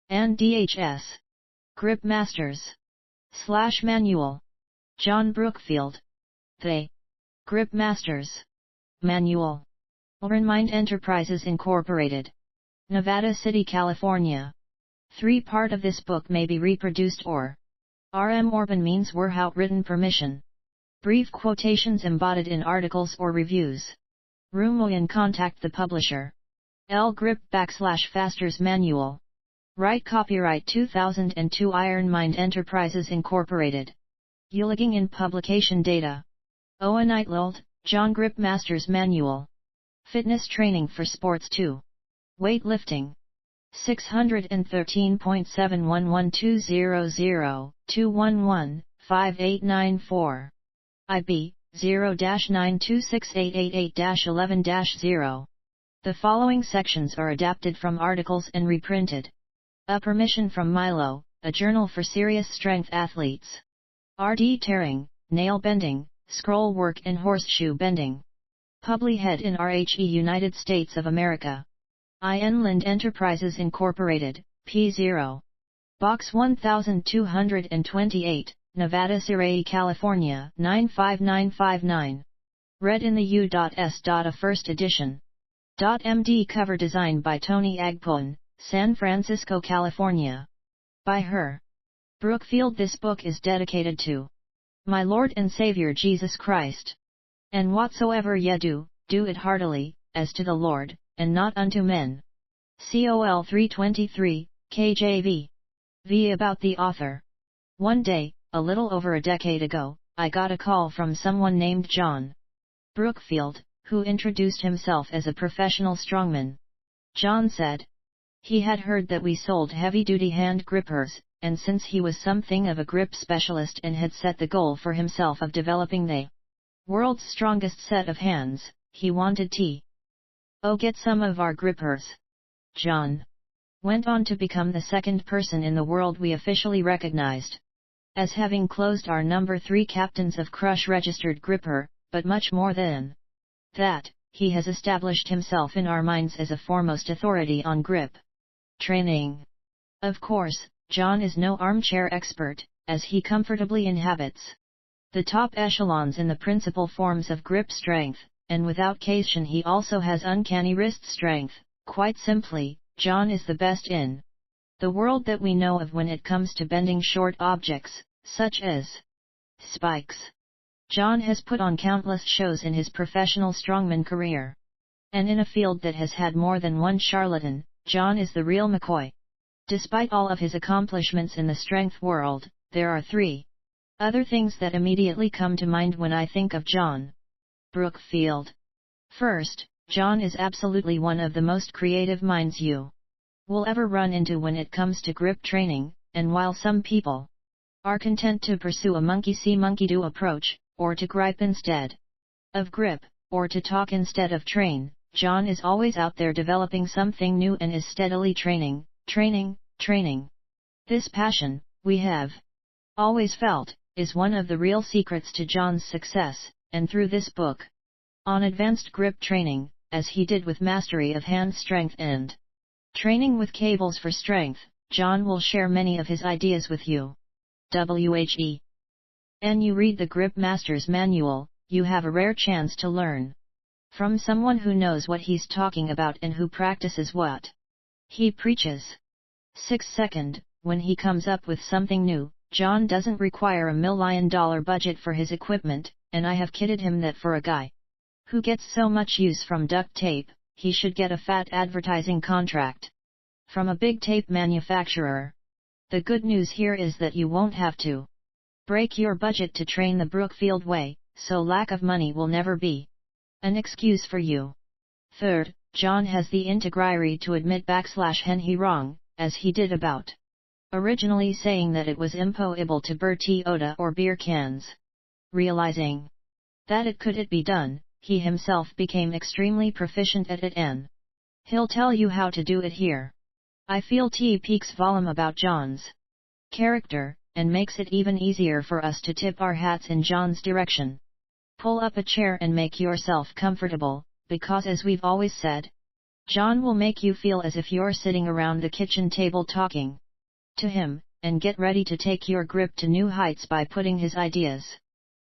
and DHS. Grip Masters. / Manual. John Brookfield. The Grip Masters Manual. Mind Enterprises Incorporated. Nevada City, California. 3 part of this book may be reproduced or RM Orban means without written permission. Brief quotations embodied in articles or reviews. Rumoyan contact the publisher. L. Grip / Fasters Manual. Right copyright 2002 Iron Mind Enterprises Incorporated. Uliging in publication data. Oa Nightlold, John. Grip Masters Manual. Fitness Training for Sports 2. Weightlifting. 613.71112002115894. IB 0-926888-11-0. The following sections are adapted from articles and reprinted. A permission from Milo, a journal for serious strength athletes. RD tearing, nail bending, scroll work and horseshoe bending. Publi Head in RHE United States of America. IN Lind Enterprises Incorporated, P0. Box 1228, Nevada City, California 95959. Read in the U.S. A first edition. MD cover design by Tony Agpon, San Francisco, California. By her. Brookfield. This book is dedicated to my Lord and Savior Jesus Christ. And whatsoever ye do, do it heartily, as to the Lord, and not unto men. Col 323, KJV. V. About the author. One day, a little over a decade ago, I got a call from someone named John Brookfield, who introduced himself as a professional strongman. John said he had heard that we sold heavy-duty hand grippers, and since he was something of a grip specialist and had set the goal for himself of developing the world's strongest set of hands, he wanted to get some of our grippers. John went on to become the second person in the world we officially recognized as having closed our number 3 Captains of Crush registered gripper, but much more than that, he has established himself in our minds as a foremost authority on grip training. Of course, John is no armchair expert, as he comfortably inhabits the top echelons in the principal forms of grip strength, and without question he also has uncanny wrist strength. Quite simply, John is the best in the world that we know of when it comes to bending short objects, such as spikes. John has put on countless shows in his professional strongman career. And in a field that has had more than one charlatan, John is the real McCoy. Despite all of his accomplishments in the strength world, there are 3 other things that immediately come to mind when I think of John Brookfield. First, John is absolutely one of the most creative minds you will ever run into when it comes to grip training, and while some people are content to pursue a monkey-see monkey-do approach, or to gripe instead of grip, or to talk instead of train, John is always out there developing something new and is steadily training. This passion, we have always felt, is one of the real secrets to John's success, and through this book on advanced grip training, as he did with mastery of hand strength and training with cables for strength, John will share many of his ideas with you. WHE. And you read the Grip Masters Manual, you have a rare chance to learn from someone who knows what he's talking about and who practices what he preaches. 6. When he comes up with something new, John doesn't require $1 million budget for his equipment, and I have kidded him that for a guy who gets so much use from duct tape, he should get a fat advertising contract from a big tape manufacturer. The good news here is that you won't have to break your budget to train the Brookfield way, so lack of money will never be an excuse for you. Third, John has the integrity to admit /he wrong, as he did about originally saying that it was impossible to burn Toyota or beer cans. Realizing that it could be done, he himself became extremely proficient at it and he'll tell you how to do it here. I feel speaks volume about John's character, and makes it even easier for us to tip our hats in John's direction. Pull up a chair and make yourself comfortable, because as we've always said, John will make you feel as if you're sitting around the kitchen table talking to him, and get ready to take your grip to new heights by putting his ideas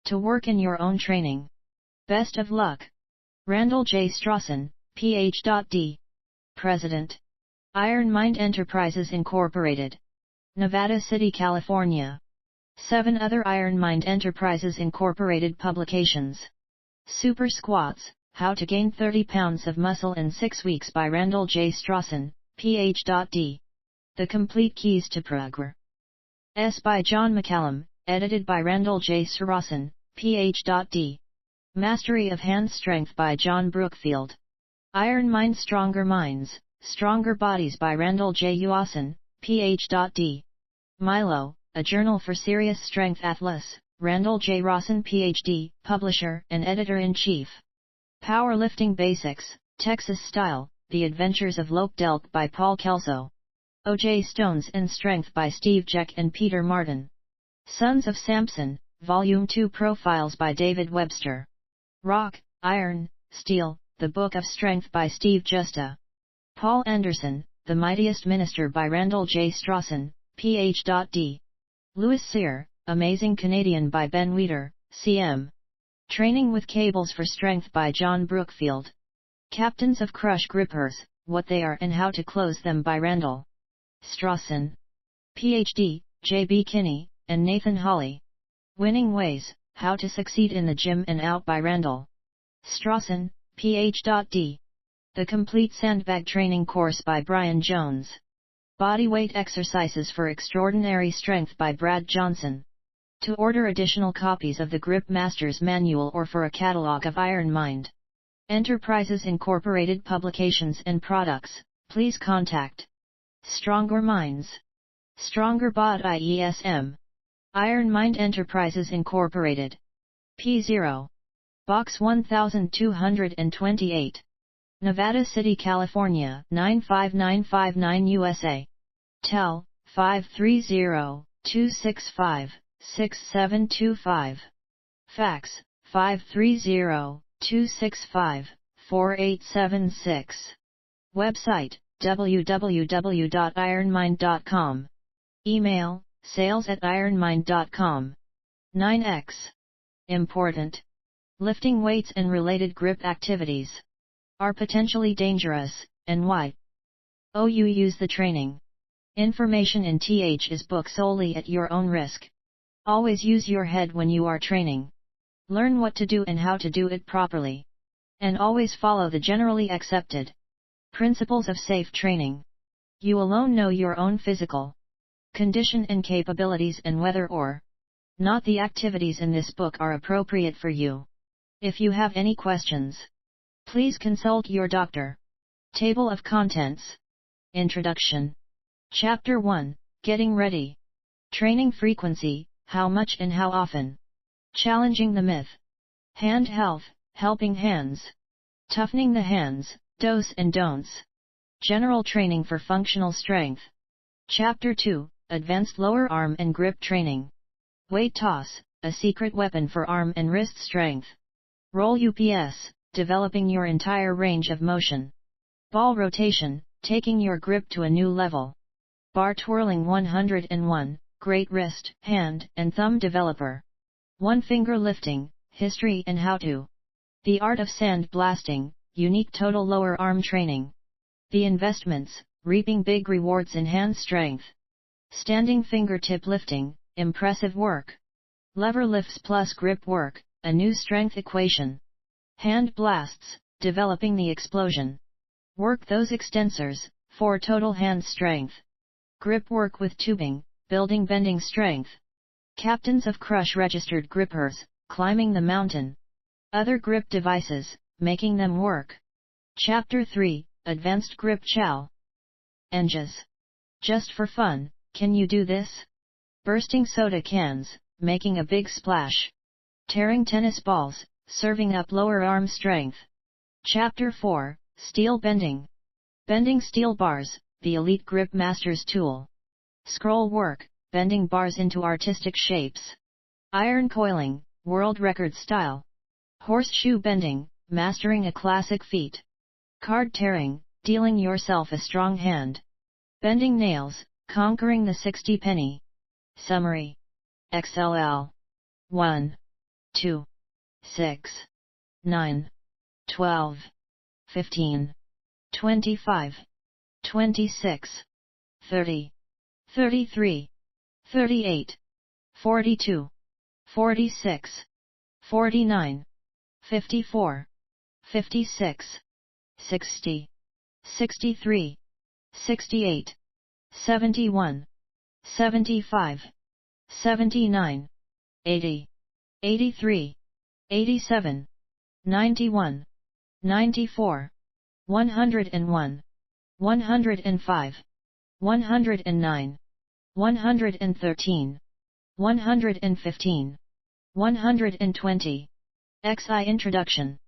to work in your own training. Best of luck. Randall J. Strawson, Ph.D. President. Iron Mind Enterprises Incorporated. Nevada City, California. 7 other Iron Mind Enterprises Incorporated publications. Super Squats, How to Gain 30 Pounds of Muscle in 6 Weeks by Randall J. Strawson, Ph.D. The Complete Keys to Progress. By John McCallum, edited by Randall J. Strawson, Ph.D. Mastery of Hand Strength by John Brookfield. Iron Mind Stronger Minds, Stronger Bodies by Randall J. Uason, Ph.D. Milo, A Journal for Serious Strength Athletes, Randall J. Rawson Ph.D., Publisher and Editor-in-Chief. Powerlifting Basics, Texas Style, The Adventures of Lope Delk by Paul Kelso. O.J. Stones and Strength by Steve Jeck and Peter Martin. Sons of Samson, Volume 2 Profiles by David Webster. Rock, Iron, Steel, The Book of Strength by Steve Justa. Paul Anderson, The Mightiest Minister by Randall J. Strawson, Ph.D. Louis Cyr, Amazing Canadian by Ben Weeder, C.M. Training with Cables for Strength by John Brookfield. Captains of Crush Grippers, What They Are and How to Close Them by Randall Strawson, Ph.D., J.B. Kinney, and Nathan Hawley. Winning Ways, How to Succeed in the Gym and Out by Randall Strawson, Ph.D. The Complete Sandbag Training Course by Brian Jones. Bodyweight Exercises for Extraordinary Strength by Brad Johnson. To order additional copies of the Grip Masters Manual or for a catalog of Iron Mind Enterprises Incorporated publications and products, please contact Stronger Minds. Stronger Bodies. Iron Mind Enterprises Incorporated. P0. Box 1228. Nevada City, California 95959 USA. Tel, 530-265-6725. Fax, 530-265-4876. Website, www.ironmind.com. Email, sales@ironmind.com. 9x. Important. Lifting weights and related grip activities are potentially dangerous, and why? You use the training information in th is book solely at your own risk. Always use your head when you are training. Learn what to do and how to do it properly. And always follow the generally accepted principles of safe training. You alone know your own physical condition and capabilities and whether or not the activities in this book are appropriate for you. If you have any questions, please consult your doctor. Table of Contents. Introduction. Chapter 1, Getting Ready. Training Frequency, How Much and How Often. Challenging the Myth. Hand Health, Helping Hands. Toughening the Hands, Do's and Don'ts. General Training for Functional Strength. Chapter 2, Advanced Lower Arm and Grip Training. Weight Toss, A Secret Weapon for Arm and Wrist Strength. Roll UPS, Developing your entire range of motion. Ball Rotation, Taking your grip to a new level. Bar Twirling 101, Great Wrist, Hand and Thumb Developer. One Finger Lifting, History and How-To. The Art of Sand Blasting, Unique Total Lower Arm Training. The Investments, Reaping Big Rewards in Hand Strength. Standing Fingertip Lifting, Impressive Work. Lever Lifts plus Grip Work, A New Strength Equation. Hand Blasts, Developing the Explosion. Work those extensors, for total hand strength. Grip Work with Tubing, Building Bending Strength. Captains of Crush Registered Grippers, Climbing the Mountain. Other Grip Devices, Making Them Work. Chapter 3, Advanced Grip Challenges. Just for fun, can you do this? Bursting soda cans, making a big splash. Tearing tennis balls, serving up lower arm strength. Chapter 4, Steel Bending. Bending steel bars, the elite grip master's tool. Scroll work, bending bars into artistic shapes. Iron coiling, world record style. Horseshoe bending, mastering a classic feat. Card tearing, dealing yourself a strong hand. Bending nails, conquering the 60 penny. Summary. XLL. 1, 2, 6, 9, 12, 15, 25, 26, 30, 33, 38, 42, 46, 49, 54, 56, 60, 63, 68, 71, 75, 79, 80, 83, 87, 91, 94, 101, 105, 109, 113, 115, 120. XI Introduction.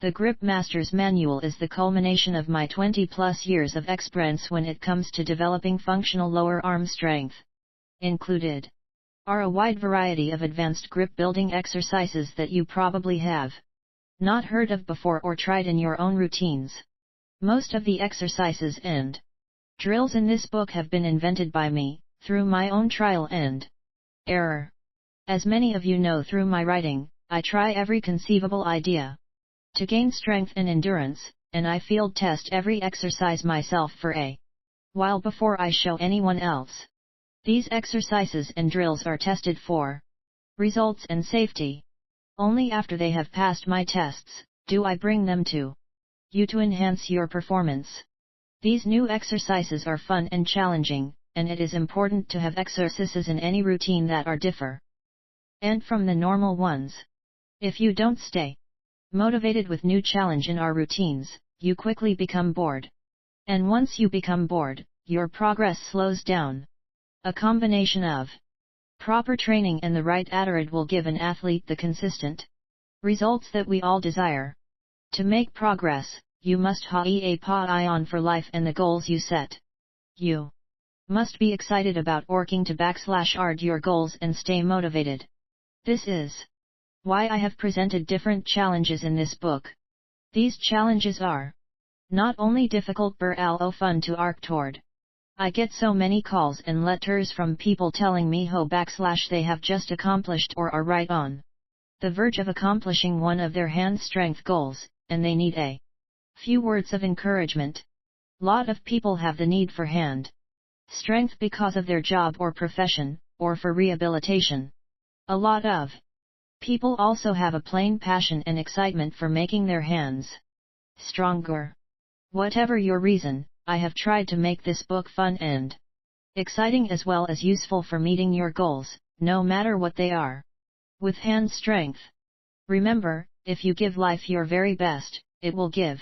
The Grip Master's Manual is the culmination of my 20-plus years of experience when it comes to developing functional lower arm strength. Included are a wide variety of advanced grip building exercises that you probably have not heard of before or tried in your own routines. Most of the exercises and drills in this book have been invented by me, through my own trial and error. As many of you know through my writing, I try every conceivable idea to gain strength and endurance, and I field test every exercise myself for a while before I show anyone else. These exercises and drills are tested for results and safety. Only after they have passed my tests, do I bring them to you to enhance your performance. These new exercises are fun and challenging, and it is important to have exercises in any routine that are different and from the normal ones. If you don't stay motivated with new challenge in our routines, you quickly become bored. And once you become bored, your progress slows down. A combination of proper training and the right attitude will give an athlete the consistent results that we all desire. To make progress, you must have a on for life and the goals you set. You must be excited about working to /ard your goals and stay motivated. This is why I have presented different challenges in this book. These challenges are not only difficult but also fun to arc toward. I get so many calls and letters from people telling me how they have just accomplished or are right on the verge of accomplishing one of their hand strength goals, and they need a few words of encouragement. Lot of people have the need for hand strength because of their job or profession, or for rehabilitation. A lot of people also have a plain passion and excitement for making their hands stronger. Whatever your reason, I have tried to make this book fun and exciting as well as useful for meeting your goals, no matter what they are. With hand strength, remember, if you give life your very best, it will give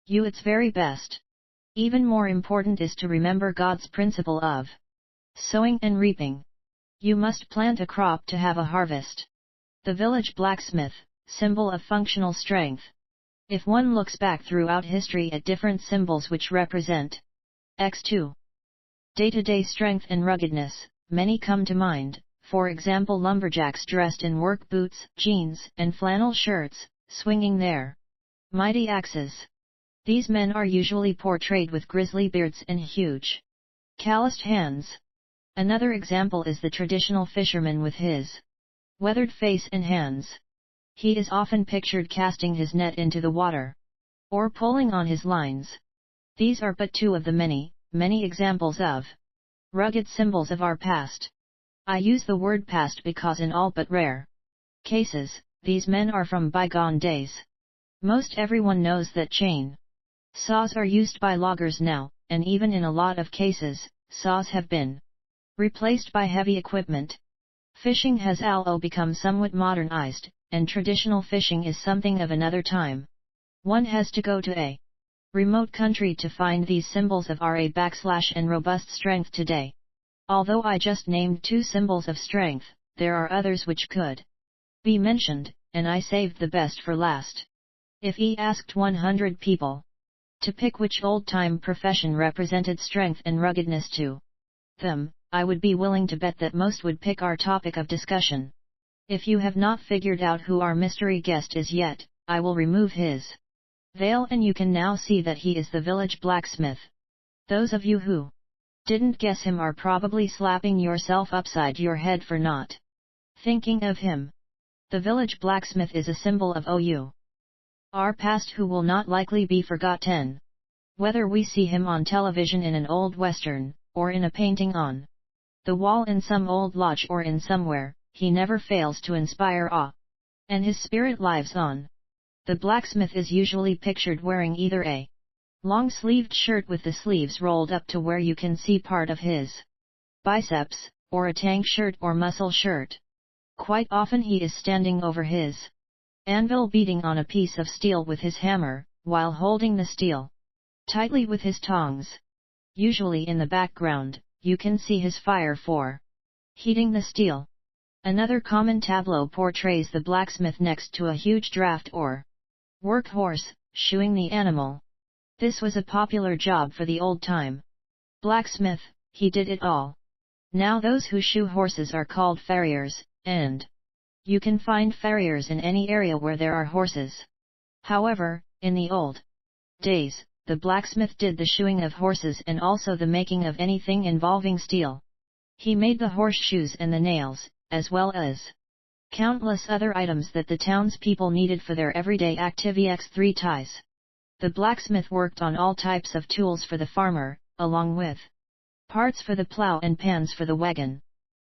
you its very best. Even more important is to remember God's principle of sowing and reaping. You must plant a crop to have a harvest. The village blacksmith, symbol of functional strength. If one looks back throughout history at different symbols which represent X2 day-to-day strength and ruggedness, many come to mind, for example lumberjacks dressed in work boots, jeans, and flannel shirts, swinging their mighty axes. These men are usually portrayed with grizzly beards and huge, calloused hands. Another example is the traditional fisherman with his weathered face and hands. He is often pictured casting his net into the water, or pulling on his lines. These are but two of the many, many examples of rugged symbols of our past. I use the word past because in all but rare cases, these men are from bygone days. Most everyone knows that chain saws are used by loggers now, and even in a lot of cases, saws have been replaced by heavy equipment. Fishing has also become somewhat modernized, and traditional fishing is something of another time. One has to go to a remote country to find these symbols of and robust strength today. Although I just named two symbols of strength, there are others which could be mentioned, and I saved the best for last. If he asked 100 people to pick which old-time profession represented strength and ruggedness to them, I would be willing to bet that most would pick our topic of discussion. If you have not figured out who our mystery guest is yet, I will remove his veil, and you can now see that he is the village blacksmith. Those of you who didn't guess him are probably slapping yourself upside your head for not thinking of him. The village blacksmith is a symbol of our past who will not likely be forgotten. Whether we see him on television in an old western, or in a painting on the wall in some old lodge or in somewhere, he never fails to inspire awe. And his spirit lives on. The blacksmith is usually pictured wearing either a long-sleeved shirt with the sleeves rolled up to where you can see part of his biceps, or a tank shirt or muscle shirt. Quite often he is standing over his anvil beating on a piece of steel with his hammer, while holding the steel tightly with his tongs. Usually in the background, you can see his fire for heating the steel. Another common tableau portrays the blacksmith next to a huge draft or workhorse, shoeing the animal. This was a popular job for the old-time blacksmith. He did it all. Now those who shoe horses are called farriers, and you can find farriers in any area where there are horses. However, in the old days, the blacksmith did the shoeing of horses and also the making of anything involving steel. He made the horseshoes and the nails, as well as countless other items that the townspeople needed for their everyday activities. 3 ties. The blacksmith worked on all types of tools for the farmer, along with parts for the plow and pans for the wagon.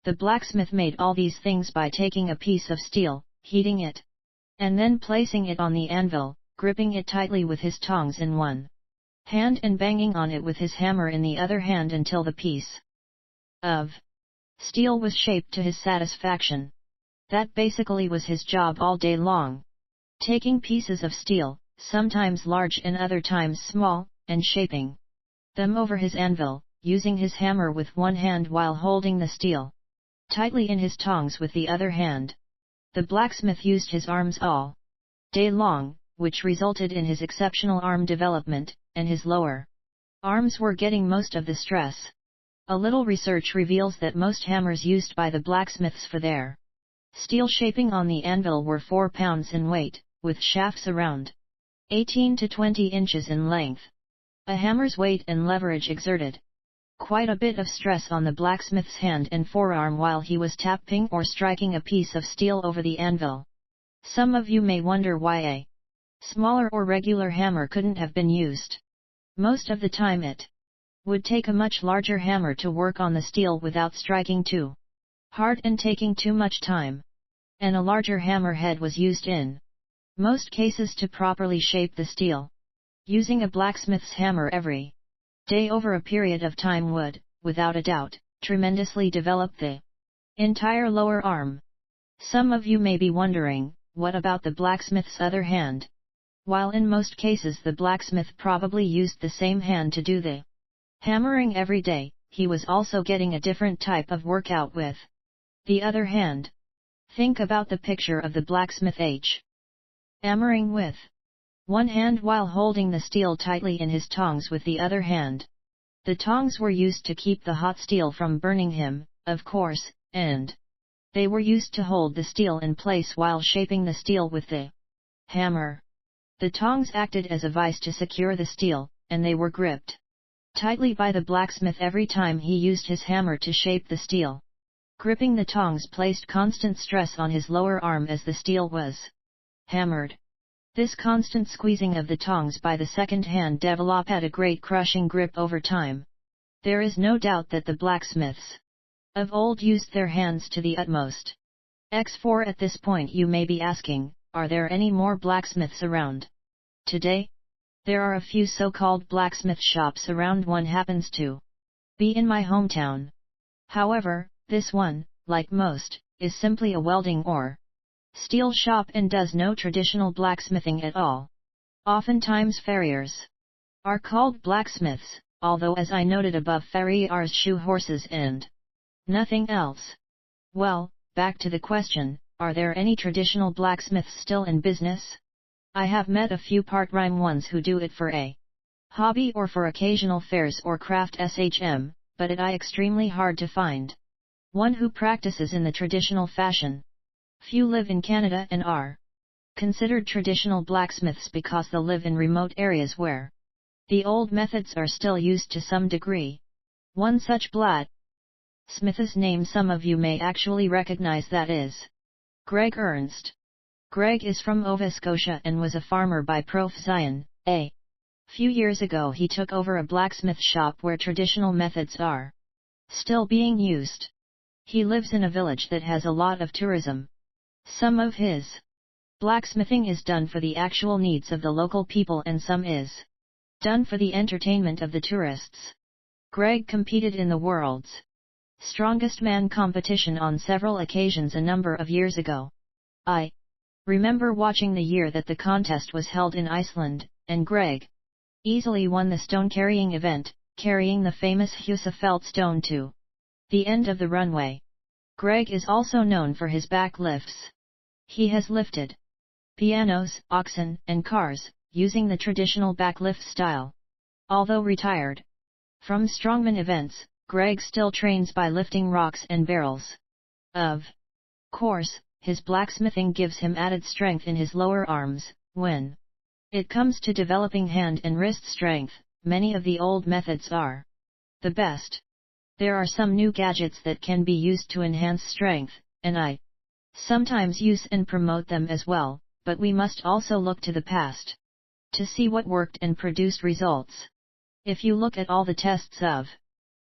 The blacksmith made all these things by taking a piece of steel, heating it, and then placing it on the anvil, gripping it tightly with his tongs in one hand and banging on it with his hammer in the other hand until the piece of steel was shaped to his satisfaction. That basically was his job all day long. Taking pieces of steel, sometimes large and other times small, and shaping them over his anvil, using his hammer with one hand while holding the steel tightly in his tongs with the other hand. The blacksmith used his arms all day long, which resulted in his exceptional arm development, and his lower arms were getting most of the stress. A little research reveals that most hammers used by the blacksmiths for their steel shaping on the anvil were 4 pounds in weight, with shafts around 18 to 20 inches in length. A hammer's weight and leverage exerted quite a bit of stress on the blacksmith's hand and forearm while he was tapping or striking a piece of steel over the anvil. Some of you may wonder why a smaller or regular hammer couldn't have been used. Most of the time it would take a much larger hammer to work on the steel without striking too hard and taking too much time. And a larger hammer head was used in most cases to properly shape the steel. Using a blacksmith's hammer every day over a period of time would, without a doubt, tremendously develop the entire lower arm. Some of you may be wondering, what about the blacksmith's other hand? While in most cases the blacksmith probably used the same hand to do the hammering every day, he was also getting a different type of workout with the other hand. Think about the picture of the blacksmith hammering with one hand while holding the steel tightly in his tongs with the other hand. The tongs were used to keep the hot steel from burning him, of course, and they were used to hold the steel in place while shaping the steel with the hammer. The tongs acted as a vise to secure the steel, and they were gripped tightly by the blacksmith every time he used his hammer to shape the steel. Gripping the tongs placed constant stress on his lower arm as the steel was hammered. This constant squeezing of the tongs by the second hand developed a great crushing grip over time. There is no doubt that the blacksmiths of old used their hands to the utmost. X4 At this point you may be asking, are there any more blacksmiths around today? There are a few so-called blacksmith shops around. One happens to be in my hometown. However, this one, like most, is simply a welding or steel shop and does no traditional blacksmithing at all. Oftentimes farriers are called blacksmiths, although as I noted above, farriers shoe horses and nothing else. Well, back to the question, are there any traditional blacksmiths still in business? I have met a few part-time ones who do it for a hobby or for occasional fairs or craft shm, but it is extremely hard to find one who practices in the traditional fashion. Few live in Canada and are considered traditional blacksmiths because they live in remote areas where the old methods are still used to some degree. One such blacksmith's name some of you may actually recognize, that is Greg Ernst. Greg is from Nova Scotia and was a farmer by profession. A few years ago he took over a blacksmith shop where traditional methods are still being used. He lives in a village that has a lot of tourism. Some of his blacksmithing is done for the actual needs of the local people and some is done for the entertainment of the tourists. Greg competed in the world's Strongest Man competition on several occasions a number of years ago. I remember watching the year that the contest was held in Iceland, and Greg easily won the stone-carrying event, carrying the famous Husafelt stone to the end of the runway. Greg is also known for his back lifts. He has lifted pianos, oxen, and cars, using the traditional backlift style. Although retired from strongman events, Greg still trains by lifting rocks and barrels. Of course, his blacksmithing gives him added strength in his lower arms. When it comes to developing hand and wrist strength, many of the old methods are the best. There are some new gadgets that can be used to enhance strength, and I sometimes use and promote them as well, but we must also look to the past to see what worked and produced results. If you look at all the tests of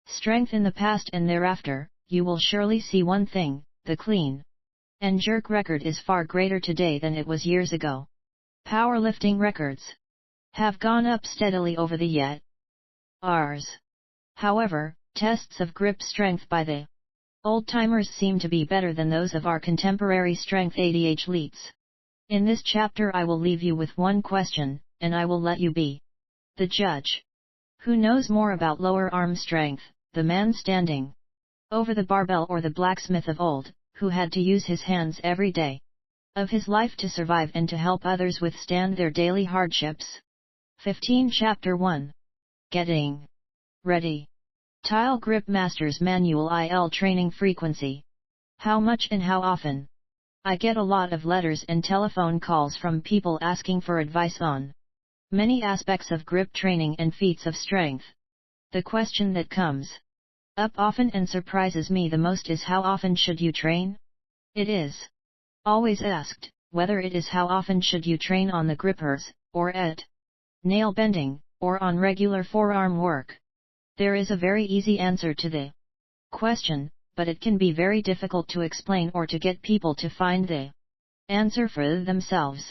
strength in the past and thereafter, you will surely see one thing: the clean and jerk record is far greater today than it was years ago. Powerlifting records have gone up steadily over the years. However, tests of grip strength by the old-timers seem to be better than those of our contemporary strength athletes. In this chapter I will leave you with one question, and I will let you be the judge. Who knows more about lower arm strength, the man standing over the barbell or the blacksmith of old, who had to use his hands every day of his life to survive and to help others withstand their daily hardships? 15 Chapter 1 Getting Ready. Tile Grip Masters Manual IL Training Frequency. How much and how often? I get a lot of letters and telephone calls from people asking for advice on many aspects of grip training and feats of strength. The question that comes up often and surprises me the most is, how often should you train? It is always asked, whether it is how often should you train on the grippers, or at nail bending, or on regular forearm work. There is a very easy answer to the question, but it can be very difficult to explain or to get people to find the answer for themselves.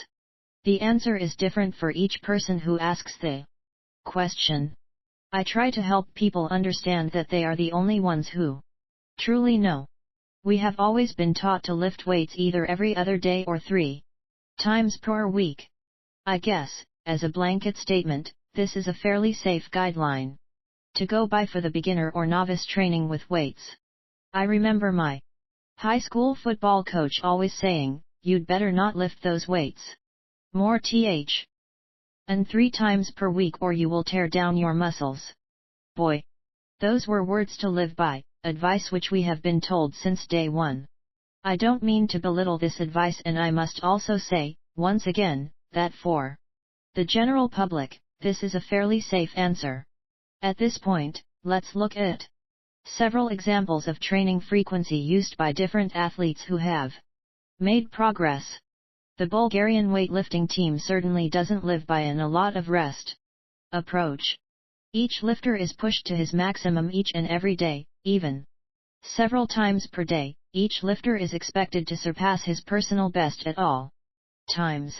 The answer is different for each person who asks the question. I try to help people understand that they are the only ones who truly know. We have always been taught to lift weights either every other day or 3 times per week. I guess, as a blanket statement, this is a fairly safe guideline to go by for the beginner or novice training with weights. I remember my high school football coach always saying, "You'd better not lift those weights more and 3 times per week or you will tear down your muscles." Boy! Those were words to live by, advice which we have been told since day one. I don't mean to belittle this advice, and I must also say, once again, that for the general public, this is a fairly safe answer. At this point, let's look at several examples of training frequency used by different athletes who have made progress. The Bulgarian weightlifting team certainly doesn't live by an "a lot of rest" approach. Each lifter is pushed to his maximum each and every day, even several times per day. Each lifter is expected to surpass his personal best at all times.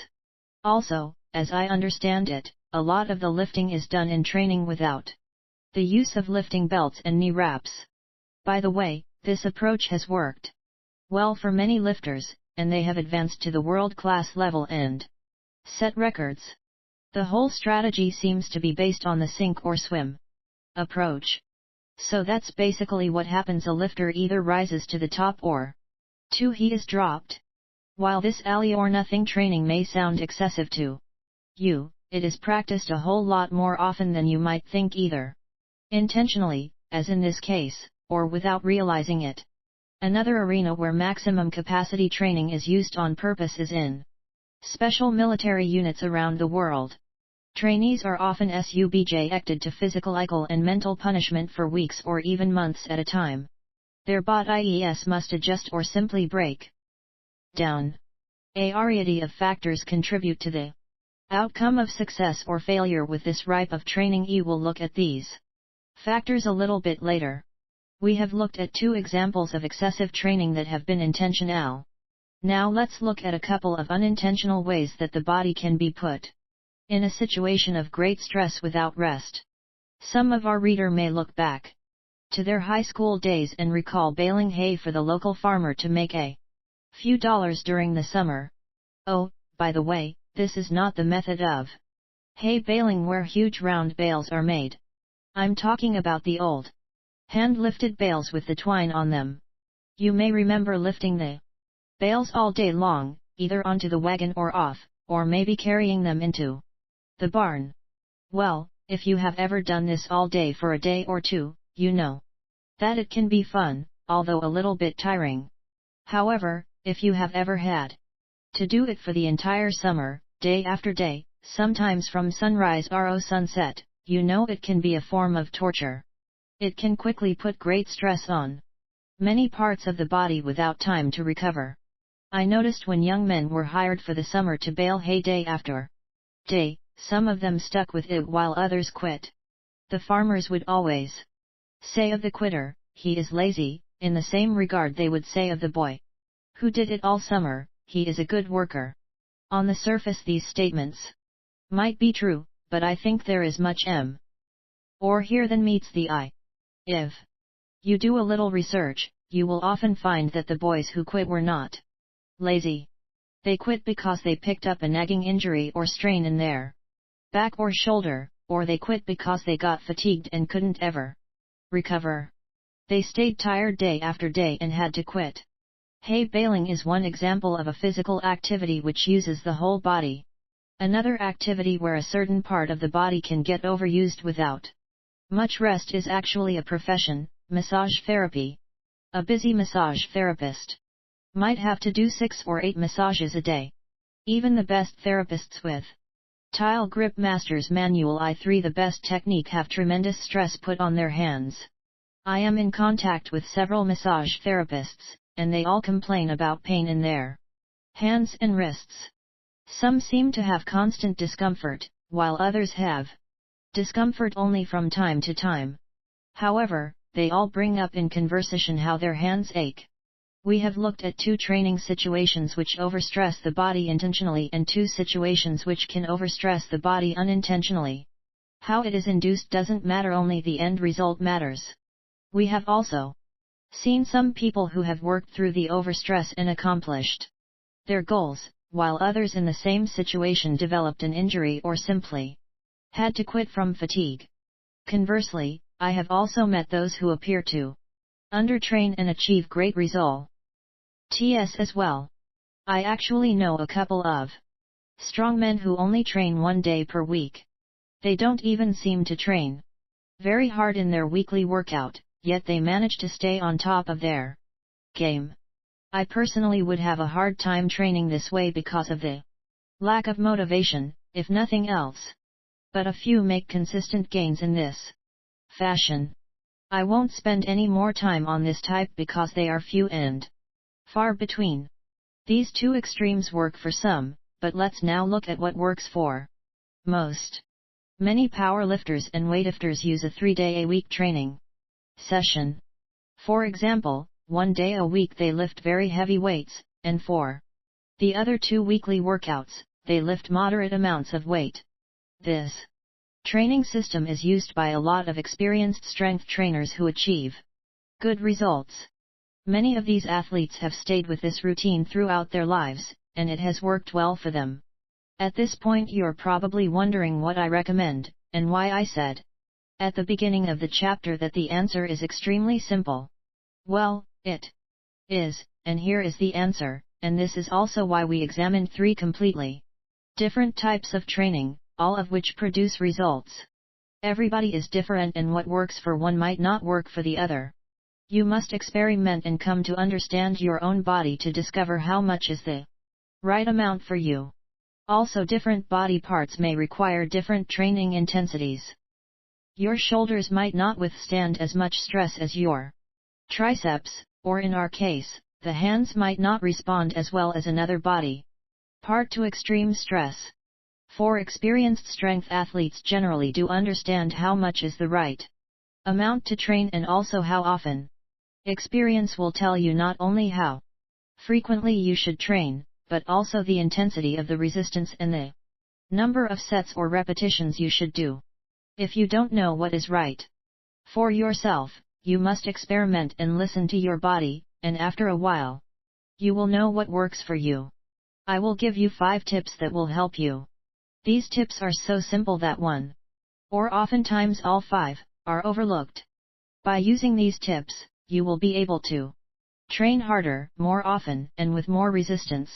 Also, as I understand it, a lot of the lifting is done in training without the use of lifting belts and knee wraps. By the way, this approach has worked well for many lifters, and they have advanced to the world-class level and set records. The whole strategy seems to be based on the sink or swim approach. So that's basically what happens: a lifter either rises to the top or he is dropped. While this all or nothing training may sound excessive to you, it is practiced a whole lot more often than you might think, either intentionally, as in this case, or without realizing it. Another arena where maximum capacity training is used on purpose is in Special military units around the world. Trainees are often subjected to physical and mental punishment for weeks or even months at a time. Their bodies must adjust or simply break down. A variety of factors contribute to the outcome of success or failure with this type of training. You will look at these factors a little bit later. We have looked at 2 examples of excessive training that have been intentional. Now let's look at a couple of unintentional ways that the body can be put in a situation of great stress without rest. Some of our reader may look back to their high school days and recall baling hay for the local farmer to make a few dollars during the summer. Oh, by the way, this is not the method of hay baling where huge round bales are made. I'm talking about the old hand-lifted bales with the twine on them. You may remember lifting the bales all day long, either onto the wagon or off, or maybe carrying them into the barn. Well, if you have ever done this all day for a day or two, you know that it can be fun, although a little bit tiring. However, if you have ever had to do it for the entire summer, day after day, sometimes from sunrise to sunset, you know it can be a form of torture. It can quickly put great stress on many parts of the body without time to recover. I noticed when young men were hired for the summer to bale hay day after day, some of them stuck with it while others quit. The farmers would always say of the quitter, he is lazy, in the same regard they would say of the boy who did it all summer, he is a good worker. On the surface these statements might be true, but I think there is much or here than meets the eye. If you do a little research, you will often find that the boys who quit were not lazy. They quit because they picked up a nagging injury or strain in their back or shoulder, or they quit because they got fatigued and couldn't ever recover. They stayed tired day after day and had to quit. Hay baling is one example of a physical activity which uses the whole body. Another activity where a certain part of the body can get overused without much rest is actually a profession, massage therapy. A busy massage therapist might have to do 6 or 8 massages a day. Even the best therapists with tile grip masters manual I3 the best technique have tremendous stress put on their hands. I am in contact with several massage therapists, and they all complain about pain in their hands and wrists. Some seem to have constant discomfort, while others have discomfort only from time to time. However, they all bring up in conversation how their hands ache. We have looked at 2 training situations which overstress the body intentionally and 2 situations which can overstress the body unintentionally. How it is induced doesn't matter, only the end result matters. We have also seen some people who have worked through the overstress and accomplished their goals, while others in the same situation developed an injury or simply had to quit from fatigue. Conversely, I have also met those who appear to undertrain and achieve great results as well. I actually know a couple of strong men who only train 1 day per week. They don't even seem to train very hard in their weekly workout, yet they manage to stay on top of their game. I personally would have a hard time training this way because of the lack of motivation, if nothing else. But a few make consistent gains in this fashion. I won't spend any more time on this type because they are few and far between. These 2 extremes work for some, but let's now look at what works for most. Many powerlifters and weightlifters use a 3-day-a-week training session. For example, 1 day a week they lift very heavy weights, and for the other 2 weekly workouts, they lift moderate amounts of weight. This training system is used by a lot of experienced strength trainers who achieve good results. Many of these athletes have stayed with this routine throughout their lives, and it has worked well for them. At this point you're probably wondering what I recommend, and why I said at the beginning of the chapter that the answer is extremely simple. Well, it is, and here is the answer, and this is also why we examined 3 completely different types of training, all of which produce results. Everybody is different and what works for one might not work for the other. You must experiment and come to understand your own body to discover how much is the right amount for you. Also, different body parts may require different training intensities. Your shoulders might not withstand as much stress as your triceps, or in our case, the hands might not respond as well as another body part to extreme stress. For experienced strength athletes generally do understand how much is the right amount to train and also how often. Experience will tell you not only how frequently you should train, but also the intensity of the resistance and the number of sets or repetitions you should do. If you don't know what is right for yourself, you must experiment and listen to your body, and after a while, you will know what works for you. I will give you 5 tips that will help you. These tips are so simple that one, or oftentimes all 5, are overlooked. By using these tips, you will be able to train harder, more often, and with more resistance.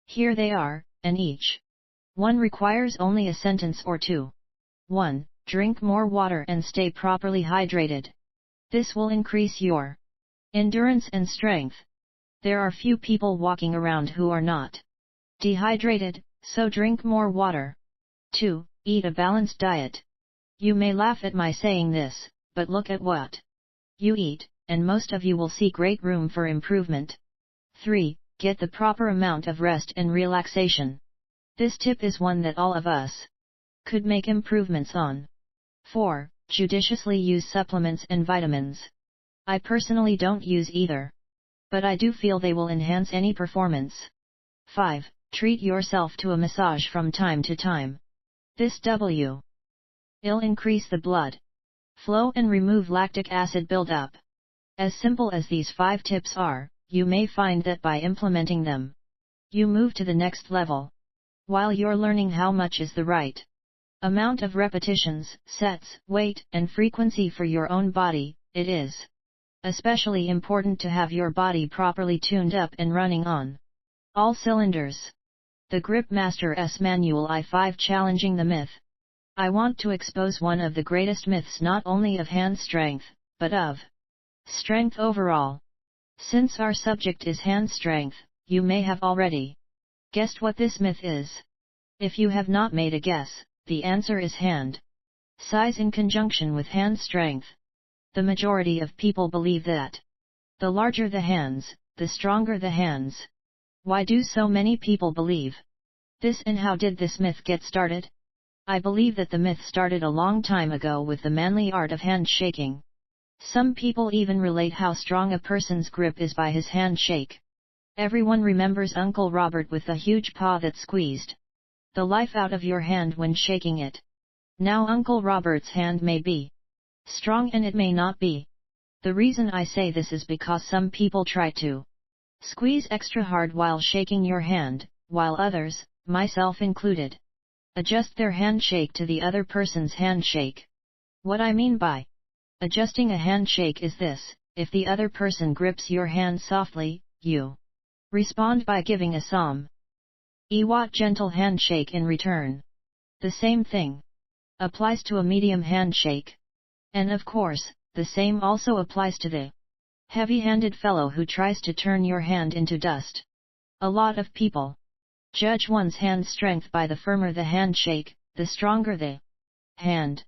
Here they are, and each one requires only a sentence or two. 1. Drink more water and stay properly hydrated. This will increase your endurance and strength. There are few people walking around who are not dehydrated, so drink more water. 2. Eat a balanced diet. You may laugh at my saying this, but look at what you eat, and most of you will see great room for improvement. 3. Get the proper amount of rest and relaxation. This tip is one that all of us could make improvements on. 4. Judiciously use supplements and vitamins. I personally don't use either, but I do feel they will enhance any performance. 5. Treat yourself to a massage from time to time. This will increase the blood flow and remove lactic acid buildup. As simple as these 5 tips are, you may find that by implementing them, you move to the next level. While you're learning how much is the right amount of repetitions, sets, weight, and frequency for your own body, it is especially important to have your body properly tuned up and running on all cylinders. The Grip Master's Manual I-5 Challenging the Myth. I want to expose one of the greatest myths not only of hand strength, but of strength overall. Since our subject is hand strength, you may have already guessed what this myth is. If you have not made a guess, the answer is hand size in conjunction with hand strength. The majority of people believe that the larger the hands, the stronger the hands. Why do so many people believe this, and how did this myth get started? I believe that the myth started a long time ago with the manly art of handshaking. Some people even relate how strong a person's grip is by his handshake. Everyone remembers Uncle Robert with the huge paw that squeezed the life out of your hand when shaking it. Now Uncle Robert's hand may be strong and it may not be. The reason I say this is because some people try to squeeze extra hard while shaking your hand, while others, myself included, adjust their handshake to the other person's handshake. What I mean by adjusting a handshake is this: if the other person grips your hand softly, you respond by giving a somewhat gentle handshake in return. The same thing applies to a medium handshake. And of course, the same also applies to the heavy-handed fellow who tries to turn your hand into dust. A lot of people judge one's hand strength by the firmer the handshake, the stronger the hand.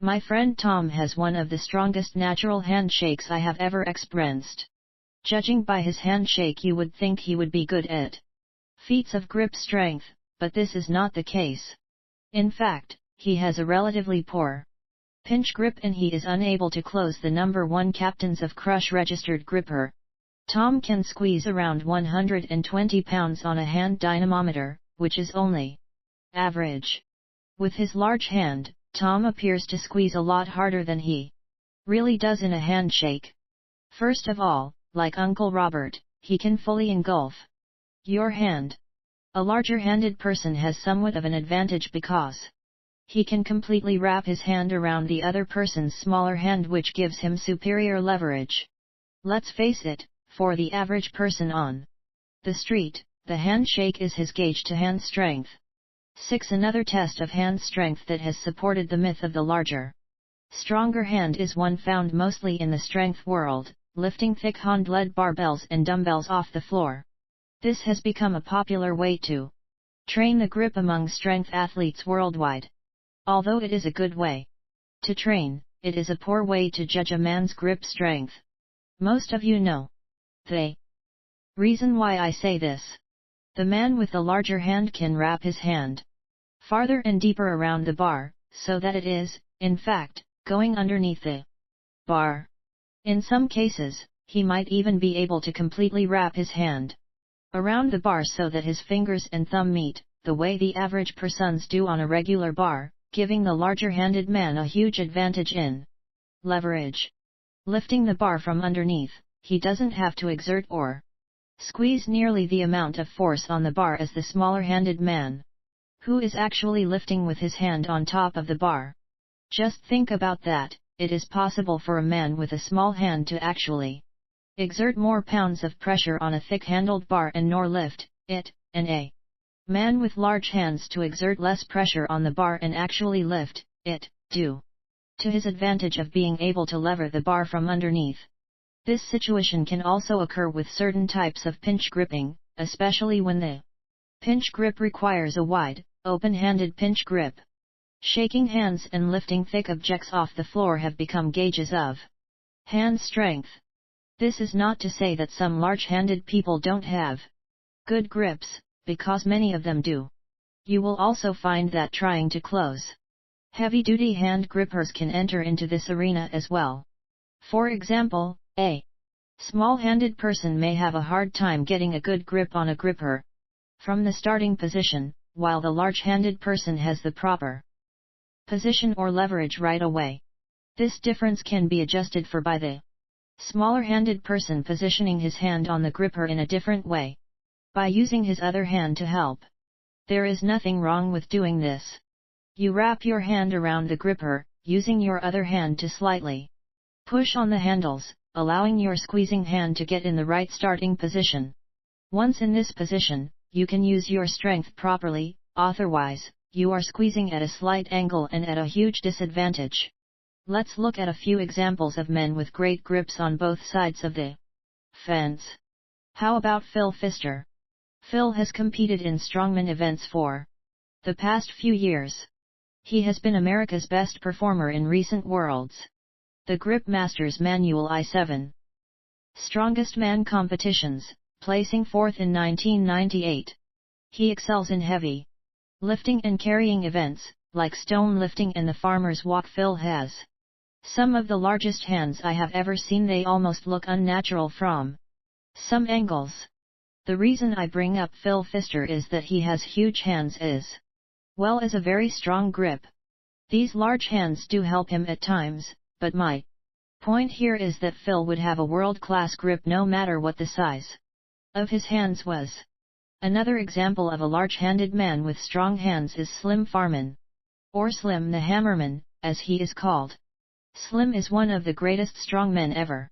My friend Tom has one of the strongest natural handshakes I have ever experienced. Judging by his handshake, you would think he would be good at feats of grip strength, but this is not the case. In fact, he has a relatively poor pinch grip and he is unable to close the number 1 Captains of Crush registered gripper. Tom can squeeze around 120 pounds on a hand dynamometer, which is only average. With his large hand, Tom appears to squeeze a lot harder than he really does in a handshake. First of all, like Uncle Robert, he can fully engulf your hand. A larger-handed person has somewhat of an advantage because he can completely wrap his hand around the other person's smaller hand, which gives him superior leverage. Let's face it, for the average person on the street, the handshake is his gauge to hand strength. 6. Another test of hand strength that has supported the myth of the larger, stronger hand is one found mostly in the strength world: lifting thick hand-led barbells and dumbbells off the floor. This has become a popular way to Train the grip among strength athletes worldwide. Although it is a good way to train, it is a poor way to judge a man's grip strength. Most of you know the reason why I say this. The man with the larger hand can wrap his hand farther and deeper around the bar, so that it is, in fact, going underneath the bar. In some cases, he might even be able to completely wrap his hand around the bar so that his fingers and thumb meet, the way the average persons do on a regular bar, giving the larger-handed man a huge advantage in leverage. Lifting the bar from underneath, he doesn't have to exert or squeeze nearly the amount of force on the bar as the smaller-handed man, who is actually lifting with his hand on top of the bar. Just think about that. It is possible for a man with a small hand to actually exert more pounds of pressure on a thick-handled bar and nor lift it, and a man with large hands to exert less pressure on the bar and actually lift it, due to his advantage of being able to lever the bar from underneath. This situation can also occur with certain types of pinch gripping, especially when the pinch grip requires a wide, open-handed pinch grip. Shaking hands and lifting thick objects off the floor have become gauges of hand strength. This is not to say that some large-handed people don't have good grips, because many of them do. You will also find that trying to close heavy-duty hand grippers can enter into this arena as well. For example, a small-handed person may have a hard time getting a good grip on a gripper from the starting position, while the large-handed person has the proper position or leverage right away. This difference can be adjusted for by the smaller-handed person positioning his hand on the gripper in a different way, by using his other hand to help. There is nothing wrong with doing this. You wrap your hand around the gripper, using your other hand to slightly push on the handles, allowing your squeezing hand to get in the right starting position. Once in this position, you can use your strength properly, otherwise, you are squeezing at a slight angle and at a huge disadvantage. Let's look at a few examples of men with great grips on both sides of the fence. How about Phil Pfister? Phil has competed in strongman events for the past few years. He has been America's best performer in recent Worlds the Grip Masters Manual I-7 Strongest Man competitions, placing fourth in 1998. He excels in heavy lifting and carrying events, like stone lifting and the farmer's walk. Phil has some of the largest hands I have ever seen. They almost look unnatural from some angles. The reason I bring up Phil Pfister is that he has huge hands as well as a very strong grip. These large hands do help him at times, but my point here is that Phil would have a world-class grip no matter what the size of his hands was. Another example of a large-handed man with strong hands is Slim Farman, or Slim the Hammerman, as he is called. Slim is one of the greatest strongmen ever.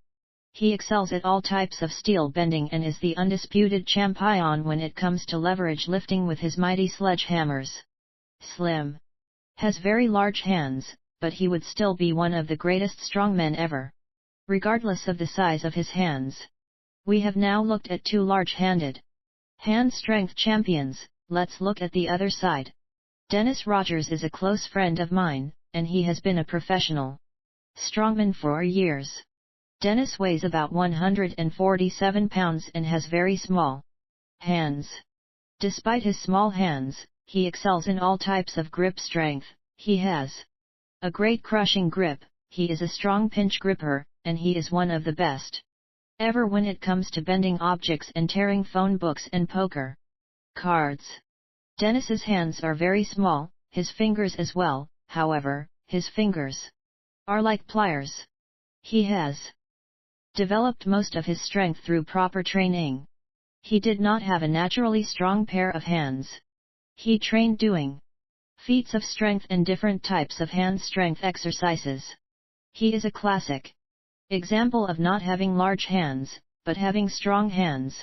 He excels at all types of steel bending and is the undisputed champion when it comes to leverage lifting with his mighty sledgehammers. Slim has very large hands, but he would still be one of the greatest strongmen ever, regardless of the size of his hands. We have now looked at two large-handed hand strength champions. Let's look at the other side. Dennis Rogers is a close friend of mine, and he has been a professional strongman for years. Dennis weighs about 147 pounds and has very small hands. Despite his small hands, he excels in all types of grip strength. He has a great crushing grip, he is a strong pinch gripper, and he is one of the best ever when it comes to bending objects and tearing phone books and poker cards. Dennis's hands are very small, his fingers as well. However, his fingers are like pliers. He has developed most of his strength through proper training. He did not have a naturally strong pair of hands. He trained doing feats of strength and different types of hand strength exercises. He is a classic example of not having large hands, but having strong hands.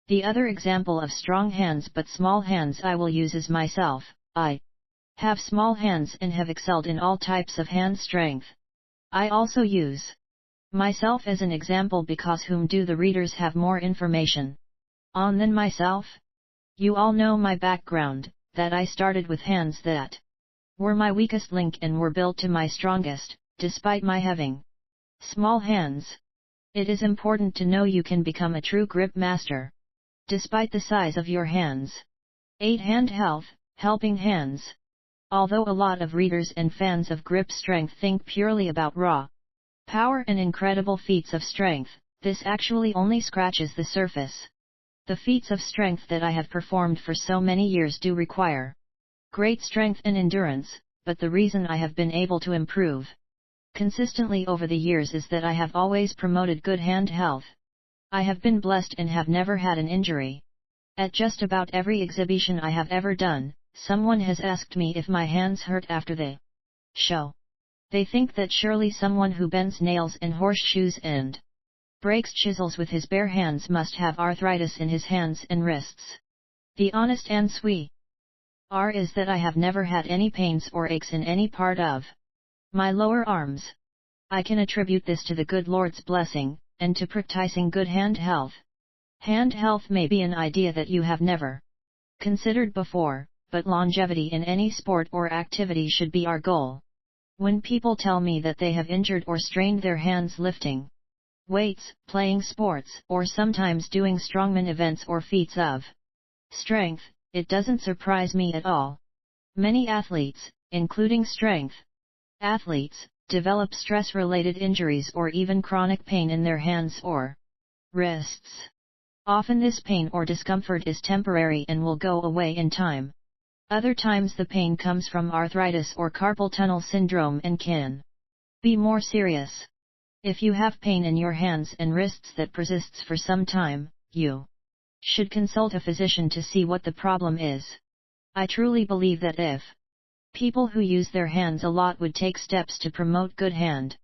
The other example of strong hands but small hands I will use is myself. I have small hands and have excelled in all types of hand strength. I also use myself as an example because whom do the readers have more information on than myself? You all know my background, that I started with hands that were my weakest link and were built to my strongest, despite my having small hands. It is important to know you can become a true grip master, despite the size of your hands. 8. Hand health, helping hands. Although a lot of readers and fans of grip strength think purely about raw power and incredible feats of strength, this actually only scratches the surface. The feats of strength that I have performed for so many years do require great strength and endurance, but the reason I have been able to improve consistently over the years is that I have always promoted good hand health. I have been blessed and have never had an injury. At just about every exhibition I have ever done, someone has asked me if my hands hurt after the show. They think that surely someone who bends nails and horseshoes and breaks chisels with his bare hands must have arthritis in his hands and wrists. The honest answer is that I have never had any pains or aches in any part of my lower arms. I can attribute this to the good Lord's blessing, and to practicing good hand health. Hand health may be an idea that you have never considered before, but longevity in any sport or activity should be our goal. When people tell me that they have injured or strained their hands lifting weights, playing sports, or sometimes doing strongman events or feats of strength, it doesn't surprise me at all. Many athletes, including strength athletes, develop stress-related injuries or even chronic pain in their hands or wrists. Often this pain or discomfort is temporary and will go away in time. Other times the pain comes from arthritis or carpal tunnel syndrome and can be more serious. If you have pain in your hands and wrists that persists for some time, you should consult a physician to see what the problem is. I truly believe that if people who use their hands a lot would take steps to promote good hand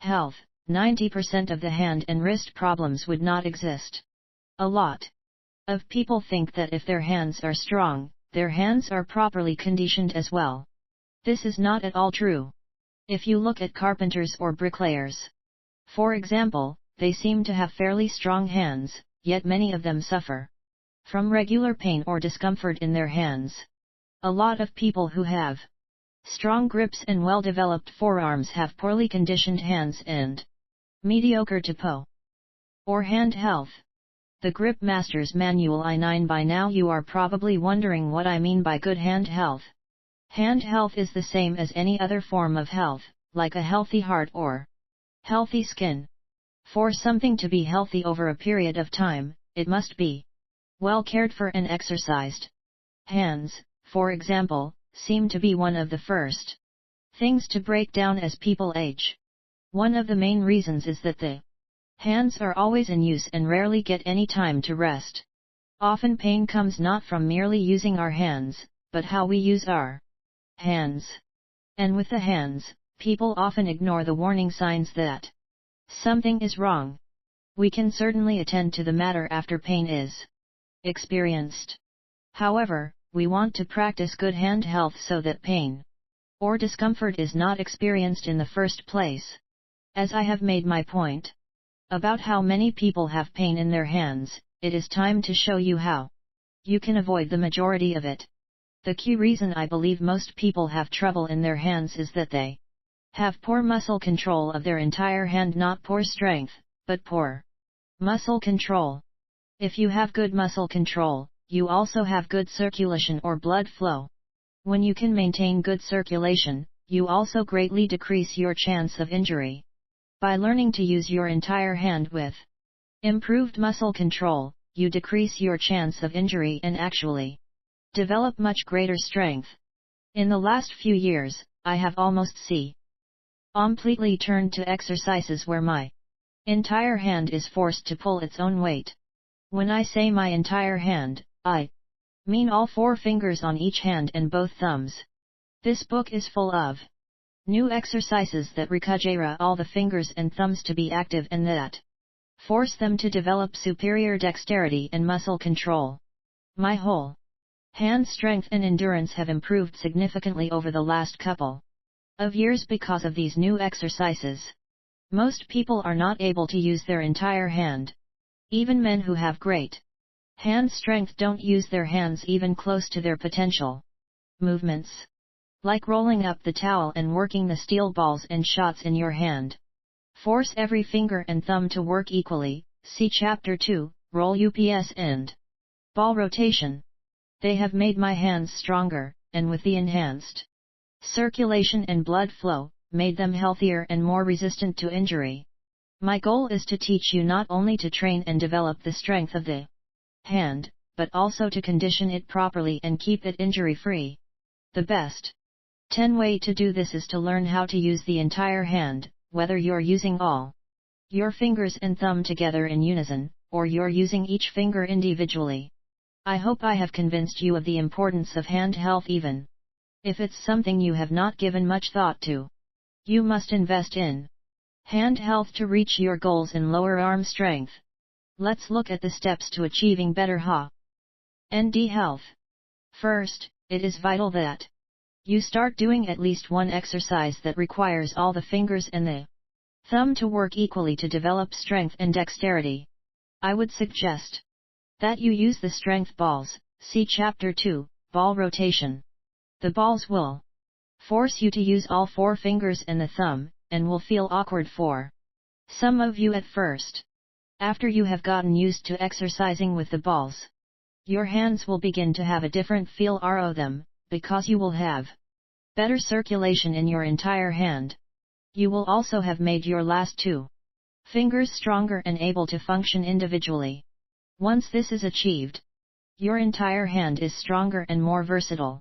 health, 90% of the hand and wrist problems would not exist. A lot of people think that if their hands are strong, their hands are properly conditioned as well. This is not at all true. If you look at carpenters or bricklayers, for example, they seem to have fairly strong hands, yet many of them suffer from regular pain or discomfort in their hands. A lot of people who have strong grips and well-developed forearms have poorly conditioned hands and mediocre to poor or hand health. The Grip Master's Manual I9. By now you are probably wondering what I mean by good hand health. Hand health is the same as any other form of health, like a healthy heart or healthy skin. For something to be healthy over a period of time, it must be well cared for and exercised. Hands, for example, seem to be one of the first things to break down as people age. One of the main reasons is that the hands are always in use and rarely get any time to rest. Often pain comes not from merely using our hands, but how we use our hands. And with the hands, people often ignore the warning signs that something is wrong. We can certainly attend to the matter after pain is experienced. However, we want to practice good hand health so that pain or discomfort is not experienced in the first place. As I have made my point about how many people have pain in their hands, it is time to show you how you can avoid the majority of it. The key reason I believe most people have trouble in their hands is that they have poor muscle control of their entire hand, not poor strength, but poor muscle control. If you have good muscle control, you also have good circulation or blood flow. When you can maintain good circulation, you also greatly decrease your chance of injury. By learning to use your entire hand with improved muscle control, you decrease your chance of injury and actually develop much greater strength. In the last few years, I have almost completely turned to exercises where my entire hand is forced to pull its own weight. When I say my entire hand, I mean all 4 fingers on each hand and both thumbs. This book is full of new exercises that require all the fingers and thumbs to be active and that force them to develop superior dexterity and muscle control. My whole hand strength and endurance have improved significantly over the last couple of years because of these new exercises. Most people are not able to use their entire hand. Even men who have great Hand strength don't use their hands even close to their potential. Movements. Like rolling up the towel and working the steel balls and shots in your hand. Force every finger and thumb to work equally, see Chapter 2, Roll UPS and Ball Rotation. They have made my hands stronger, and with the enhanced circulation and blood flow, made them healthier and more resistant to injury. My goal is to teach you not only to train and develop the strength of the hand, but also to condition it properly and keep it injury-free. The best 10 way to do this is to learn how to use the entire hand, whether you're using all your fingers and thumb together in unison, or you're using each finger individually. I hope I have convinced you of the importance of hand health even if it's something you have not given much thought to. You must invest in hand health to reach your goals in lower arm strength. Let's look at the steps to achieving better hand health. First, it is vital that you start doing at least one exercise that requires all the fingers and the thumb to work equally to develop strength and dexterity. I would suggest that you use the strength balls, see Chapter 2, Ball Rotation. The balls will force you to use all 4 fingers and the thumb, and will feel awkward for some of you at first. After you have gotten used to exercising with the balls, your hands will begin to have a different feel to them, because you will have better circulation in your entire hand. You will also have made your last 2 fingers stronger and able to function individually. Once this is achieved, your entire hand is stronger and more versatile.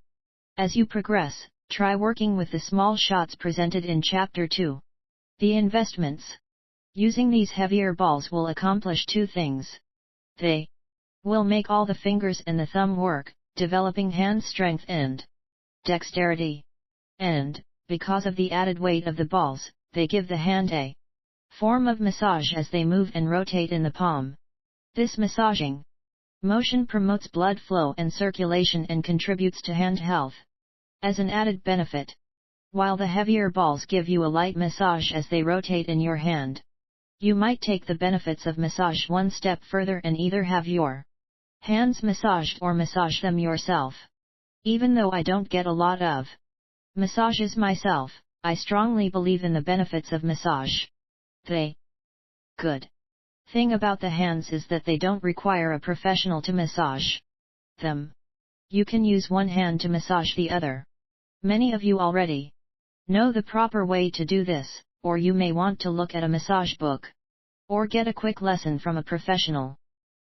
As you progress, try working with the small shots presented in Chapter 2. The investments. Using these heavier balls will accomplish 2 things. They will make all the fingers and the thumb work, developing hand strength and dexterity. And, because of the added weight of the balls, they give the hand a form of massage as they move and rotate in the palm. This massaging motion promotes blood flow and circulation and contributes to hand health. As an added benefit, while the heavier balls give you a light massage as they rotate in your hand, you might take the benefits of massage one step further and either have your hands massaged or massage them yourself. Even though I don't get a lot of massages myself, I strongly believe in the benefits of massage. The good thing about the hands is that they don't require a professional to massage them. You can use one hand to massage the other. Many of you already know the proper way to do this, or you may want to look at a massage book, or get a quick lesson from a professional.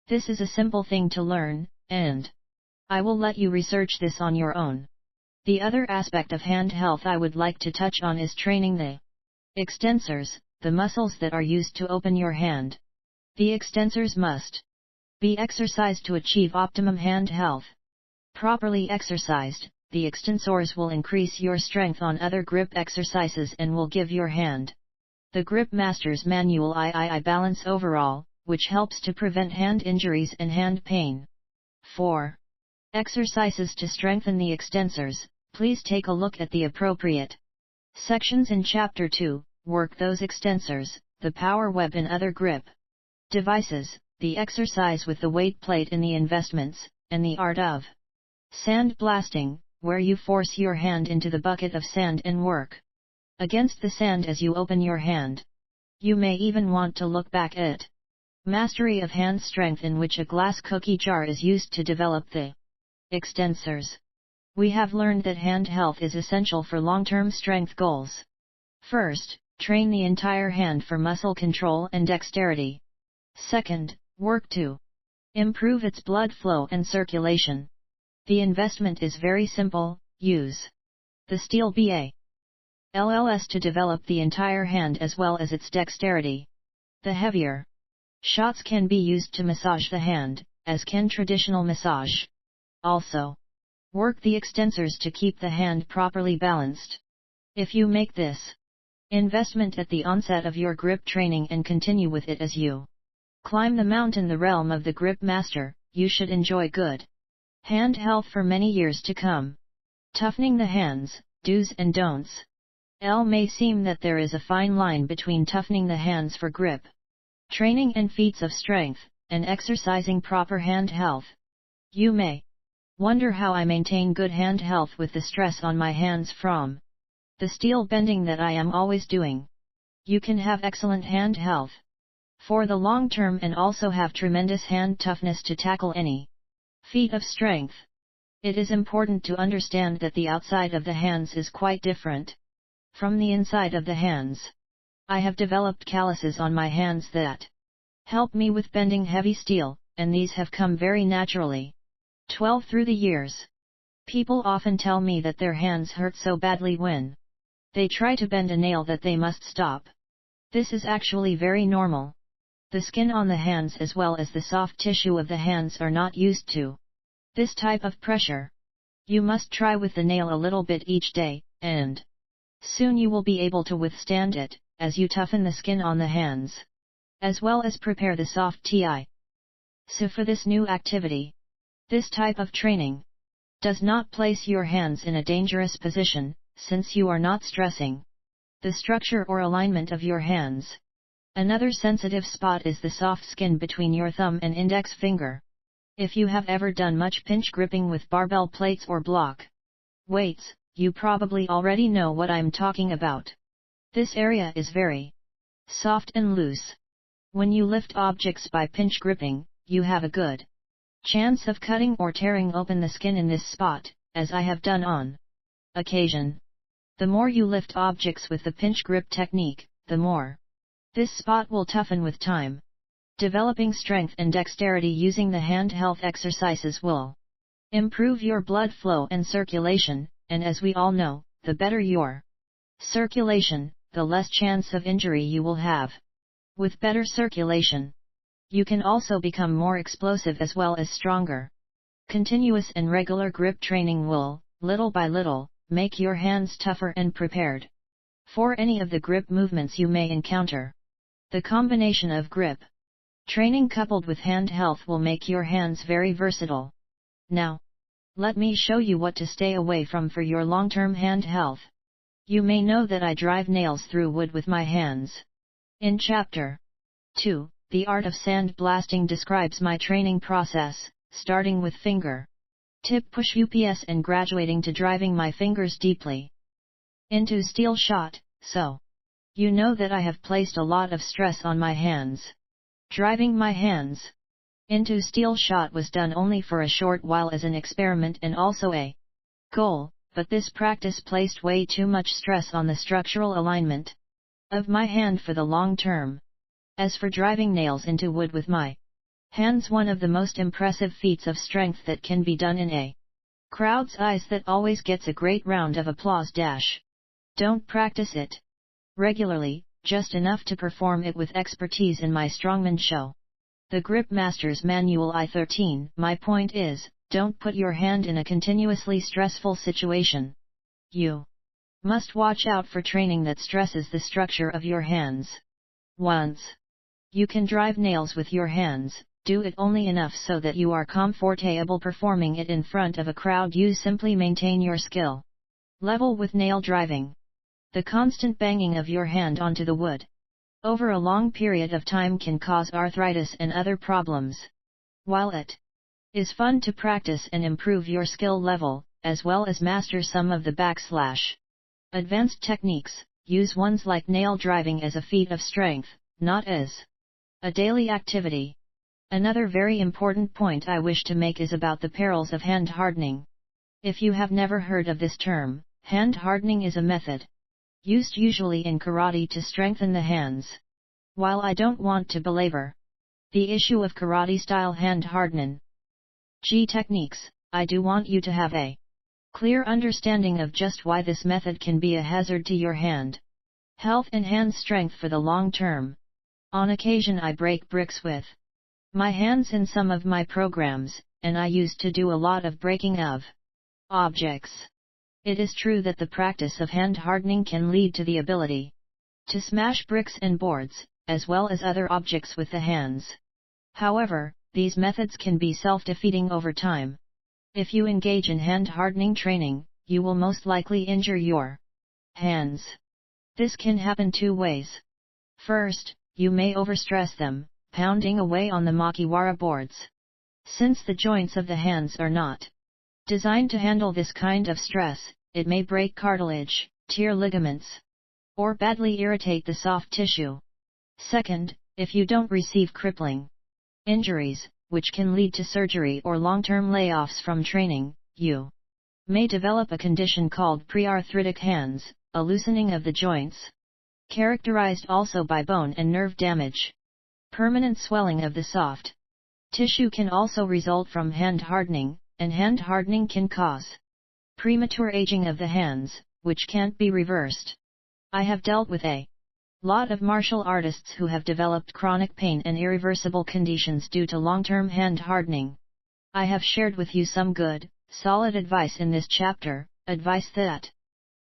This is a simple thing to learn, and I will let you research this on your own. The other aspect of hand health I would like to touch on is training the extensors, the muscles that are used to open your hand. The extensors must be exercised to achieve optimum hand health. Properly exercised, the extensors will increase your strength on other grip exercises and will give your hand the Grip Master's Manual III balance overall, which helps to prevent hand injuries and hand pain. 4. Exercises to strengthen the extensors. Please take a look at the appropriate sections in Chapter 2, work those extensors, the power web and other grip devices, the exercise with the weight plate in the investments, and the art of sand blasting, where you force your hand into the bucket of sand and work against the sand as you open your hand. You may even want to look back at mastery of hand strength, in which a glass cookie jar is used to develop the extensors. We have learned that hand health is essential for long-term strength goals. First, train the entire hand for muscle control and dexterity. Second, work to improve its blood flow and circulation. The investment is very simple: use the steel balls to develop the entire hand as well as its dexterity. The heavier shots can be used to massage the hand, as can traditional massage. Also, work the extensors to keep the hand properly balanced. If you make this investment at the onset of your grip training and continue with it as you climb the mountain, the realm of the Grip Master, you should enjoy good hand health for many years to come. Toughening the hands, do's and don'ts. It may seem that there is a fine line between toughening the hands for grip training and feats of strength, and exercising proper hand health. You may wonder how I maintain good hand health with the stress on my hands from the steel bending that I am always doing. You can have excellent hand health for the long term and also have tremendous hand toughness to tackle any feat of strength. It is important to understand that the outside of the hands is quite different from the inside of the hands. I have developed calluses on my hands that help me with bending heavy steel, and these have come very naturally. 12 Through the years, people often tell me that their hands hurt so badly when they try to bend a nail that they must stop. This is actually very normal. The skin on the hands as well as the soft tissue of the hands are not used to this type of pressure. You must try with the nail a little bit each day, and soon you will be able to withstand it, as you toughen the skin on the hands, as well as prepare the soft TI. So for this new activity, this type of training does not place your hands in a dangerous position, since you are not stressing the structure or alignment of your hands. Another sensitive spot is the soft skin between your thumb and index finger. If you have ever done much pinch gripping with barbell plates or block weights, you probably already know what I'm talking about. This area is very soft and loose. When you lift objects by pinch gripping, you have a good chance of cutting or tearing open the skin in this spot, as I have done on occasion. The more you lift objects with the pinch grip technique, the more this spot will toughen with time. Developing strength and dexterity using the hand health exercises will improve your blood flow and circulation, and as we all know, the better your circulation, the less chance of injury you will have. With better circulation, you can also become more explosive as well as stronger. Continuous and regular grip training will, little by little, make your hands tougher and prepared for any of the grip movements you may encounter. The combination of grip training coupled with hand health will make your hands very versatile. Now, let me show you what to stay away from for your long-term hand health. You may know that I drive nails through wood with my hands. In Chapter 2, The Art of Sand Blasting describes my training process, starting with finger tip push UPS and graduating to driving my fingers deeply into steel shot, so you know that I have placed a lot of stress on my hands. Driving my hands into steel shot was done only for a short while as an experiment and also a goal, but this practice placed way too much stress on the structural alignment of my hand for the long term. As for driving nails into wood with my hands, one of the most impressive feats of strength that can be done in a crowd's eyes that always gets a great round of applause. Don't practice it regularly, just enough to perform it with expertise in my strongman show, the Grip Master's Manual I-13. My point is, don't put your hand in a continuously stressful situation. You must watch out for training that stresses the structure of your hands. Once you can drive nails with your hands, do it only enough so that you are comfortable performing it in front of a crowd. You simply maintain your skill level with nail driving. The constant banging of your hand onto the wood over a long period of time can cause arthritis and other problems. While it is fun to practice and improve your skill level, as well as master some of the advanced techniques, use ones like nail driving as a feat of strength, not as a daily activity. Another very important point I wish to make is about the perils of hand hardening. If you have never heard of this term, hand hardening is a method used usually in karate to strengthen the hands. While I don't want to belabor the issue of karate-style hand hardening techniques, I do want you to have a clear understanding of just why this method can be a hazard to your hand health and hand strength for the long term. On occasion I break bricks with my hands in some of my programs, and I used to do a lot of breaking of objects. It is true that the practice of hand hardening can lead to the ability to smash bricks and boards, as well as other objects with the hands. However, these methods can be self-defeating over time. If you engage in hand hardening training, you will most likely injure your hands. This can happen two ways. First, you may overstress them, pounding away on the makiwara boards. Since the joints of the hands are not designed to handle this kind of stress, it may break cartilage, tear ligaments, or badly irritate the soft tissue. Second, if you don't receive crippling injuries, which can lead to surgery or long-term layoffs from training, you may develop a condition called pre-arthritic hands, a loosening of the joints, characterized also by bone and nerve damage. Permanent swelling of the soft tissue can also result from hand hardening, and hand hardening can cause premature aging of the hands, which can't be reversed. I have dealt with a lot of martial artists who have developed chronic pain and irreversible conditions due to long-term hand hardening. I have shared with you some good, solid advice in this chapter, advice that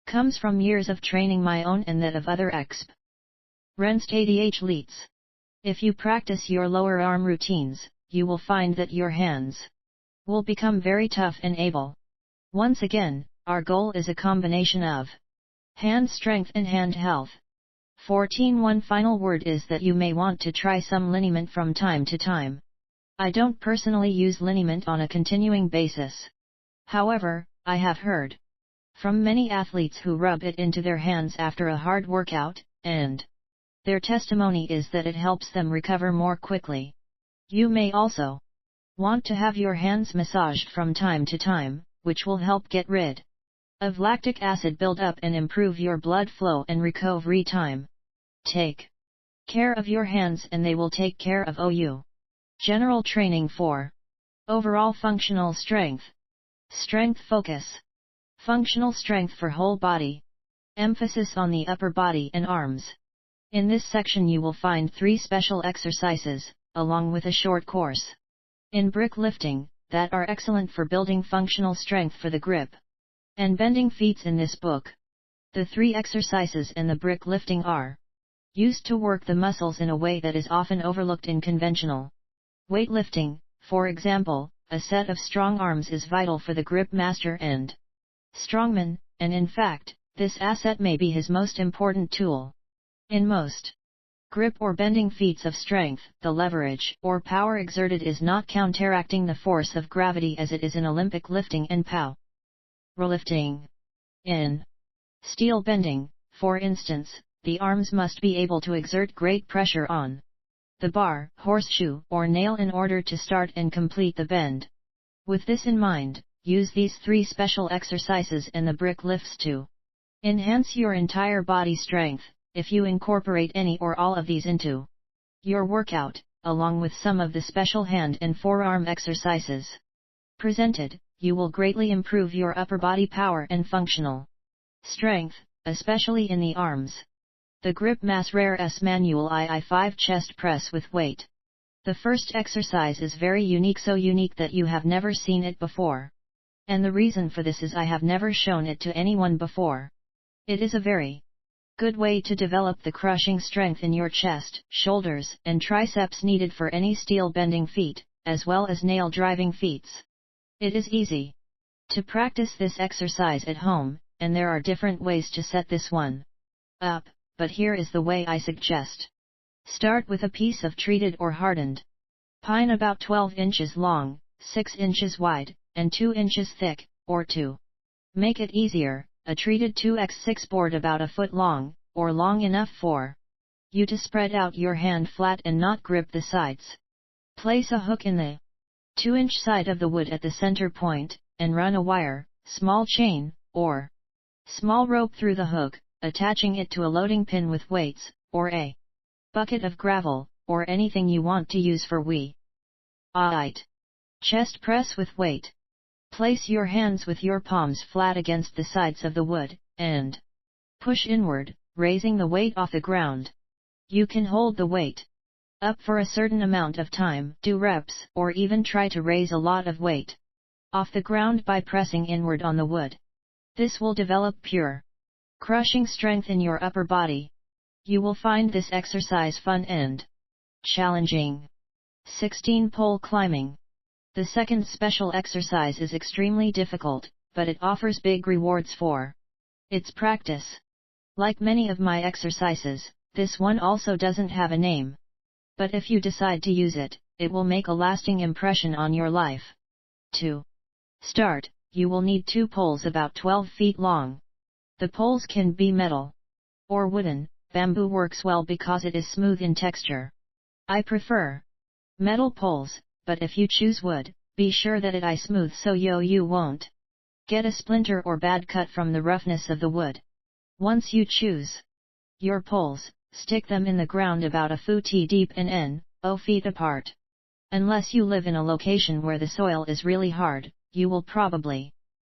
comes from years of training my own and that of other experienced athletes. If you practice your lower arm routines, you will find that your hands will become very tough and able. Once again, our goal is a combination of hand strength and hand health. 14. One final word is that you may want to try some liniment from time to time. I don't personally use liniment on a continuing basis. However, I have heard from many athletes who rub it into their hands after a hard workout, and their testimony is that it helps them recover more quickly. You may also want to have your hands massaged from time to time, which will help get rid of lactic acid buildup and improve your blood flow and recovery time. Take care of your hands and they will take care of you. General training for overall functional strength. Strength focus. Functional strength for whole body. Emphasis on the upper body and arms. In this section you will find 3 special exercises, along with a short course in brick lifting, that are excellent for building functional strength for the grip and bending feats in this book. The 3 exercises and the brick lifting are used to work the muscles in a way that is often overlooked in conventional weightlifting. For example, a set of strong arms is vital for the grip master and strongman, and in fact, this asset may be his most important tool. In most grip or bending feats of strength, the leverage or power exerted is not counteracting the force of gravity as it is in Olympic lifting and powerlifting. In steel bending, for instance, the arms must be able to exert great pressure on the bar, horseshoe, or nail in order to start and complete the bend. With this in mind, use these 3 special exercises and the brick lifts to enhance your entire body strength. If you incorporate any or all of these into your workout, along with some of the special hand and forearm exercises presented, you will greatly improve your upper body power and functional strength, especially in the arms. The Grip Mass Rare S Manual II5 Chest Press with Weight. The first exercise is very unique, so unique that you have never seen it before. And the reason for this is I have never shown it to anyone before. It is a very good way to develop the crushing strength in your chest, shoulders, and triceps needed for any steel bending feat, as well as nail driving feats. It is easy to practice this exercise at home, and there are different ways to set this one up, but here is the way I suggest. Start with a piece of treated or hardened pine about 12 inches long, 6 inches wide, and 2 inches thick, or to make it easier, a treated 2x6 board about a foot long, or long enough for you to spread out your hand flat and not grip the sides. Place a hook in the 2-inch side of the wood at the center point, and run a wire, small chain, or small rope through the hook, attaching it to a loading pin with weights, or a bucket of gravel, or anything you want to use for chest press with weight. Place your hands with your palms flat against the sides of the wood, and push inward, raising the weight off the ground. You can hold the weight up for a certain amount of time, do reps, or even try to raise a lot of weight off the ground by pressing inward on the wood. This will develop pure crushing strength in your upper body. You will find this exercise fun and challenging. 16. Pole climbing. The second special exercise is extremely difficult, but it offers big rewards for its practice. Like many of my exercises, this one also doesn't have a name. But if you decide to use it, it will make a lasting impression on your life. To start, you will need 2 poles about 12 feet long. The poles can be metal or wooden. Bamboo works well because it is smooth in texture. I prefer metal poles, but if you choose wood, be sure that it is smooth so you won't get a splinter or bad cut from the roughness of the wood. Once you choose your poles, stick them in the ground about a foot deep and n.0 feet apart. Unless you live in a location where the soil is really hard, you will probably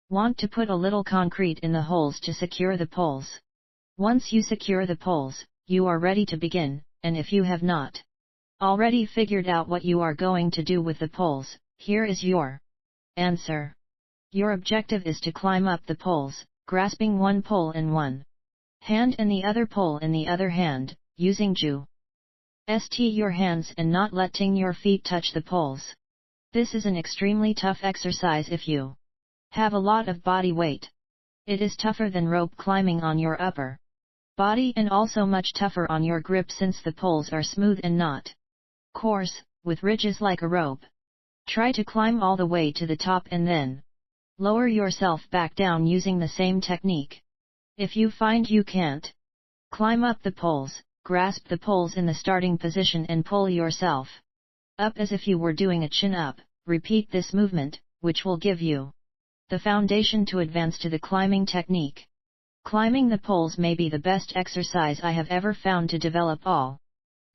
want to put a little concrete in the holes to secure the poles. Once you secure the poles, you are ready to begin, and if you have not already figured out what you are going to do with the poles, here is your answer. Your objective is to climb up the poles, grasping one pole in one hand and the other pole in the other hand, using your hands and not letting your feet touch the poles. This is an extremely tough exercise if you have a lot of body weight. It is tougher than rope climbing on your upper body and also much tougher on your grip since the poles are smooth and not coarse, with ridges like a rope. Try to climb all the way to the top and then lower yourself back down using the same technique. If you find you can't climb up the poles, grasp the poles in the starting position and pull yourself up as if you were doing a chin-up. Repeat this movement, which will give you the foundation to advance to the climbing technique. Climbing the poles may be the best exercise I have ever found to develop all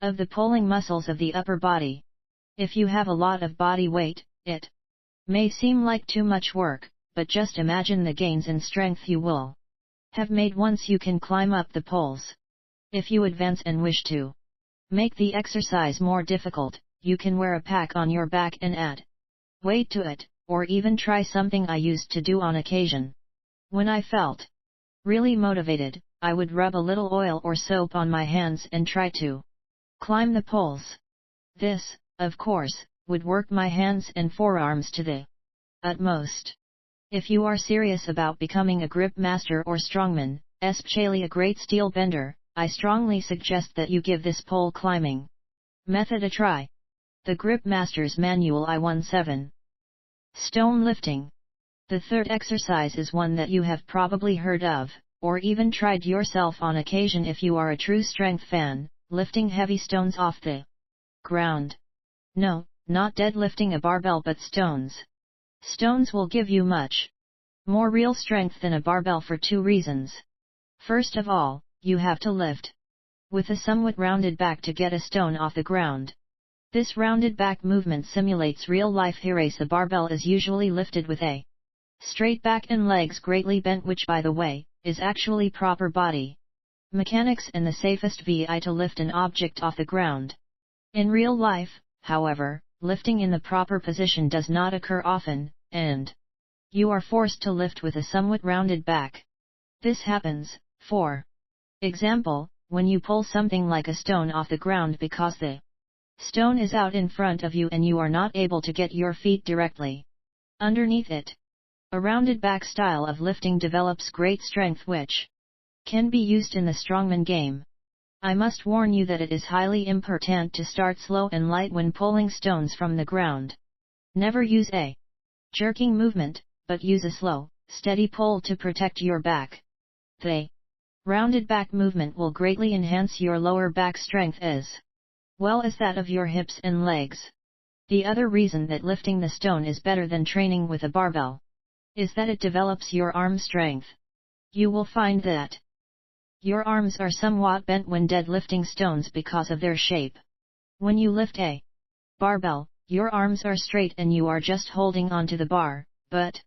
of the pulling muscles of the upper body. If you have a lot of body weight, it may seem like too much work, but just imagine the gains in strength you will have made once you can climb up the poles. If you advance and wish to make the exercise more difficult, you can wear a pack on your back and add weight to it, or even try something I used to do on occasion. When I felt really motivated, I would rub a little oil or soap on my hands and try to climb the poles. This, of course, would work my hands and forearms to the utmost. If you are serious about becoming a grip master or strongman, especially a great steel bender, I strongly suggest that you give this pole climbing method a try. The Grip Master's Manual I-17. Stone lifting. The third exercise is one that you have probably heard of, or even tried yourself on occasion if you are a true strength fan, lifting heavy stones off the ground. No, not deadlifting a barbell but stones. Stones will give you much more real strength than a barbell for 2 reasons. First of all, you have to lift with a somewhat rounded back to get a stone off the ground. This rounded back movement simulates real-life race. A barbell is usually lifted with a straight back and legs greatly bent, which by the way, is actually proper body mechanics and the safest way to lift an object off the ground. In real life, however, lifting in the proper position does not occur often, and you are forced to lift with a somewhat rounded back. This happens, for example, when you pull something like a stone off the ground because the stone is out in front of you and you are not able to get your feet directly underneath it. A rounded back style of lifting develops great strength which can be used in the strongman game. I must warn you that it is highly important to start slow and light when pulling stones from the ground. Never use a jerking movement, but use a slow, steady pull to protect your back. The rounded back movement will greatly enhance your lower back strength as well as that of your hips and legs. The other reason that lifting the stone is better than training with a barbell is that it develops your arm strength. You will find that your arms are somewhat bent when deadlifting stones because of their shape. When you lift a barbell, your arms are straight and you are just holding onto the bar, but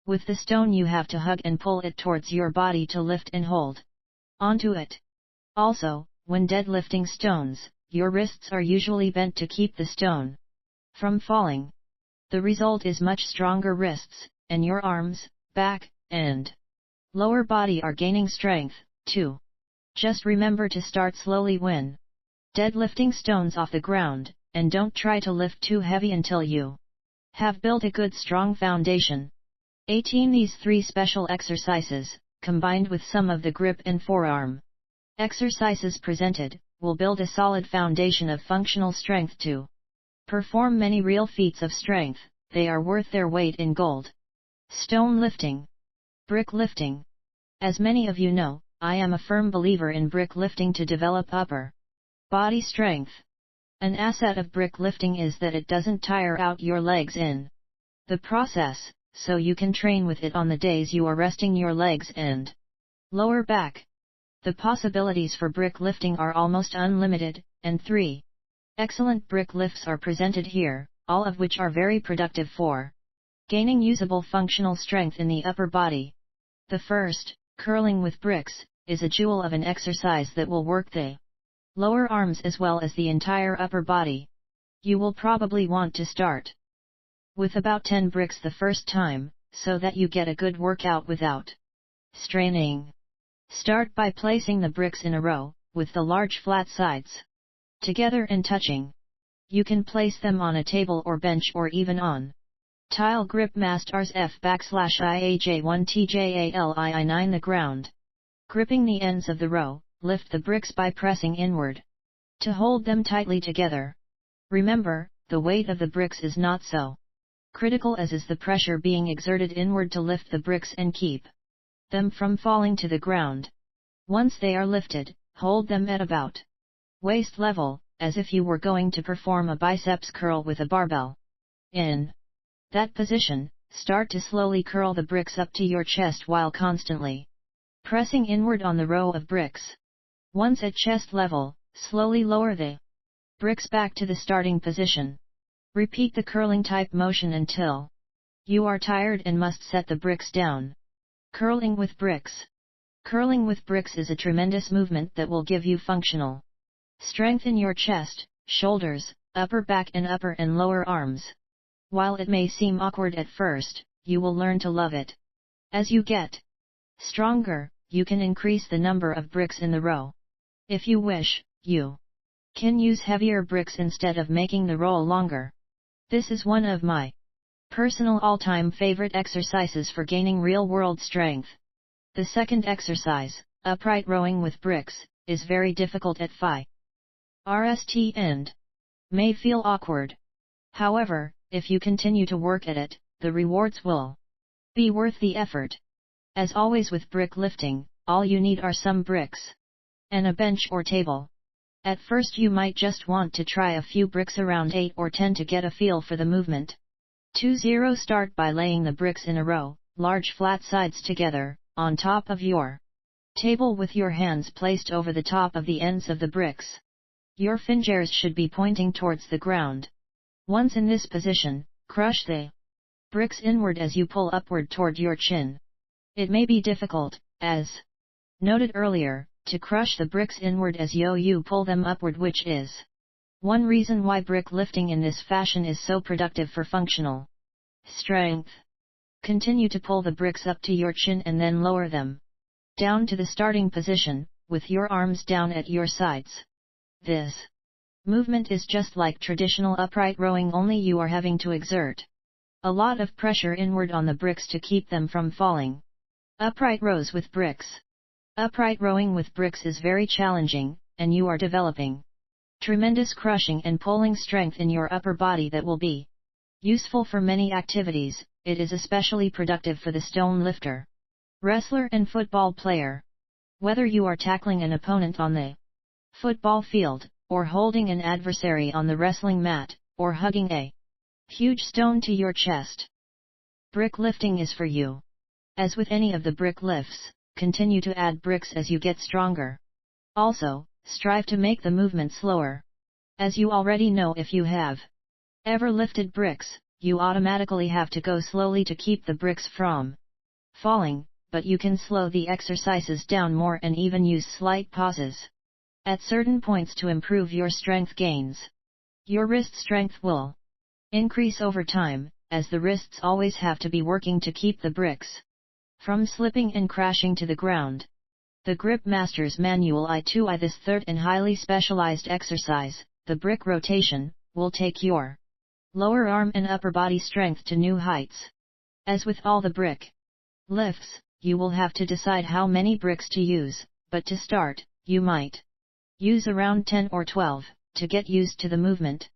with the stone you have to hug and pull it towards your body to lift and hold onto it. Also, when deadlifting stones, your wrists are usually bent to keep the stone from falling. The result is much stronger wrists, and your arms, back, and lower body are gaining strength, too. Just remember to start slowly when deadlifting stones off the ground, and don't try to lift too heavy until you have built a good strong foundation. 18. These 3 special exercises, combined with some of the grip and forearm exercises presented, will build a solid foundation of functional strength to perform many real feats of strength. They are worth their weight in gold. Stone lifting. Brick lifting. As many of you know, I am a firm believer in brick lifting to develop upper body strength. An asset of brick lifting is that it doesn't tire out your legs in the process, so you can train with it on the days you are resting your legs and lower back. The possibilities for brick lifting are almost unlimited, and 3 excellent brick lifts are presented here, all of which are very productive for gaining usable functional strength in the upper body. The first, curling with bricks, is a jewel of an exercise that will work the lower arms as well as the entire upper body. You will probably want to start with about 10 bricks the first time, so that you get a good workout without straining. Start by placing the bricks in a row, with the large flat sides together and touching. You can place them on a table or bench or even on tile grip masters F/IAJ1TJALII9 the ground. Gripping the ends of the row, lift the bricks by pressing inward to hold them tightly together. Remember, the weight of the bricks is not so critical as is the pressure being exerted inward to lift the bricks and keep them from falling to the ground. Once they are lifted, hold them at about waist level, as if you were going to perform a biceps curl with a barbell. In that position, start to slowly curl the bricks up to your chest while constantly pressing inward on the row of bricks. Once at chest level, slowly lower the bricks back to the starting position. Repeat the curling type motion until you are tired and must set the bricks down. Curling with bricks. Curling with bricks is a tremendous movement that will give you functional strength in your chest, shoulders, upper back and upper and lower arms. While it may seem awkward at first, you will learn to love it. As you get stronger, you can increase the number of bricks in the row. If you wish, you can use heavier bricks instead of making the row longer. This is one of my personal all-time favorite exercises for gaining real-world strength. The second exercise, upright rowing with bricks, is very difficult at first and may feel awkward. However, if you continue to work at it, the rewards will be worth the effort. As always with brick lifting, all you need are some bricks and a bench or table. At first you might just want to try a few bricks, around 8 or 10, to get a feel for the movement. 2-0 Start by laying the bricks in a row, large flat sides together, on top of your table with your hands placed over the top of the ends of the bricks. Your fingers should be pointing towards the ground. Once in this position, crush the bricks inward as you pull upward toward your chin. It may be difficult, as noted earlier, to crush the bricks inward as you pull them upward, which is one reason why brick lifting in this fashion is so productive for functional strength. Continue to pull the bricks up to your chin and then lower them down to the starting position, with your arms down at your sides. This movement is just like traditional upright rowing, only you are having to exert a lot of pressure inward on the bricks to keep them from falling. Upright rows with bricks. Upright rowing with bricks is very challenging, and you are developing tremendous crushing and pulling strength in your upper body that will be useful for many activities. It is especially productive for the stone lifter, wrestler and football player. Whether you are tackling an opponent on the football field, or holding an adversary on the wrestling mat, or hugging a huge stone to your chest, brick lifting is for you. As with any of the brick lifts, continue to add bricks as you get stronger. Also, strive to make the movement slower. As you already know, if you have ever lifted bricks, you automatically have to go slowly to keep the bricks from falling, but you can slow the exercises down more and even use slight pauses at certain points to improve your strength gains. Your wrist strength will increase over time, as the wrists always have to be working to keep the bricks from slipping and crashing to the ground. The Grip Master's Manual I2I. This third and highly specialized exercise, the brick rotation, will take your lower arm and upper body strength to new heights. As with all the brick lifts, you will have to decide how many bricks to use, but to start, you might Use around 10 or 12, to get used to the movement.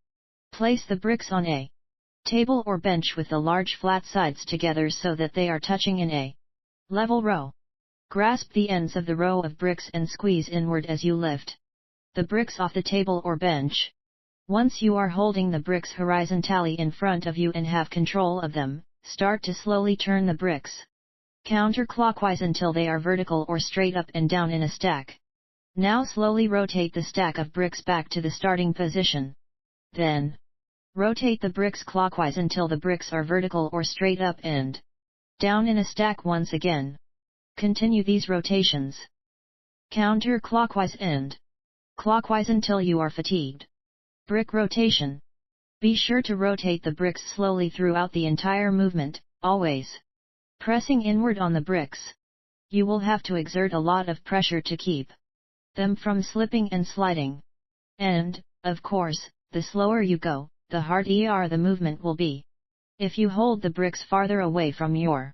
Place the bricks on a table or bench with the large flat sides together so that they are touching in a level row. Grasp the ends of the row of bricks and squeeze inward as you lift the bricks off the table or bench. Once you are holding the bricks horizontally in front of you and have control of them, start to slowly turn the bricks counterclockwise until they are vertical or straight up and down in a stack. Now slowly rotate the stack of bricks back to the starting position. Then, rotate the bricks clockwise until the bricks are vertical or straight up and down in a stack once again. Continue these rotations counterclockwise and clockwise until you are fatigued. Brick rotation. Be sure to rotate the bricks slowly throughout the entire movement, always pressing inward on the bricks. You will have to exert a lot of pressure to keep them from slipping and sliding. And, of course, the slower you go, the harder the movement will be. If you hold the bricks farther away from your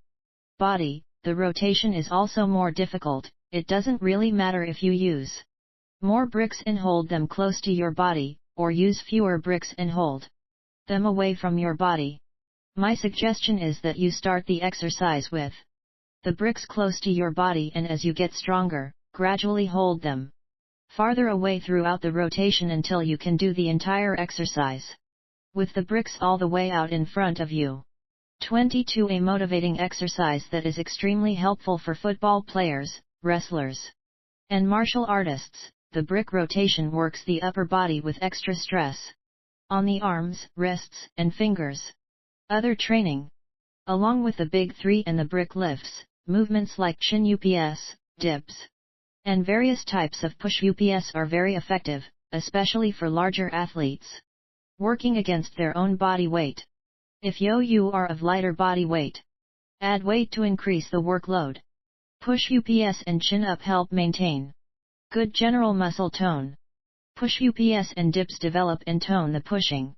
body, the rotation is also more difficult. It doesn't really matter if you use more bricks and hold them close to your body, or use fewer bricks and hold them away from your body. My suggestion is that you start the exercise with the bricks close to your body, and as you get stronger, gradually hold them farther away throughout the rotation until you can do the entire exercise with the bricks all the way out in front of you. 22. A motivating exercise that is extremely helpful for football players, wrestlers, and martial artists. The brick rotation works the upper body with extra stress on the arms, wrists, and fingers. Other training. Along with the big three and the brick lifts, movements like chin UPS, dips, and various types of push UPS are very effective, especially for larger athletes working against their own body weight. If you are of lighter body weight, add weight to increase the workload. Push UPS and chin up help maintain good general muscle tone. Push UPS and dips develop and tone the pushing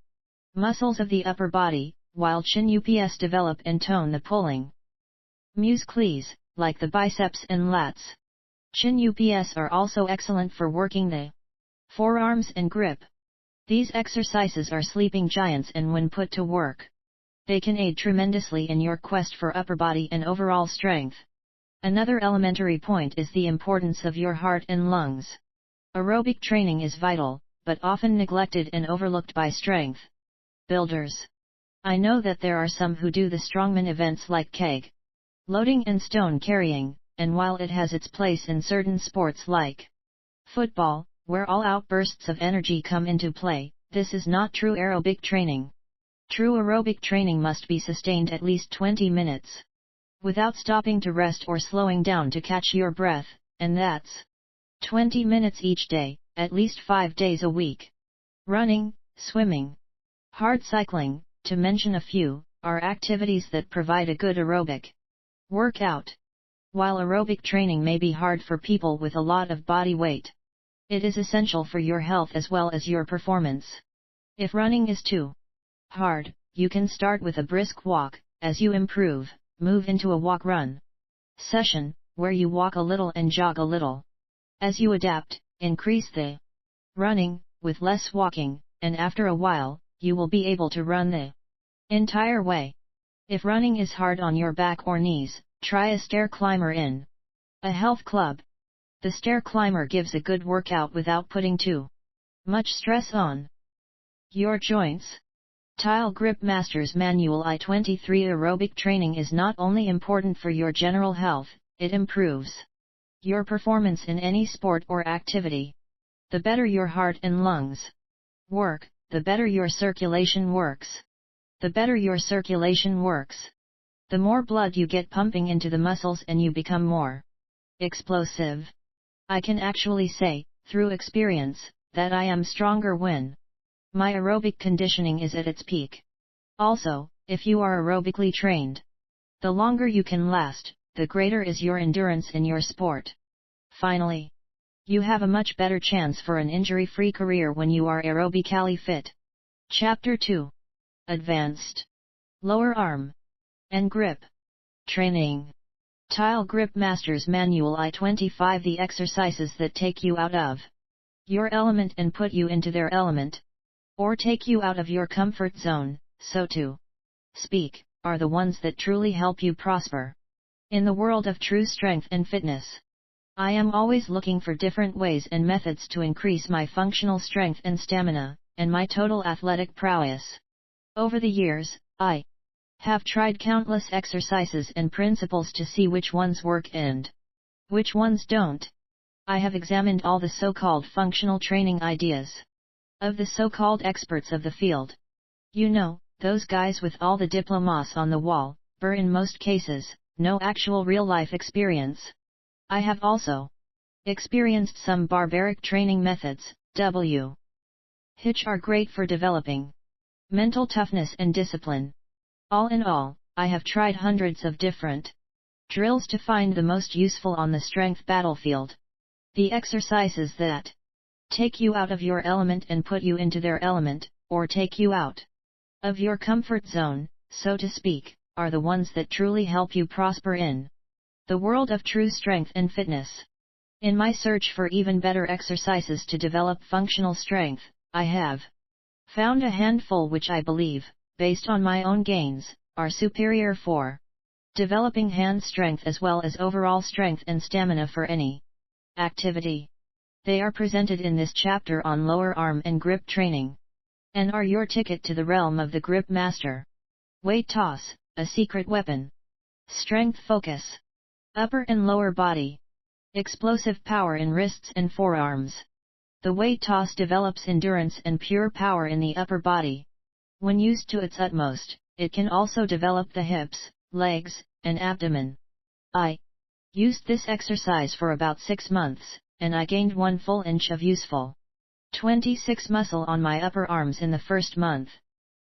muscles of the upper body, while chin UPS develop and tone the pulling muscles, like the biceps and lats. Chin UPS are also excellent for working the forearms and grip. These exercises are sleeping giants, and when put to work, they can aid tremendously in your quest for upper body and overall strength. Another elementary point is the importance of your heart and lungs. Aerobic training is vital, but often neglected and overlooked by strength builders. I know that there are some who do the strongman events like keg loading and stone carrying, and while it has its place in certain sports like football, where all outbursts of energy come into play, this is not true aerobic training. True aerobic training must be sustained at least 20 minutes, without stopping to rest or slowing down to catch your breath, and that's 20 minutes each day, at least 5 days a week. Running, swimming, hard cycling, to mention a few, are activities that provide a good aerobic workout. While aerobic training may be hard for people with a lot of body weight, it is essential for your health as well as your performance. If running is too hard, you can start with a brisk walk. As you improve, move into a walk-run session, where you walk a little and jog a little. As you adapt, increase the running, with less walking, and after a while, you will be able to run the entire way. If running is hard on your back or knees, try a stair climber in a health club. The stair climber gives a good workout without putting too much stress on your joints. Tile Grip Masters Manual I-23. Aerobic training is not only important for your general health, it improves your performance in any sport or activity. The better your heart and lungs work, the better your circulation works. The better your circulation works, the more blood you get pumping into the muscles and you become more explosive. I can actually say, through experience, that I am stronger when my aerobic conditioning is at its peak. Also, if you are aerobically trained, the longer you can last, the greater is your endurance in your sport. Finally, you have a much better chance for an injury-free career when you are aerobically fit. Chapter 2. Advanced Lower Arm and Grip Training. Tile Grip Masters Manual I-25. The exercises that take you out of your element and put you into their element, or take you out of your comfort zone, so to speak, are the ones that truly help you prosper. In the world of true strength and fitness, I am always looking for different ways and methods to increase my functional strength and stamina, and my total athletic prowess. Over the years, I have tried countless exercises and principles to see which ones work and which ones don't. I have examined all the so-called functional training ideas of the so-called experts of the field. You know, those guys with all the diplomas on the wall, but in most cases, no actual real-life experience. I have also experienced some barbaric training methods, which are great for developing mental toughness and discipline. All in all, I have tried hundreds of different drills to find the most useful on the strength battlefield. The exercises that take you out of your element and put you into their element, or take you out of your comfort zone, so to speak, are the ones that truly help you prosper in the world of true strength and fitness. In my search for even better exercises to develop functional strength, I have found a handful which I believe, based on my own gains, are superior for developing hand strength as well as overall strength and stamina for any activity. They are presented in this chapter on lower arm and grip training, and are your ticket to the realm of the grip master. Weight toss, a secret weapon. Strength focus. Upper and lower body. Explosive power in wrists and forearms. The weight toss develops endurance and pure power in the upper body. When used to its utmost, it can also develop the hips, legs, and abdomen. I used this exercise for about 6 months, and I gained 1 full inch of useful 26 muscle on my upper arms in the first month.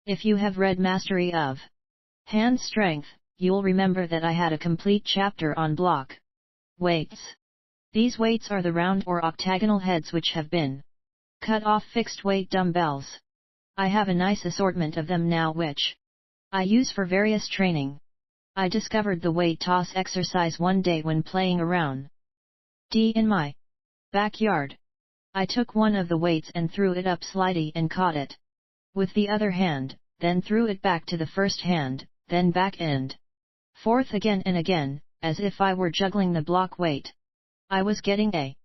If you have read Mastery of Hand Strength, you'll remember that I had a complete chapter on block weights. These weights are the round or octagonal heads which have been cut off fixed weight dumbbells. I have a nice assortment of them now which I use for various training. I discovered the weight toss exercise one day when playing around in my backyard. I took one of the weights and threw it up slightly and caught it with the other hand, then threw it back to the first hand, then back and forth again and again, as if I were juggling the block weight. I was getting a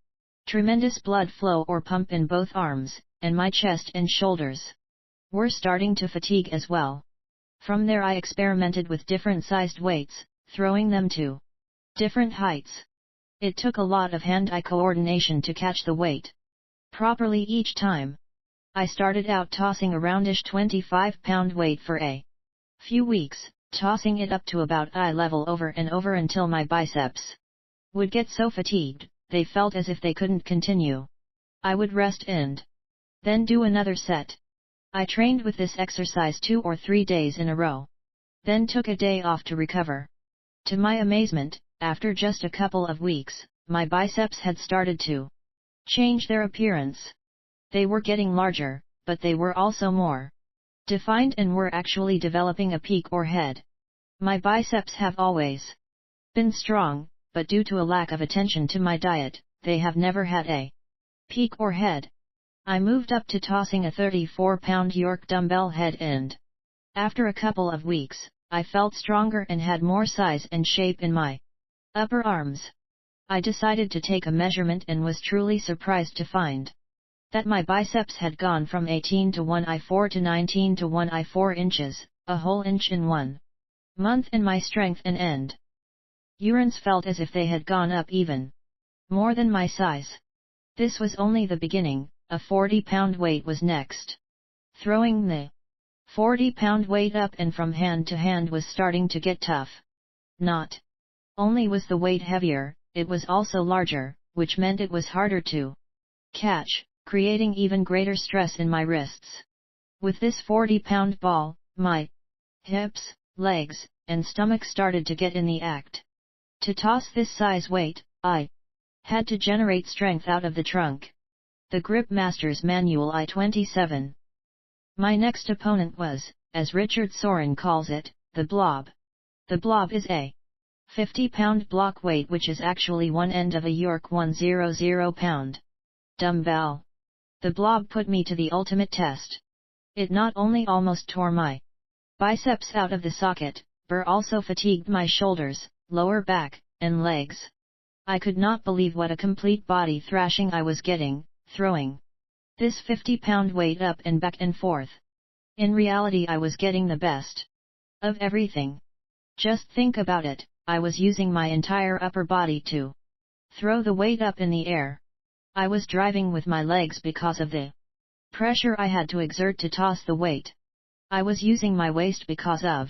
tremendous blood flow or pump in both arms, and my chest and shoulders were starting to fatigue as well. From there I experimented with different sized weights, throwing them to different heights. It took a lot of hand-eye coordination to catch the weight properly each time. I started out tossing a roundish 25-pound weight for a few weeks, tossing it up to about eye level over and over until my biceps would get so fatigued, they felt as if they couldn't continue. I would rest and then do another set. I trained with this exercise 2 or 3 days in a row, then took a day off to recover. To my amazement, after just a couple of weeks, my biceps had started to change their appearance. They were getting larger, but they were also more defined and were actually developing a peak or head. My biceps have always been strong, but due to a lack of attention to my diet, they have never had a peak or head. I moved up to tossing a 34-pound York dumbbell head and after a couple of weeks, I felt stronger and had more size and shape in my upper arms. I decided to take a measurement and was truly surprised to find that my biceps had gone from 18 to 1/4 to 19 to 1/4 inches, a whole inch in 1 month, and my strength and endurance felt as if they had gone up even more than my size. This was only the beginning, a 40-pound weight was next. Throwing the 40-pound weight up and from hand to hand was starting to get tough. Not only was the weight heavier, it was also larger, which meant it was harder to catch, creating even greater stress in my wrists. With this 40-pound ball, my hips, legs, and stomach started to get in the act. To toss this size weight, I had to generate strength out of the trunk. The Grip Master's Manual I-27. My next opponent was, as Richard Soren calls it, the blob. The blob is a 50-pound block weight which is actually one end of a York 100-pound dumbbell. The blob put me to the ultimate test. It not only almost tore my biceps out of the socket, but also fatigued my shoulders, lower back, and legs. I could not believe what a complete body thrashing I was getting, throwing this 50-pound weight up and back and forth. In reality I was getting the best of everything. Just think about it, I was using my entire upper body to throw the weight up in the air. I was driving with my legs because of the pressure I had to exert to toss the weight. I was using my waist because of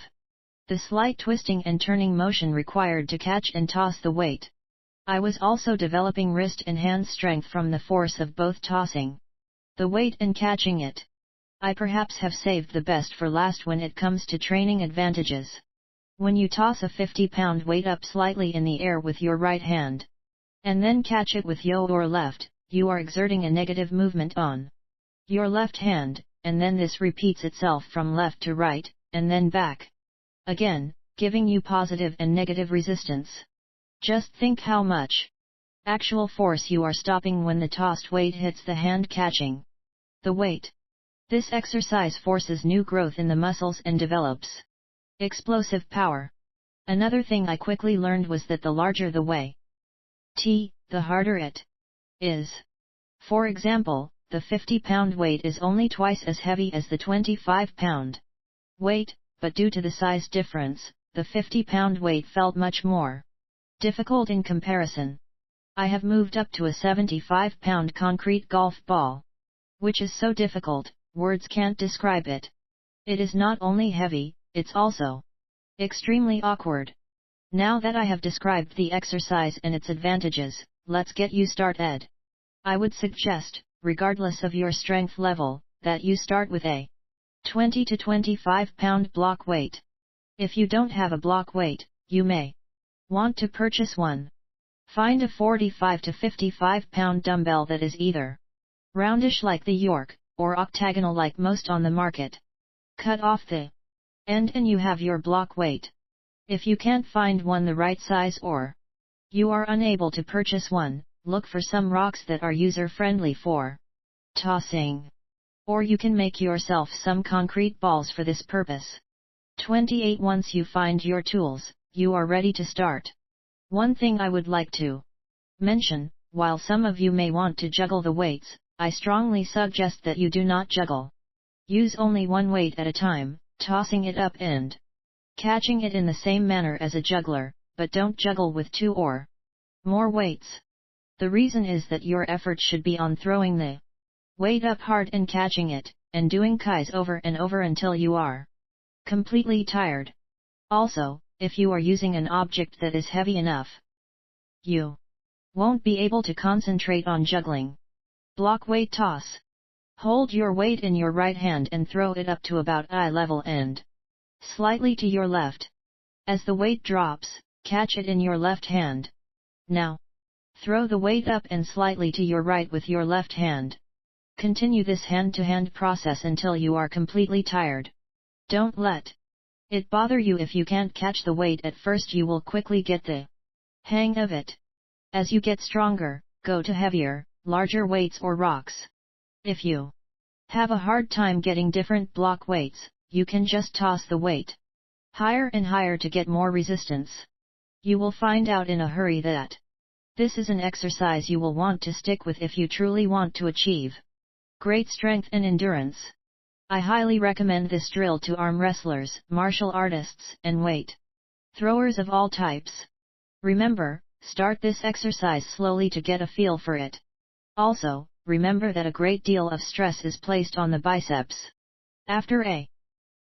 the slight twisting and turning motion required to catch and toss the weight. I was also developing wrist and hand strength from the force of both tossing the weight and catching it. I perhaps have saved the best for last when it comes to training advantages. When you toss a 50-pound weight up slightly in the air with your right hand, and then catch it with your left, you are exerting a negative movement on your left hand, and then this repeats itself from left to right, and then back again, giving you positive and negative resistance. Just think how much actual force you are stopping when the tossed weight hits the hand catching the weight. This exercise forces new growth in the muscles and develops explosive power. Another thing I quickly learned was that the larger the weight, the harder it is. For example, the 50-pound weight is only twice as heavy as the 25-pound weight, but due to the size difference, the 50-pound weight felt much more difficult in comparison. I have moved up to a 75-pound concrete golf ball, which is so difficult, words can't describe it. It is not only heavy, it's also extremely awkward. Now that I have described the exercise and its advantages, let's get you started. I would suggest, regardless of your strength level, that you start with a 20 to 25 pound block weight. If you don't have a block weight, you may want to purchase one. Find a 45 to 55 pound dumbbell that is either roundish like the York, or octagonal like most on the market. Cut off the end and you have your block weight. If you can't find one the right size or you are unable to purchase one, look for some rocks that are user-friendly for tossing. Or you can make yourself some concrete balls for this purpose. 28. Once you find your tools, you are ready to start. One thing I would like to mention, while some of you may want to juggle the weights, I strongly suggest that you do not juggle. Use only one weight at a time, tossing it up and catching it in the same manner as a juggler, but don't juggle with two or more weights. The reason is that your effort should be on throwing the weight up hard and catching it, and doing kais over and over until you are completely tired. Also, if you are using an object that is heavy enough, you won't be able to concentrate on juggling. Block weight toss. Hold your weight in your right hand and throw it up to about eye level and slightly to your left. As the weight drops, catch it in your left hand. Now, throw the weight up and slightly to your right with your left hand. Continue this hand-to-hand process until you are completely tired. Don't let it bother you if you can't catch the weight at first. You will quickly get the hang of it. As you get stronger, go to heavier, larger weights or rocks. If you have a hard time getting different block weights, you can just toss the weight higher and higher to get more resistance. You will find out in a hurry that this is an exercise you will want to stick with if you truly want to achieve great strength and endurance. I highly recommend this drill to arm wrestlers, martial artists, and weight throwers of all types. Remember, start this exercise slowly to get a feel for it. Also, remember that a great deal of stress is placed on the biceps. After a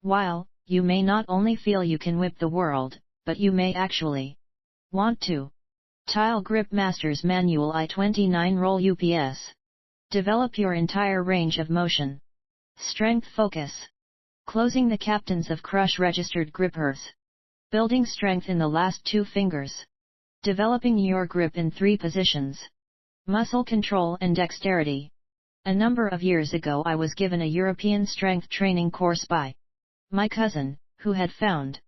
while, you may not only feel you can whip the world, but you may actually want to. Tile Grip Masters Manual I-29 Roll UPS. Develop your entire range of motion. Strength focus. Closing the captains of crush registered grippers. Building strength in the last two fingers. Developing your grip in 3 positions. Muscle control and dexterity. A number of years ago I was given a European strength training course by my cousin, who had found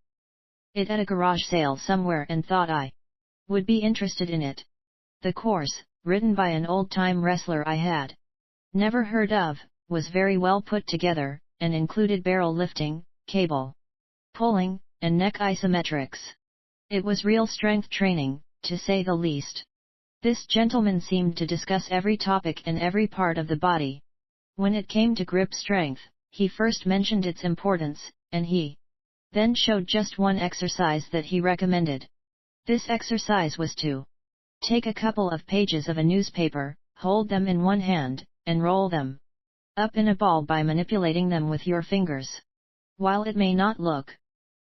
it at a garage sale somewhere and thought I would be interested in it. The course, written by an old-time wrestler I had Never heard of, was very well put together, and included barrel lifting, cable pulling, and neck isometrics. It was real strength training, to say the least. This gentleman seemed to discuss every topic and every part of the body. When it came to grip strength, he first mentioned its importance, and he then showed just one exercise that he recommended. This exercise was to take a couple of pages of a newspaper, hold them in one hand, and roll them up in a ball by manipulating them with your fingers. While it may not look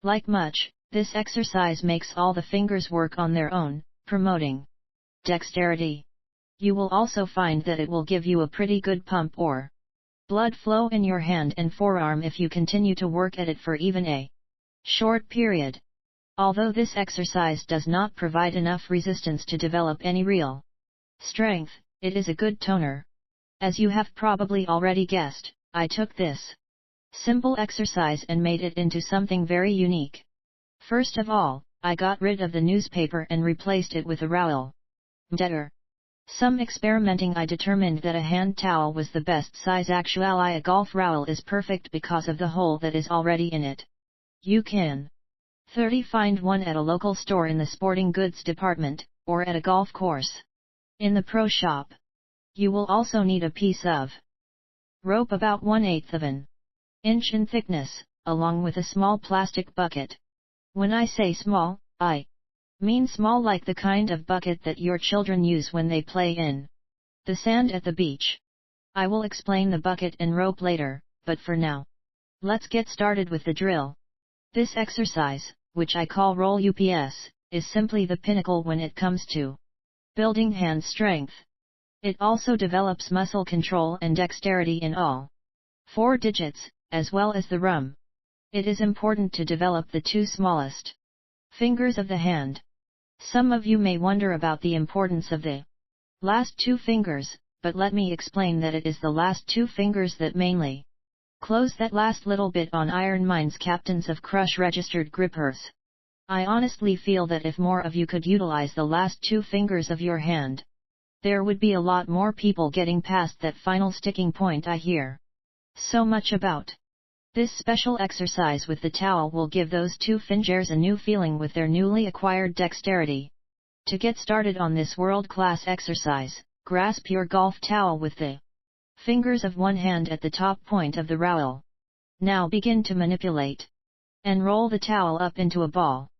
like much, this exercise makes all the fingers work on their own, promoting dexterity. You will also find that it will give you a pretty good pump or blood flow in your hand and forearm if you continue to work at it for even a short period. Although this exercise does not provide enough resistance to develop any real strength, it is a good toner. As you have probably already guessed, I took this simple exercise and made it into something very unique. First of all, I got rid of the newspaper and replaced it with a rowel. After some experimenting, I determined that a hand towel was the best size. Actually, a golf rowel is perfect because of the hole that is already in it. You can find one at a local store in the sporting goods department, or at a golf course in the pro shop. You will also need a piece of rope about 1/8 of an inch in thickness, along with a small plastic bucket. When I say small, I mean small like the kind of bucket that your children use when they play in the sand at the beach. I will explain the bucket and rope later, but for now, let's get started with the drill. This exercise, which I call roll UPS, is simply the pinnacle when it comes to building hand strength. It also develops muscle control and dexterity in all 4 digits, as well as the thumb. It is important to develop the 2 smallest fingers of the hand. Some of you may wonder about the importance of the last 2 fingers, but let me explain that it is the last 2 fingers that mainly close that last little bit on iron minds captains of crush registered grippers. I honestly feel that if more of you could utilize the last 2 fingers of your hand, there would be a lot more people getting past that final sticking point I hear so much about. This special exercise with the towel will give those 2 fingers a new feeling with their newly acquired dexterity. To get started on this world-class exercise, grasp your golf towel with the fingers of one hand at the top point of the rowel. Now begin to manipulate and roll the towel up into a ball.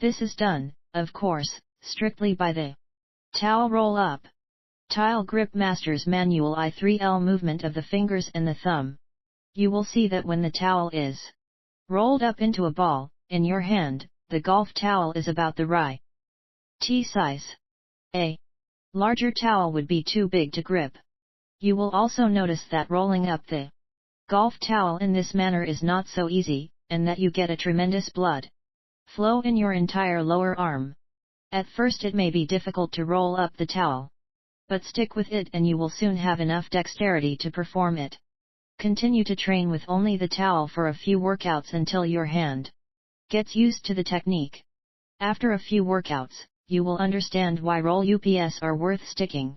This is done, of course, strictly by the towel roll up. Tile Grip Master's Manual I3L movement of the fingers and the thumb. You will see that when the towel is rolled up into a ball, in your hand, the golf towel is about the right size. A larger towel would be too big to grip. You will also notice that rolling up the golf towel in this manner is not so easy, and that you get a tremendous blood flow in your entire lower arm. At first it may be difficult to roll up the towel, but stick with it and you will soon have enough dexterity to perform it. Continue to train with only the towel for a few workouts until your hand gets used to the technique. After a few workouts, you will understand why roll UPS are worth sticking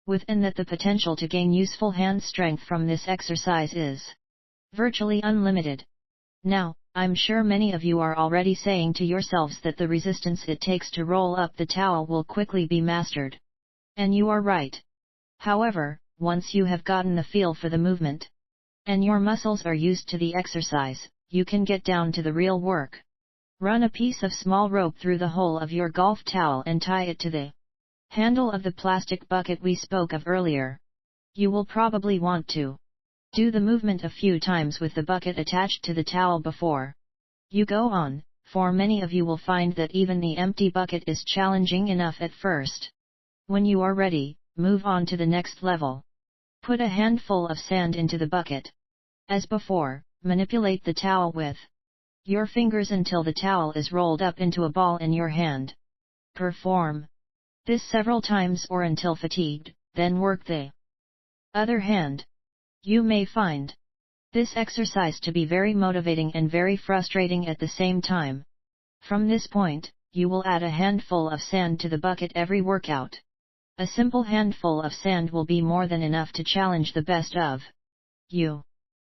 with and that the potential to gain useful hand strength from this exercise is virtually unlimited. Now, I'm sure many of you are already saying to yourselves that the resistance it takes to roll up the towel will quickly be mastered. And you are right. However, once you have gotten the feel for the movement, and your muscles are used to the exercise, you can get down to the real work. Run a piece of small rope through the hole of your golf towel and tie it to the handle of the plastic bucket we spoke of earlier. You will probably want to do the movement a few times with the bucket attached to the towel before you go on, for many of you will find that even the empty bucket is challenging enough at first. When you are ready, move on to the next level. Put a handful of sand into the bucket. As before, manipulate the towel with your fingers until the towel is rolled up into a ball in your hand. Perform this several times or until fatigued, then work the other hand. You may find this exercise to be very motivating and very frustrating at the same time. From this point, you will add a handful of sand to the bucket every workout. A simple handful of sand will be more than enough to challenge the best of you.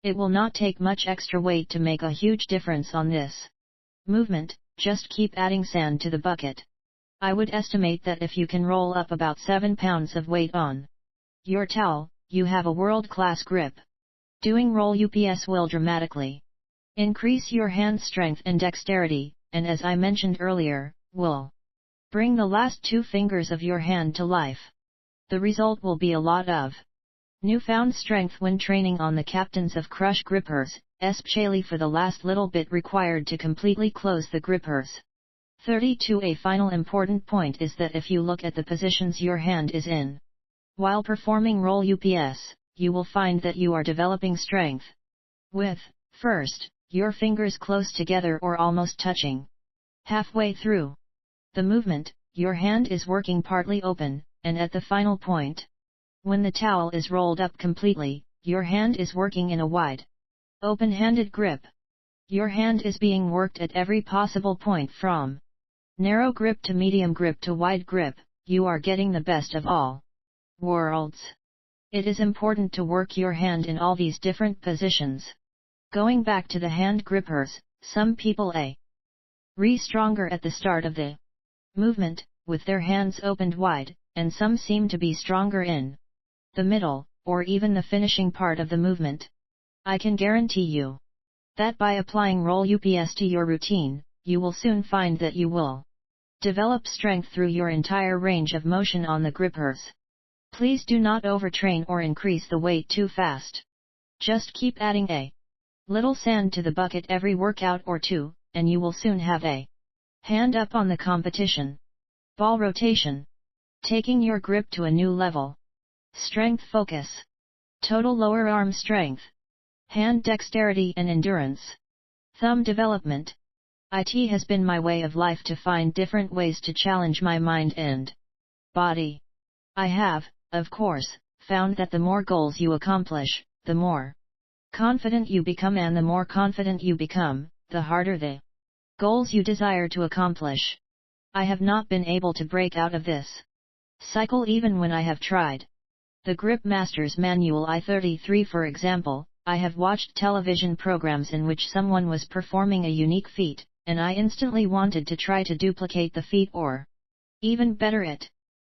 It will not take much extra weight to make a huge difference on this movement, just keep adding sand to the bucket. I would estimate that if you can roll up about 7 pounds of weight on your towel, you have a world-class grip. Doing roll UPS will dramatically increase your hand strength and dexterity, and as I mentioned earlier, will bring the last 2 fingers of your hand to life. The result will be a lot of newfound strength when training on the captains of crush grippers, especially for the last little bit required to completely close the grippers. 32. A final important point is that if you look at the positions your hand is in while performing roll UPS, you will find that you are developing strength. With, first, your fingers close together or almost touching. Halfway through the movement, your hand is working partly open, and at the final point, when the towel is rolled up completely, your hand is working in a wide, open-handed grip. Your hand is being worked at every possible point from narrow grip to medium grip to wide grip. You are getting the best of all worlds. It is important to work your hand in all these different positions. Going back to the hand grippers, some people are stronger at the start of the movement, with their hands opened wide, and some seem to be stronger in the middle, or even the finishing part of the movement. I can guarantee you that by applying roll UPS to your routine, you will soon find that you will develop strength through your entire range of motion on the grippers. Please do not overtrain or increase the weight too fast. Just keep adding a little sand to the bucket every workout or two, and you will soon have a hand up on the competition. Ball rotation. Taking your grip to a new level. Strength focus. Total lower arm strength. Hand dexterity and endurance. Thumb development. It has been my way of life to find different ways to challenge my mind and body. I have, of course, found that the more goals you accomplish, the more confident you become, and the more confident you become, the harder the goals you desire to accomplish. I have not been able to break out of this cycle even when I have tried. The Grip Master's Manual I-33, for example. I have watched television programs in which someone was performing a unique feat, and I instantly wanted to try to duplicate the feat, or even better it.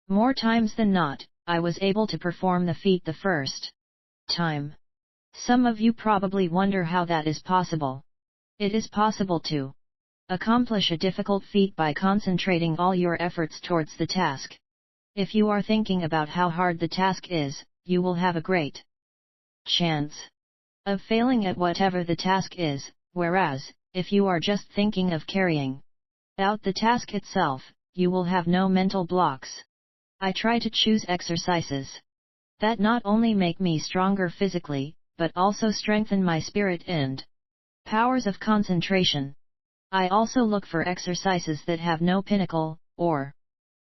More times than not, I was able to perform the feat the first time. Some of you probably wonder how that is possible. It is possible to accomplish a difficult feat by concentrating all your efforts towards the task. If you are thinking about how hard the task is, you will have a great chance of failing at whatever the task is, whereas, if you are just thinking of carrying out the task itself, you will have no mental blocks. I try to choose exercises that not only make me stronger physically, but also strengthen my spirit and powers of concentration. I also look for exercises that have no pinnacle, or,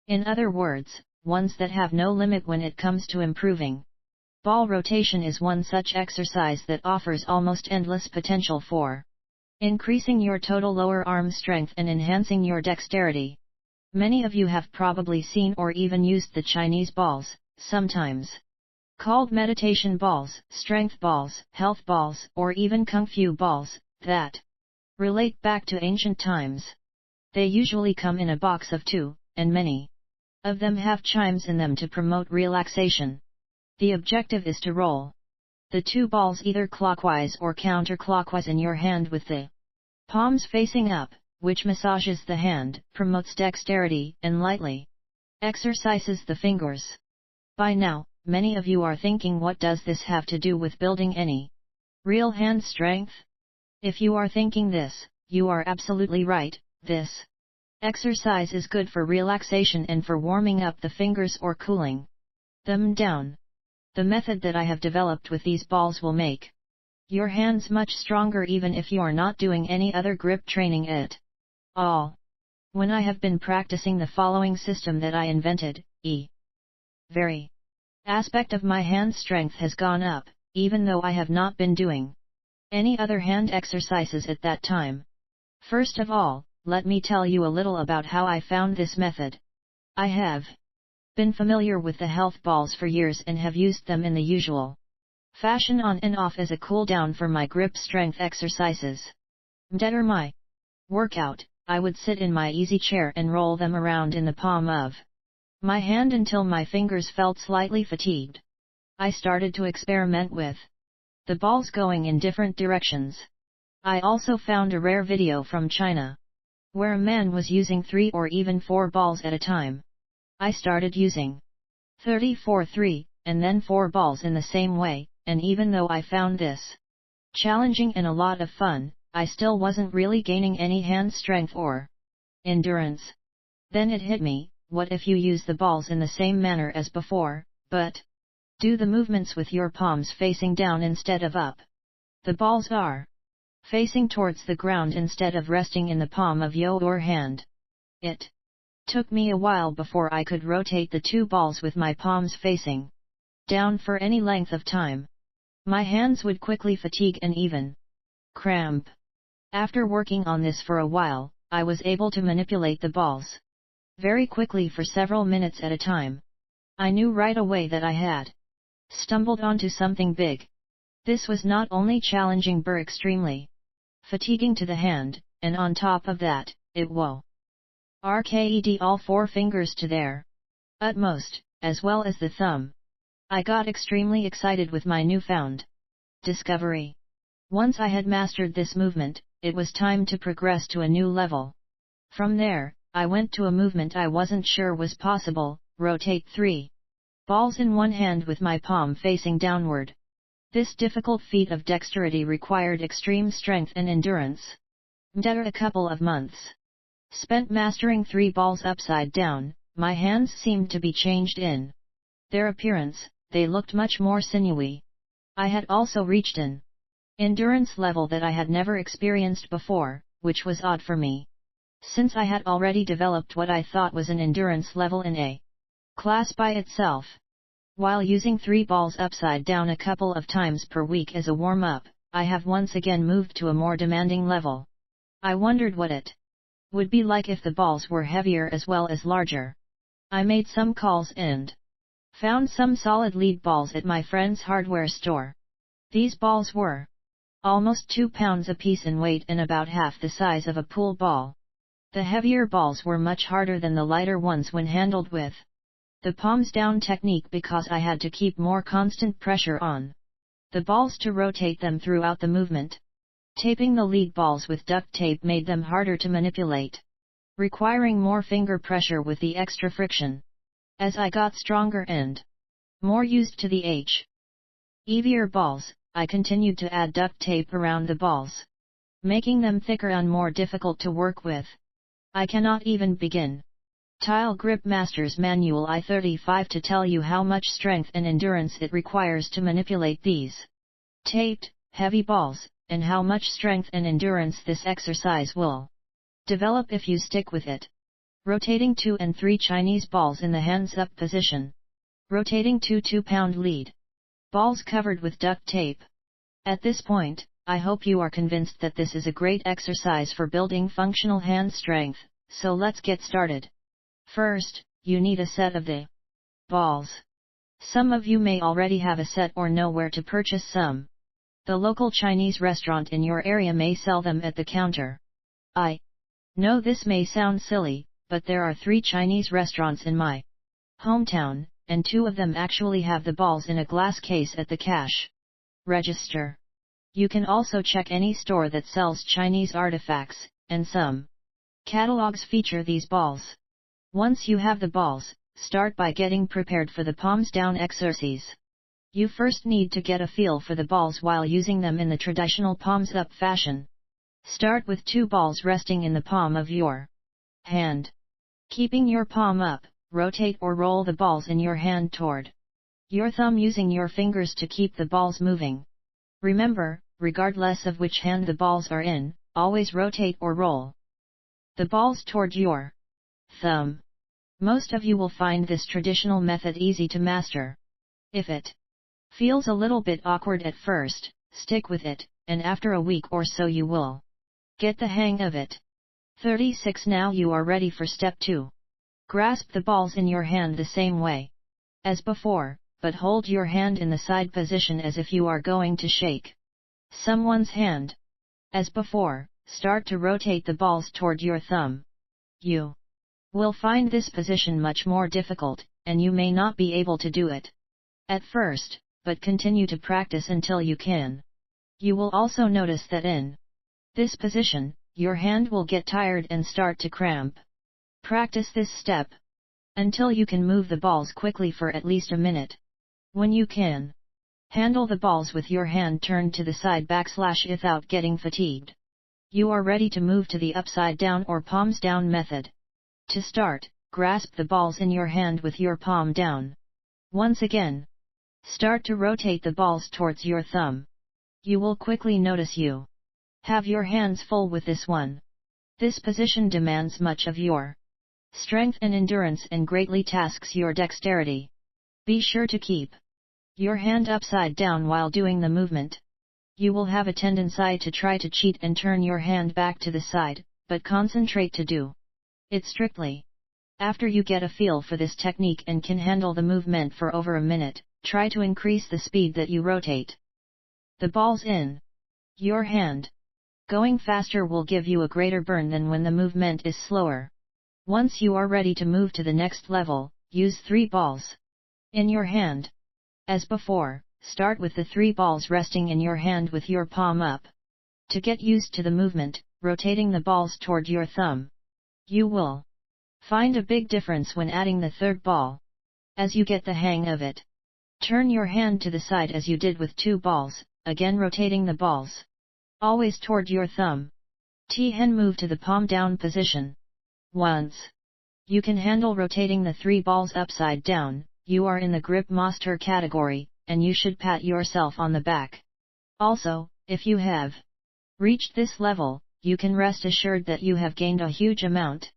in other words, ones that have no limit when it comes to improving. Ball rotation is one such exercise that offers almost endless potential for increasing your total lower arm strength and enhancing your dexterity. Many of you have probably seen or even used the Chinese balls, sometimes called meditation balls, strength balls, health balls, or even kung fu balls, that relate back to ancient times. They usually come in a box of 2, and many of them have chimes in them to promote relaxation. The objective is to roll the 2 balls either clockwise or counterclockwise in your hand with the palms facing up, which massages the hand, promotes dexterity, and lightly exercises the fingers. By now, many of you are thinking, what does this have to do with building any real hand strength? If you are thinking this, you are absolutely right. This exercise is good for relaxation and for warming up the fingers or cooling them down. The method that I have developed with these balls will make your hands much stronger even if you are not doing any other grip training at all. When I have been practicing the following system that I invented, very aspect of my hand strength has gone up, even though I have not been doing any other hand exercises at that time. First of all, let me tell you a little about how I found this method. I have been familiar with the health balls for years and have used them in the usual fashion on and off as a cool down for my grip strength exercises. After my workout, I would sit in my easy chair and roll them around in the palm of my hand until my fingers felt slightly fatigued. I started to experiment with the balls going in different directions. I also found a rare video from China, where a man was using 3 or even 4 balls at a time. I started using 3, and then 4 balls in the same way, and even though I found this challenging and a lot of fun, I still wasn't really gaining any hand strength or endurance. Then it hit me, what if you use the balls in the same manner as before, but do the movements with your palms facing down instead of up? The balls are facing towards the ground instead of resting in the palm of your hand. It took me a while before I could rotate the 2 balls with my palms facing down for any length of time. My hands would quickly fatigue and even cramp. After working on this for a while, I was able to manipulate the balls very quickly for several minutes at a time. I knew right away that I had stumbled onto something big. This was not only challenging but extremely fatiguing to the hand, and on top of that, it will require all 4 fingers to their utmost, as well as the thumb. I got extremely excited with my newfound discovery. Once I had mastered this movement, it was time to progress to a new level. From there, I went to a movement I wasn't sure was possible: rotate 3 balls in one hand with my palm facing downward. This difficult feat of dexterity required extreme strength and endurance. After a couple of months spent mastering 3 balls upside down, my hands seemed to be changed in their appearance. They looked much more sinewy. I had also reached an endurance level that I had never experienced before, which was odd for me, since I had already developed what I thought was an endurance level in a class by itself. While using 3 balls upside down a couple of times per week as a warm-up, I have once again moved to a more demanding level. I wondered what it would be like if the balls were heavier as well as larger. I made some calls and found some solid lead balls at my friend's hardware store. These balls were almost 2 pounds apiece in weight and about half the size of a pool ball. The heavier balls were much harder than the lighter ones when handled with the palms down technique, because I had to keep more constant pressure on the balls to rotate them throughout the movement. Taping the lead balls with duct tape made them harder to manipulate, requiring more finger pressure with the extra friction. As I got stronger and more used to the heavier balls, I continued to add duct tape around the balls, making them thicker and more difficult to work with. I cannot even begin Tile Grip Master's Manual I-35 to tell you how much strength and endurance it requires to manipulate these taped, heavy balls, and how much strength and endurance this exercise will develop if you stick with it. Rotating 2 and 3 Chinese balls in the hands-up position. Rotating 2 2-pound lead balls covered with duct tape. At this point, I hope you are convinced that this is a great exercise for building functional hand strength, so let's get started. First, you need a set of the balls. Some of you may already have a set or know where to purchase some. The local Chinese restaurant in your area may sell them at the counter. I know this may sound silly, but there are 3 Chinese restaurants in my hometown, and 2 of them actually have the balls in a glass case at the cash register. You can also check any store that sells Chinese artifacts, and some catalogs feature these balls. Once you have the balls, start by getting prepared for the palms down exercise. You first need to get a feel for the balls while using them in the traditional palms up fashion. Start with 2 balls resting in the palm of your hand. Keeping your palm up, rotate or roll the balls in your hand toward your thumb, using your fingers to keep the balls moving. Remember, regardless of which hand the balls are in, always rotate or roll the balls toward your thumb. Most of you will find this traditional method easy to master. If it feels a little bit awkward at first, stick with it, and after a week or so you will get the hang of it. 36 Now you are ready for step 2. Grasp the balls in your hand the same way as before, but hold your hand in the side position as if you are going to shake someone's hand. As before, start to rotate the balls toward your thumb. You will find this position much more difficult, and you may not be able to do it at first, but continue to practice until you can. You will also notice that in this position, your hand will get tired and start to cramp. Practice this step until you can move the balls quickly for at least a minute. When you can handle the balls with your hand turned to the side without getting fatigued, you are ready to move to the upside down or palms down method. To start, grasp the balls in your hand with your palm down. Once again, start to rotate the balls towards your thumb. You will quickly notice you have your hands full with this one. This position demands much of your strength and endurance and greatly tasks your dexterity. Be sure to keep your hand upside down while doing the movement. You will have a tendency to try to cheat and turn your hand back to the side, but concentrate to do it strictly. After you get a feel for this technique and can handle the movement for over a minute, try to increase the speed that you rotate the balls in your hand. Going faster will give you a greater burn than when the movement is slower. Once you are ready to move to the next level, use 3 balls in your hand. As before, start with the 3 balls resting in your hand with your palm up. To get used to the movement, rotating the balls toward your thumb, you will find a big difference when adding the 3rd ball. As you get the hang of it, turn your hand to the side as you did with 2 balls, again rotating the balls always toward your thumb. Then move to the palm down position. Once you can handle rotating the 3 balls upside down, you are in the grip master category, and you should pat yourself on the back. Also, if you have reached this level, you can rest assured that you have gained a huge amount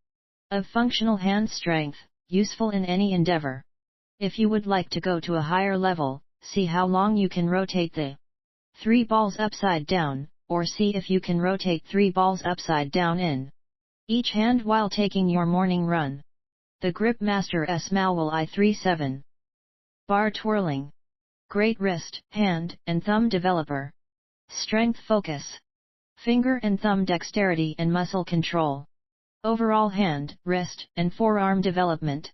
of functional hand strength, useful in any endeavor. If you would like to go to a higher level, see how long you can rotate the 3 balls upside down, or see if you can rotate 3 balls upside down in each hand while taking your morning run. The Grip Master S Manual I37. Bar twirling. Great wrist, hand, and thumb developer. Strength focus. Finger and thumb dexterity and muscle control. Overall hand, wrist, and forearm development.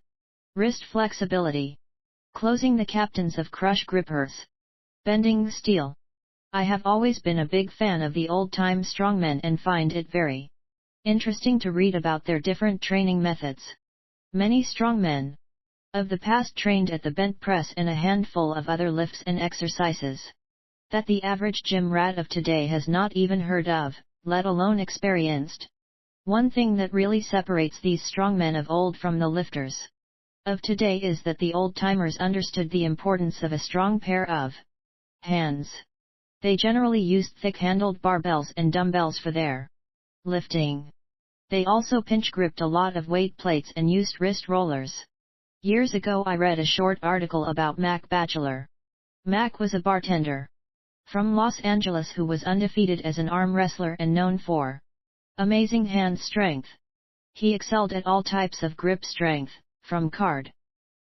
Wrist flexibility. Closing the captains of crush grippers. Bending steel. I have always been a big fan of the old-time strongmen and find it very interesting to read about their different training methods. Many strongmen of the past trained at the bent press and a handful of other lifts and exercises that the average gym rat of today has not even heard of, let alone experienced. One thing that really separates these strongmen of old from the lifters of today is that the old-timers understood the importance of a strong pair of hands. They generally used thick-handled barbells and dumbbells for their lifting. They also pinch-gripped a lot of weight plates and used wrist rollers. Years ago I read a short article about Mac Batchelor. Mac was a bartender from Los Angeles who was undefeated as an arm wrestler and known for amazing hand strength. He excelled at all types of grip strength, from card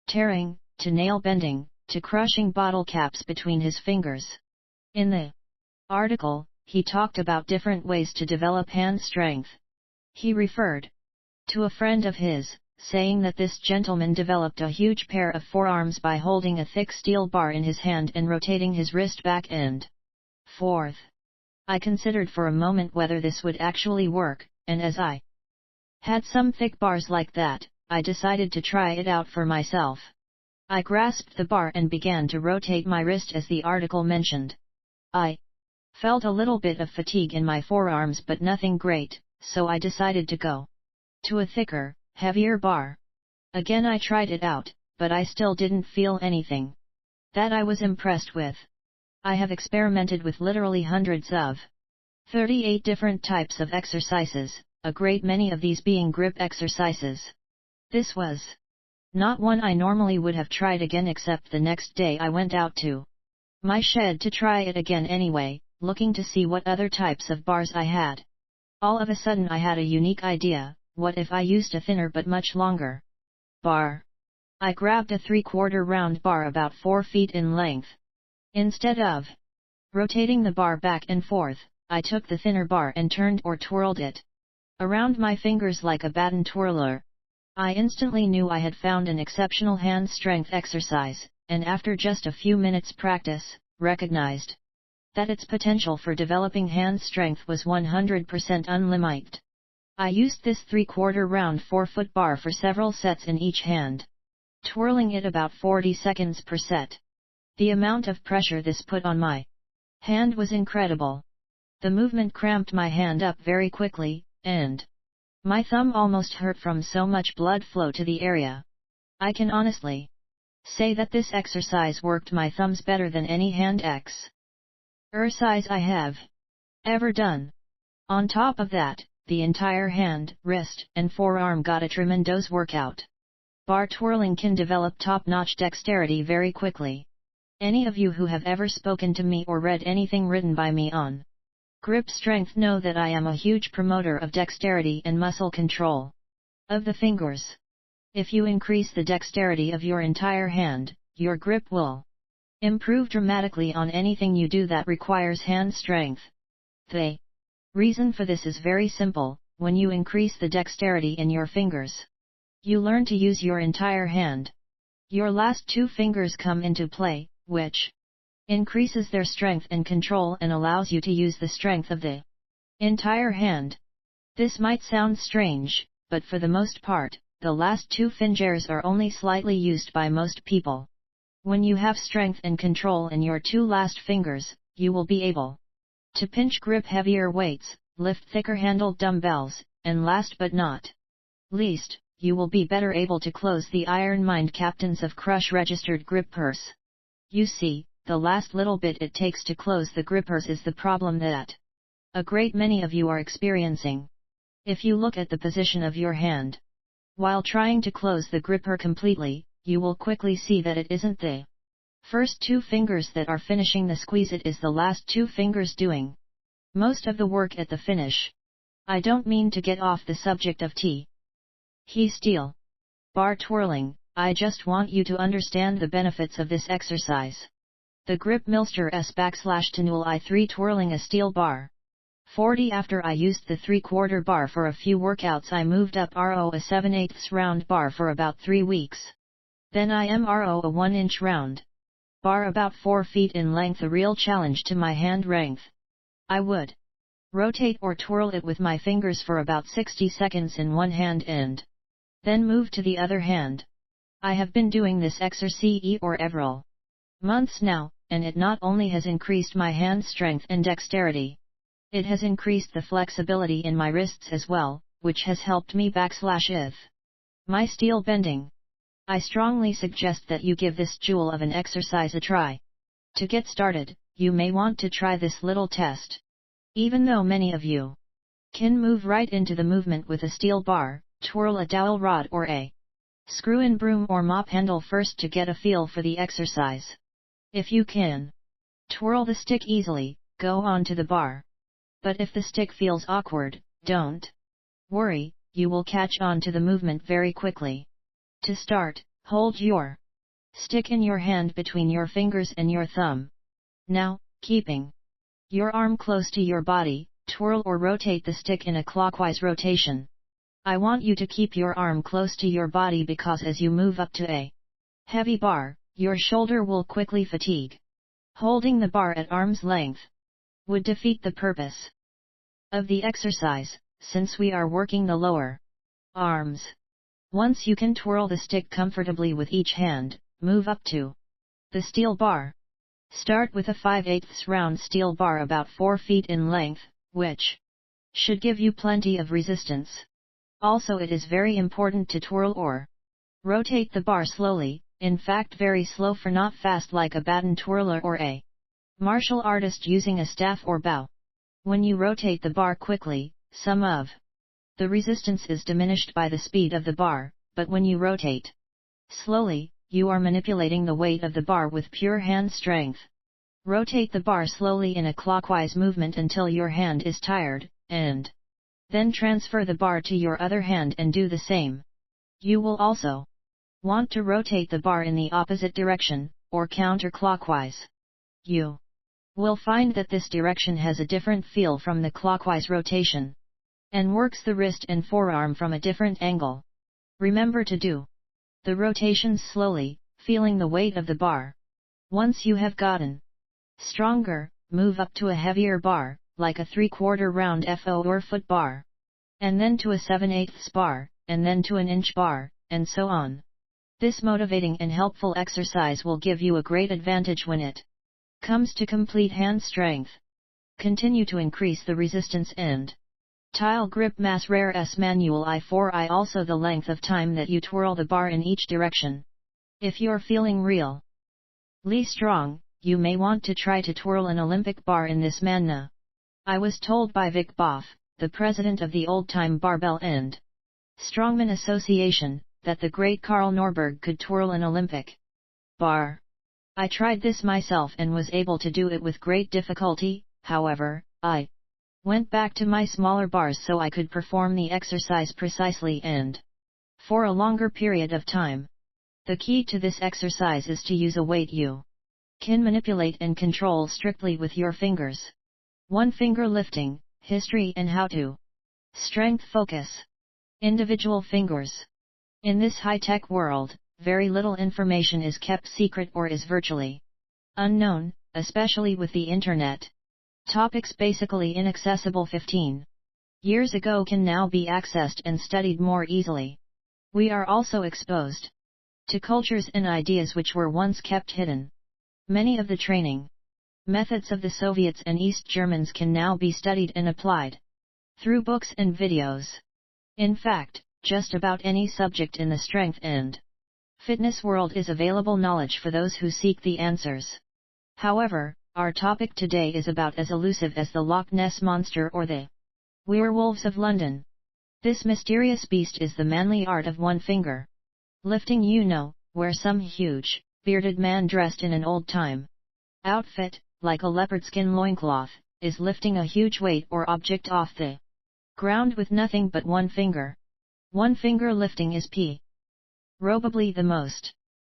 tearing, to nail bending, to crushing bottle caps between his fingers. In the article, he talked about different ways to develop hand strength. He referred to a friend of his, saying that this gentleman developed a huge pair of forearms by holding a thick steel bar in his hand and rotating his wrist back and forth. I considered for a moment whether this would actually work, and as I had some thick bars like that, I decided to try it out for myself. I grasped the bar and began to rotate my wrist as the article mentioned. I felt a little bit of fatigue in my forearms but nothing great, so I decided to go to a thicker, heavier bar. Again I tried it out, but I still didn't feel anything that I was impressed with. I have experimented with literally hundreds of 38 different types of exercises, a great many of these being grip exercises. This was not one I normally would have tried again, except the next day I went out to my shed to try it again anyway, looking to see what other types of bars I had. All of a sudden I had a unique idea. What if I used a thinner but much longer Bar. I grabbed a 3/4 round bar about 4 feet in length. Instead of rotating the bar back and forth, I took the thinner bar and turned or twirled it around my fingers like a baton twirler. I instantly knew I had found an exceptional hand strength exercise, and after just a few minutes practice, recognized that its potential for developing hand strength was 100% unlimited. I used this 3/4 round 4-foot bar for several sets in each hand, twirling it about 40 seconds per set. The amount of pressure this put on my hand was incredible. The movement cramped my hand up very quickly, and my thumb almost hurt from so much blood flow to the area. I can honestly say that this exercise worked my thumbs better than any hand exercise I have ever done. On top of that, the entire hand, wrist, and forearm got a tremendous workout. Bar twirling can develop top-notch dexterity very quickly. Any of you who have ever spoken to me or read anything written by me on grip strength know that I am a huge promoter of dexterity and muscle control of the fingers. If you increase the dexterity of your entire hand, your grip will improve dramatically on anything you do that requires hand strength. The reason for this is very simple: when you increase the dexterity in your fingers, you learn to use your entire hand. Your last two fingers come into play, which increases their strength and control and allows you to use the strength of the entire hand. This might sound strange, but for the most part, the last two fingers are only slightly used by most people. When you have strength and control in your two last fingers, you will be able to pinch grip heavier weights, lift thicker handled dumbbells, and last but not least, you will be better able to close the Iron Mind Captains of Crush registered grip purse. You see, the last little bit it takes to close the grippers is the problem that a great many of you are experiencing. If you look at the position of your hand while trying to close the gripper completely, you will quickly see that it isn't the first two fingers that are finishing the squeeze, it is the last two fingers doing most of the work at the finish. I don't mean to get off the subject of steel bar twirling, I just want you to understand the benefits of this exercise. The Grip Milster S/Tanul I3 twirling a steel bar. 40 After I used the 3/4 bar for a few workouts, I moved up RO a 7/8 round bar for about 3 weeks. Then I MRO a 1-inch round bar about 4 feet in length, a real challenge to my hand length. I would rotate or twirl it with my fingers for about 60 seconds in one hand and then move to the other hand. I have been doing this exercise for several months now, and it not only has increased my hand strength and dexterity, it has increased the flexibility in my wrists as well, which has helped me / my steel bending. I strongly suggest that you give this jewel of an exercise a try. To get started, you may want to try this little test. Even though many of you can move right into the movement with a steel bar, twirl a dowel rod or a screw-in broom or mop handle first to get a feel for the exercise. If you can twirl the stick easily, go on to the bar. But if the stick feels awkward, don't worry, you will catch on to the movement very quickly. To start, hold your stick in your hand between your fingers and your thumb. Now, keeping your arm close to your body, twirl or rotate the stick in a clockwise rotation. I want you to keep your arm close to your body because as you move up to a heavy bar, your shoulder will quickly fatigue. Holding the bar at arm's length would defeat the purpose of the exercise, since we are working the lower arms. Once you can twirl the stick comfortably with each hand, move up to the steel bar. Start with a 5/8 round steel bar about 4 feet in length, which should give you plenty of resistance. Also, it is very important to twirl or rotate the bar slowly, in fact very slow, for not fast like a baton twirler or a martial artist using a staff or bow. When you rotate the bar quickly, some of the resistance is diminished by the speed of the bar, but when you rotate slowly, you are manipulating the weight of the bar with pure hand strength. Rotate the bar slowly in a clockwise movement until your hand is tired, and then transfer the bar to your other hand and do the same. You will also Want to rotate the bar in the opposite direction, or counterclockwise? You will find that this direction has a different feel from the clockwise rotation, and works the wrist and forearm from a different angle. Remember to do the rotations slowly, feeling the weight of the bar. Once you have gotten stronger, move up to a heavier bar, like a 3/4 round FO or foot bar, and then to a 7/8 bar, and then to an inch bar, and so on. This motivating and helpful exercise will give you a great advantage when it comes to complete hand strength. Continue to increase the resistance and tile grip mass rare S manual I4I also the length of time that you twirl the bar in each direction. If you're feeling really strong, you may want to try to twirl an Olympic bar in this manner. I was told by Vic Boff, the president of the Old Time Barbell and Strongman Association, that the great Carl Norberg could twirl an Olympic bar. I tried this myself and was able to do it with great difficulty. However, I went back to my smaller bars so I could perform the exercise precisely and for a longer period of time. The key to this exercise is to use a weight you can manipulate and control strictly with your fingers. One finger lifting, history and how to. Strength focus. Individual fingers. In this high-tech world, very little information is kept secret or is virtually unknown, especially with the internet. Topics basically inaccessible 15 years ago can now be accessed and studied more easily. We are also exposed to cultures and ideas which were once kept hidden. Many of the training methods of the Soviets and East Germans can now be studied and applied through books and videos. In fact, just about any subject in the strength and fitness world is available knowledge for those who seek the answers. However, our topic today is about as elusive as the Loch Ness Monster or the werewolves of London. This mysterious beast is the manly art of one finger lifting, where some huge, bearded man dressed in an old-time outfit, like a leopard skin loincloth, is lifting a huge weight or object off the ground with nothing but one finger. One finger lifting is probably the most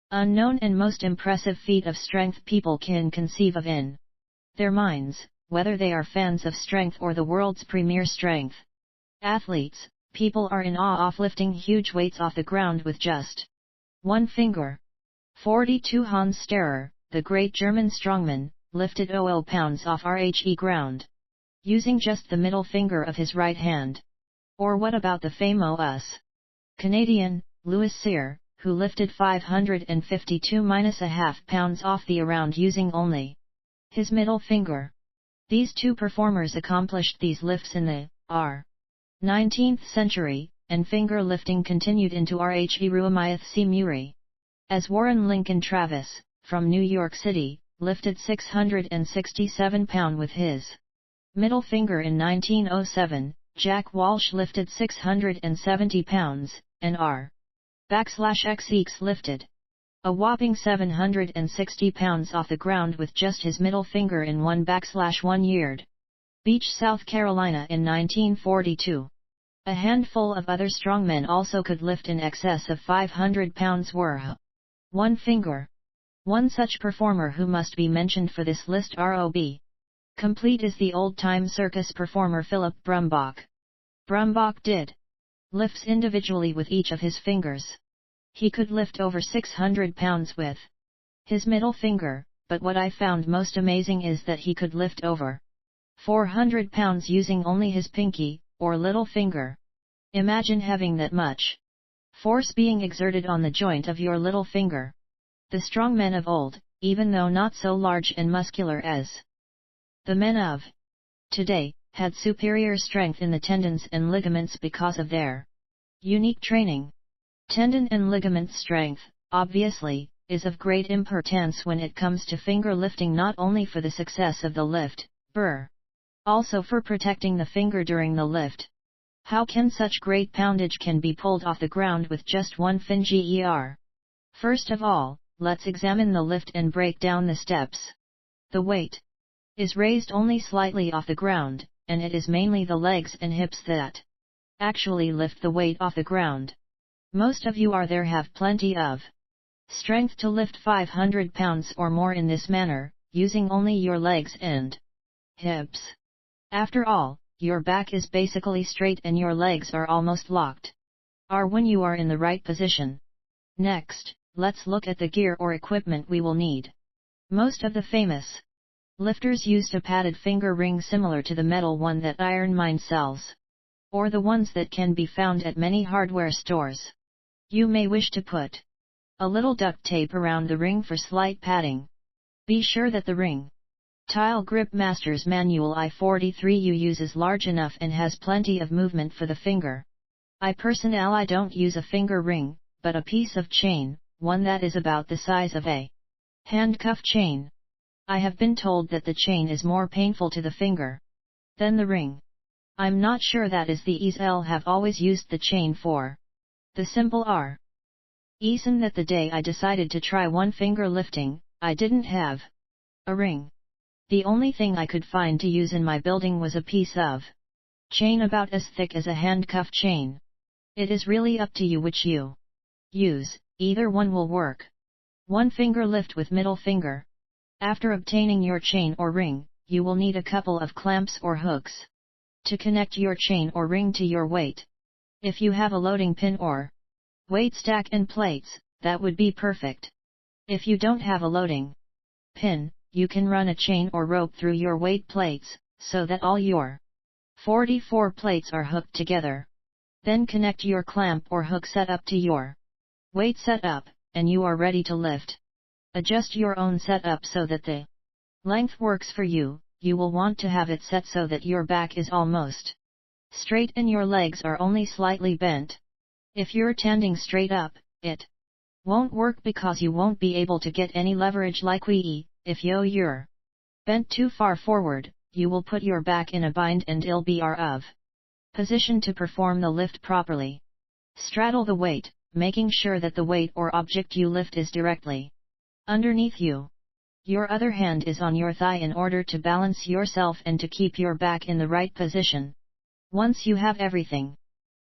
unknown and most impressive feat of strength people can conceive of in their minds, whether they are fans of strength or the world's premier strength athletes. People are in awe of lifting huge weights off the ground with just one finger. 42 Hans Sterer, the great German strongman, lifted 00 pounds off RHE ground using just the middle finger of his right hand. Or what about the famous Canadian, Louis Cyr, who lifted 552.5 pounds off the around using only his middle finger? These two performers accomplished these lifts in the 19th century, and finger lifting continued into RHE Ruamayath C. Muri. As Warren Lincoln Travis, from New York City, lifted 667 pounds with his middle finger in 1907, Jack Walsh lifted 670 pounds, and R/X lifted a whopping 760 pounds off the ground with just his middle finger in 1/1 yard. Beach, South Carolina in 1942. A handful of other strongmen also could lift in excess of 500 pounds were one finger. One such performer who must be mentioned for this list Rob. Complete is the old-time circus performer Philip Brumbach. Brumbach did lifts individually with each of his fingers. He could lift over 600 pounds with his middle finger, but what I found most amazing is that he could lift over 400 pounds using only his pinky, or little finger. Imagine having that much force being exerted on the joint of your little finger. The strong men of old, even though not so large and muscular as the men of today, had superior strength in the tendons and ligaments because of their unique training. Tendon and ligament strength, obviously, is of great importance when it comes to finger lifting, not only for the success of the lift, also for protecting the finger during the lift. How can such great poundage can be pulled off the ground with just one finger? First of all, let's examine the lift and break down the steps. The weight is raised only slightly off the ground, and it is mainly the legs and hips that actually lift the weight off the ground. Most of you are there have plenty of strength to lift 500 pounds or more in this manner, using only your legs and hips. After all, your back is basically straight and your legs are almost locked. Are when you are in the right position. Next, let's look at the gear or equipment we will need. Most of the famous lifters used a padded finger ring similar to the metal one that Iron Mind sells, or the ones that can be found at many hardware stores. You may wish to put a little duct tape around the ring for slight padding. Be sure that the ring tile Grip Master's Manual I-43U uses large enough and has plenty of movement for the finger. I personally don't use a finger ring, but a piece of chain, one that is about the size of a handcuff chain. I have been told that the chain is more painful to the finger than the ring. I'm not sure that is the reason have always used the chain for. The simple reason that the day I decided to try one finger lifting, I didn't have a ring. The only thing I could find to use in my building was a piece of chain about as thick as a handcuff chain. It is really up to you which you use, either one will work. One finger lift with middle finger. After obtaining your chain or ring, you will need a couple of clamps or hooks to connect your chain or ring to your weight. If you have a loading pin or weight stack and plates, that would be perfect. If you don't have a loading pin, you can run a chain or rope through your weight plates, so that all your 44 plates are hooked together. Then connect your clamp or hook setup to your weight setup, and you are ready to lift. Adjust your own setup so that the length works for you. You will want to have it set so that your back is almost straight and your legs are only slightly bent. If you're standing straight up, it won't work because you won't be able to get any leverage like if you're bent too far forward, you will put your back in a bind and it'll be out of position to perform the lift properly. Straddle the weight, making sure that the weight or object you lift is directly underneath you. Your other hand is on your thigh in order to balance yourself and to keep your back in the right position. Once you have everything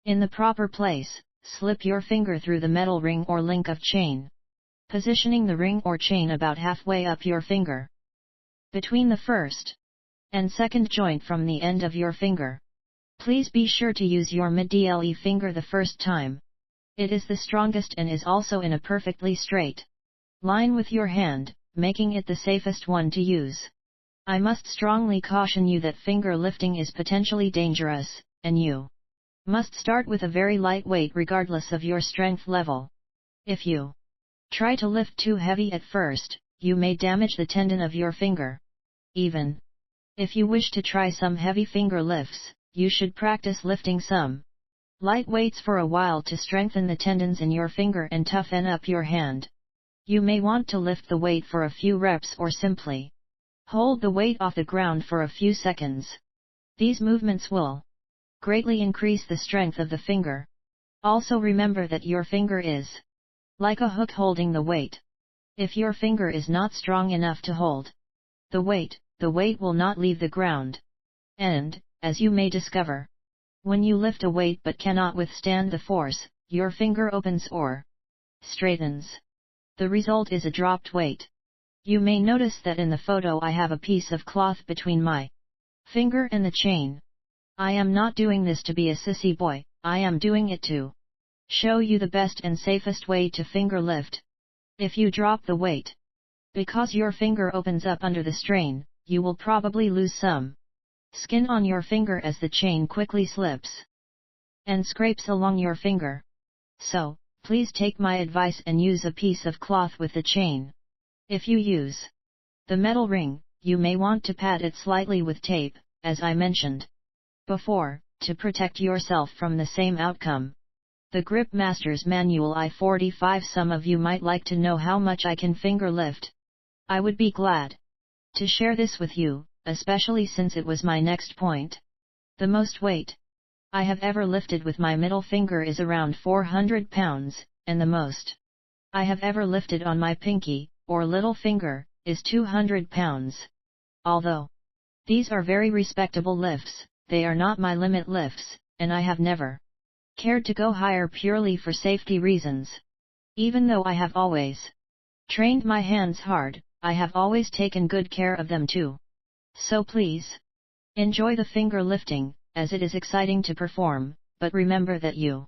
in the proper place, slip your finger through the metal ring or link of chain, positioning the ring or chain about halfway up your finger, between the first and second joint from the end of your finger. Please be sure to use your middle finger the first time. It is the strongest and is also in a perfectly straight line with your hand, making it the safest one to use. I must strongly caution you that finger lifting is potentially dangerous, and you must start with a very light weight regardless of your strength level. If you try to lift too heavy at first, you may damage the tendon of your finger. Even if you wish to try some heavy finger lifts, you should practice lifting some light weights for a while to strengthen the tendons in your finger and toughen up your hand. You may want to lift the weight for a few reps or simply hold the weight off the ground for a few seconds. These movements will greatly increase the strength of the finger. Also remember that your finger is like a hook holding the weight. If your finger is not strong enough to hold the weight will not leave the ground. And, as you may discover, when you lift a weight but cannot withstand the force, your finger opens or straightens. The result is a dropped weight. You may notice that in the photo I have a piece of cloth between my finger and the chain. I am not doing this to be a sissy boy, I am doing it to show you the best and safest way to finger lift. If you drop the weight because your finger opens up under the strain, you will probably lose some skin on your finger as the chain quickly slips and scrapes along your finger. So, please take my advice and use a piece of cloth with the chain. If you use the metal ring, you may want to pad it slightly with tape, as I mentioned before, to protect yourself from the same outcome. The Grip Master's Manual I-45. Some of you might like to know how much I can finger lift. I would be glad to share this with you, especially since it was my next point. The most weight I have ever lifted with my middle finger is around 400 pounds, and the most I have ever lifted on my pinky, or little finger, is 200 pounds. Although these are very respectable lifts, they are not my limit lifts, and I have never cared to go higher purely for safety reasons. Even though I have always trained my hands hard, I have always taken good care of them too. So please, enjoy the finger lifting, as it is exciting to perform, but remember that you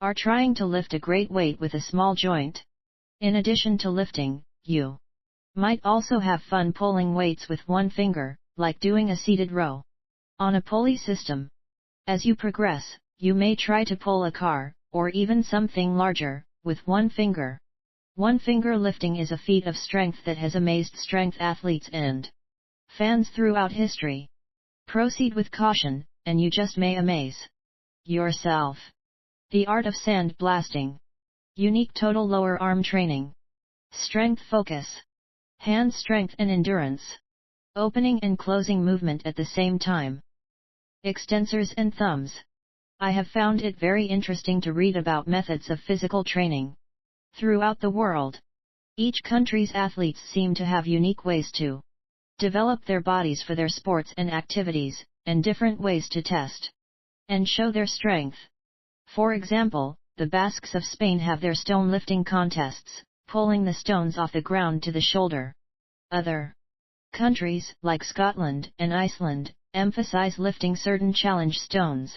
are trying to lift a great weight with a small joint. In addition to lifting, you might also have fun pulling weights with one finger, like doing a seated row on a pulley system. As you progress, you may try to pull a car, or even something larger, with one finger. One finger lifting is a feat of strength that has amazed strength athletes and fans throughout history. Proceed with caution, and you just may amaze yourself. The art of sand blasting. Unique total lower arm training. Strength focus. Hand strength and endurance. Opening and closing movement at the same time. Extensors and thumbs. I have found it very interesting to read about methods of physical training throughout the world. Each country's athletes seem to have unique ways to develop their bodies for their sports and activities, and different ways to test and show their strength. For example, the Basques of Spain have their stone lifting contests, pulling the stones off the ground to the shoulder. Other countries, like Scotland and Iceland, emphasize lifting certain challenge stones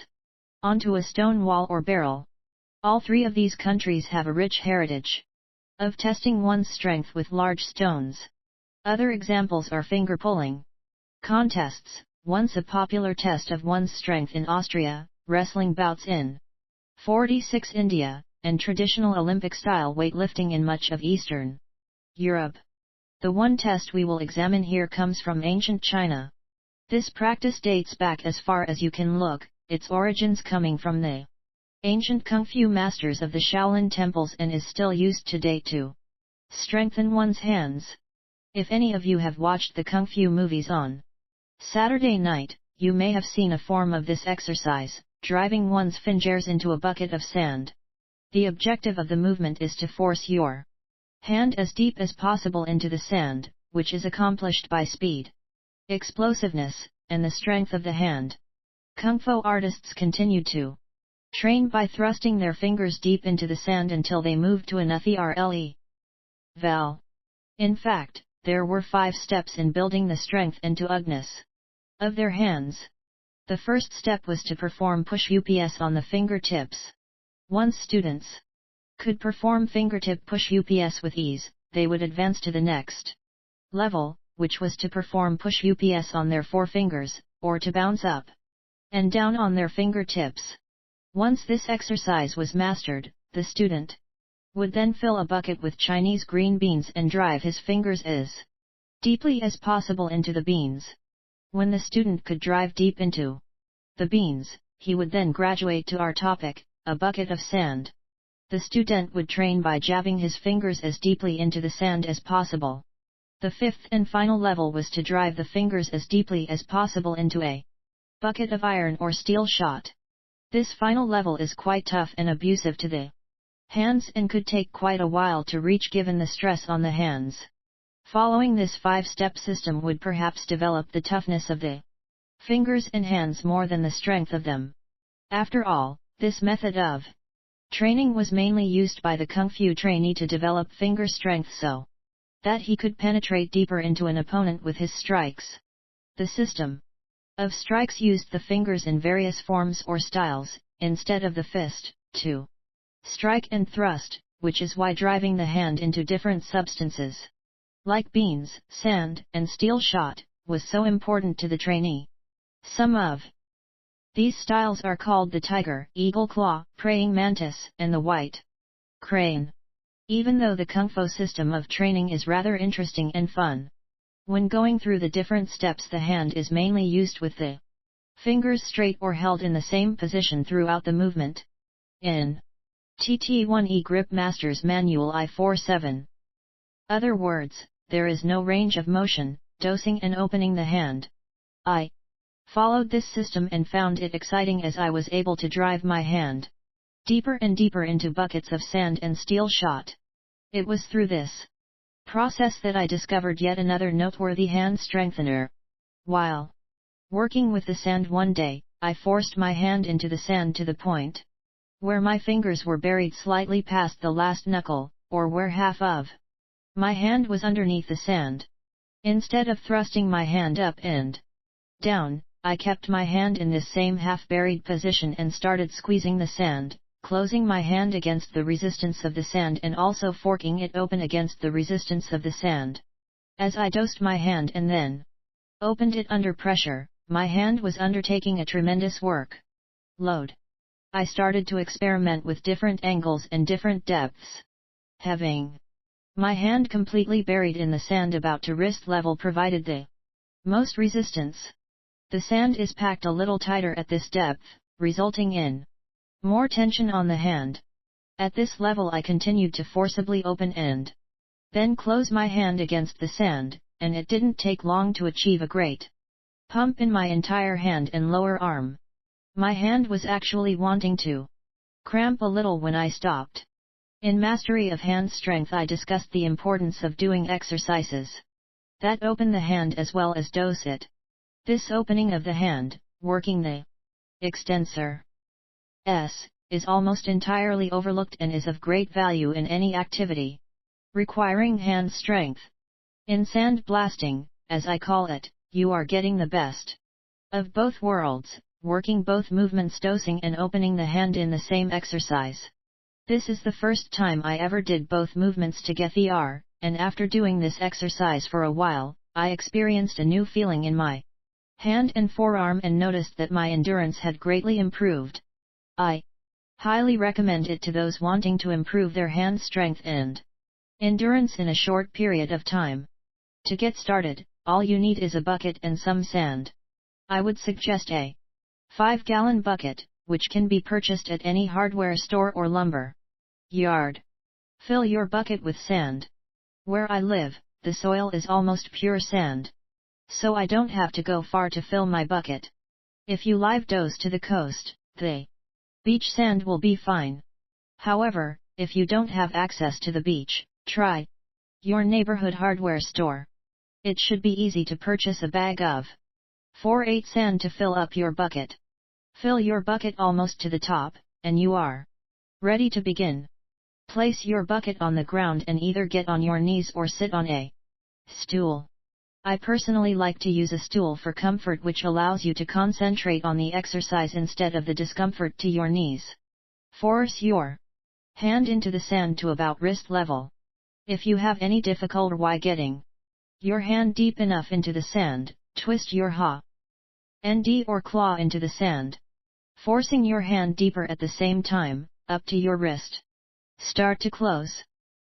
onto a stone wall or barrel. All three of these countries have a rich heritage of testing one's strength with large stones. Other examples are finger pulling contests, once a popular test of one's strength in Austria, wrestling bouts in 46 India, and traditional Olympic-style weightlifting in much of Eastern Europe. The one test we will examine here comes from ancient China. This practice dates back as far as you can look, its origins coming from the ancient Kung Fu masters of the Shaolin temples, and is still used to date to strengthen one's hands. If any of you have watched the Kung Fu movies on Saturday night, you may have seen a form of this exercise, driving one's fingers into a bucket of sand. The objective of the movement is to force your hand as deep as possible into the sand, which is accomplished by speed, explosiveness, and the strength of the hand. Kung Fu artists continued to train by thrusting their fingers deep into the sand until they moved to a naturally val. In fact, there were 5 steps in building the strength and toughness of their hands. The first step was to perform push-ups on the fingertips. Once students could perform fingertip push-ups with ease, they would advance to the next level, which was to perform push-ups on their forefingers, or to bounce up and down on their fingertips. Once this exercise was mastered, the student would then fill a bucket with Chinese green beans and drive his fingers as deeply as possible into the beans. When the student could drive deep into the beans, he would then graduate to our topic, a bucket of sand. The student would train by jabbing his fingers as deeply into the sand as possible. The 5th and final level was to drive the fingers as deeply as possible into a bucket of iron or steel shot. This final level is quite tough and abusive to the hands and could take quite a while to reach given the stress on the hands. Following this 5-step system would perhaps develop the toughness of the fingers and hands more than the strength of them. After all, this method of training was mainly used by the Kung Fu trainee to develop finger strength so that he could penetrate deeper into an opponent with his strikes. The system of strikes used the fingers in various forms or styles, instead of the fist, to strike and thrust, which is why driving the hand into different substances, like beans, sand, and steel shot, was so important to the trainee. Some of these styles are called the tiger, eagle claw, praying mantis, and the white crane. Even though the Kung Fu system of training is rather interesting and fun, when going through the different steps the hand is mainly used with the fingers straight or held in the same position throughout the movement. In TT1E Grip Masters Manual I-47. Other words, there is no range of motion, dosing and opening the hand. I followed this system and found it exciting as I was able to drive my hand deeper and deeper into buckets of sand and steel shot. It was through this process that I discovered yet another noteworthy hand strengthener. While working with the sand one day, I forced my hand into the sand to the point where my fingers were buried slightly past the last knuckle, or where half of my hand was underneath the sand. Instead of thrusting my hand up and down, I kept my hand in this same half-buried position and started squeezing the sand, closing my hand against the resistance of the sand and also forking it open against the resistance of the sand. As I dosed my hand and then opened it under pressure, my hand was undertaking a tremendous work load. I started to experiment with different angles and different depths. Having my hand completely buried in the sand about to wrist level provided the most resistance. The sand is packed a little tighter at this depth, resulting in more tension on the hand. At this level I continued to forcibly open and then close my hand against the sand, and it didn't take long to achieve a great pump in my entire hand and lower arm. My hand was actually wanting to cramp a little when I stopped. In Mastery of Hand Strength I discussed the importance of doing exercises that open the hand as well as dose it. This opening of the hand, working the extensor is almost entirely overlooked and is of great value in any activity requiring hand strength. In sand blasting, as I call it, you are getting the best of both worlds, working both movements, dosing and opening the hand in the same exercise. This is the first time I ever did both movements together, and after doing this exercise for a while, I experienced a new feeling in my hand and forearm and noticed that my endurance had greatly improved. I highly recommend it to those wanting to improve their hand strength and endurance in a short period of time. To get started, all you need is a bucket and some sand. I would suggest a 5-gallon bucket, which can be purchased at any hardware store or lumber yard. Fill your bucket with sand. Where I live, the soil is almost pure sand, so I don't have to go far to fill my bucket. If you live dose to the coast, the beach sand will be fine. However, if you don't have access to the beach, try your neighborhood hardware store. It should be easy to purchase a bag of 4/8 sand to fill up your bucket. Fill your bucket almost to the top, and you are ready to begin. Place your bucket on the ground and either get on your knees or sit on a stool. I personally like to use a stool for comfort, which allows you to concentrate on the exercise instead of the discomfort to your knees. Force your hand into the sand to about wrist level. If you have any difficulty getting your hand deep enough into the sand, twist your hand or claw into the sand, forcing your hand deeper at the same time, up to your wrist. Start to close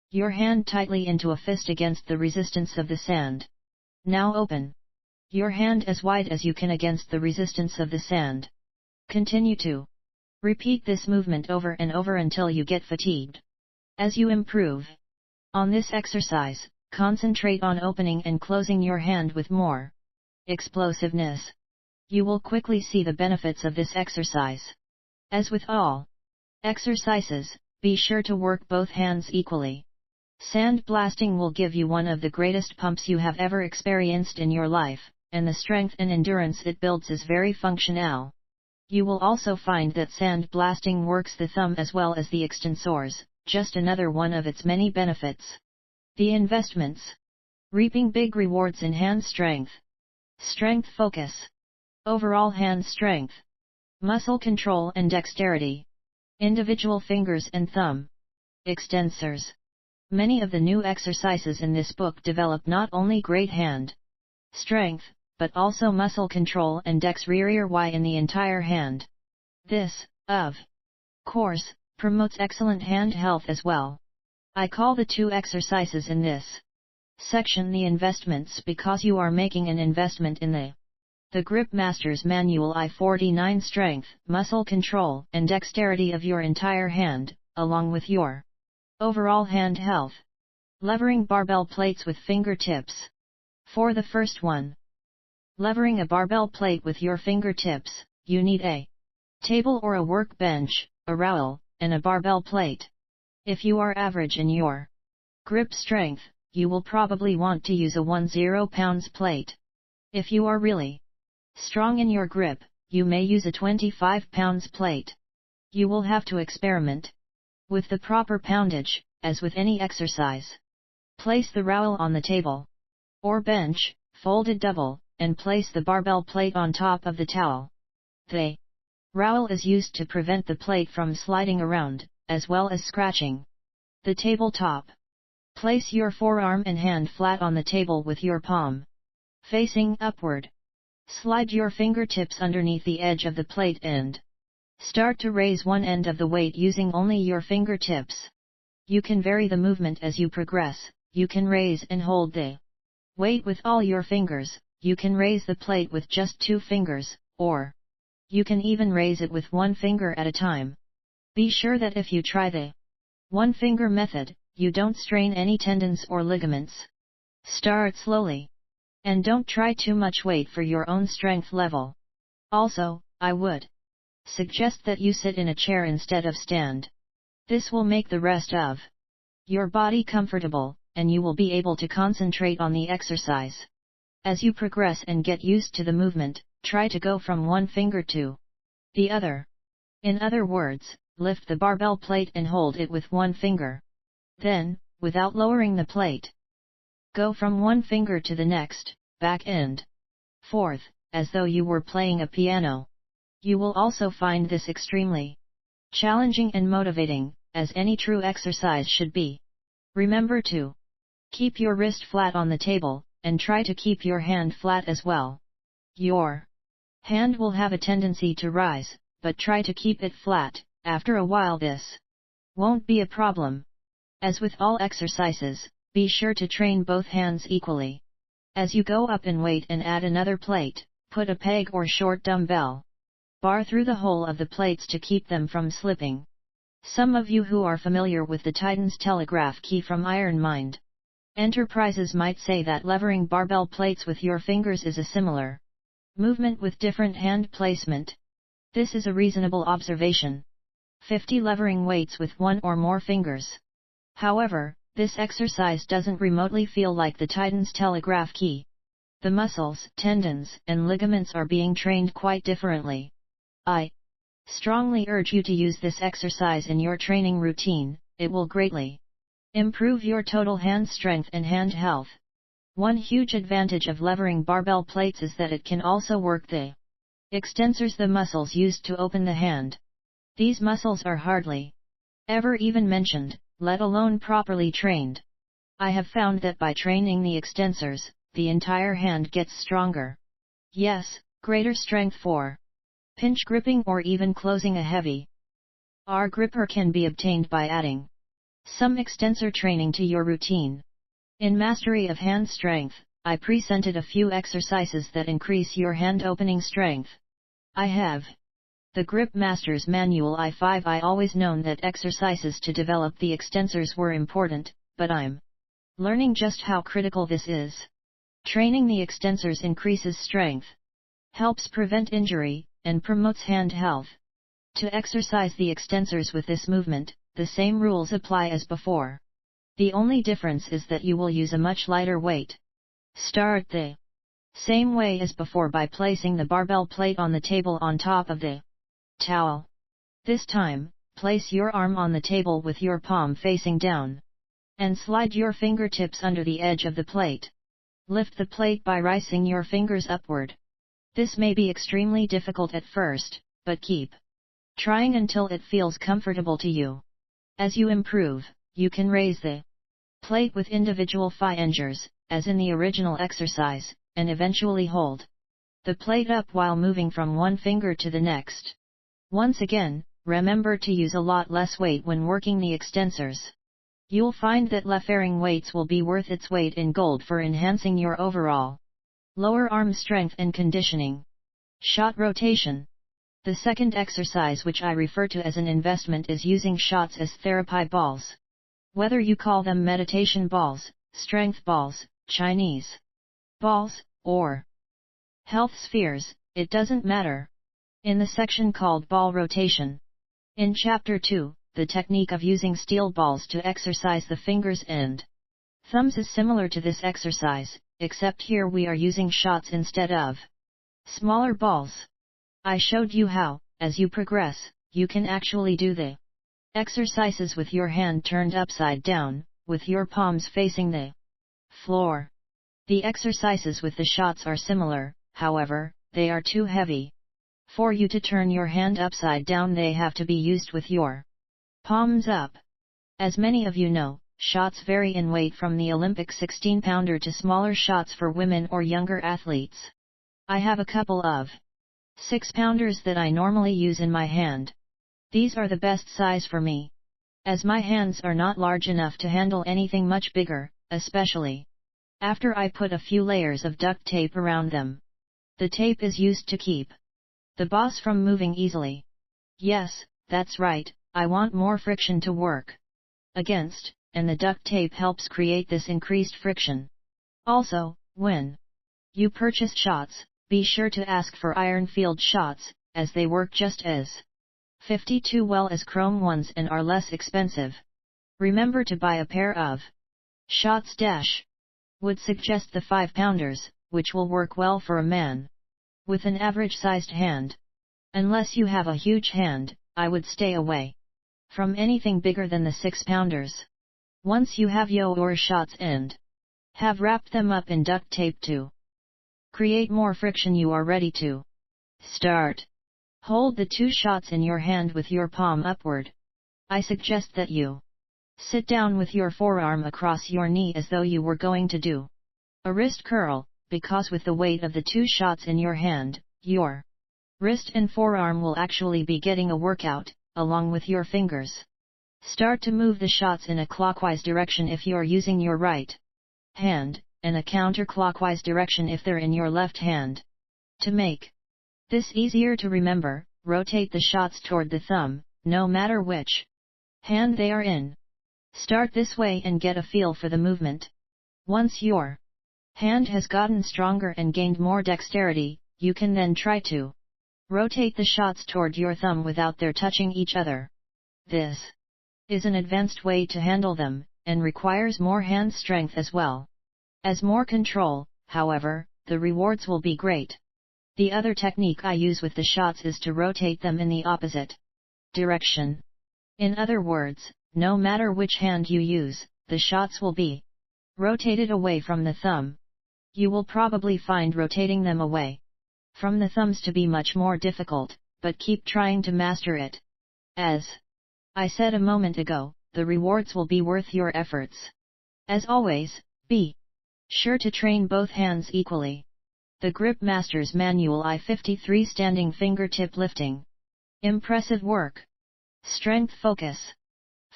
your hand tightly into a fist against the resistance of the sand. Now open your hand as wide as you can against the resistance of the sand. Continue to repeat this movement over and over until you get fatigued. As you improve on this exercise, concentrate on opening and closing your hand with more explosiveness. You will quickly see the benefits of this exercise. As with all exercises, be sure to work both hands equally. Sand blasting will give you one of the greatest pumps you have ever experienced in your life, and the strength and endurance it builds is very functional. You will also find that sand blasting works the thumb as well as the extensors, just another one of its many benefits. The investments. Reaping big rewards in hand strength. Strength focus. Overall hand strength. Muscle control and dexterity. Individual fingers and thumb extensors. Many of the new exercises in this book develop not only great hand strength, but also muscle control and dexterity in the entire hand. This, of course, promotes excellent hand health as well. I call the two exercises in this section the investments because you are making an investment in the Grip Master's Manual I-49 strength, muscle control, and dexterity of your entire hand, along with your overall hand health. Levering barbell plates with fingertips. For the first one, levering a barbell plate with your fingertips, you need a table or a workbench, a rowel, and a barbell plate. If you are average in your grip strength, you will probably want to use a 10 pounds plate. If you are really strong in your grip, you may use a 25 pounds plate. You will have to experiment with the proper poundage, as with any exercise. Place the rowel on the table or bench, folded double, and place the barbell plate on top of the towel. The rowel is used to prevent the plate from sliding around, as well as scratching the tabletop. Place your forearm and hand flat on the table with your palm facing upward. Slide your fingertips underneath the edge of the plate and start to raise one end of the weight using only your fingertips. You can vary the movement as you progress. You can raise and hold the weight with all your fingers, you can raise the plate with just 2 fingers, or you can even raise it with 1 finger at a time. Be sure that if you try the 1 finger method, you don't strain any tendons or ligaments. Start slowly. And don't try too much weight for your own strength level. Also, I would suggest that you sit in a chair instead of stand. This will make the rest of your body comfortable, and you will be able to concentrate on the exercise. As you progress and get used to the movement, try to go from 1 finger to the other. In other words, lift the barbell plate and hold it with 1 finger. Then, without lowering the plate, go from 1 finger to the next, back and forth, as though you were playing a piano. You will also find this extremely challenging and motivating, as any true exercise should be. Remember to keep your wrist flat on the table, and try to keep your hand flat as well. Your hand will have a tendency to rise, but try to keep it flat. After a while this won't be a problem. As with all exercises, be sure to train both hands equally. As you go up in weight and add another plate, put a peg or short dumbbell bar through the hole of the plates to keep them from slipping. Some of you who are familiar with the Titan's telegraph key from Iron Mind Enterprises might say that levering barbell plates with your fingers is a similar movement with different hand placement. This is a reasonable observation. 50 levering weights with 1 or more fingers. However, this exercise doesn't remotely feel like the Titan's telegraph key. The muscles, tendons, and ligaments are being trained quite differently. I strongly urge you to use this exercise in your training routine. It will greatly improve your total hand strength and hand health. One huge advantage of levering barbell plates is that it can also work the extensors, the muscles used to open the hand. These muscles are hardly ever even mentioned, let alone properly trained. I have found that by training the extensors, the entire hand gets stronger. Yes, greater strength for pinch gripping or even closing a heavy R gripper can be obtained by adding some extensor training to your routine. In Mastery of Hand Strength, I presented a few exercises that increase your hand opening strength. I have the Grip Master's Manual I5. I always known that exercises to develop the extensors were important, but I'm learning just how critical this is. Training the extensors increases strength, helps prevent injury, and promotes hand health. To exercise the extensors with this movement, the same rules apply as before. The only difference is that you will use a much lighter weight. Start the same way as before by placing the barbell plate on the table on top of the towel. This time, place your arm on the table with your palm facing down, and slide your fingertips under the edge of the plate. Lift the plate by raising your fingers upward. This may be extremely difficult at first, but keep trying until it feels comfortable to you. As you improve, you can raise the plate with individual fingers, as in the original exercise, and eventually hold the plate up while moving from 1 finger to the next. Once again, remember to use a lot less weight when working the extensors. You'll find that levering weights will be worth its weight in gold for enhancing your overall lower arm strength and conditioning. Shot rotation. The second exercise which I refer to as an investment is using shots as therapy balls. Whether you call them meditation balls, strength balls, Chinese balls, or health spheres, it doesn't matter. In the section called Ball Rotation, in Chapter 2, the technique of using steel balls to exercise the fingers and thumbs is similar to this exercise, except here we are using shots instead of smaller balls. I showed you how, as you progress, you can actually do the exercises with your hand turned upside down, with your palms facing the floor. The exercises with the shots are similar, however, they are too heavy. For you to turn your hand upside down, they have to be used with your palms up. As many of you know, shots vary in weight from the Olympic 16-pounder to smaller shots for women or younger athletes. I have a couple of 6-pounders that I normally use in my hand. These are the best size for me, as my hands are not large enough to handle anything much bigger, especially after I put a few layers of duct tape around them. The tape is used to keep the boss from moving easily. Yes, that's right, I want more friction to work against, and the duct tape helps create this increased friction. Also, when you purchase shots, be sure to ask for iron-filled shots, as they work just as 52 well as chrome ones and are less expensive. Remember to buy a pair of shots. Would suggest the 5-pounders, which will work well for a man with an average-sized hand. Unless you have a huge hand, I would stay away from anything bigger than the 6-pounders. Once you have your shots and have wrapped them up in duct tape to create more friction, you are ready to start. Hold the 2 shots in your hand with your palm upward. I suggest that you sit down with your forearm across your knee as though you were going to do a wrist curl, because with the weight of the 2 shots in your hand, your wrist and forearm will actually be getting a workout, along with your fingers. Start to move the shots in a clockwise direction if you are using your right hand, and a counterclockwise direction if they're in your left hand. To make this easier to remember, rotate the shots toward the thumb, no matter which hand they are in. Start this way and get a feel for the movement. Once your hand has gotten stronger and gained more dexterity, you can then try to rotate the shots toward your thumb without their touching each other. This is an advanced way to handle them, and requires more hand strength as well as more control. However, the rewards will be great. The other technique I use with the shots is to rotate them in the opposite direction. In other words, no matter which hand you use, the shots will be rotated away from the thumb. You will probably find rotating them away from the thumbs to be much more difficult, but keep trying to master it. As I said a moment ago, the rewards will be worth your efforts. As always, be sure to train both hands equally. The Grip Master's Manual I-53 Standing Fingertip Lifting. Impressive work. Strength focus.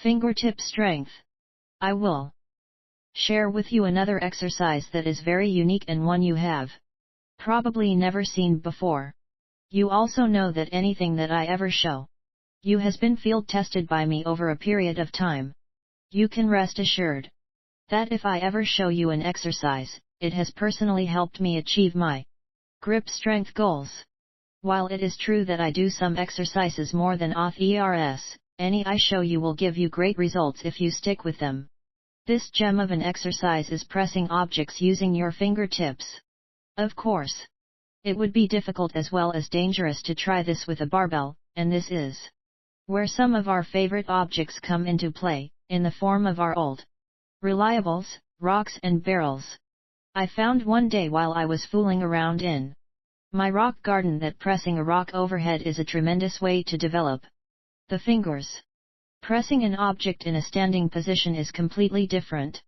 Fingertip strength. I will share with you another exercise that is very unique and one you have probably never seen before. You also know that anything that I ever show you has been field tested by me over a period of time. You can rest assured that if I ever show you an exercise, it has personally helped me achieve my grip strength goals. While it is true that I do some exercises more than others, any I show you will give you great results if you stick with them. This gem of an exercise is pressing objects using your fingertips. Of course, it would be difficult as well as dangerous to try this with a barbell, and this is where some of our favorite objects come into play, in the form of our old reliables, rocks and barrels. I found one day while I was fooling around in my rock garden that pressing a rock overhead is a tremendous way to develop the fingers. Pressing an object in a standing position is completely different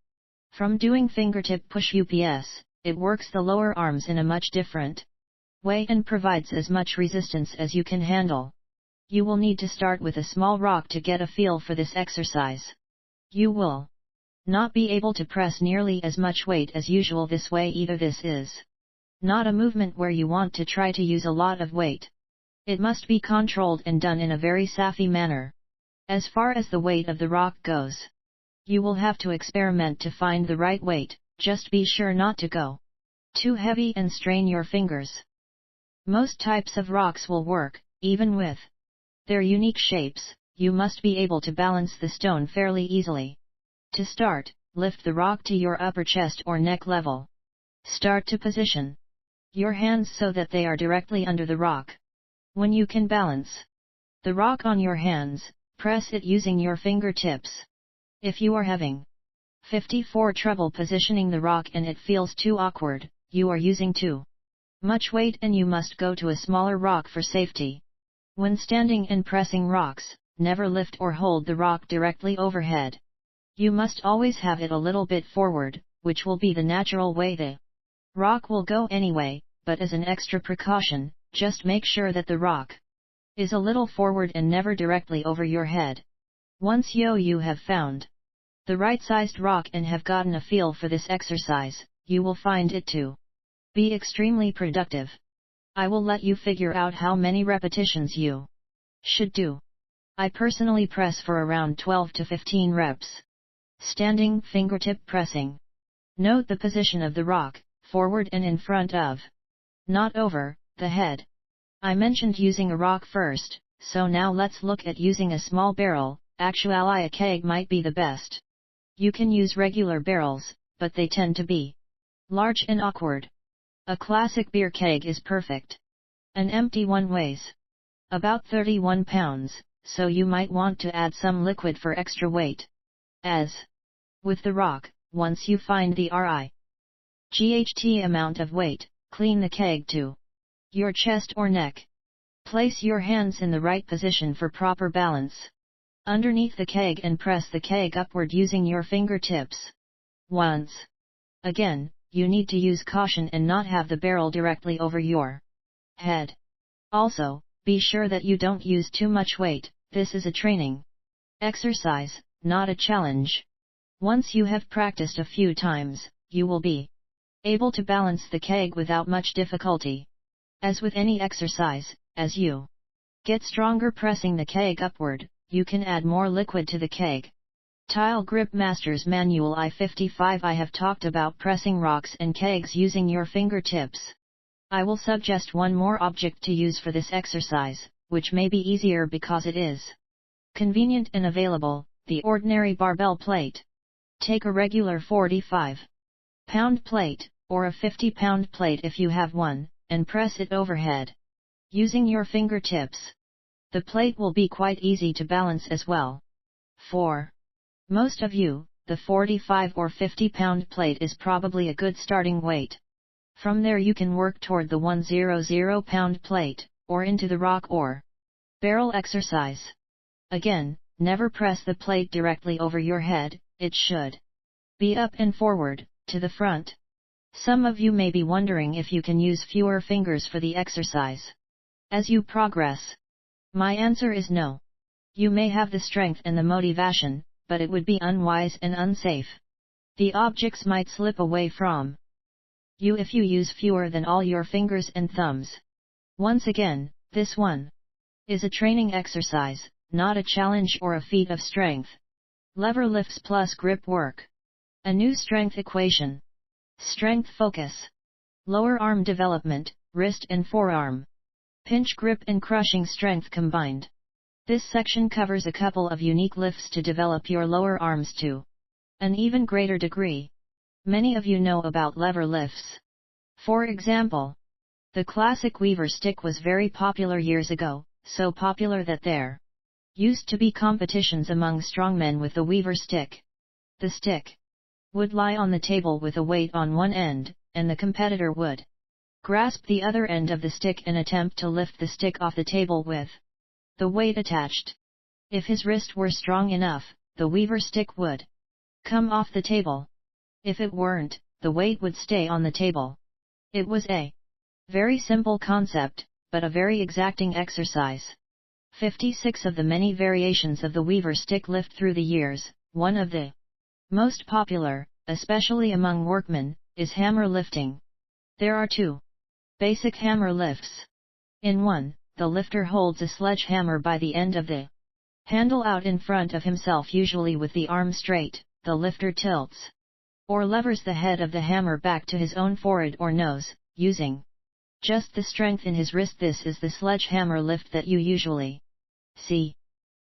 from doing fingertip push-ups. It works the lower arms in a much different way and provides as much resistance as you can handle. You will need to start with a small rock to get a feel for this exercise. You will not be able to press nearly as much weight as usual this way either. This is not a movement where you want to try to use a lot of weight. It must be controlled and done in a very safe manner. As far as the weight of the rock goes, you will have to experiment to find the right weight. Just be sure not to go too heavy and strain your fingers. Most types of rocks will work, even with their unique shapes. You must be able to balance the stone fairly easily. To start, lift the rock to your upper chest or neck level. Start to position your hands so that they are directly under the rock. When you can balance The rock on your hands, press it using your fingertips. If you are having 54 trouble positioning the rock and it feels too awkward, you are using too much weight and you must go to a smaller rock for safety. When standing and pressing rocks, never lift or hold the rock directly overhead. You must always have it a little bit forward, which will be the natural way the rock will go anyway, but as an extra precaution, just make sure that the rock is a little forward and never directly over your head. Once you have found the right-sized rock and have gotten a feel for this exercise, you will find it to be extremely productive. I will let you figure out how many repetitions you should do. I personally press for around 12 to 15 reps. Standing fingertip pressing. Note the position of the rock, forward and in front of, not over, the head. I mentioned using a rock first, so now let's look at using a small barrel. Actually a keg might be the best. You can use regular barrels, but they tend to be large and awkward. A classic beer keg is perfect. An empty one weighs about 31 pounds, so you might want to add some liquid for extra weight. As with the rock, once you find the right amount of weight, clean the keg to your chest or neck. Place your hands in the right position for proper balance underneath the keg and press the keg upward using your fingertips. Once again, you need to use caution and not have the barrel directly over your head. Also, be sure that you don't use too much weight. This is a training exercise, not a challenge. Once you have practiced a few times, you will be able to balance the keg without much difficulty. As with any exercise, as you get stronger pressing the keg upward, you can add more liquid to the keg. Tile Grip Masters Manual I-55. I have talked about pressing rocks and kegs using your fingertips. I will suggest one more object to use for this exercise, which may be easier because it is convenient and available, the ordinary barbell plate. Take a regular 45-pound plate, or a 50-pound plate if you have one, and press it overhead. Using your fingertips. The plate will be quite easy to balance as well. For most of you, the 45 or 50-pound plate is probably a good starting weight. From there you can work toward the 100-pound plate, or into the rock or barrel exercise. Again, never press the plate directly over your head, it should be up and forward, to the front. Some of you may be wondering if you can use fewer fingers for the exercise as you progress. My answer is no. You may have the strength and the motivation, but it would be unwise and unsafe. The objects might slip away from you if you use fewer than all your fingers and thumbs. Once again, this one is a training exercise, not a challenge or a feat of strength. Lever lifts plus grip work. A new strength equation. Strength focus. Lower arm development, wrist and forearm. Pinch grip and crushing strength combined. This section covers a couple of unique lifts to develop your lower arms to an even greater degree. Many of you know about lever lifts. For example, the classic Weaver stick was very popular years ago, so popular that there used to be competitions among strongmen with the Weaver stick. The stick would lie on the table with a weight on one end, and the competitor would grasp the other end of the stick and attempt to lift the stick off the table with the weight attached. If his wrist were strong enough, the Weaver stick would come off the table. If it weren't, the weight would stay on the table. It was a very simple concept, but a very exacting exercise. 56 of the many variations of the Weaver stick lift through the years. One of the most popular, especially among workmen, is hammer lifting. There are two basic hammer lifts. In one, the lifter holds a sledgehammer by the end of the handle out in front of himself, usually with the arm straight. The lifter tilts or levers the head of the hammer back to his own forehead or nose, using just the strength in his wrist. This is the sledgehammer lift that you usually see.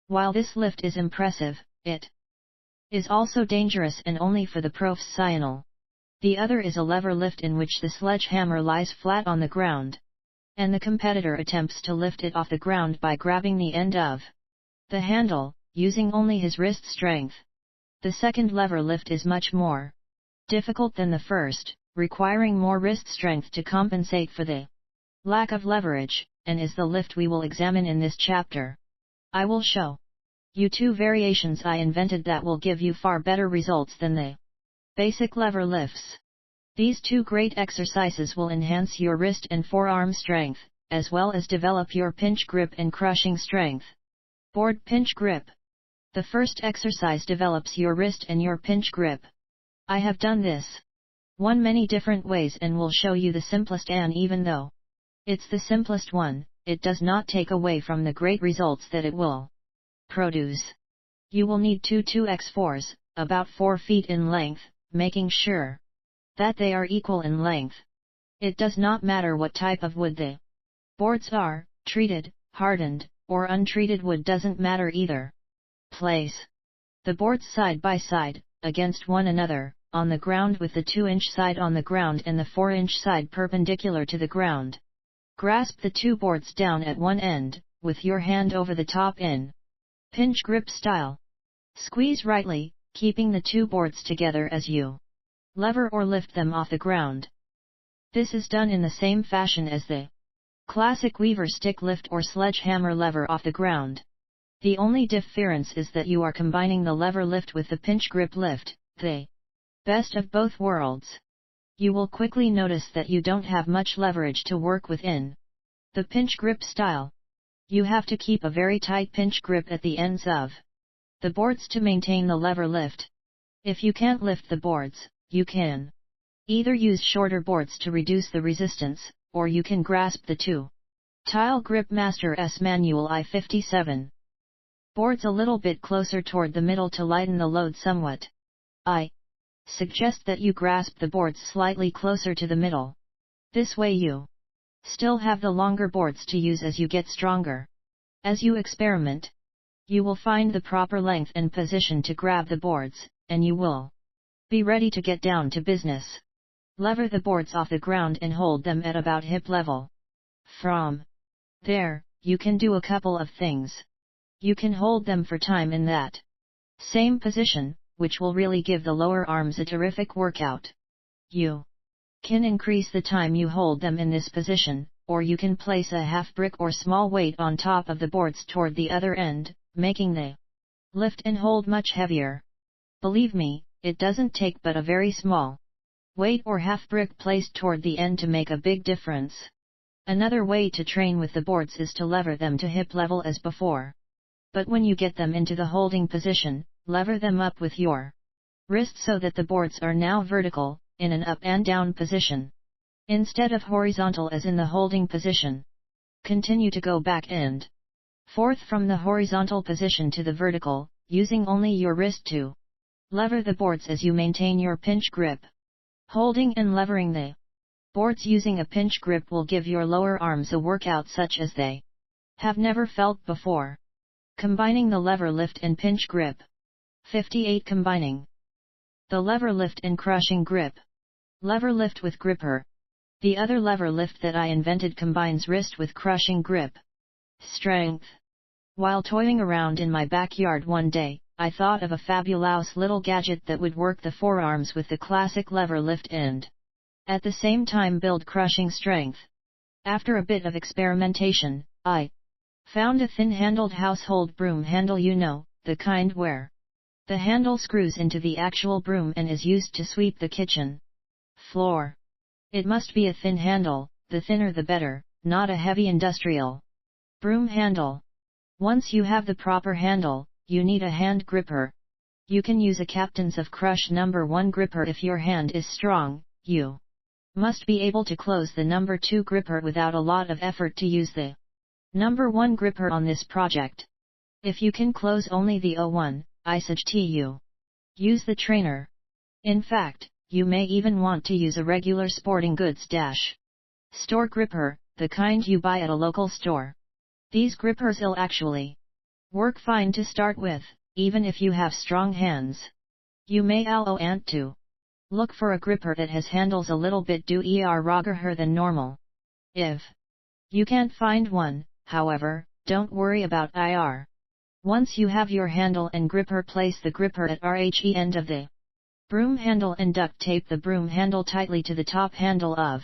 While this lift is impressive, it is also dangerous and only for the professional. The other is a lever lift in which the sledgehammer lies flat on the ground. and the competitor attempts to lift it off the ground by grabbing the end of the handle, using only his wrist strength. The second lever lift is much more difficult than the first, requiring more wrist strength to compensate for the lack of leverage, and is the lift we will examine in this chapter. I will show you two variations I invented that will give you far better results than the basic lever lifts. These two great exercises will enhance your wrist and forearm strength, as well as develop your pinch grip and crushing strength. Board pinch grip. The first exercise develops your wrist and your pinch grip. I have done this many different ways and will show you the simplest, and even though it's the simplest one, it does not take away from the great results that it will produce. You will need two 2x4s, about 4 feet in length, making sure that they are equal in length. It does not matter what type of wood the boards are, treated, hardened, or untreated wood doesn't matter either. Place the boards side by side, against one another, on the ground with the 2-inch side on the ground and the 4-inch side perpendicular to the ground. Grasp the two boards down at one end, with your hand over the top in pinch grip style. Squeeze rightly, keeping the two boards together as you lever or lift them off the ground. This is done in the same fashion as the classic weaver stick lift or sledgehammer lever off the ground. The only difference is that you are combining the lever lift with the pinch grip lift, the best of both worlds. You will quickly notice that you don't have much leverage to work with in the pinch grip style. You have to keep a very tight pinch grip at the ends of the boards to maintain the lever lift. If you can't lift the boards, you can either use shorter boards to reduce the resistance, or you can grasp the 2-tile Grip Master S Manual I-57 boards a little bit closer toward the middle to lighten the load somewhat. I suggest that you grasp the boards slightly closer to the middle. This way you still have the longer boards to use as you get stronger. As you experiment, you will find the proper length and position to grab the boards, and you will be ready to get down to business. Lever the boards off the ground and hold them at about hip level. From there, you can do a couple of things. You can hold them for time in that same position, which will really give the lower arms a terrific workout. You can increase the time you hold them in this position, or you can place a half brick or small weight on top of the boards toward the other end, making the lift and hold much heavier. Believe me, it doesn't take but a very small weight or half brick placed toward the end to make a big difference. Another way to train with the boards is to lever them to hip level as before. But when you get them into the holding position, lever them up with your wrist so that the boards are now vertical, in an up and down position, instead of horizontal as in the holding position. Continue to go back and forth from the horizontal position to the vertical, using only your wrist to lever the boards as you maintain your pinch grip. Holding and levering the boards using a pinch grip will give your lower arms a workout such as they have never felt before. Combining the lever lift and pinch grip. 58. Combining the lever lift and crushing grip. Lever lift with gripper. The other lever lift that I invented combines wrist with crushing grip strength. While toying around in my backyard one day, I thought of a fabulous little gadget that would work the forearms with the classic lever lift and at the same time build crushing strength. After a bit of experimentation, I found a thin-handled household broom handle, the kind where the handle screws into the actual broom and is used to sweep the kitchen floor. It must be a thin handle, the thinner the better, not a heavy industrial broom handle. Once you have the proper handle, you need a hand gripper. You can use a Captains of Crush No. 1 gripper if your hand is strong. You must be able to close the No. 2 gripper without a lot of effort to use the No. 1 gripper on this project. If you can close only the O1, I suggest you use the trainer. In fact, you may even want to use a regular sporting goods store gripper, the kind you buy at a local store. These grippers will actually work fine to start with, even if you have strong hands. You may want to look for a gripper that has handles a little bit rougher than normal. If You can't find one, however, don't worry about IR. Once you have your handle and gripper, place the gripper at RHE end of the broom handle and duct tape the broom handle tightly to the top handle of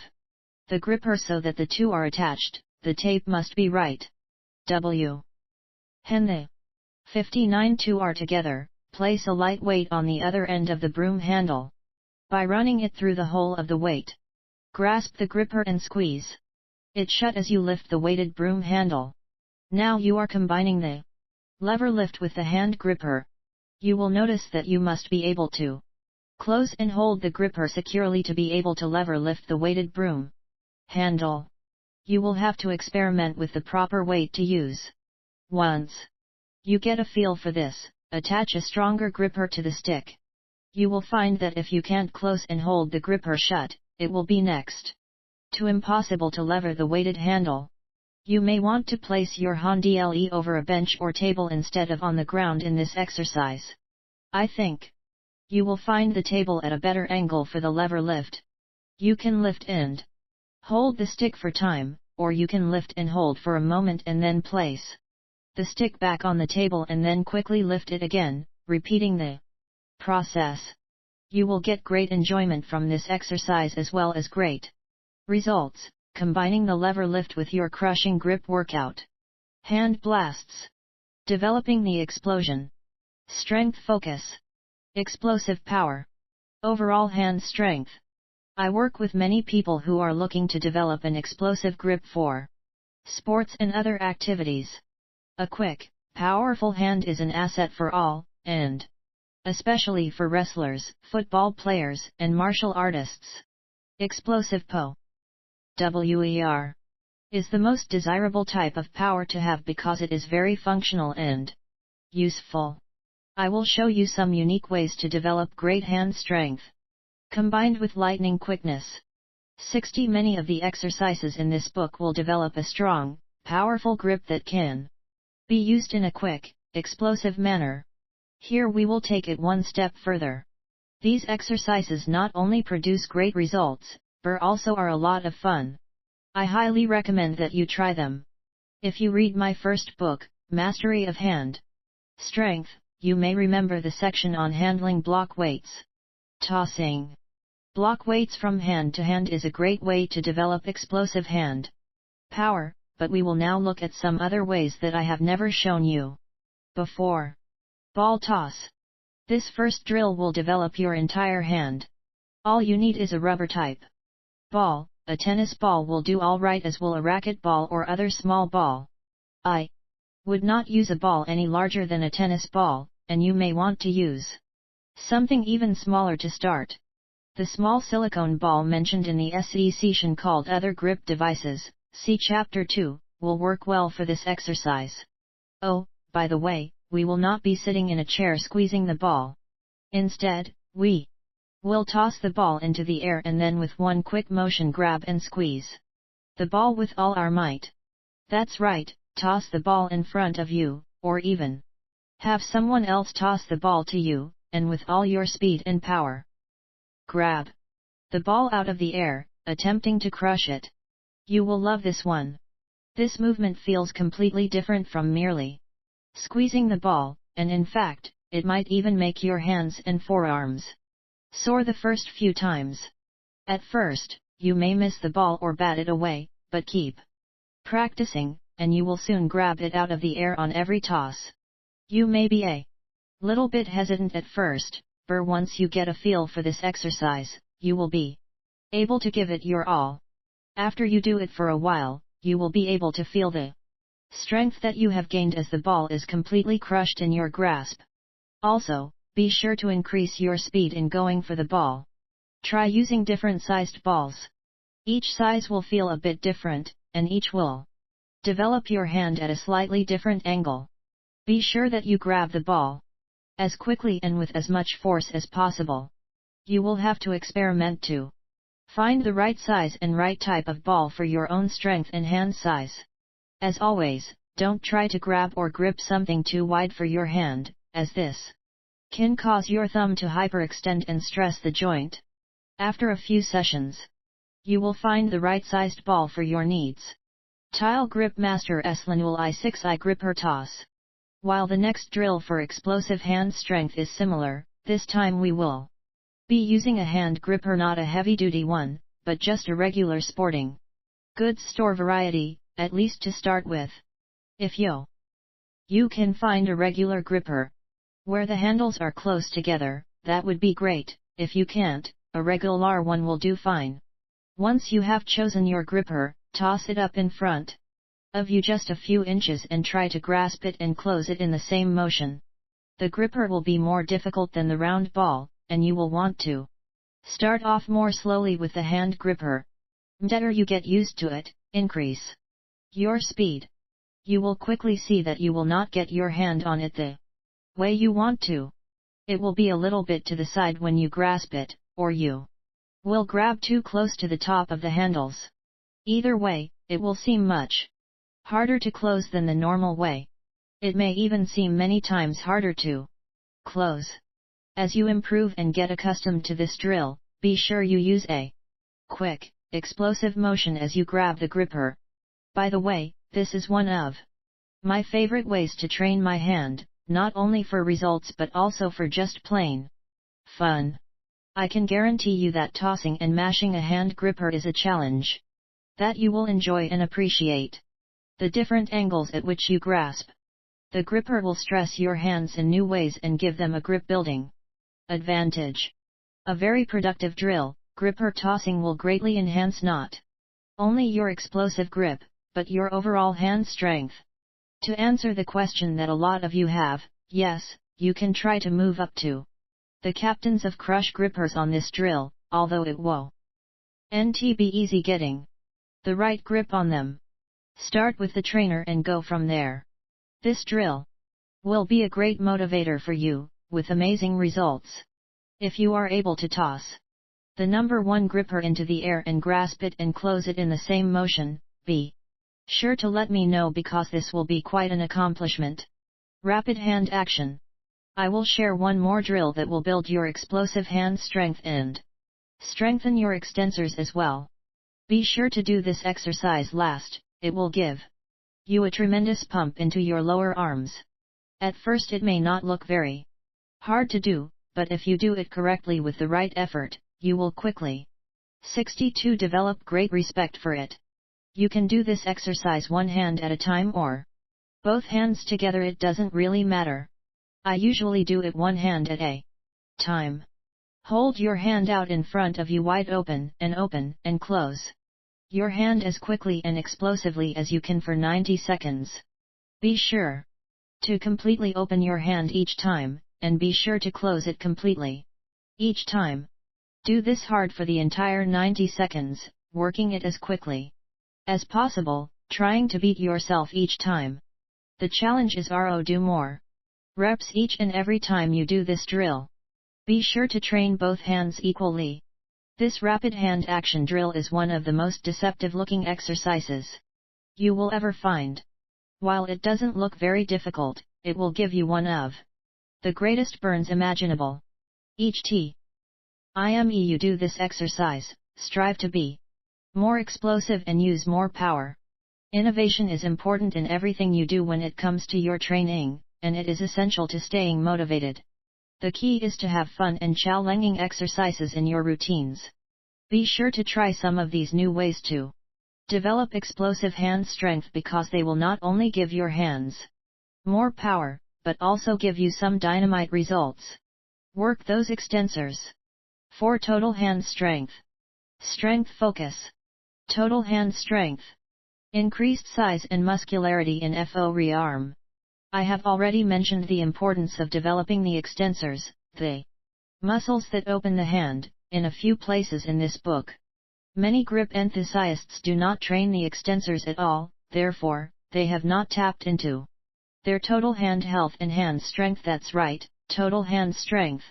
the gripper so that the two are attached. The tape must be right. W. Hen the 59 two are together. Place a light weight on the other end of the broom handle. By running it through the hole of the weight, grasp the gripper and squeeze it shut as you lift the weighted broom handle. Now you are combining the lever lift with the hand gripper. You will notice that you must be able to close and hold the gripper securely to be able to lever lift the weighted broom handle. You will have to experiment with the proper weight to use. Once you get a feel for this, attach a stronger gripper to the stick. You will find that if you can't close and hold the gripper shut, it will be next to impossible to lever the weighted handle. You may want to place your handle over a bench or table instead of on the ground in this exercise. I think you will find the table at a better angle for the lever lift. You can lift and hold the stick for time, or you can lift and hold for a moment and then place the stick back on the table and then quickly lift it again, repeating the process. You will get great enjoyment from this exercise as well as great results, combining the lever lift with your crushing grip workout. Hand blasts. Developing the explosion. Strength focus. Explosive power. Overall hand strength. I work with many people who are looking to develop an explosive grip for sports and other activities. A quick, powerful hand is an asset for all, and especially for wrestlers, football players, and martial artists. Explosive WER is the most desirable type of power to have because it is very functional and useful. I will show you some unique ways to develop great hand strength, combined with lightning quickness. 60 Many of the exercises in this book will develop a strong, powerful grip that can be used in a quick, explosive manner. Here we will take it one step further. These exercises not only produce great results, but also are a lot of fun. I highly recommend that you try them. If you read my first book, Mastery of Hand Strength, you may remember the section on handling block weights. Tossing block weights from hand to hand is a great way to develop explosive hand power, but we will now look at some other ways that I have never shown you before. Ball toss. This first drill will develop your entire hand. All you need is a rubber type ball. A tennis ball will do alright, as will a racket ball or other small ball. I would not use a ball any larger than a tennis ball, and you may want to use something even smaller to start. The small silicone ball mentioned in the section called Other Grip Devices, see Chapter 2, will work well for this exercise. Oh, by the way, we will not be sitting in a chair squeezing the ball. Instead, we will toss the ball into the air and then with one quick motion grab and squeeze the ball with all our might. That's right, toss the ball in front of you, or even have someone else toss the ball to you, and with all your speed and power, grab the ball out of the air, attempting to crush it. You will love this one. This movement feels completely different from merely squeezing the ball, and in fact, it might even make your hands and forearms sore the first few times. At first, you may miss the ball or bat it away, but keep practicing, and you will soon grab it out of the air on every toss. You may be a little bit hesitant at first, but once you get a feel for this exercise, you will be able to give it your all. After you do it for a while, you will be able to feel the strength that you have gained as the ball is completely crushed in your grasp. Also, be sure to increase your speed in going for the ball. Try using different sized balls. Each size will feel a bit different, and each will develop your hand at a slightly different angle. Be sure that you grab the ball as quickly and with as much force as possible. You will have to experiment to find the right size and right type of ball for your own strength and hand size. As always, don't try to grab or grip something too wide for your hand, as this can cause your thumb to hyperextend and stress the joint. After a few sessions, you will find the right-sized ball for your needs. Tile Grip Master Eslanul I6I Gripper Toss. While the next drill for explosive hand strength is similar, this time we will be using a hand gripper, not a heavy-duty one, but just a regular sporting goods store variety, at least to start with. If you can find a regular gripper where the handles are close together, that would be great. If you can't, a regular one will do fine. Once you have chosen your gripper, toss it up in front of you just a few inches and try to grasp it and close it in the same motion. The gripper will be more difficult than the round ball, and you will want to start off more slowly with the hand gripper. Better you get used to it, increase your speed. You will quickly see that you will not get your hand on it the way you want to. It will be a little bit to the side when you grasp it, or you will grab too close to the top of the handles. Either way, it will seem much harder to close than the normal way. It may even seem many times harder to close. As you improve and get accustomed to this drill, be sure you use a quick, explosive motion as you grab the gripper. By the way, this is one of my favorite ways to train my hand, not only for results but also for just plain fun. I can guarantee you that tossing and mashing a hand gripper is a challenge that you will enjoy and appreciate. The different angles at which you grasp the gripper will stress your hands in new ways and give them a grip building advantage. A very productive drill, gripper tossing, will greatly enhance not only your explosive grip, but your overall hand strength. To answer the question that a lot of you have, yes, you can try to move up to the captains of crush grippers on this drill, although it won't be easy getting the right grip on them. Start with the trainer and go from there. This drill will be a great motivator for you, with amazing results. If you are able to toss the number one gripper into the air and grasp it and close it in the same motion, be sure to let me know, because this will be quite an accomplishment. Rapid hand action. I will share one more drill that will build your explosive hand strength and strengthen your extensors as well. Be sure to do this exercise last. It will give you a tremendous pump into your lower arms. At first it may not look very hard to do, but if you do it correctly with the right effort, you will quickly develop great respect for it. You can do this exercise one hand at a time or both hands together, it doesn't really matter. I usually do it one hand at a time. Hold your hand out in front of you wide open and close your hand as quickly and explosively as you can for 90 seconds. Be sure to completely open your hand each time, and be sure to close it completely each time. Do this hard for the entire 90 seconds, working it as quickly as possible, trying to beat yourself each time. The challenge is do more reps each and every time you do this drill. Be sure to train both hands equally. This rapid hand action drill is one of the most deceptive looking exercises you will ever find. While it doesn't look very difficult, it will give you one of the greatest burns imaginable. Each time you do this exercise, strive to be more explosive and use more power. Innovation is important in everything you do when it comes to your training, and it is essential to staying motivated. The key is to have fun and challenging exercises in your routines. Be sure to try some of these new ways to develop explosive hand strength, because they will not only give your hands more power, but also give you some dynamite results. Work those extensors. For total hand strength. Strength focus. Total hand strength. Increased size and muscularity in Forearm. I have already mentioned the importance of developing the extensors, the muscles that open the hand, in a few places in this book. Many grip enthusiasts do not train the extensors at all, therefore, they have not tapped into their total hand health and hand strength. That's right, total hand strength.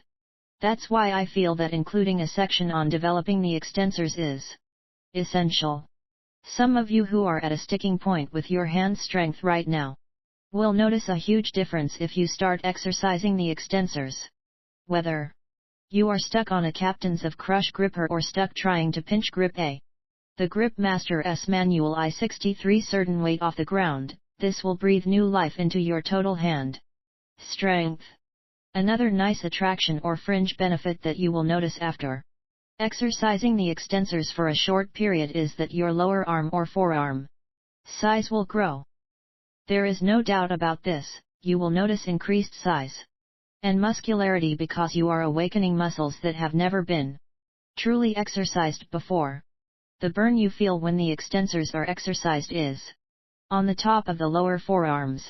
That's why I feel that including a section on developing the extensors is essential. Some of you who are at a sticking point with your hand strength right now will notice a huge difference if you start exercising the extensors. Whether you are stuck on a captain's of crush gripper or stuck trying to pinch grip The Grip Master S Manual I63 certain weight off the ground, this will breathe new life into your total hand strength. Another nice attraction or fringe benefit that you will notice after exercising the extensors for a short period is that your lower arm or forearm size will grow. There is no doubt about this, you will notice increased size and muscularity because you are awakening muscles that have never been truly exercised before. The burn you feel when the extensors are exercised is on the top of the lower forearms.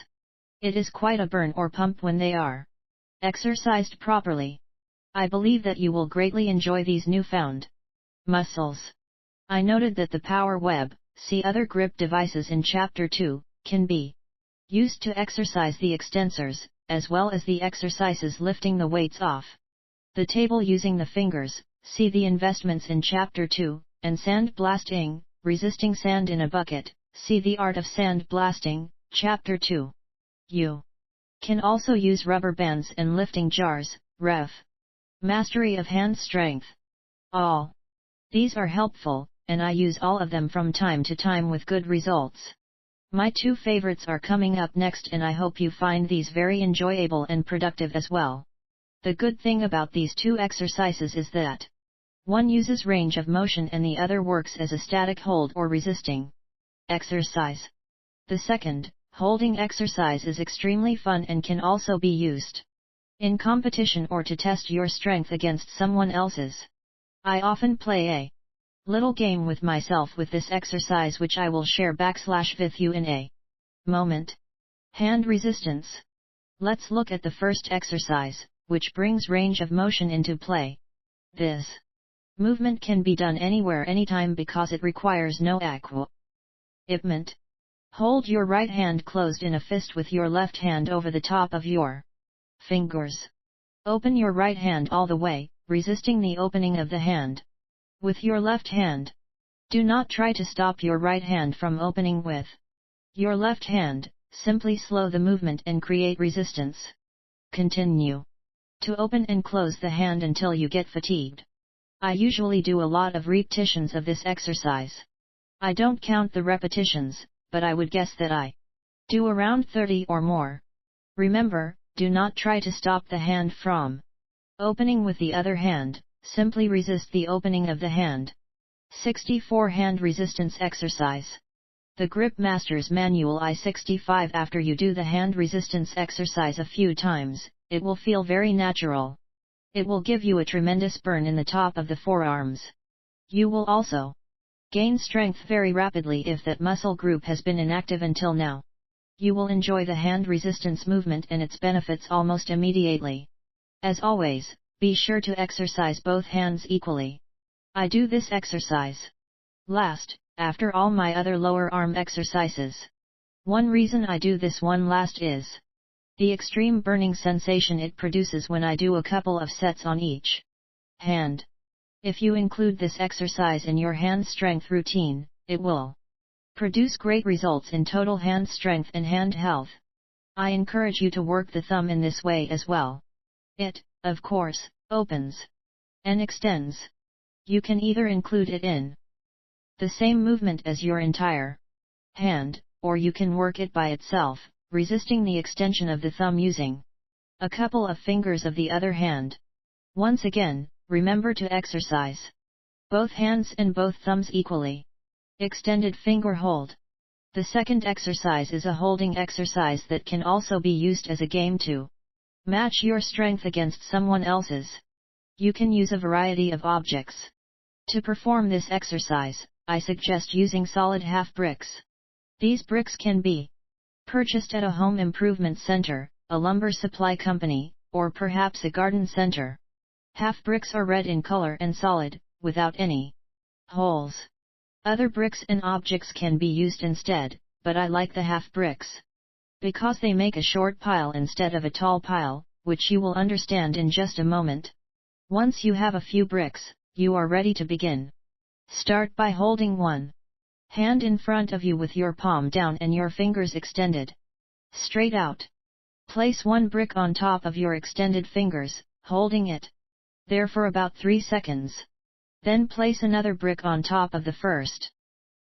It is quite a burn or pump when they are exercised properly. I believe that you will greatly enjoy these newfound muscles. I noted that the power web, see other grip devices in Chapter 2, can be used to exercise the extensors, as well as the exercises lifting the weights off the table using the fingers, see the investments in Chapter 2, and sand blasting, resisting sand in a bucket, see the art of sand blasting, Chapter 2. You can also use rubber bands and lifting jars, Ref. Mastery of hand strength. All these are helpful, and I use all of them from time to time with good results. My two favorites are coming up next and I hope you find these very enjoyable and productive as well. The good thing about these two exercises is that one uses range of motion and the other works as a static hold or resisting exercise. The second, holding exercise, is extremely fun and can also be used in competition or to test your strength against someone else's. I often play a little game with myself with this exercise which I will share with you in a moment. Hand resistance. Let's look at the first exercise, which brings range of motion into play. This movement can be done anywhere anytime because it requires no equipment. Hold your right hand closed in a fist with your left hand over the top of your fingers. Open your right hand all the way, resisting the opening of the hand with your left hand. Do not try to stop your right hand from opening with your left hand, simply slow the movement and create resistance. Continue to open and close the hand until you get fatigued. I usually do a lot of repetitions of this exercise. I don't count the repetitions, but I would guess that I do around 30 or more. Remember, do not try to stop the hand from opening with the other hand, simply resist the opening of the hand. 64 Hand resistance exercise. The Grip Master's Manual I65. After you do the hand resistance exercise a few times, it will feel very natural. It will give you a tremendous burn in the top of the forearms. You will also gain strength very rapidly if that muscle group has been inactive until now. You will enjoy the hand resistance movement and its benefits almost immediately. As always, be sure to exercise both hands equally. I do this exercise last, after all my other lower arm exercises. One reason I do this one last is the extreme burning sensation it produces when I do a couple of sets on each hand. If you include this exercise in your hand strength routine, it will produce great results in total hand strength and hand health. I encourage you to work the thumb in this way as well. It, of course, opens and extends. You can either include it in the same movement as your entire hand, or you can work it by itself, resisting the extension of the thumb using a couple of fingers of the other hand. Once again, remember to exercise both hands and both thumbs equally. Extended finger hold. The second exercise is a holding exercise that can also be used as a game to match your strength against someone else's. You can use a variety of objects. To perform this exercise, I suggest using solid half bricks. These bricks can be purchased at a home improvement center, a lumber supply company, or perhaps a garden center. Half bricks are red in color and solid, without any holes. Other bricks and objects can be used instead, but I like the half bricks because they make a short pile instead of a tall pile, which you will understand in just a moment. Once you have a few bricks, you are ready to begin. Start by holding one hand in front of you with your palm down and your fingers extended straight out. Place one brick on top of your extended fingers, holding it there for about 3 seconds. Then place another brick on top of the first.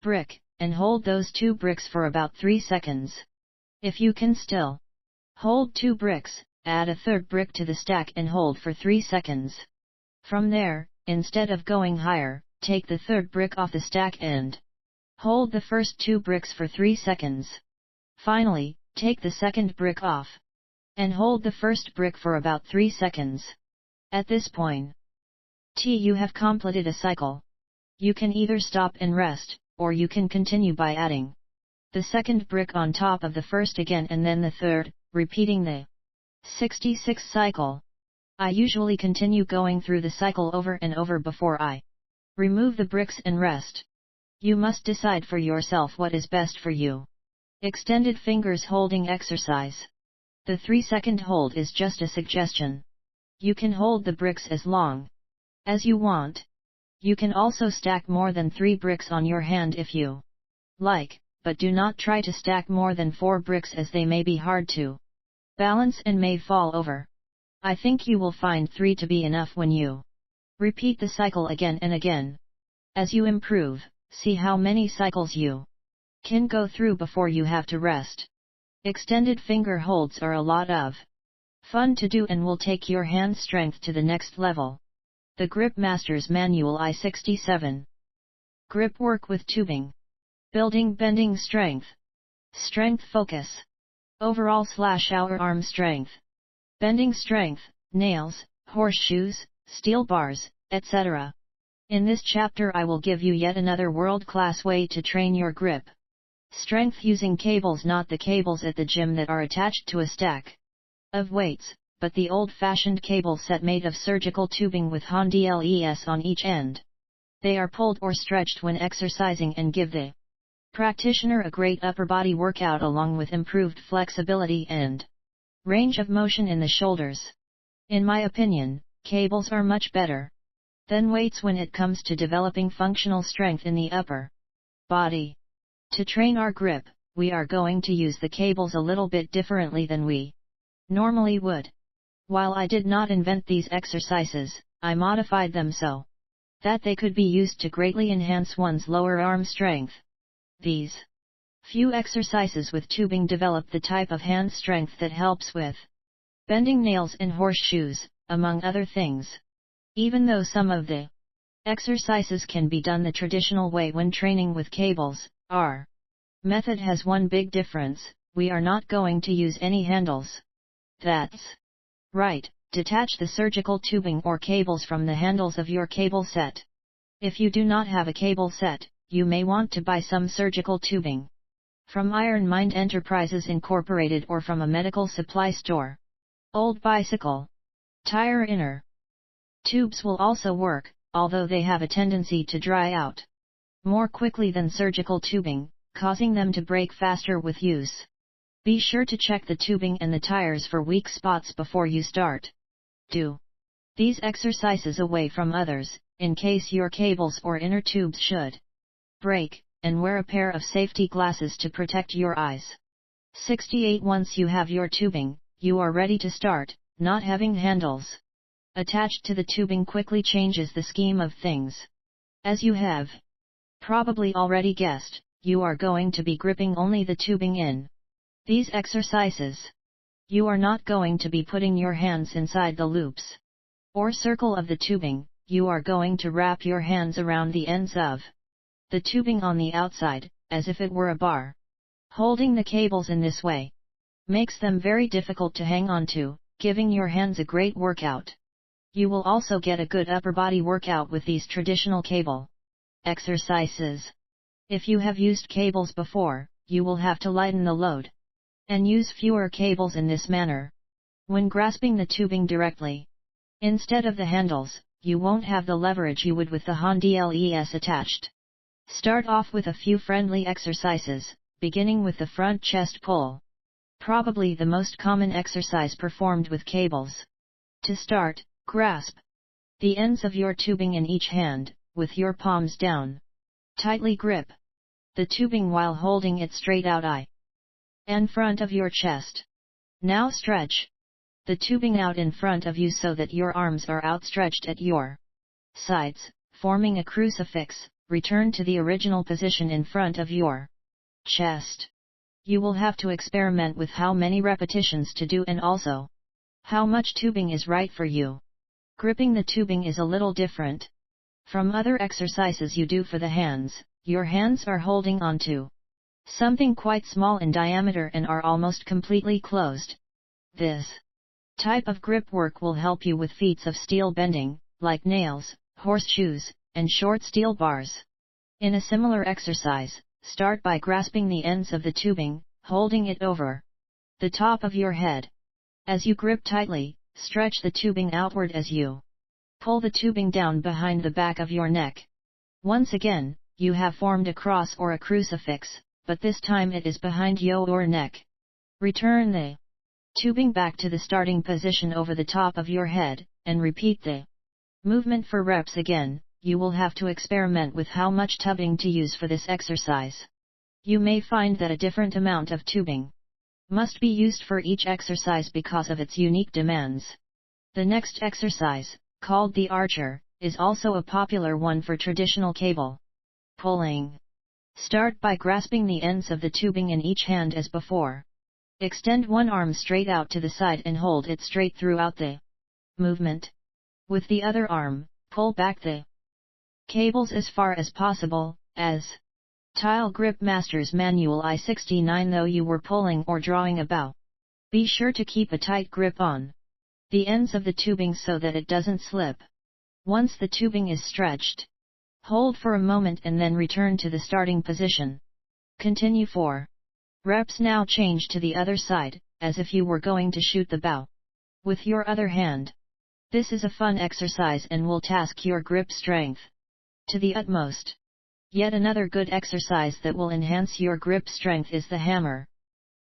brick, and hold those 2 bricks for about 3 seconds. If you can still hold 2 bricks, add a third brick to the stack and hold for 3 seconds. From there, instead of going higher, take the third brick off the stack and hold the first 2 bricks for 3 seconds. Finally, take the second brick off and hold the first brick for about 3 seconds. At this point, you have completed a cycle. You can either stop and rest, or you can continue by adding the second brick on top of the first again and then the third, repeating the 66 cycle. I usually continue going through the cycle over and over before I remove the bricks and rest. You must decide for yourself what is best for you. Extended fingers holding exercise. The 3-second hold is just a suggestion. You can hold the bricks as long as you want. You can also stack more than 3 bricks on your hand if you like, but do not try to stack more than 4 bricks as they may be hard to balance and may fall over. I think you will find 3 to be enough when you repeat the cycle again and again. As you improve, see how many cycles you can go through before you have to rest. Extended finger holds are a lot of fun to do and will take your hand strength to the next level. The Grip Master's Manual I-67. Grip work with tubing. Building bending strength. Strength focus. Overall/our arm strength. Bending strength, nails, horseshoes, steel bars, etc. In this chapter I will give you yet another world-class way to train your grip strength using cables, not the cables at the gym that are attached to a stack of weights, but the old-fashioned cable set made of surgical tubing with handles on each end. They are pulled or stretched when exercising and give the practitioner a great upper body workout along with improved flexibility and range of motion in the shoulders. In my opinion, cables are much better than weights when it comes to developing functional strength in the upper body. To train our grip, we are going to use the cables a little bit differently than we normally would. While I did not invent these exercises, I modified them so that they could be used to greatly enhance one's lower arm strength. These few exercises with tubing develop the type of hand strength that helps with bending nails and horseshoes, among other things. Even though some of the exercises can be done the traditional way when training with cables, our method has one big difference: we are not going to use any handles. That's right, detach the surgical tubing or cables from the handles of your cable set. If you do not have a cable set, you may want to buy some surgical tubing from Iron Mind Enterprises Incorporated or from a medical supply store. Old bicycle tire inner tubes will also work, although they have a tendency to dry out more quickly than surgical tubing, causing them to break faster with use. Be sure to check the tubing and the tires for weak spots before you start. Do these exercises away from others, in case your cables or inner tubes should break, and wear a pair of safety glasses to protect your eyes. 68. Once you have your tubing, you are ready to start. Not having handles attached to the tubing quickly changes the scheme of things. As you have probably already guessed, you are going to be gripping only the tubing in these exercises. You are not going to be putting your hands inside the loops or circle of the tubing. You are going to wrap your hands around the ends of the tubing on the outside, as if it were a bar. Holding the cables in this way makes them very difficult to hang on to, giving your hands a great workout. You will also get a good upper body workout with these traditional cable exercises. If you have used cables before, you will have to lighten the load and use fewer cables in this manner. When grasping the tubing directly, instead of the handles, you won't have the leverage you would with the handles attached. Start off with a few friendly exercises, beginning with the front chest pull. Probably the most common exercise performed with cables. To start, grasp the ends of your tubing in each hand, with your palms down. Tightly grip the tubing while holding it straight out and front of your chest. Now stretch the tubing out in front of you so that your arms are outstretched at your sides, forming a crucifix, return to the original position in front of your chest. You will have to experiment with how many repetitions to do and also how much tubing is right for you. Gripping the tubing is a little different from other exercises you do for the hands. Your hands are holding onto something quite small in diameter and are almost completely closed. This type of grip work will help you with feats of steel bending, like nails, horseshoes, and short steel bars. In a similar exercise, start by grasping the ends of the tubing, holding it over the top of your head. As you grip tightly, stretch the tubing outward as you pull the tubing down behind the back of your neck. Once again, you have formed a cross or a crucifix, but this time it is behind your neck. Return the tubing back to the starting position over the top of your head, and repeat the movement for reps again. You will have to experiment with how much tubing to use for this exercise. You may find that a different amount of tubing must be used for each exercise because of its unique demands. The next exercise, called the archer, is also a popular one for traditional cable pulling. Start by grasping the ends of the tubing in each hand as before. Extend one arm straight out to the side and hold it straight throughout the movement. With the other arm, pull back the cables as far as possible, as Tile Grip Master's Manual I-69. Though you were pulling or drawing a bow, be sure to keep a tight grip on the ends of the tubing so that it doesn't slip. Once the tubing is stretched, hold for a moment and then return to the starting position. Continue 4 reps. Now change to the other side, as if you were going to shoot the bow with your other hand. This is a fun exercise and will task your grip strength to the utmost. Yet another good exercise that will enhance your grip strength is the hammer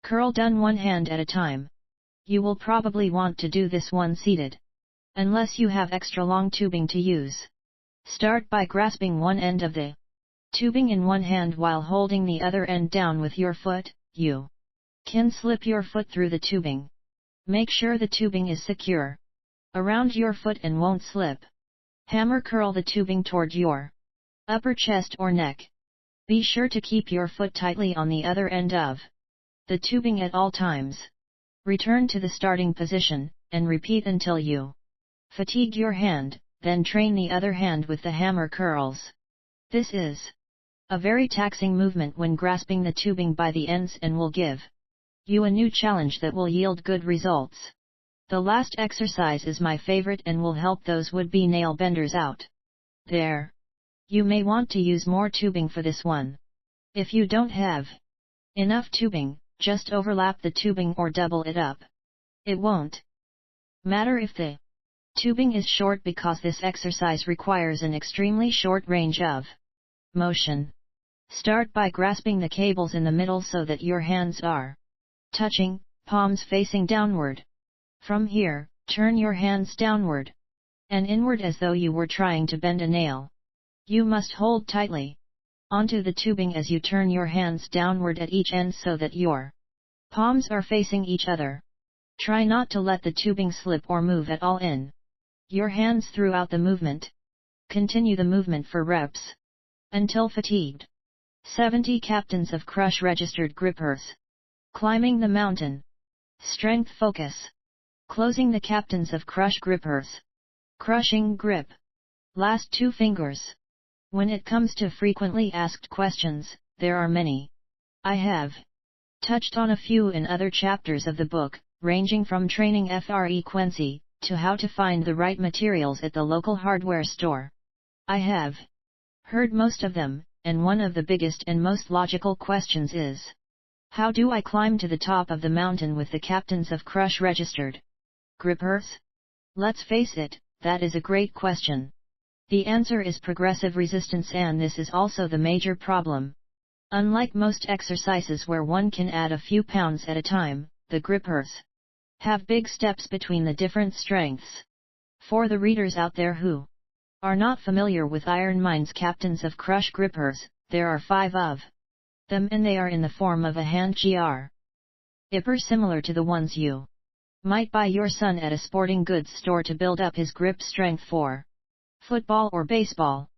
curl, done one hand at a time. You will probably want to do this one seated, unless you have extra long tubing to use. Start by grasping one end of the tubing in one hand while holding the other end down with your foot. You can slip your foot through the tubing. Make sure the tubing is secure around your foot and won't slip. Hammer curl the tubing toward your upper chest or neck. Be sure to keep your foot tightly on the other end of the tubing at all times. Return to the starting position, and repeat until you fatigue your hand, then train the other hand with the hammer curls. This is a very taxing movement when grasping the tubing by the ends and will give you a new challenge that will yield good results. The last exercise is my favorite and will help those would-be nail benders out there. You may want to use more tubing for this one. If you don't have enough tubing, just overlap the tubing or double it up. It won't matter if the tubing is short because this exercise requires an extremely short range of motion. Start by grasping the cables in the middle so that your hands are touching, palms facing downward. From here, turn your hands downward and inward as though you were trying to bend a nail. You must hold tightly onto the tubing as you turn your hands downward at each end so that your palms are facing each other. Try not to let the tubing slip or move at all in your hands throughout the movement. Continue the movement for reps until fatigued. 70 Captains of Crush Registered Grippers. Climbing the mountain. Strength focus. Closing the Captains of Crush Grippers. Crushing grip. Last 2 fingers. When it comes to frequently asked questions, there are many. I have touched on a few in other chapters of the book, ranging from training frequency, to how to find the right materials at the local hardware store. I have heard most of them, and one of the biggest and most logical questions is, how do I climb to the top of the mountain with the Captains of Crush Registered Grippers? Let's face it, that is a great question. The answer is progressive resistance, and this is also the major problem. Unlike most exercises where one can add a few pounds at a time, the grippers have big steps between the different strengths. For the readers out there who are not familiar with Iron Mind's Captains of Crush Grippers, there are 5 of them and they are in the form of a hand gripper similar to the ones you might buy your son at a sporting goods store to build up his grip strength for football or baseball.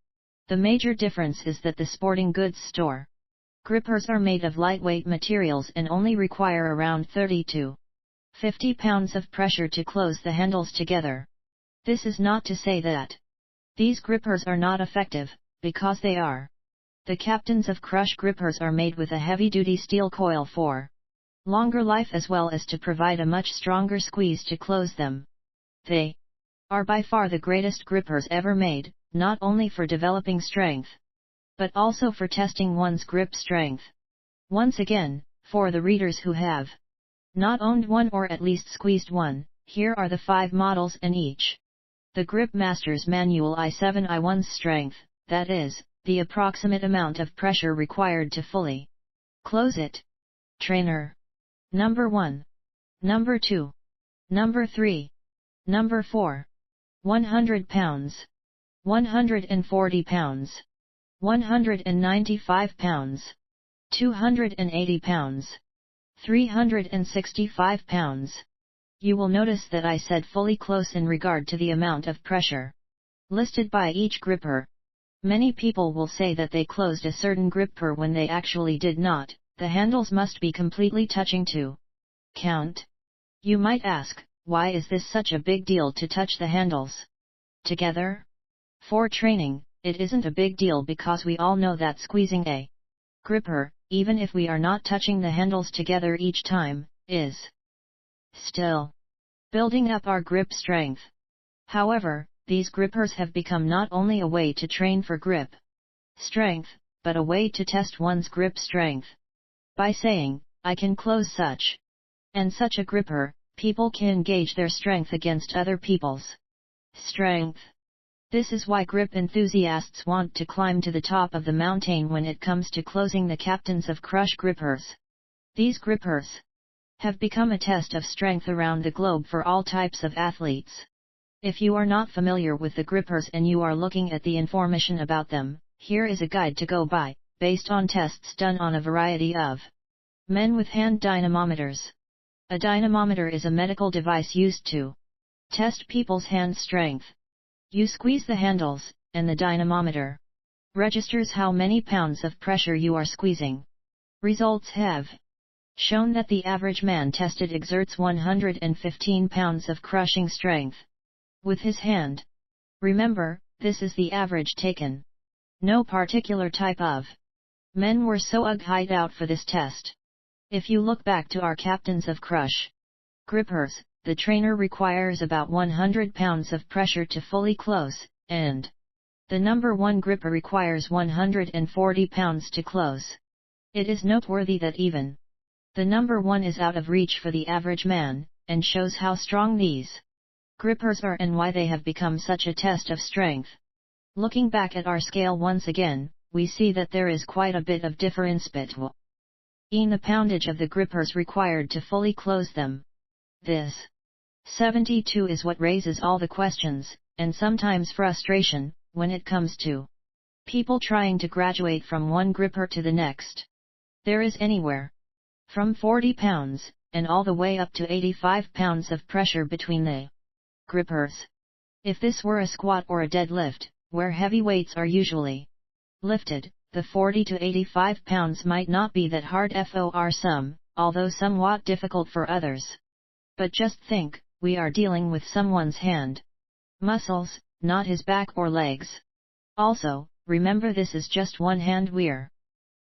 The major difference is that the sporting goods store grippers are made of lightweight materials and only require around 30 to 50 pounds of pressure to close the handles together. This is not to say that these grippers are not effective, because they are. The Captains of Crush grippers are made with a heavy-duty steel coil for longer life as well as to provide a much stronger squeeze to close them. They are by far the greatest grippers ever made, not only for developing strength, but also for testing one's grip strength. Once again, for the readers who have not owned one or at least squeezed one, here are the 5 models and each. The Grip Master's Manual I7 I1's strength, that is, the approximate amount of pressure required to fully close it. Trainer. Number 1. Number 2. Number 3. Number 4. 100 pounds. 140 pounds. 195 pounds. 280 pounds. 365 pounds. You will notice that I said fully close in regard to the amount of pressure listed by each gripper. Many people will say that they closed a certain gripper when they actually did not. The handles must be completely touching to count. You might ask, why is this such a big deal to touch the handles together? For training, it isn't a big deal because we all know that squeezing a gripper, even if we are not touching the handles together each time, is still building up our grip strength. However, these grippers have become not only a way to train for grip strength, but a way to test one's grip strength. By saying, I can close such and such a gripper, people can gauge their strength against other people's strength. This is why grip enthusiasts want to climb to the top of the mountain when it comes to closing the Captains of Crush grippers. These grippers have become a test of strength around the globe for all types of athletes. If you are not familiar with the grippers and you are looking at the information about them, here is a guide to go by, based on tests done on a variety of men with hand dynamometers. A dynamometer is a medical device used to test people's hand strength. You squeeze the handles, and the dynamometer registers how many pounds of pressure you are squeezing. Results have shown that the average man tested exerts 115 pounds of crushing strength with his hand. Remember, this is the average taken. No particular type of men were so hired out for this test. If you look back to our Captains of Crush grippers, the trainer requires about 100 pounds of pressure to fully close, and the number 1 gripper requires 140 pounds to close. It is noteworthy that even the number 1 is out of reach for the average man, and shows how strong these grippers are and why they have become such a test of strength. Looking back at our scale once again, we see that there is quite a bit of difference between the poundage of the grippers required to fully close them. This 72 is what raises all the questions, and sometimes frustration, when it comes to people trying to graduate from one gripper to the next. There is anywhere from 40 pounds, and all the way up to 85 pounds of pressure between the grippers. If this were a squat or a deadlift, where heavy weights are usually lifted, the 40 to 85 pounds might not be that hard for some, although somewhat difficult for others. But just think, we are dealing with someone's hand muscles, not his back or legs. Also, remember this is just one hand we're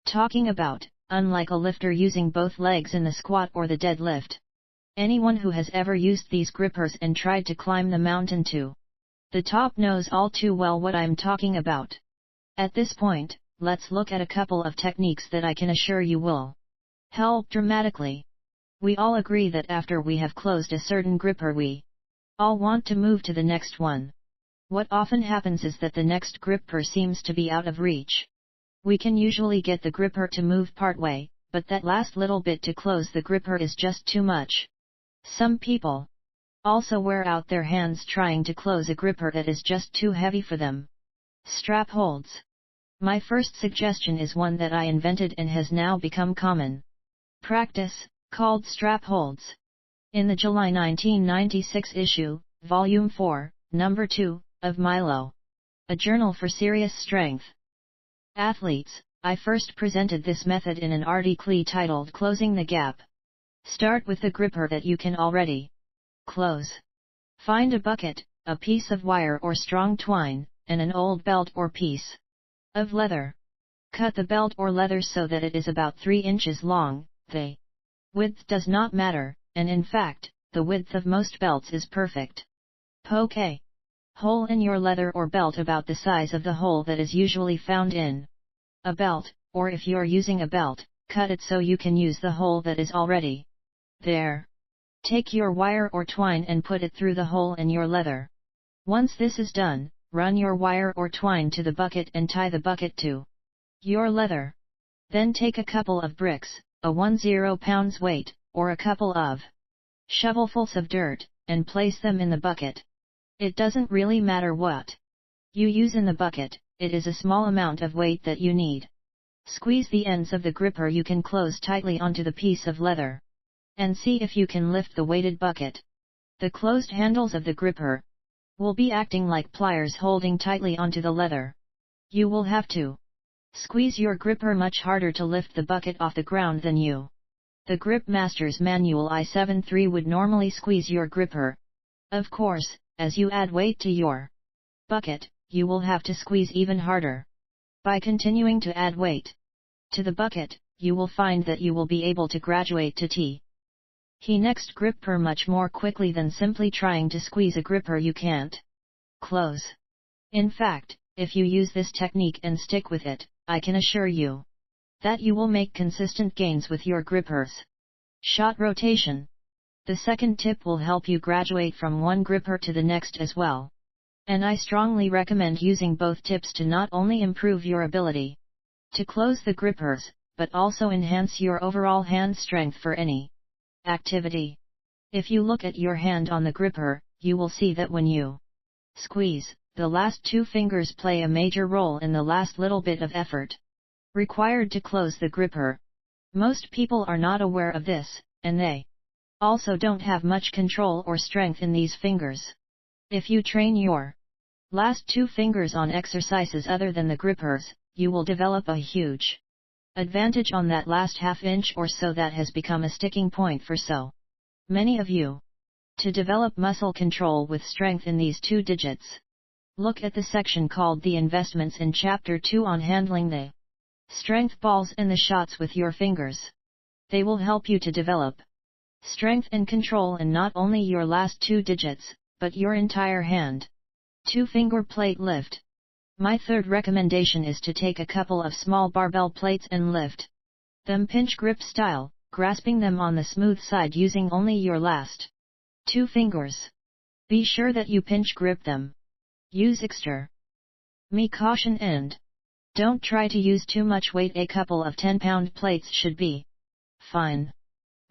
talking about, unlike a lifter using both legs in the squat or the deadlift. Anyone who has ever used these grippers and tried to climb the mountain to the top knows all too well what I'm talking about. At this point, let's look at a couple of techniques that I can assure you will help dramatically. We all agree that after we have closed a certain gripper we all want to move to the next one. What often happens is that the next gripper seems to be out of reach. We can usually get the gripper to move partway, but that last little bit to close the gripper is just too much. Some people also wear out their hands trying to close a gripper that is just too heavy for them. Strap holds. My first suggestion is one that I invented and has now become common practice, called strap holds. In the July 1996 issue, Volume 4, Number 2, of Milo, a journal for serious strength, Athletes, I first presented this method in an article titled Closing the Gap. Start with the gripper that you can already close. Find a bucket, a piece of wire or strong twine, and an old belt or piece of leather. Cut the belt or leather so that it is about 3 inches long. The width does not matter, and in fact, the width of most belts is perfect. Poke a hole in your leather or belt about the size of the hole that is usually found in a belt, or if you're using a belt, cut it so you can use the hole that is already there. Take your wire or twine and put it through the hole in your leather. Once this is done, run your wire or twine to the bucket and tie the bucket to your leather. Then take a couple of bricks, a 10 pounds weight, or a couple of shovelfuls of dirt, and place them in the bucket. It doesn't really matter what you use in the bucket, it is a small amount of weight that you need. Squeeze the ends of the gripper you can close tightly onto the piece of leather. And see if you can lift the weighted bucket. The closed handles of the gripper will be acting like pliers holding tightly onto the leather. You will have to squeeze your gripper much harder to lift the bucket off the ground than you. The Grip Master's Manual I-73 would normally squeeze your gripper. Of course, as you add weight to your bucket, you will have to squeeze even harder. By continuing to add weight to the bucket, you will find that you will be able to graduate to He next gripper much more quickly than simply trying to squeeze a gripper you can't close. In fact, if you use this technique and stick with it, I can assure you that you will make consistent gains with your grippers. Shot rotation. The second tip will help you graduate from one gripper to the next as well. And I strongly recommend using both tips to not only improve your ability to close the grippers, but also enhance your overall hand strength for any activity. If you look at your hand on the gripper, you will see that when you squeeze, the last 2 fingers play a major role in the last little bit of effort required to close the gripper. Most people are not aware of this, and they also don't have much control or strength in these fingers. If you train your last 2 fingers on exercises other than the grippers, you will develop a huge advantage on that last half inch or so that has become a sticking point for so many of you. To develop muscle control with strength in these 2 digits, look at the section called The Investments in Chapter 2 on handling the strength balls and the shots with your fingers. They will help you to develop strength and control in not only your last 2 digits, but your entire hand. 2-finger plate lift. My third recommendation is to take a couple of small barbell plates and lift them pinch grip style, grasping them on the smooth side using only your last 2 fingers. Be sure that you pinch grip them. Use extra caution and don't try to use too much weight. A couple of 10-pound plates should be fine.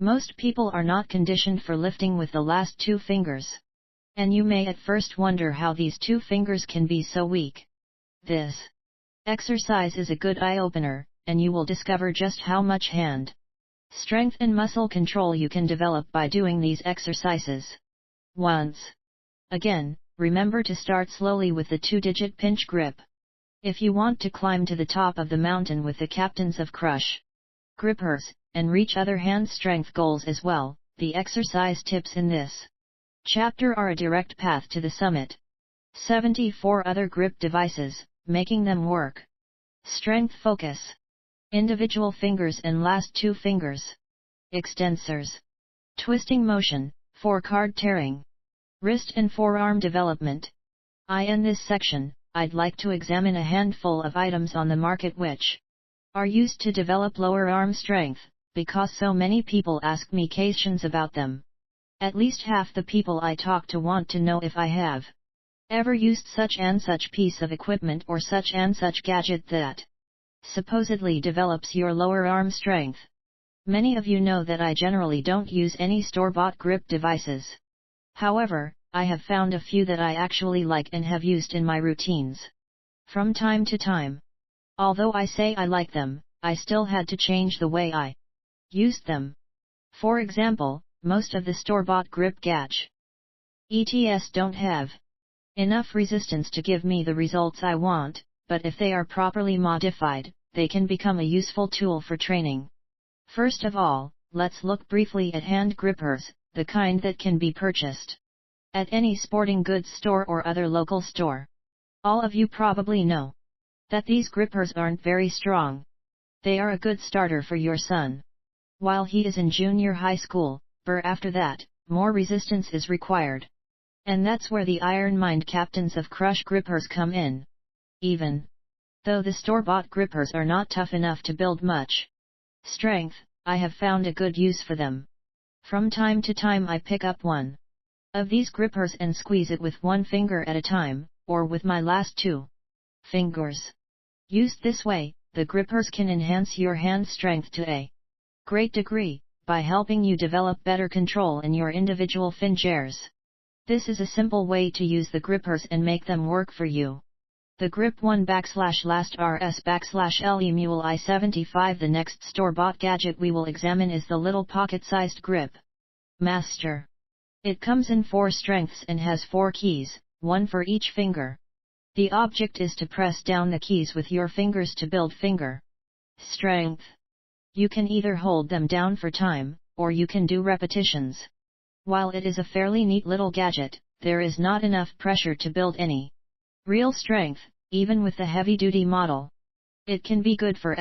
Most people are not conditioned for lifting with the last 2 fingers. And you may at first wonder how these 2 fingers can be so weak. This exercise is a good eye-opener, and you will discover just how much hand strength and muscle control you can develop by doing these exercises. Once again, remember to start slowly with the 2-digit pinch grip. If you want to climb to the top of the mountain with the captains of crush grippers, and reach other hand strength goals as well, the exercise tips in this chapter are a direct path to the summit. 74 other grip devices, making them work. Strength focus. Individual fingers and last 2 fingers. Extensors. Twisting motion, 4-card tearing. Wrist and forearm development. In this section, I'd like to examine a handful of items on the market which are used to develop lower arm strength, because so many people ask me questions about them. At least half the people I talk to want to know if I have ever used such and such piece of equipment or such and such gadget that supposedly develops your lower arm strength. Many of you know that I generally don't use any store-bought grip devices. However, I have found a few that I actually like and have used in my routines from time to time. Although I say I like them, I still had to change the way I used them. For example, most of the store-bought grip gadgets don't have enough resistance to give me the results I want, but if they are properly modified, they can become a useful tool for training. First of all, let's look briefly at hand grippers, the kind that can be purchased at any sporting goods store or other local store. All of you probably know that these grippers aren't very strong. They are a good starter for your son while he is in junior high school, but after that, more resistance is required. And that's where the Iron Mind captains of Crush grippers come in. Even though the store-bought grippers are not tough enough to build much strength, I have found a good use for them. From time to time I pick up one of these grippers and squeeze it with one finger at a time, or with my last two fingers. Used this way, the grippers can enhance your hand strength to a great degree, by helping you develop better control in your individual fingers. This is a simple way to use the grippers and make them work for you. The Grip 1 /last RS /LE Mule I-75. The next store-bought gadget we will examine is the little pocket-sized Grip Master. It comes in 4 strengths and has 4 keys, one for each finger. The object is to press down the keys with your fingers to build finger strength. You can either hold them down for time, or you can do repetitions. While it is a fairly neat little gadget, there is not enough pressure to build any real strength, even with the heavy-duty model. It can be good for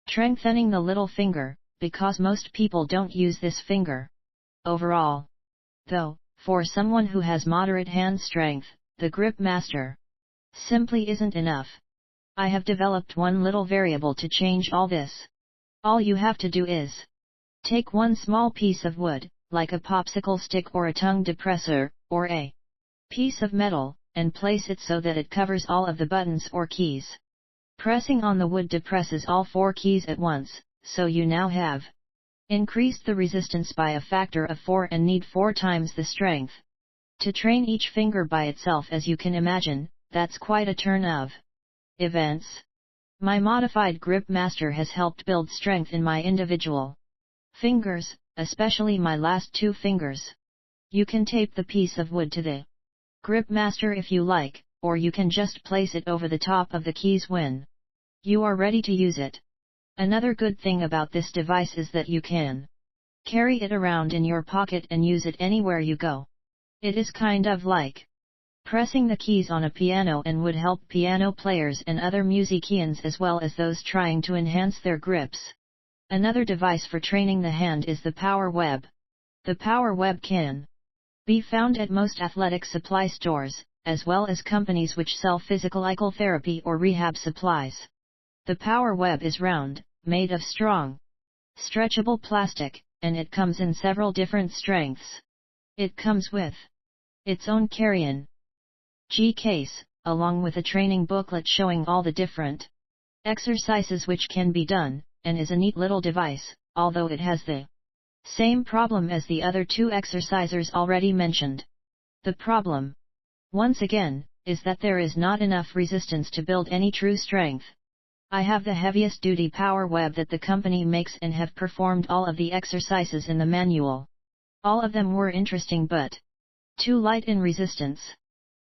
strengthening the little finger, because most people don't use this finger overall. Though, for someone who has moderate hand strength, the Grip Master simply isn't enough. I have developed one little variable to change all this. All you have to do is take one small piece of wood, like a popsicle stick or a tongue depressor, or a piece of metal, and place it so that it covers all of the buttons or keys. Pressing on the wood depresses all 4 keys at once, so you now have increased the resistance by a factor of 4 and need 4 times the strength. To train each finger by itself, as you can imagine, that's quite a turn of events. My modified Grip Master has helped build strength in my individual fingers, especially my last 2 fingers. You can tape the piece of wood to the Grip Master if you like, or you can just place it over the top of the keys when you are ready to use it. Another good thing about this device is that you can carry it around in your pocket and use it anywhere you go. It is kind of like pressing the keys on a piano and would help piano players and other musicians as well as those trying to enhance their grips. Another device for training the hand is the Power Web. The Power Web can be found at most athletic supply stores, as well as companies which sell physical therapy or rehab supplies. The Power Web is round, made of strong, stretchable plastic, and it comes in several different strengths. It comes with its own carry-in case, along with a training booklet showing all the different exercises which can be done, and is a neat little device, although it has the same problem as the other 2 exercisers already mentioned. The problem, once again, is that there is not enough resistance to build any true strength. I have the heaviest duty Power Web that the company makes and have performed all of the exercises in the manual. All of them were interesting but too light in resistance.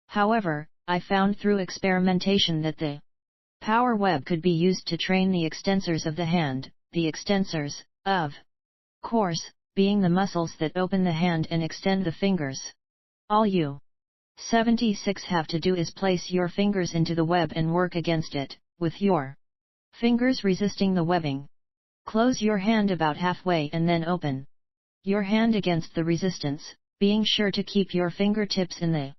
However, I found through experimentation that the Power Web could be used to train the extensors of the hand, the extensors, of course, being the muscles that open the hand and extend the fingers. All you 76 have to do is place your fingers into the web and work against it, with your fingers resisting the webbing. Close your hand about halfway and then open your hand against the resistance, being sure to keep your fingertips in the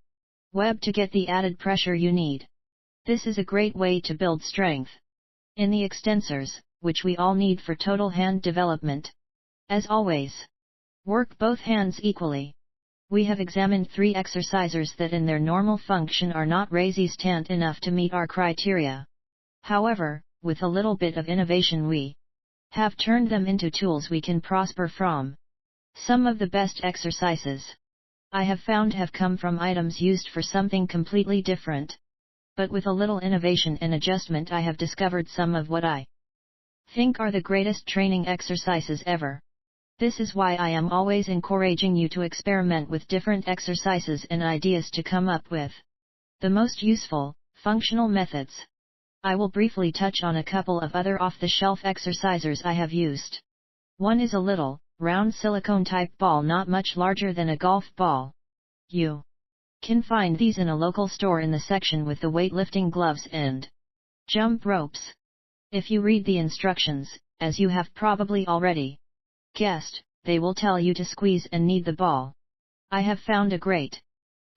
web to get the added pressure you need. This is a great way to build strength in the extensors, which we all need for total hand development. As always, work both hands equally. We have examined 3 exercisers that in their normal function are not resistant enough to meet our criteria. However, with a little bit of innovation we have turned them into tools we can prosper from. Some of the best exercises I have found have come from items used for something completely different. But with a little innovation and adjustment I have discovered some of what I think are the greatest training exercises ever. This is why I am always encouraging you to experiment with different exercises and ideas to come up with the most useful, Functional methods. I will briefly touch on a couple of other off-the-shelf exercisers I have used. One is a little, round silicone-type ball not much larger than a golf ball. You can find these in a local store in the section with the weightlifting gloves and jump ropes. If you read the instructions, as you have probably already guessed, they will tell you to squeeze and knead the ball. I have found a great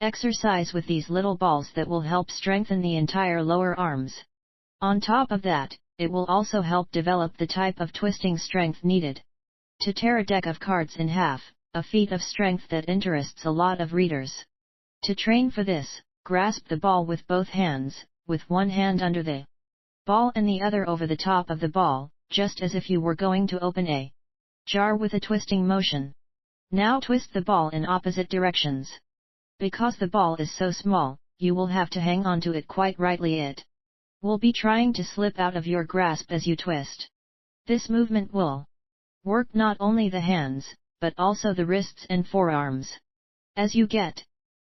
exercise with these little balls that will help strengthen the entire lower arms. On top of that, it will also help develop the type of twisting strength needed to tear a deck of cards in half, a feat of strength that interests a lot of readers. To train for this, grasp the ball with both hands, with one hand under the ball and the other over the top of the ball, just as if you were going to open a jar with a twisting motion. Now twist the ball in opposite directions. Because the ball is so small, you will have to hang on to it quite rightly. It will be trying to slip out of your grasp as you twist. This movement will work not only the hands, but also the wrists and forearms. As you get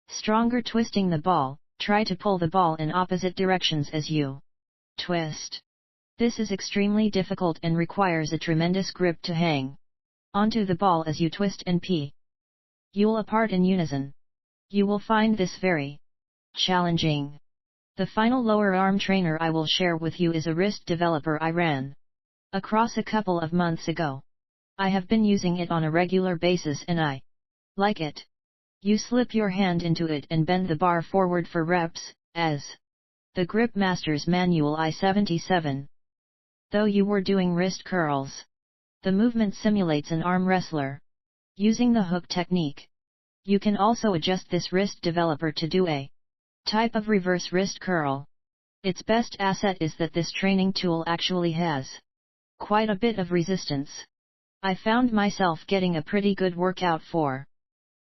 stronger twisting the ball, try to pull the ball in opposite directions as you twist. This is extremely difficult and requires a tremendous grip to hang onto the ball as you twist and pull apart in unison. You will find this very challenging. The final lower arm trainer I will share with you is a wrist developer I ran across a couple of months ago. I have been using it on a regular basis and I like it. You slip your hand into it and bend the bar forward for reps, as the Grip Masters Manual I-77. Though you were doing wrist curls, the movement simulates an arm wrestler. Using the hook technique, you can also adjust this wrist developer to do a type of reverse wrist curl. Its best asset is that this training tool actually has quite a bit of resistance. I found myself getting a pretty good workout for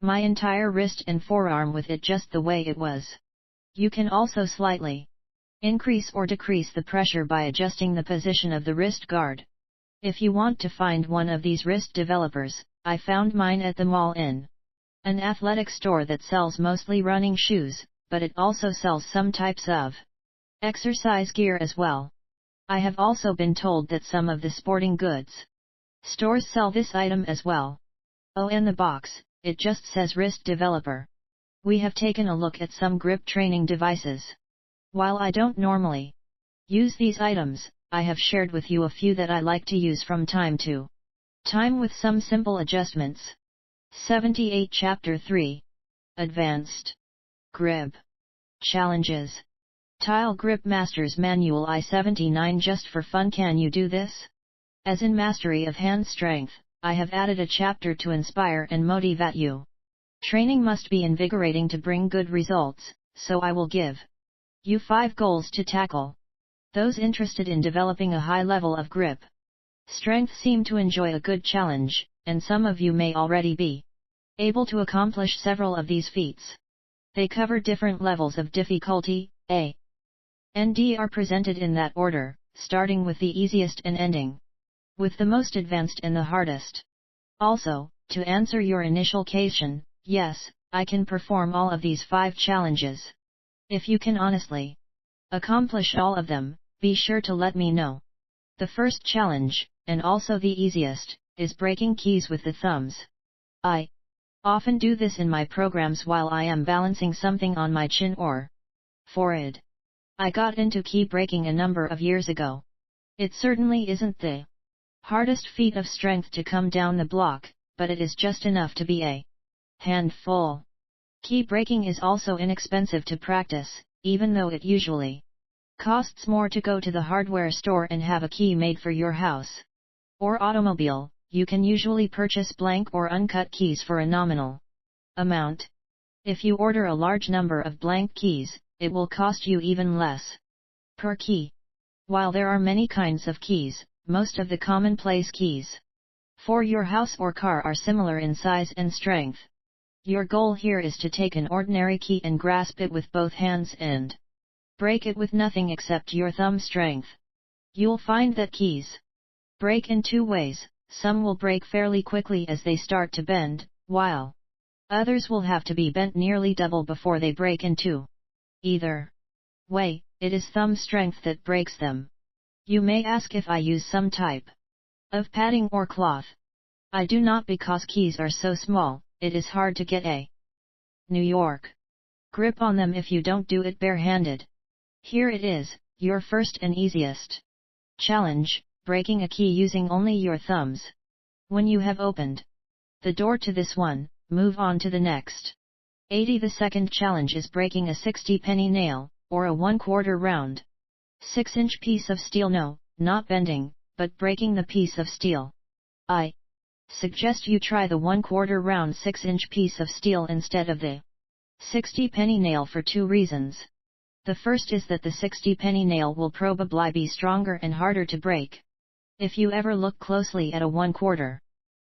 my entire wrist and forearm with it just the way it was. You can also slightly increase or decrease the pressure by adjusting the position of the wrist guard. If you want to find one of these wrist developers, I found mine at the mall in an athletic store that sells mostly running shoes, but it also sells some types of exercise gear as well. I have also been told that some of the sporting goods stores sell this item as well. Oh, and the box, it just says wrist developer. We have taken a look at some grip training devices. While I don't normally use these items, I have shared with you a few that I like to use from time to time with some simple adjustments. 78 Chapter 3. Advanced Grip Challenges. Tile Grip Masters Manual I-79. Just for fun, can you do this? As in Mastery of Hand Strength, I have added a chapter to inspire and motivate you. Training must be invigorating to bring good results, so I will give you 5 goals to tackle. Those interested in developing a high level of grip strength seem to enjoy a good challenge, and some of you may already be able to accomplish several of these feats. They cover different levels of difficulty. A and D are presented in that order, starting with the easiest and ending with the most advanced and the hardest. Also, to answer your initial question, yes, I can perform all of these 5 challenges. If you can honestly accomplish all of them, be sure to let me know. The first challenge, and also the easiest, is breaking keys with the thumbs. I often do this in my programs while I am balancing something on my chin or forehead. I got into key breaking a number of years ago. It certainly isn't the hardest feat of strength to come down the block, but it is just enough to be a handful. Key breaking is also inexpensive to practice, even though it usually costs more to go to the hardware store and have a key made for your house or automobile. You can usually purchase blank or uncut keys for a nominal amount. If you order a large number of blank keys, it will cost you even less per key. While there are many kinds of keys, most of the commonplace keys for your house or car are similar in size and strength. Your goal here is to take an ordinary key and grasp it with both hands and break it with nothing except your thumb strength. You'll find that keys break in 2 ways. Some will break fairly quickly as they start to bend, while others will have to be bent nearly double before they break in 2. Either way, it is thumb strength that breaks them. You may ask if I use some type of padding or cloth. I do not, because keys are so small, it is hard to get a New York grip on them if you don't do it barehanded. Here it is, your first and easiest challenge, breaking a key using only your thumbs. When you have opened the door to this one, move on to the next. 80. The second challenge is breaking a 60-penny nail, or a 1/4 round 6-inch piece of steel. No, not bending, but breaking the piece of steel. I suggest you try the 1/4 round 6-inch piece of steel instead of the 60-penny nail for two reasons. The first is that the 60-penny nail will probably be stronger and harder to break. If you ever look closely at a 1/4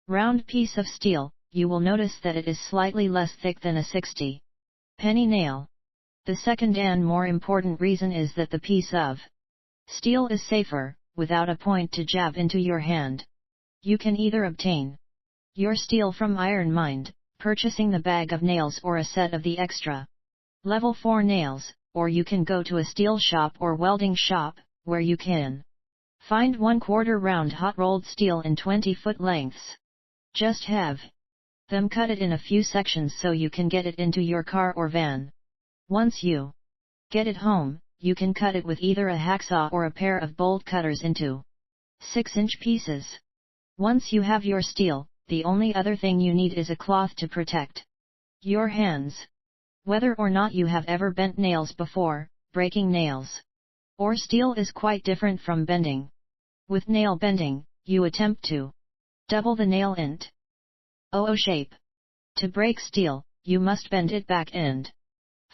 round piece of steel, you will notice that it is slightly less thick than a 60-penny nail. The second and more important reason is that the piece of steel is safer, without a point to jab into your hand. You can either obtain your steel from iron mined, purchasing the bag of nails or a set of the extra level 4 nails, or you can go to a steel shop or welding shop, where you can find 1/4 round hot rolled steel in 20-foot lengths. Just have them cut it in a few sections so you can get it into your car or van. Once you get it home, you can cut it with either a hacksaw or a pair of bolt cutters into 6-inch pieces. Once you have your steel, the only other thing you need is a cloth to protect your hands. Whether or not you have ever bent nails before, breaking nails or steel is quite different from bending. With nail bending, you attempt to double the nail into O shape. To break steel, you must bend it back and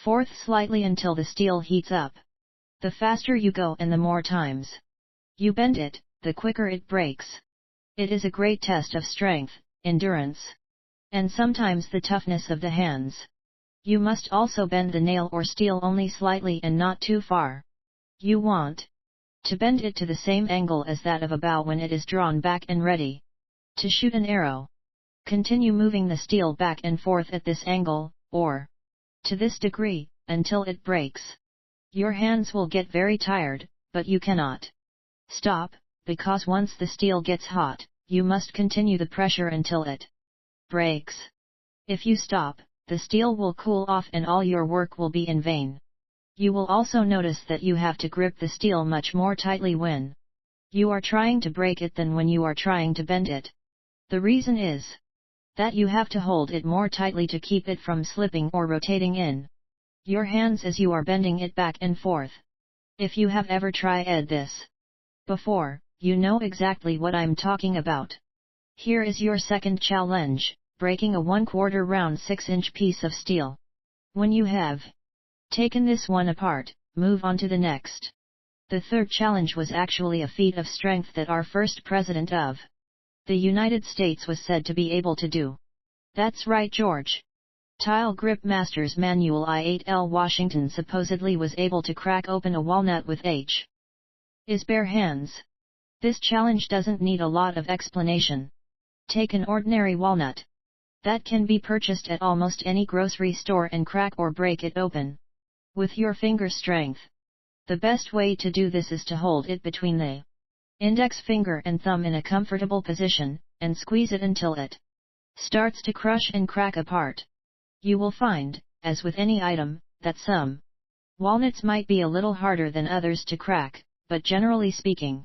forth slightly until the steel heats up. The faster you go and the more times you bend it, the quicker it breaks. It is a great test of strength, endurance, and sometimes the toughness of the hands. You must also bend the nail or steel only slightly and not too far. You want to bend it to the same angle as that of a bow when it is drawn back and ready to shoot an arrow. Continue moving the steel back and forth at this angle, or to this degree, until it breaks. Your hands will get very tired, but you cannot stop, because once the steel gets hot, you must continue the pressure until it breaks. If you stop, the steel will cool off and all your work will be in vain. You will also notice that you have to grip the steel much more tightly when you are trying to break it than when you are trying to bend it. The reason is that you have to hold it more tightly to keep it from slipping or rotating in your hands as you are bending it back and forth. If you have ever tried this before, you know exactly what I'm talking about. Here is your second challenge, breaking a 1/4 round 6-inch piece of steel. When you have taken this one apart, move on to the next. The third challenge was actually a feat of strength that our first president of the United States was said to be able to do. That's right, George. Tile Grip Masters Manual I-8L Washington supposedly was able to crack open a walnut with his bare hands. This challenge doesn't need a lot of explanation. Take an ordinary walnut that can be purchased at almost any grocery store and crack or break it open with your finger strength. The best way to do this is to hold it between the index finger and thumb in a comfortable position, and squeeze it until it starts to crush and crack apart. You will find, as with any item, that some walnuts might be a little harder than others to crack, but generally speaking,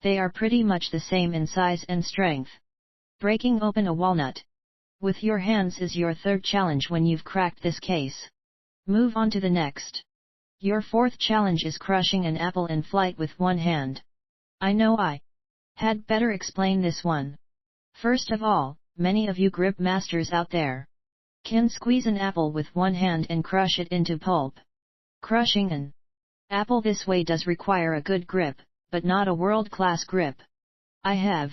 they are pretty much the same in size and strength. Breaking open a walnut with your hands is your third challenge. When you've cracked this case, move on to the next. Your fourth challenge is crushing an apple in flight with one hand. I know I had better explain this one. First of all, many of you grip masters out there can squeeze an apple with one hand and crush it into pulp. Crushing an apple this way does require a good grip, but not a world-class grip. I have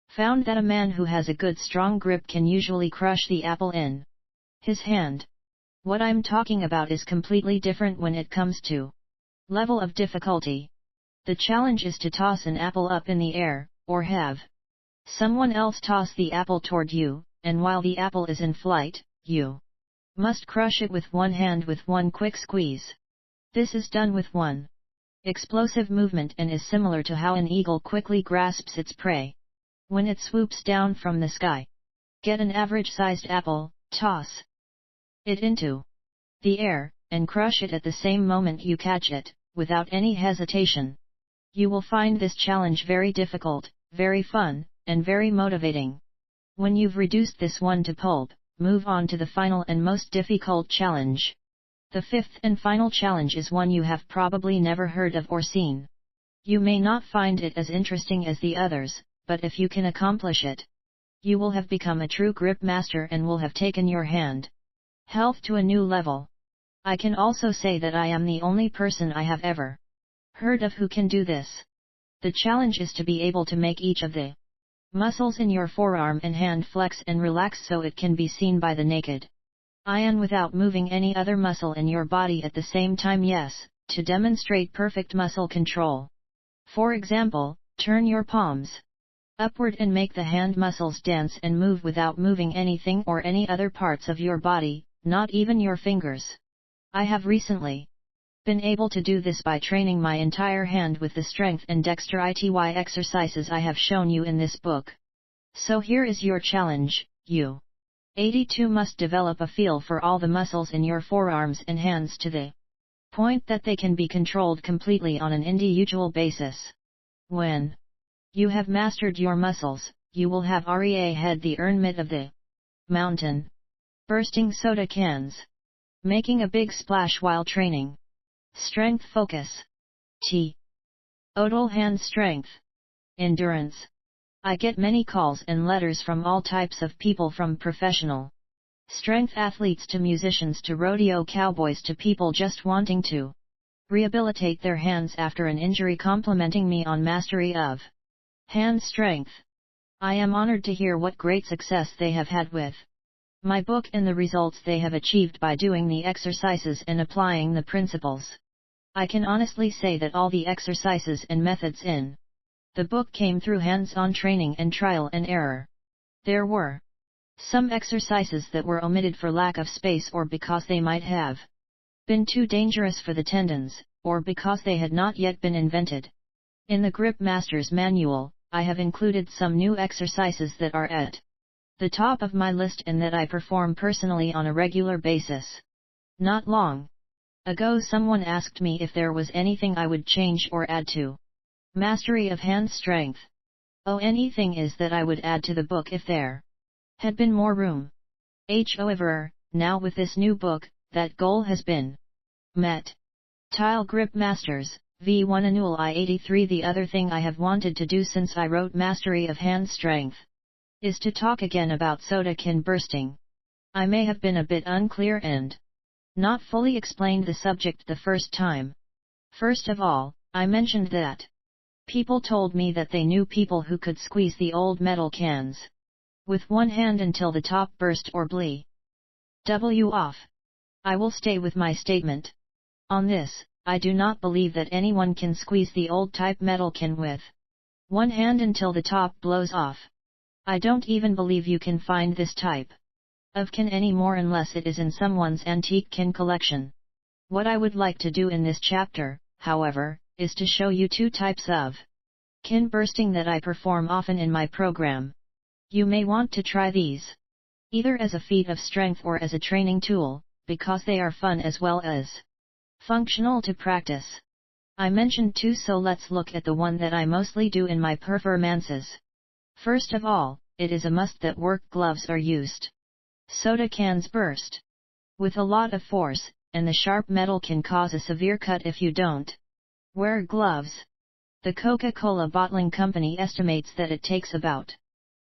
found that a man who has a good strong grip can usually crush the apple in his hand. What I'm talking about is completely different when it comes to level of difficulty. The challenge is to toss an apple up in the air, or have someone else toss the apple toward you, and while the apple is in flight, you must crush it with one hand with one quick squeeze. This is done with one explosive movement and is similar to how an eagle quickly grasps its prey when it swoops down from the sky. Get an average-sized apple, toss it into the air, and crush it at the same moment you catch it, without any hesitation. You will find this challenge very difficult, very fun, and very motivating. When you've reduced this one to pulp, move on to the final and most difficult challenge. The fifth and final challenge is one you have probably never heard of or seen. You may not find it as interesting as the others, but if you can accomplish it, you will have become a true grip master and will have taken your hand health to a new level. I can also say that I am the only person I have ever heard of who can do this. The challenge is to be able to make each of the muscles in your forearm and hand flex and relax so it can be seen by the naked eye without moving any other muscle in your body at the same time. Yes, to demonstrate perfect muscle control. For example, turn your palms upward and make the hand muscles dance and move without moving anything or any other parts of your body, not even your fingers. I have recently been able to do this by training my entire hand with the strength and dexterity exercises I have shown you in this book. So here is your challenge, you 82 must develop a feel for all the muscles in your forearms and hands to the point that they can be controlled completely on an individual basis. When you have mastered your muscles, you will have head the earnment of the mountain, bursting soda cans, making a big splash while training, strength focus, total hand strength, endurance. I get many calls and letters from all types of people, from professional strength athletes to musicians to rodeo cowboys to people just wanting to rehabilitate their hands after an injury, complimenting me on mastery of hand strength. I am honored to hear what great success they have had with my book and the results they have achieved by doing the exercises and applying the principles. I can honestly say that all the exercises and methods in the book came through hands-on training and trial and error. There were some exercises that were omitted for lack of space or because they might have been too dangerous for the tendons, or because they had not yet been invented. In the Grip Master's Manual, I have included some new exercises that are at the top of my list and that I perform personally on a regular basis. Not long ago someone asked me if there was anything I would change or add to mastery of hand strength. Oh, anything is that I would add to the book if there had been more room. However, now with this new book, that goal has been met. Tile Grip Masters, V1 Annual I-83. The other thing I have wanted to do since I wrote Mastery of Hand Strength is to talk again about soda can bursting. I may have been a bit unclear and not fully explained the subject the first time. First of all, I mentioned that people told me that they knew people who could squeeze the old metal cans with one hand until the top burst or blew off. I will stay with my statement on this. I do not believe that anyone can squeeze the old type metal can with one hand until the top blows off. I don't even believe you can find this type of can anymore unless it is in someone's antique can collection. What I would like to do in this chapter, however, is to show you two types of can bursting that I perform often in my program. You may want to try these either as a feat of strength or as a training tool, because they are fun as well as functional to practice. I mentioned two, so let's look at the one that I mostly do in my performances. First of all, it is a must that work gloves are used. Soda cans burst with a lot of force, and the sharp metal can cause a severe cut if you don't wear gloves. The Coca-Cola bottling company estimates that it takes about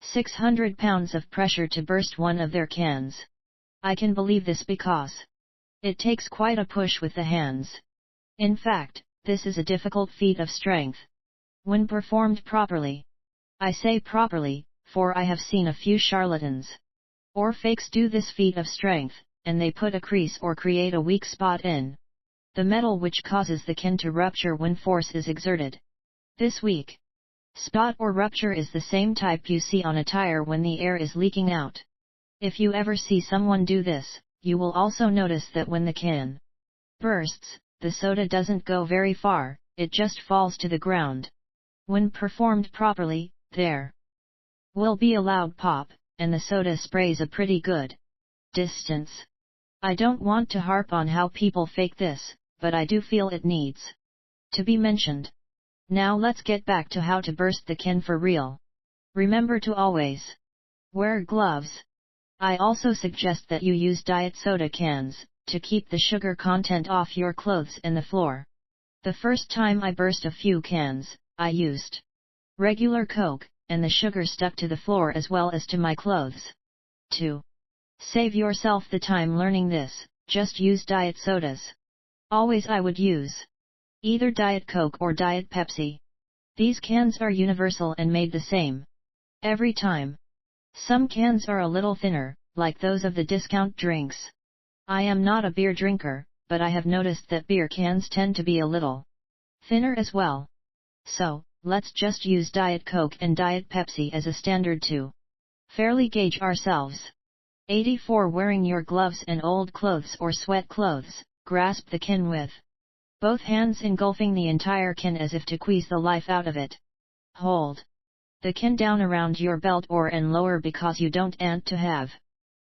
600 pounds of pressure to burst one of their cans. I can believe this because it takes quite a push with the hands. In fact, this is a difficult feat of strength when performed properly. I say properly, for I have seen a few charlatans or fakes do this feat of strength, and they put a crease or create a weak spot in the metal which causes the can to rupture when force is exerted. This weak spot or rupture is the same type you see on a tire when the air is leaking out. If you ever see someone do this, you will also notice that when the can bursts, the soda doesn't go very far, it just falls to the ground. When performed properly, there will be a loud pop, and the soda sprays a pretty good distance. I don't want to harp on how people fake this, but I do feel it needs to be mentioned. Now let's get back to how to burst the can for real. Remember to always wear gloves. I also suggest that you use diet soda cans, to keep the sugar content off your clothes and the floor. The first time I burst a few cans, I used regular Coke, and the sugar stuck to the floor as well as to my clothes. To save yourself the time learning this, just use diet sodas. Always I would use either Diet Coke or Diet Pepsi. These cans are universal and made the same every time. Some cans are a little thinner, like those of the discount drinks. I am not a beer drinker, but I have noticed that beer cans tend to be a little thinner as well. So, let's just use Diet Coke and Diet Pepsi as a standard to fairly gauge ourselves. 84. Wearing your gloves and old clothes or sweat clothes, grasp the can with both hands engulfing the entire can as if to squeeze the life out of it. Hold the can down around your belt or and lower because you don't want to have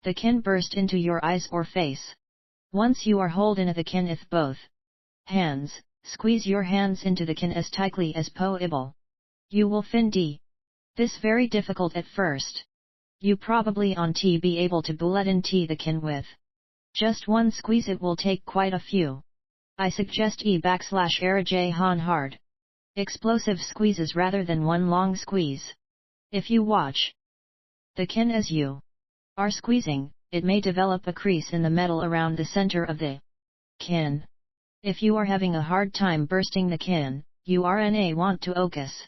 the can burst into your eyes or face. Once you are holding the can with both hands, squeeze your hands into the can as tightly as possible. You will find this very difficult at first. You probably won't be able to bullet into the can with just one squeeze. It will take quite a few. I suggest hard, explosive squeezes rather than one long squeeze. If you watch the can as you are squeezing, it may develop a crease in the metal around the center of the can. If you are having a hard time bursting the can, you want to focus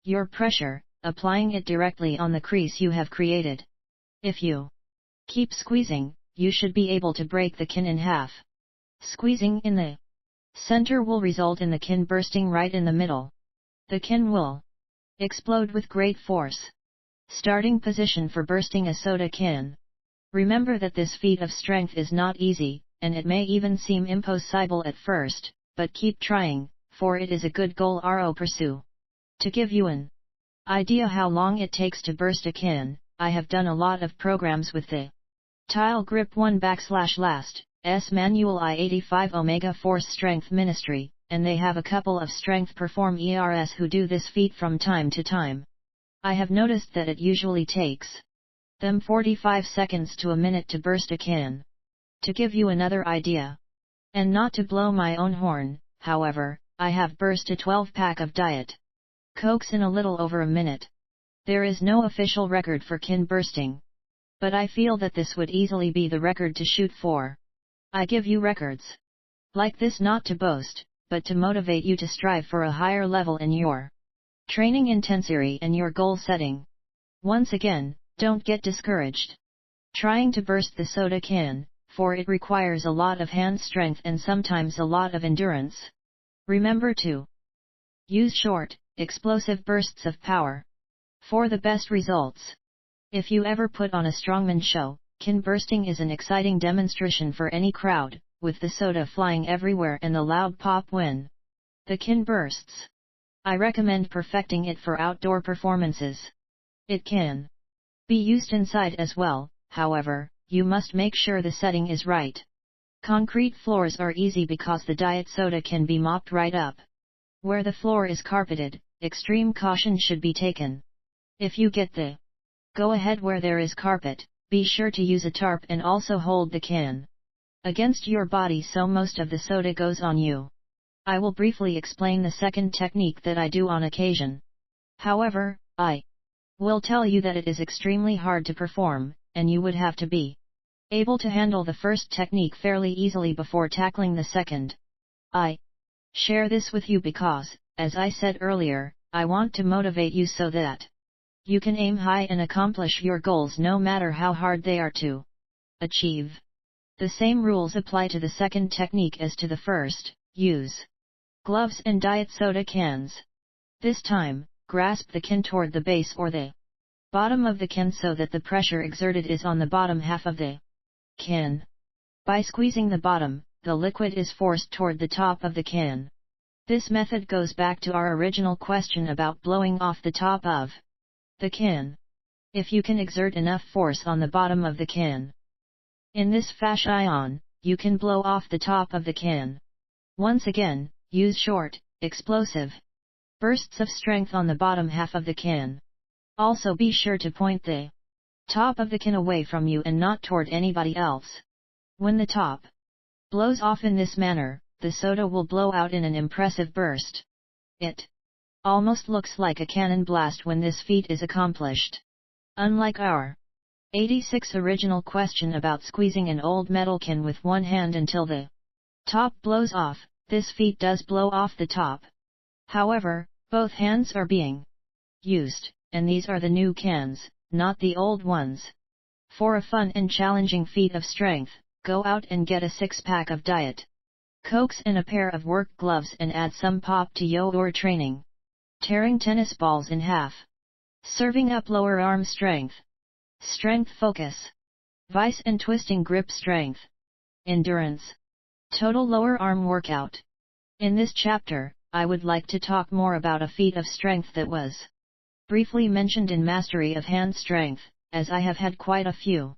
your pressure, applying it directly on the crease you have created. If you keep squeezing, you should be able to break the can in half. Squeezing in the center will result in the can bursting right in the middle. The can will explode with great force. Starting position for bursting a soda can. Remember that this feat of strength is not easy, and it may even seem impossible at first, but keep trying, for it is a good goal to pursue. To give you an idea how long it takes to burst a can, I have done a lot of programs with the Tile Grip 1/last S Manual I-85 Omega Force Strength Ministry, and they have a couple of strength perform ERs who do this feat from time to time. I have noticed that it usually takes them 45 seconds to a minute to burst a can. To give you another idea, and not to blow my own horn, however, I have burst a 12-pack of Diet Cokes in a little over a minute. There is no official record for can bursting, but I feel that this would easily be the record to shoot for. I give you records like this not to boast, but to motivate you to strive for a higher level in your training intensity and your goal setting. Once again, don't get discouraged trying to burst the soda can, for it requires a lot of hand strength and sometimes a lot of endurance. Remember to use short, explosive bursts of power for the best results. If you ever put on a strongman show, can bursting is an exciting demonstration for any crowd, with the soda flying everywhere and the loud pop when the can bursts. I recommend perfecting it for outdoor performances. It can be used inside as well, however, you must make sure the setting is right. Concrete floors are easy because the diet soda can be mopped right up. Where the floor is carpeted, extreme caution should be taken. If you get the go-ahead where there is carpet, be sure to use a tarp and also hold the can against your body so most of the soda goes on you. I will briefly explain the second technique that I do on occasion. However, I will tell you that it is extremely hard to perform, and you would have to be able to handle the first technique fairly easily before tackling the second. I share this with you because, as I said earlier, I want to motivate you so that you can aim high and accomplish your goals no matter how hard they are to achieve. The same rules apply to the second technique as to the first. Use gloves and diet soda cans. This time, grasp the can toward the base or the bottom of the can so that the pressure exerted is on the bottom half of the can. By squeezing the bottom, the liquid is forced toward the top of the can. This method goes back to our original question about blowing off the top of the can. If you can exert enough force on the bottom of the can, in this fashion, you can blow off the top of the can. Once again, use short, explosive bursts of strength on the bottom half of the can. Also be sure to point the top of the can away from you and not toward anybody else. When the top blows off in this manner, the soda will blow out in an impressive burst. It almost looks like a cannon blast when this feat is accomplished. Unlike our 86 original question about squeezing an old metal can with one hand until the top blows off, this feat does blow off the top. However, both hands are being used, and these are the new cans, not the old ones. For a fun and challenging feat of strength, go out and get a 6-pack of Diet Cokes and a pair of work gloves and add some pop to your training. Tearing tennis balls in half. Serving up lower arm strength. Strength focus. Vice and twisting grip strength. Endurance. Total lower arm workout. In this chapter, I would like to talk more about a feat of strength that was briefly mentioned in Mastery of Hand Strength, as I have had quite a few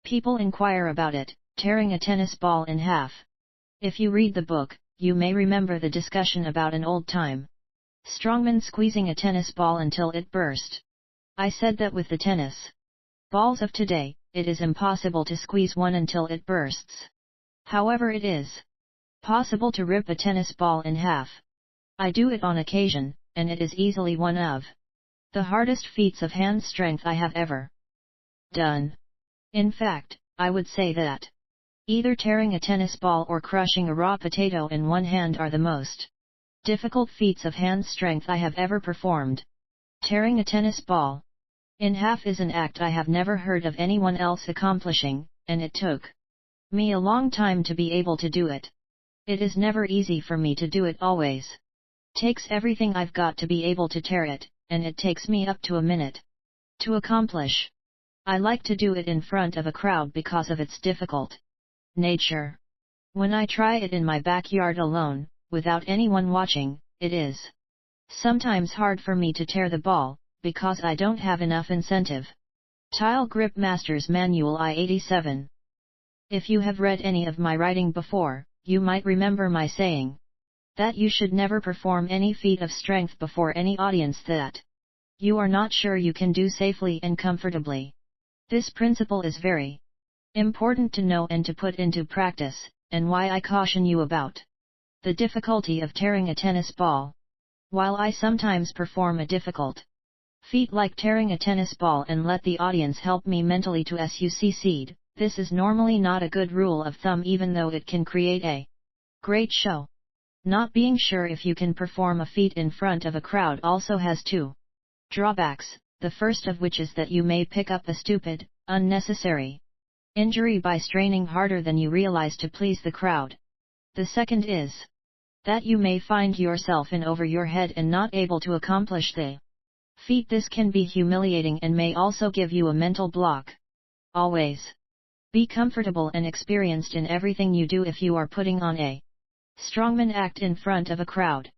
people inquire about it, tearing a tennis ball in half. If you read the book, you may remember the discussion about an old-time strongman squeezing a tennis ball until it burst. I said that with the tennis balls of today, it is impossible to squeeze one until it bursts. However, it is possible to rip a tennis ball in half. I do it on occasion, and it is easily one of the hardest feats of hand strength I have ever done. In fact, I would say that either tearing a tennis ball or crushing a raw potato in one hand are the most difficult feats of hand strength I have ever performed. Tearing a tennis ball in half is an act I have never heard of anyone else accomplishing, and it took me a long time to be able to do it. It is never easy for me to do it always. Takes everything I've got to be able to tear it, and it takes me up to a minute to accomplish. I like to do it in front of a crowd because of its difficult nature. When I try it in my backyard alone, without anyone watching, it is sometimes hard for me to tear the ball, because I don't have enough incentive. Tile Grip Masters Manual I-87. If you have read any of my writing before, you might remember my saying that you should never perform any feat of strength before any audience that you are not sure you can do safely and comfortably. This principle is very important to know and to put into practice, and why I caution you about the difficulty of tearing a tennis ball. While I sometimes perform a difficult feat like tearing a tennis ball and let the audience help me mentally to succeed, this is normally not a good rule of thumb, even though it can create a great show. Not being sure if you can perform a feat in front of a crowd also has two drawbacks, the first of which is that you may pick up a stupid, unnecessary injury by straining harder than you realize to please the crowd. The second is that you may find yourself in over your head and not able to accomplish the feat. This can be humiliating and may also give you a mental block. Always be comfortable and experienced in everything you do if you are putting on a strongman act in front of a crowd.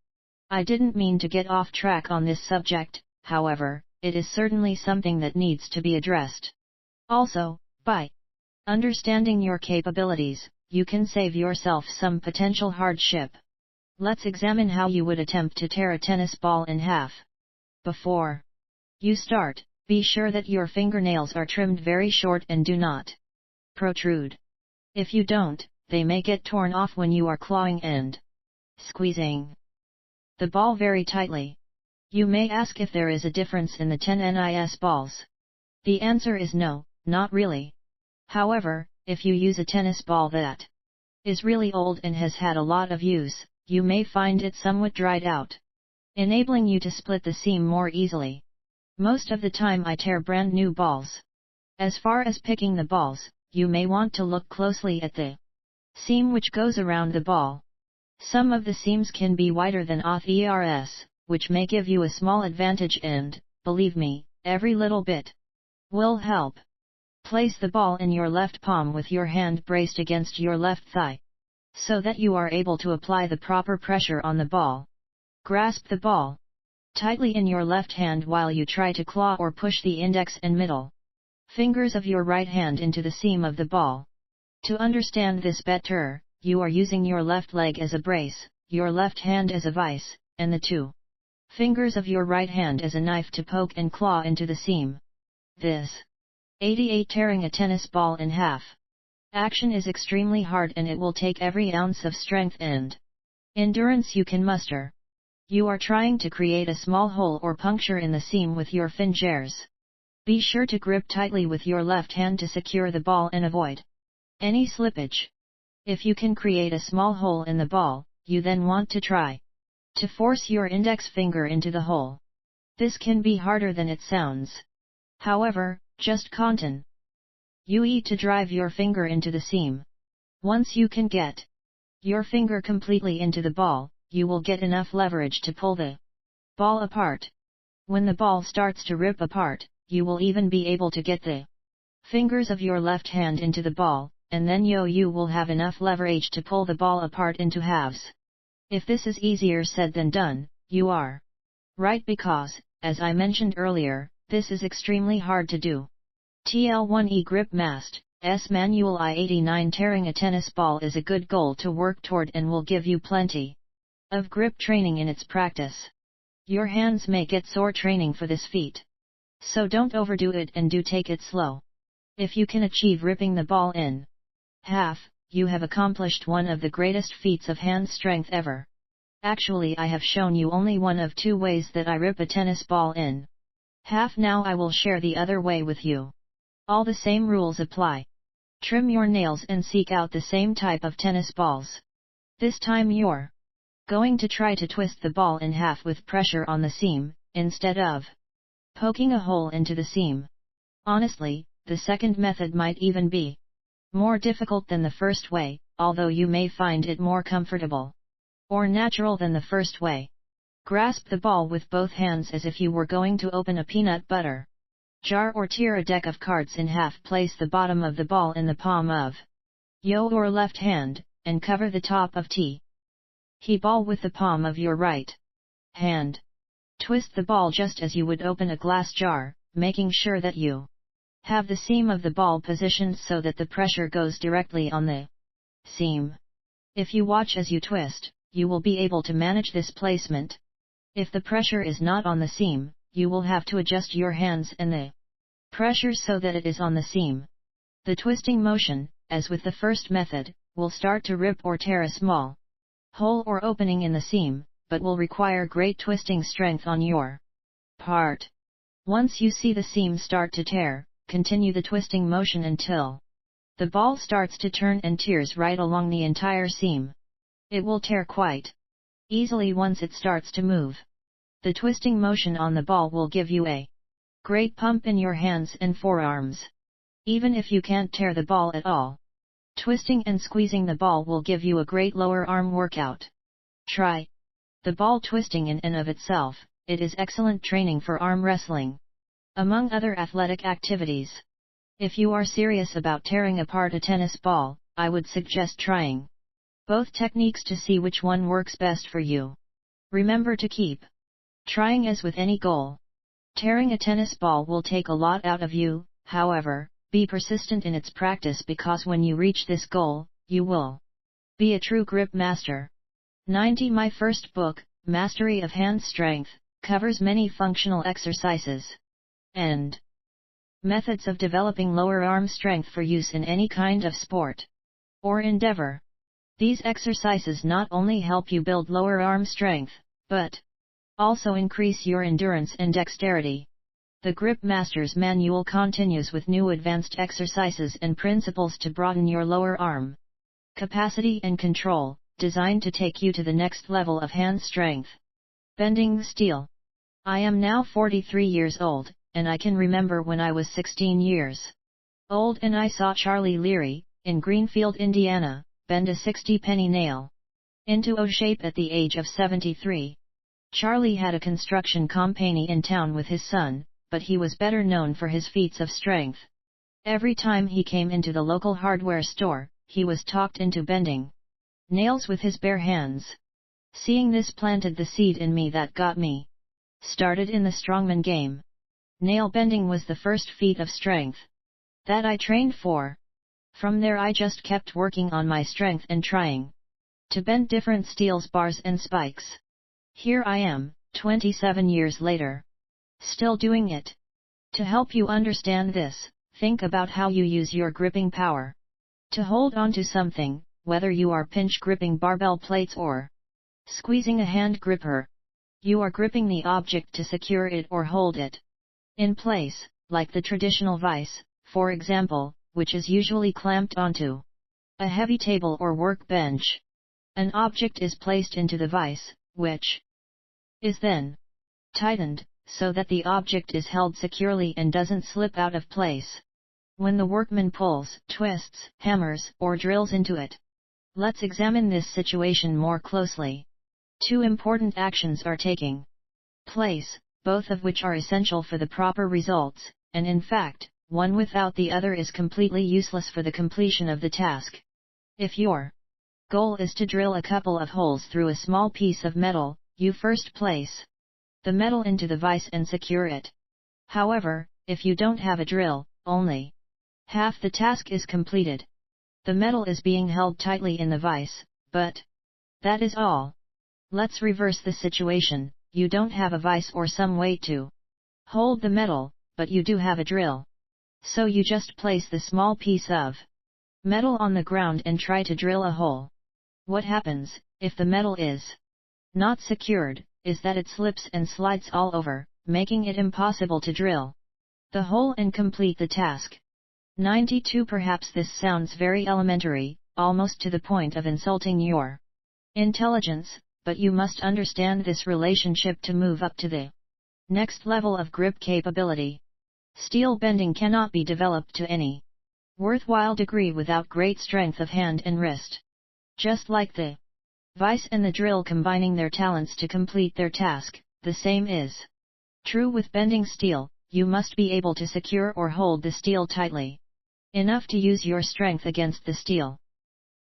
I didn't mean to get off track on this subject, however, it is certainly something that needs to be addressed. Also, by understanding your capabilities, you can save yourself some potential hardship. Let's examine how you would attempt to tear a tennis ball in half. Before you start, be sure that your fingernails are trimmed very short and do not protrude. If you don't, they may get torn off when you are clawing and squeezing the ball very tightly. You may ask if there is a difference in the tennis balls. The answer is no, not really. However, if you use a tennis ball that is really old and has had a lot of use, you may find it somewhat dried out, enabling you to split the seam more easily. Most of the time I tear brand new balls. As far as picking the balls, you may want to look closely at the seam which goes around the ball. Some of the seams can be wider than others, which may give you a small advantage, and, believe me, every little bit will help. Place the ball in your left palm with your hand braced against your left thigh. so that you are able to apply the proper pressure on the ball. Grasp the ball tightly in your left hand while you try to claw or push the index and middle fingers of your right hand into the seam of the ball. To understand this better, you are using your left leg as a brace, your left hand as a vice, and the two fingers of your right hand as a knife to poke and claw into the seam. This 88 tearing a tennis ball in half action is extremely hard, and it will take every ounce of strength and endurance you can muster. You are trying to create a small hole or puncture in the seam with your fingers. Be sure to grip tightly with your left hand to secure the ball and avoid any slippage. If you can create a small hole in the ball, you then want to try to force your index finger into the hole. This can be harder than it sounds. However, just continue to drive your finger into the seam. Once you can get your finger completely into the ball, you will get enough leverage to pull the ball apart. When the ball starts to rip apart, you will even be able to get the fingers of your left hand into the ball, and then you will have enough leverage to pull the ball apart into halves. If this is easier said than done, you are right, because, as I mentioned earlier, this is extremely hard to do. TL1E Grip Mast S Manual I-89 tearing a tennis ball is a good goal to work toward and will give you plenty of grip training in its practice. Your hands may get sore training for this feat, so don't overdo it and do take it slow. If you can achieve ripping the ball in half, you have accomplished one of the greatest feats of hand strength ever. Actually, I have shown you only one of two ways that I rip a tennis ball in half. Now I will share the other way with you. All the same rules apply. Trim your nails and seek out the same type of tennis balls. This time you're going to try to twist the ball in half with pressure on the seam, instead of poking a hole into the seam. Honestly, the second method might even be more difficult than the first way, although you may find it more comfortable or natural than the first way. Grasp the ball with both hands as if you were going to open a peanut butter jar or tear a deck of cards in half. Place the bottom of the ball in the palm of your left hand, and cover the top of he ball with the palm of your right hand. Twist the ball just as you would open a glass jar, making sure that you have the seam of the ball positioned so that the pressure goes directly on the seam. If you watch as you twist, you will be able to manage this placement. If the pressure is not on the seam, you will have to adjust your hands and the pressure so that it is on the seam. The twisting motion, as with the first method, will start to rip or tear a small hole or opening in the seam, but will require great twisting strength on your part. Once you see the seam start to tear, continue the twisting motion until the ball starts to turn and tears right along the entire seam. It will tear quite easily once it starts to move. The twisting motion on the ball will give you a great pump in your hands and forearms. Even if you can't tear the ball at all, twisting and squeezing the ball will give you a great lower arm workout. Try the ball twisting in and of itself. It is excellent training for arm wrestling, among other athletic activities. If you are serious about tearing apart a tennis ball, I would suggest trying both techniques to see which one works best for you. Remember to keep trying, as with any goal. Tearing a tennis ball will take a lot out of you, however, be persistent in its practice, because when you reach this goal, you will be a true grip master. 90. My first book, Mastery of Hand Strength, covers many functional exercises and methods of developing lower arm strength for use in any kind of sport or endeavor. These exercises not only help you build lower arm strength, but also increase your endurance and dexterity. The Grip Master's Manual continues with new advanced exercises and principles to broaden your lower arm capacity and control, designed to take you to the next level of hand strength. Bending steel. I am now 43 years old, and I can remember when I was 16 years old and I saw Charlie Leary, in Greenfield, Indiana, bend a 60-penny nail into O shape at the age of 73. Charlie had a construction company in town with his son, but he was better known for his feats of strength. Every time he came into the local hardware store, he was talked into bending nails with his bare hands. Seeing this planted the seed in me that got me started in the strongman game. Nail bending was the first feat of strength that I trained for. From there I just kept working on my strength and trying to bend different steels, bars and spikes. Here I am, 27 years later, still doing it. To help you understand this, think about how you use your gripping power to hold on to something, whether you are pinch gripping barbell plates or squeezing a hand gripper. You are gripping the object to secure it or hold it in place, like the traditional vise, for example, which is usually clamped onto a heavy table or workbench. An object is placed into the vise, which is then tightened, so that the object is held securely and doesn't slip out of place when the workman pulls, twists, hammers, or drills into it. Let's examine this situation more closely. Two important actions are taking place, both of which are essential for the proper results, and in fact, one without the other is completely useless for the completion of the task. If your goal is to drill a couple of holes through a small piece of metal, you first place the metal into the vise and secure it. However, if you don't have a drill, only half the task is completed. The metal is being held tightly in the vise, but that is all. Let's reverse the situation. You don't have a vise or some weight to hold the metal, but you do have a drill. So you just place the small piece of metal on the ground and try to drill a hole. What happens, if the metal is not secured, is that it slips and slides all over, making it impossible to drill the hole and complete the task. 92. Perhaps this sounds very elementary, almost to the point of insulting your intelligence, but you must understand this relationship to move up to the next level of grip capability. Steel bending cannot be developed to any worthwhile degree without great strength of hand and wrist. Just like the vise and the drill combining their talents to complete their task, the same is true with bending steel. You must be able to secure or hold the steel tightly enough to use your strength against the steel.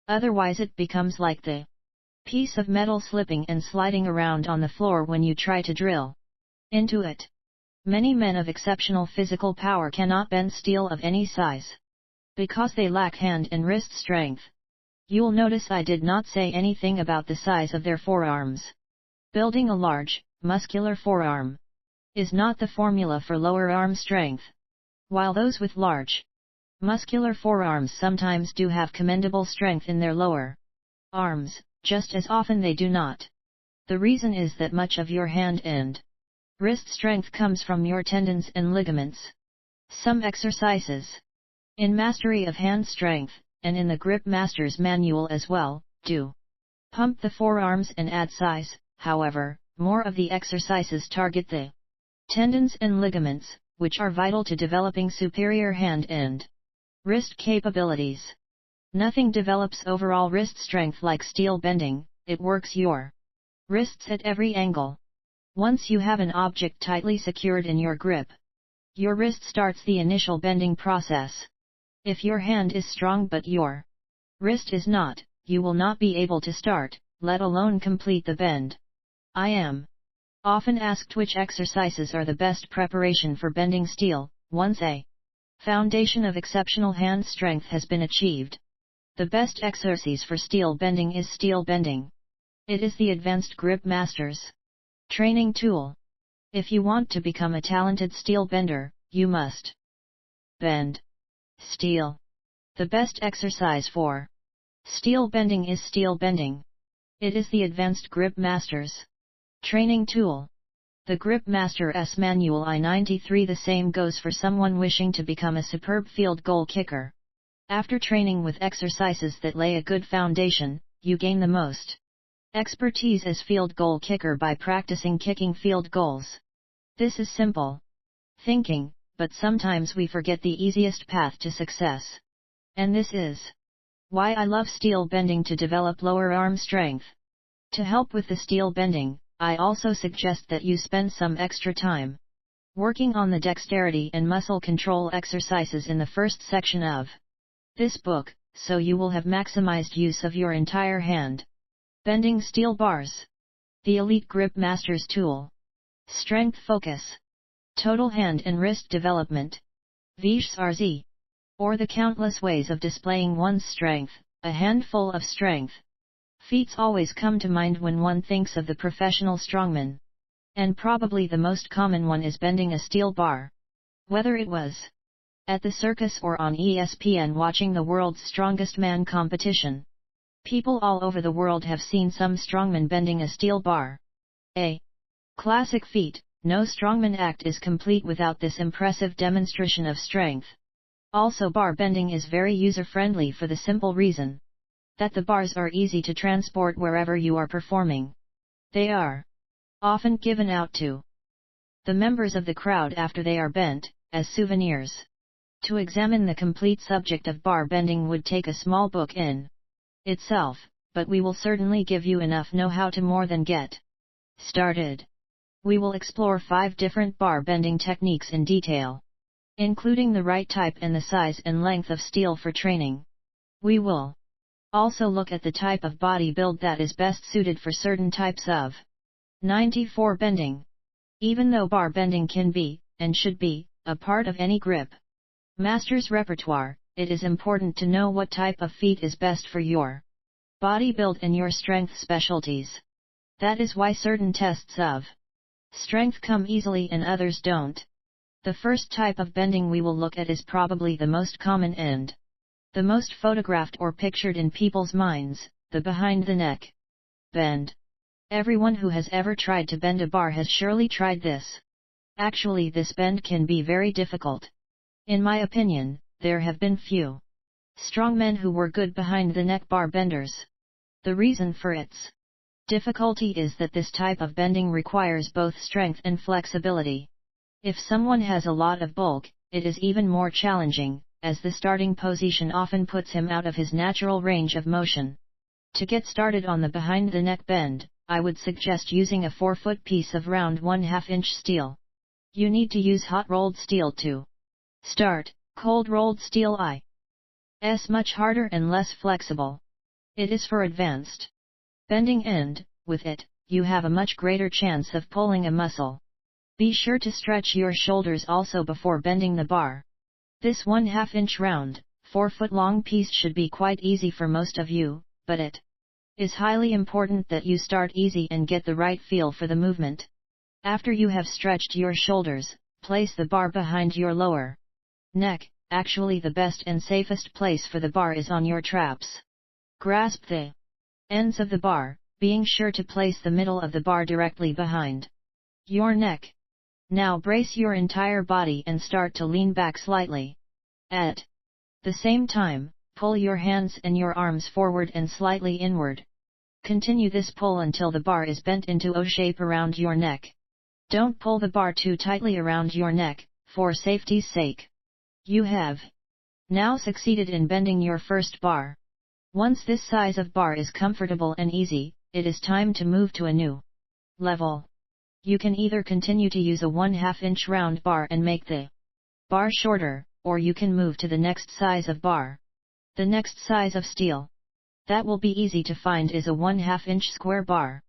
Otherwise it becomes like the piece of metal slipping and sliding around on the floor when you try to drill into it. Many men of exceptional physical power cannot bend steel of any size because they lack hand and wrist strength. You'll notice I did not say anything about the size of their forearms. Building a large, muscular forearm is not the formula for lower arm strength. While those with large, muscular forearms sometimes do have commendable strength in their lower arms, just as often they do not. The reason is that much of your hand and wrist strength comes from your tendons and ligaments. Some exercises in Mastery of Hand Strength, and in the Grip Master's Manual as well, do pump the forearms and add size. However, more of the exercises target the tendons and ligaments, which are vital to developing superior hand and wrist capabilities. Nothing develops overall wrist strength like steel bending. It works your wrists at every angle. Once you have an object tightly secured in your grip, your wrist starts the initial bending process. If your hand is strong but your wrist is not, you will not be able to start, let alone complete the bend. I am often asked which exercises are the best preparation for bending steel. Once a foundation of exceptional hand strength has been achieved, the best exercise for steel bending is steel bending. It is the Advanced Grip Master's training tool. If you want to become a talented steel bender, you must bend steel. The best exercise for steel bending is steel bending. It is the Advanced Grip Master's training tool. The Grip Master's Manual I-93. The same goes for someone wishing to become a superb field goal kicker. After training with exercises that lay a good foundation, you gain the most expertise as field goal kicker by practicing kicking field goals. This is simple thinking, but sometimes we forget the easiest path to success. And this is why I love steel bending to develop lower arm strength. To help with the steel bending, I also suggest that you spend some extra time working on the dexterity and muscle control exercises in the first section of this book. so you will have maximized use of your entire hand. Bending steel bars. The Elite Grip Masters Tool. Strength focus. Total hand and wrist development. VSRZ. Or the countless ways of displaying one's strength, a handful of strength. Feats always come to mind when one thinks of the professional strongman. And probably the most common one is bending a steel bar. Whether it was at the circus or on ESPN watching the world's strongest man competition, people all over the world have seen some strongman bending a steel bar. A classic feat. No strongman act is complete without this impressive demonstration of strength. Also, bar bending is very user-friendly for the simple reason that the bars are easy to transport wherever you are performing. They are often given out to the members of the crowd after they are bent, as souvenirs. To examine the complete subject of bar bending would take a small book in itself, but we will certainly give you enough know-how to more than get started. We will explore 5 different bar bending techniques in detail, including the right type and the size and length of steel for training. We will also look at the type of body build that is best suited for certain types of 94 bending. Even though bar bending can be, and should be, a part of any grip master's repertoire, it is important to know what type of feat is best for your body build and your strength specialties. That is why certain tests of strength come easily and others don't. The first type of bending we will look at is probably the most common and the most photographed or pictured in people's minds, the behind the neck bend. Everyone who has ever tried to bend a bar has surely tried this. Actually, this bend can be very difficult. In my opinion, there have been few strong men who were good behind the neck bar benders. The reason for its difficulty is that this type of bending requires both strength and flexibility. If someone has a lot of bulk, it is even more challenging, as the starting position often puts him out of his natural range of motion. To get started on the behind the neck bend, I would suggest using a 4-foot piece of round 1/2 inch steel. You need to use hot rolled steel to start. Cold rolled steel is much harder and less flexible. It is for advanced bending, and with it, you have a much greater chance of pulling a muscle. Be sure to stretch your shoulders also before bending the bar. This 1/2 inch round, 4-foot long piece should be quite easy for most of you, but it is highly important that you start easy and get the right feel for the movement. After you have stretched your shoulders, place the bar behind your lower neck. Actually, the best and safest place for the bar is on your traps. Grasp the ends of the bar, being sure to place the middle of the bar directly behind your neck. Now brace your entire body and start to lean back slightly. At the same time, pull your hands and your arms forward and slightly inward. Continue this pull until the bar is bent into O shape around your neck. Don't pull the bar too tightly around your neck, for safety's sake. You have now succeeded in bending your first bar. Once this size of bar is comfortable and easy, it is time to move to a new level. You can either continue to use a 1/2 inch round bar and make the bar shorter, or you can move to the next size of bar. The next size of steel that will be easy to find is a 1/2 inch square bar.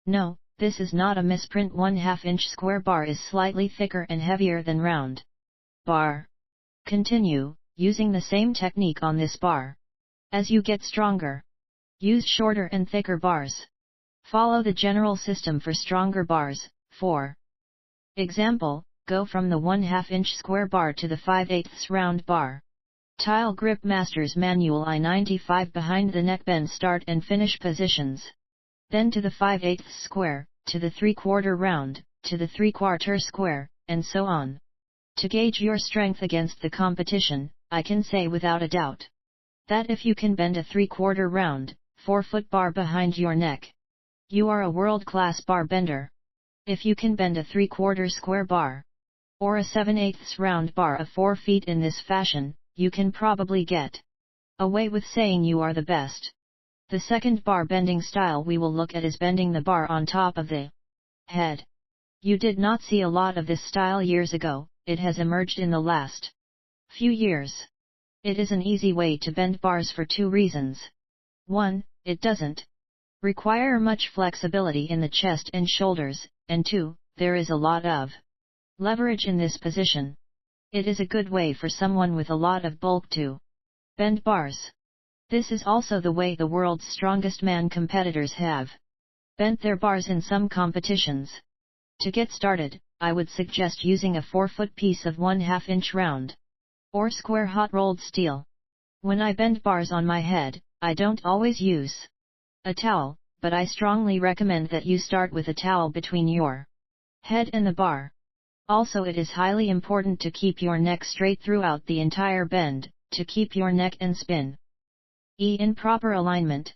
No, this is not a misprint. 1/2 inch square bar is slightly thicker and heavier than round bar. Continue using the same technique on this bar. As you get stronger, use shorter and thicker bars. Follow the general system for stronger bars. For example, go from the 1/2 inch square bar to the 5/8 round bar. Tile Grip Masters Manual I-95 behind the neck bend start and finish positions. Then to the 5/8 square, to the 3/4 round, to the 3/4 square, and so on. To gauge your strength against the competition, I can say without a doubt that if you can bend a 3/4 round, 4-foot bar behind your neck, you are a world-class bar bender. If you can bend a 3/4 square bar, or a 7/8 round bar of 4 feet in this fashion, you can probably get away with saying you are the best. The second bar bending style we will look at is bending the bar on top of the head. You did not see a lot of this style years ago, it has emerged in the last few years. It is an easy way to bend bars for two reasons. 1. It doesn't require much flexibility in the chest and shoulders, and 2. There is a lot of leverage in this position. It is a good way for someone with a lot of bulk to bend bars. This is also the way the world's strongest man competitors have bent their bars in some competitions. To get started, I would suggest using a 4-foot piece of 1/2 inch round or square hot rolled steel. When I bend bars on my head, I don't always use a towel, but I strongly recommend that you start with a towel between your head and the bar. Also, it is highly important to keep your neck straight throughout the entire bend, to keep your neck and spine in proper alignment.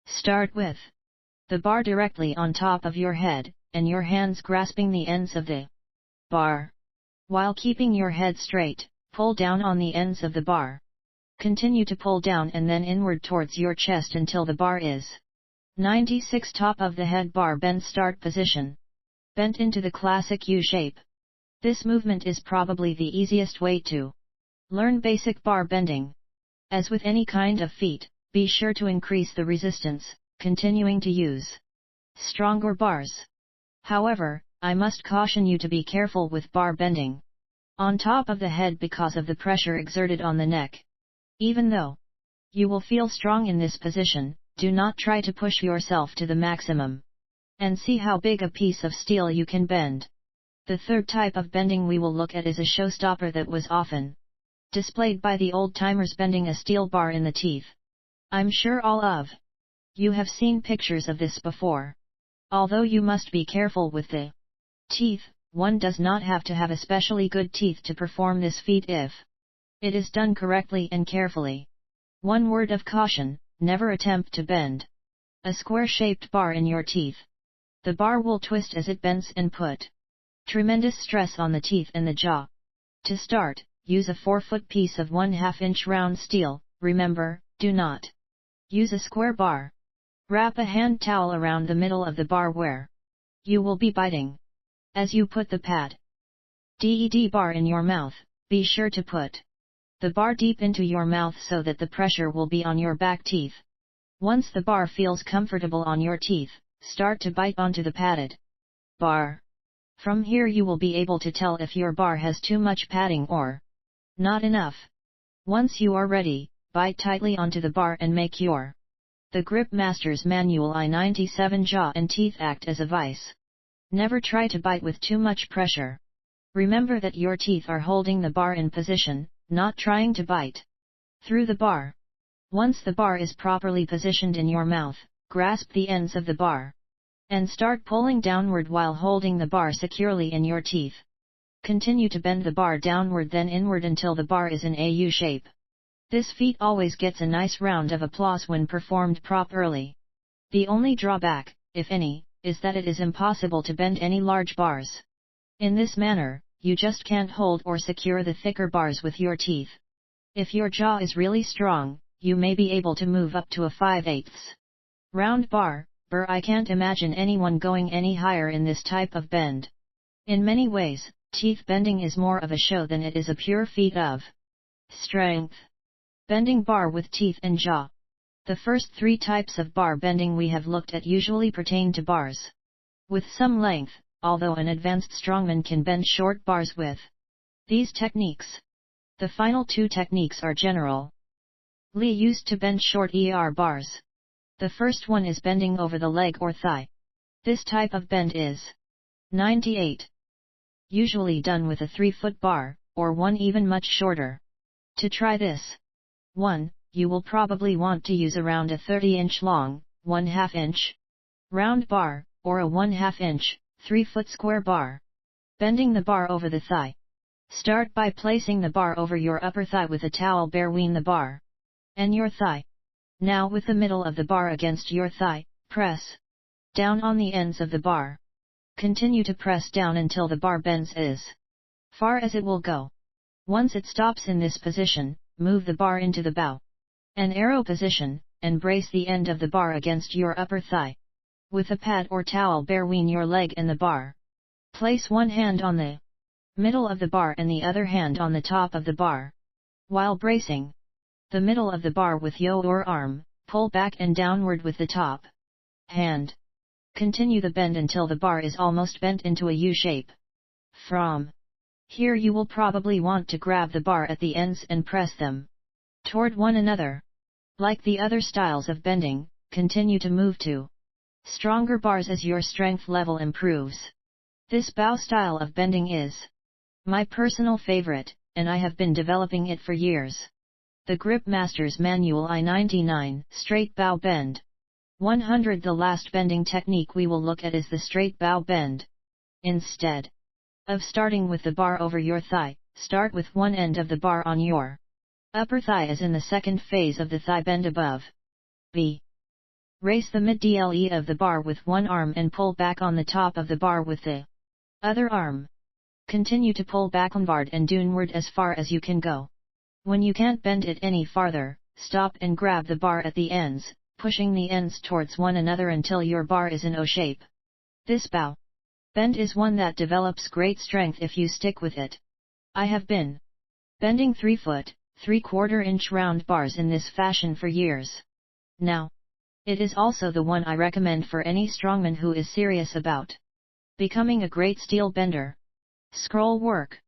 Start with the bar directly on top of your head, and your hands grasping the ends of the bar. While keeping your head straight, pull down on the ends of the bar. Continue to pull down and then inward towards your chest until the bar is 96 top of the head bar bend start position. Bent into the classic U shape. This movement is probably the easiest way to learn basic bar bending. As with any kind of feat, be sure to increase the resistance, continuing to use stronger bars. However, I must caution you to be careful with bar bending on top of the head because of the pressure exerted on the neck. Even though you will feel strong in this position, do not try to push yourself to the maximum. And see how big a piece of steel you can bend. The third type of bending we will look at is a showstopper that was often displayed by the old-timers, bending a steel bar in the teeth. I'm sure all of you have seen pictures of this before. Although you must be careful with the teeth, one does not have to have especially good teeth to perform this feat if it is done correctly and carefully. One word of caution: never attempt to bend a square-shaped bar in your teeth. The bar will twist as it bends and put tremendous stress on the teeth and the jaw. To start, use a 4-foot piece of 1/2 inch round steel. Remember, do not use a square bar. Wrap a hand towel around the middle of the bar where you will be biting. As you put the PED bar in your mouth, be sure to put the bar deep into your mouth so that the pressure will be on your back teeth. Once the bar feels comfortable on your teeth, start to bite onto the padded bar. From here you will be able to tell if your bar has too much padding or not enough. Once you are ready, bite tightly onto the bar and make the Grip Master's Manual I-97 jaw and teeth act as a vice. Never try to bite with too much pressure. Remember that your teeth are holding the bar in position, not trying to bite through the bar. Once the bar is properly positioned in your mouth, grasp the ends of the bar and start pulling downward while holding the bar securely in your teeth. Continue to bend the bar downward then inward until the bar is in a U shape. This feat always gets a nice round of applause when performed properly. The only drawback, if any, is that it is impossible to bend any large bars. In this manner, you just can't hold or secure the thicker bars with your teeth. If your jaw is really strong, you may be able to move up to a 5/8 round bar, but I can't imagine anyone going any higher in this type of bend. In many ways, teeth bending is more of a show than it is a pure feat of strength. Bending bar with teeth and jaw. The first 3 types of bar bending we have looked at usually pertain to bars with some length, although an advanced strongman can bend short bars with these techniques. The final 2 techniques are generally used to bend short bars. The first one is bending over the leg or thigh. This type of bend is 98. Usually done with a 3-foot bar, or one even much shorter. To try this 1, you will probably want to use around a 30-inch long, 1/2 inch round bar, or a 1/2 inch, 3-foot square bar. Bending the bar over the thigh. Start by placing the bar over your upper thigh with a towel between the bar and your thigh. Now with the middle of the bar against your thigh, press down on the ends of the bar. Continue to press down until the bar bends as far as it will go. Once it stops in this position, move the bar into the bow and arrow position, and brace the end of the bar against your upper thigh. With a pad or towel between your leg and the bar. Place one hand on the middle of the bar and the other hand on the top of the bar. While bracing, the middle of the bar with your arm, pull back and downward with the top hand. Continue the bend until the bar is almost bent into a U shape. From here you will probably want to grab the bar at the ends and press them toward one another. Like the other styles of bending, continue to move to stronger bars as your strength level improves. This bow style of bending is my personal favorite, and I have been developing it for years. The Grip Masters Manual I-99 Straight Bow Bend 100. The last bending technique we will look at is the straight bow bend. Instead of starting with the bar over your thigh, start with one end of the bar on your upper thigh as in the second phase of the thigh bend above. B. Raise the mid-DLE of the bar with one arm and pull back on the top of the bar with the other arm. Continue to pull back onward and downward as far as you can go. When you can't bend it any farther, stop and grab the bar at the ends, pushing the ends towards one another until your bar is in O shape. This bow bend is one that develops great strength if you stick with it. I have been bending 3 foot, 3/4 inch round bars in this fashion for years now. It is also the one I recommend for any strongman who is serious about becoming a great steel bender. Scroll work.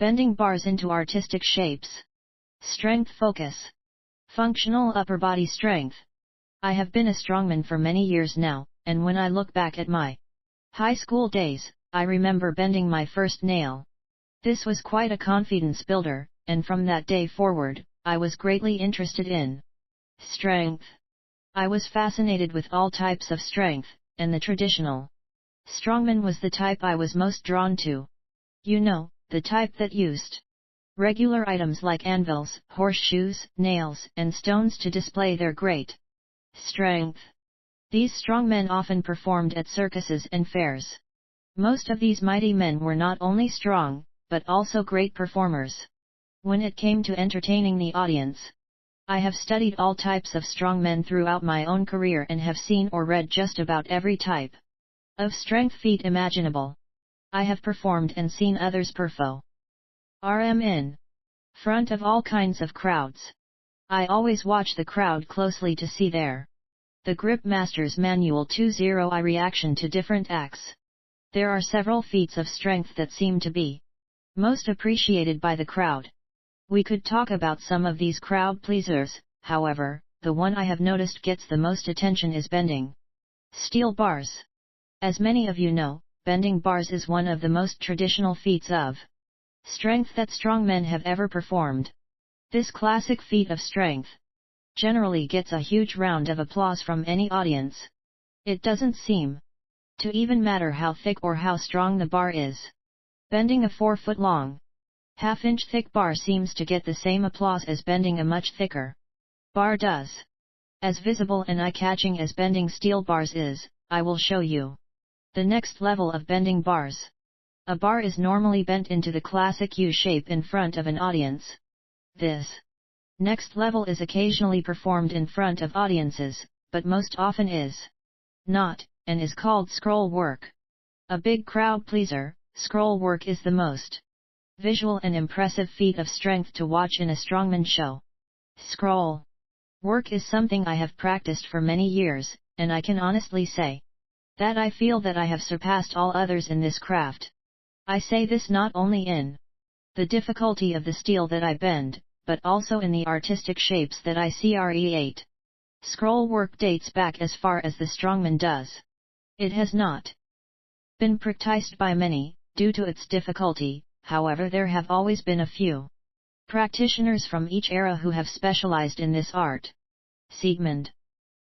Bending bars into artistic shapes. Strength focus. Functional upper body strength. I have been a strongman for many years now, and when I look back at my high school days, I remember bending my first nail. This was quite a confidence builder, and from that day forward, I was greatly interested in strength. I was fascinated with all types of strength, and the traditional strongman was the type I was most drawn to. You know, the type that used regular items like anvils, horseshoes, nails, and stones to display their great strength. These strong men often performed at circuses and fairs. Most of these mighty men were not only strong, but also great performers. When it came to entertaining the audience, I have studied all types of strong men throughout my own career and have seen or read just about every type of strength feat imaginable. I have performed and seen others perform in front of all kinds of crowds. I always watch the crowd closely to see the Grip Masters Manual 20 reaction to different acts. There are several feats of strength that seem to be most appreciated by the crowd. We could talk about some of these crowd pleasers, however, the one I have noticed gets the most attention is bending steel bars. As many of you know, bending bars is one of the most traditional feats of strength that strong men have ever performed. This classic feat of strength generally gets a huge round of applause from any audience. It doesn't seem to even matter how thick or how strong the bar is. Bending a 4-foot-long, half-inch thick bar seems to get the same applause as bending a much thicker bar does. As visible and eye-catching as bending steel bars is, I will show you the next level of bending bars. A bar is normally bent into the classic U shape in front of an audience. This next level is occasionally performed in front of audiences, but most often is not, and is called scroll work. A big crowd pleaser, scroll work is the most visual and impressive feat of strength to watch in a strongman show. Scroll work is something I have practiced for many years, and I can honestly say that I feel that I have surpassed all others in this craft. I say this not only in the difficulty of the steel that I bend, but also in the artistic shapes that I create. Scroll work dates back as far as the strongman does. It has not been practiced by many, due to its difficulty, however there have always been a few practitioners from each era who have specialized in this art. Sigmund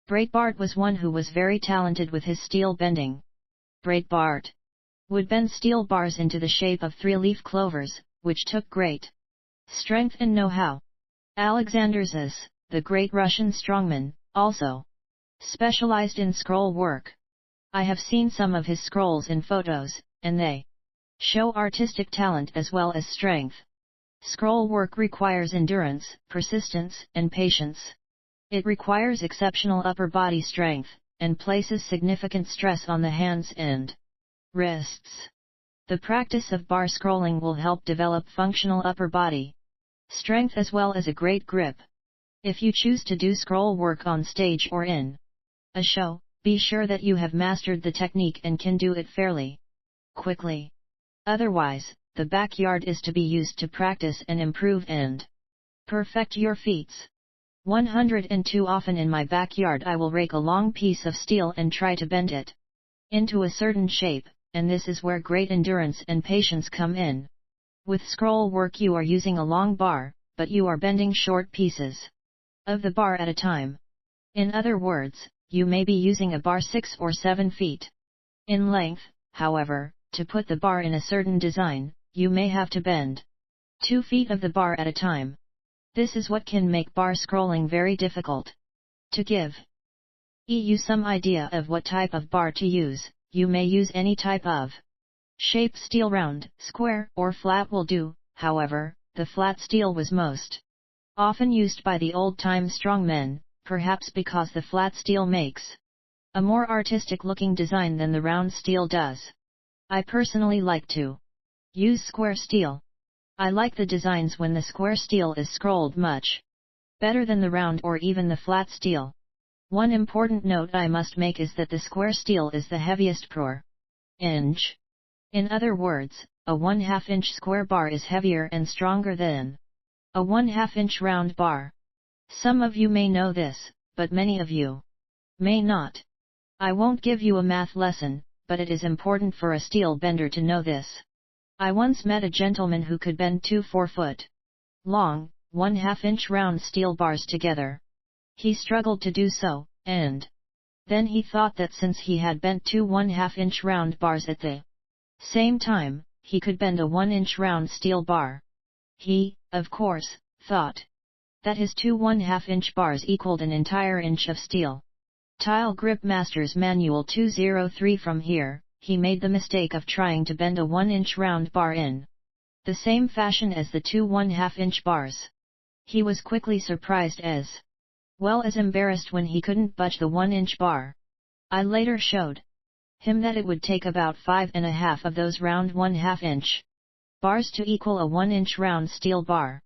Breitbart was one who was very talented with his steel bending. Breitbart would bend steel bars into the shape of 3-leaf clovers, which took great strength and know-how. Alexander Zas, the great Russian strongman, also specialized in scroll work. I have seen some of his scrolls in photos, and they show artistic talent as well as strength. Scroll work requires endurance, persistence, and patience. It requires exceptional upper body strength, and places significant stress on the hands and wrists. The practice of bar scrolling will help develop functional upper body strength as well as a great grip. If you choose to do scroll work on stage or in a show, be sure that you have mastered the technique and can do it fairly quickly. Otherwise, the backyard is to be used to practice and improve and perfect your feats. 102 Often in my backyard I will rake a long piece of steel and try to bend it into a certain shape, and this is where great endurance and patience come in. With scroll work you are using a long bar, but you are bending short pieces of the bar at a time. In other words, you may be using a bar 6 or 7 feet in length. However, to put the bar in a certain design, you may have to bend 2 feet of the bar at a time. This is what can make bar scrolling very difficult. To give you some idea of what type of bar to use, you may use any type of shape. Steel round, square, or flat will do. However, the flat steel was most often used by the old-time strongmen, perhaps because the flat steel makes a more artistic-looking design than the round steel does. I personally like to use square steel. I like the designs when the square steel is scrolled much better than the round or even the flat steel. One important note I must make is that the square steel is the heaviest per inch. In other words, a 1/2 inch square bar is heavier and stronger than a 1/2 inch round bar. Some of you may know this, but many of you may not. I won't give you a math lesson, but it is important for a steel bender to know this. I once met a gentleman who could bend 2 4-foot long, 1/2 inch round steel bars together. He struggled to do so, and then he thought that since he had bent 2 1/2 inch round bars at the same time, he could bend a 1 inch round steel bar. He, of course, thought that his 2 1/2 inch bars equaled an entire inch of steel. Tile Grip Master's Manual 203. From here, he made the mistake of trying to bend a 1 inch round bar in the same fashion as the 2 1/2 inch bars. He was quickly surprised as well as embarrassed when he couldn't budge the 1 inch bar. I later showed him that it would take about 5.5 of those round 1/2 inch bars to equal a 1 inch round steel bar.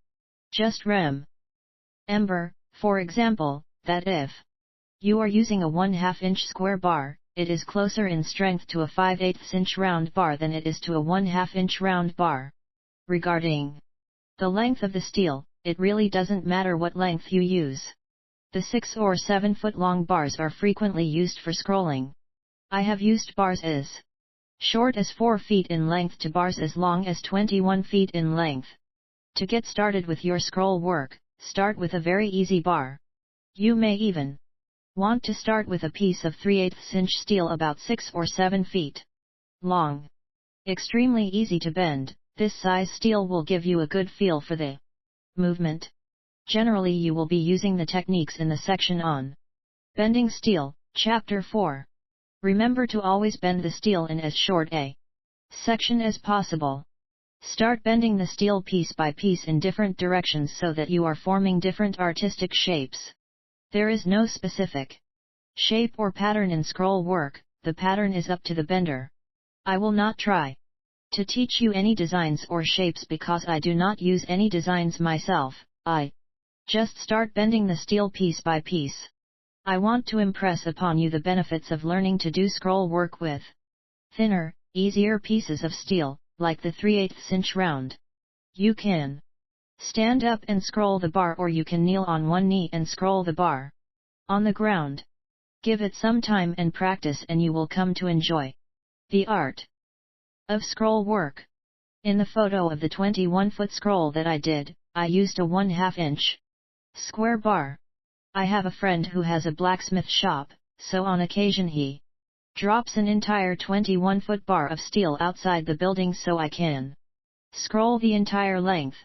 Just remember, for example, that if you are using a 1/2 inch square bar, it is closer in strength to a 5/8 inch round bar than it is to a 1/2 inch round bar. Regarding the length of the steel, it really doesn't matter what length you use. The 6 or 7 foot long bars are frequently used for scrolling. I have used bars as short as 4 feet in length to bars as long as 21 feet in length. To get started with your scroll work, start with a very easy bar. You may even want to start with a piece of 3/8 inch steel about 6 or 7 feet long. Extremely easy to bend, this size steel will give you a good feel for the movement. Generally you will be using the techniques in the section on bending steel, Chapter 4. Remember to always bend the steel in as short a section as possible. Start bending the steel piece by piece in different directions so that you are forming different artistic shapes. There is no specific shape or pattern in scroll work, the pattern is up to the bender. I will not try to teach you any designs or shapes because I do not use any designs myself. I just start bending the steel piece by piece. I want to impress upon you the benefits of learning to do scroll work with thinner, easier pieces of steel, like the 3/8 inch round. You can stand up and scroll the bar, or you can kneel on one knee and scroll the bar on the ground. Give it some time and practice and you will come to enjoy the art of scroll work. In the photo of the 21-foot scroll that I did, I used a 1/2 inch square bar. I have a friend who has a blacksmith shop, so on occasion he drops an entire 21-foot bar of steel outside the building so I can scroll the entire length.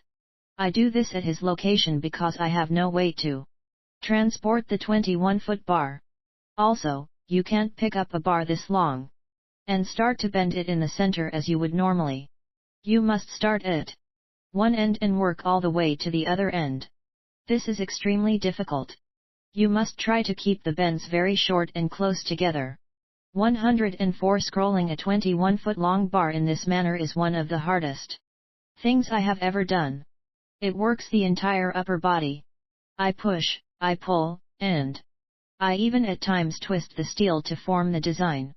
I do this at his location because I have no way to transport the 21-foot bar. Also, you can't pick up a bar this long and start to bend it in the center as you would normally. You must start at one end and work all the way to the other end. This is extremely difficult. You must try to keep the bends very short and close together. 104 Scrolling a 21-foot long bar in this manner is one of the hardest things I have ever done. It works the entire upper body. I push, I pull, and I even at times twist the steel to form the design.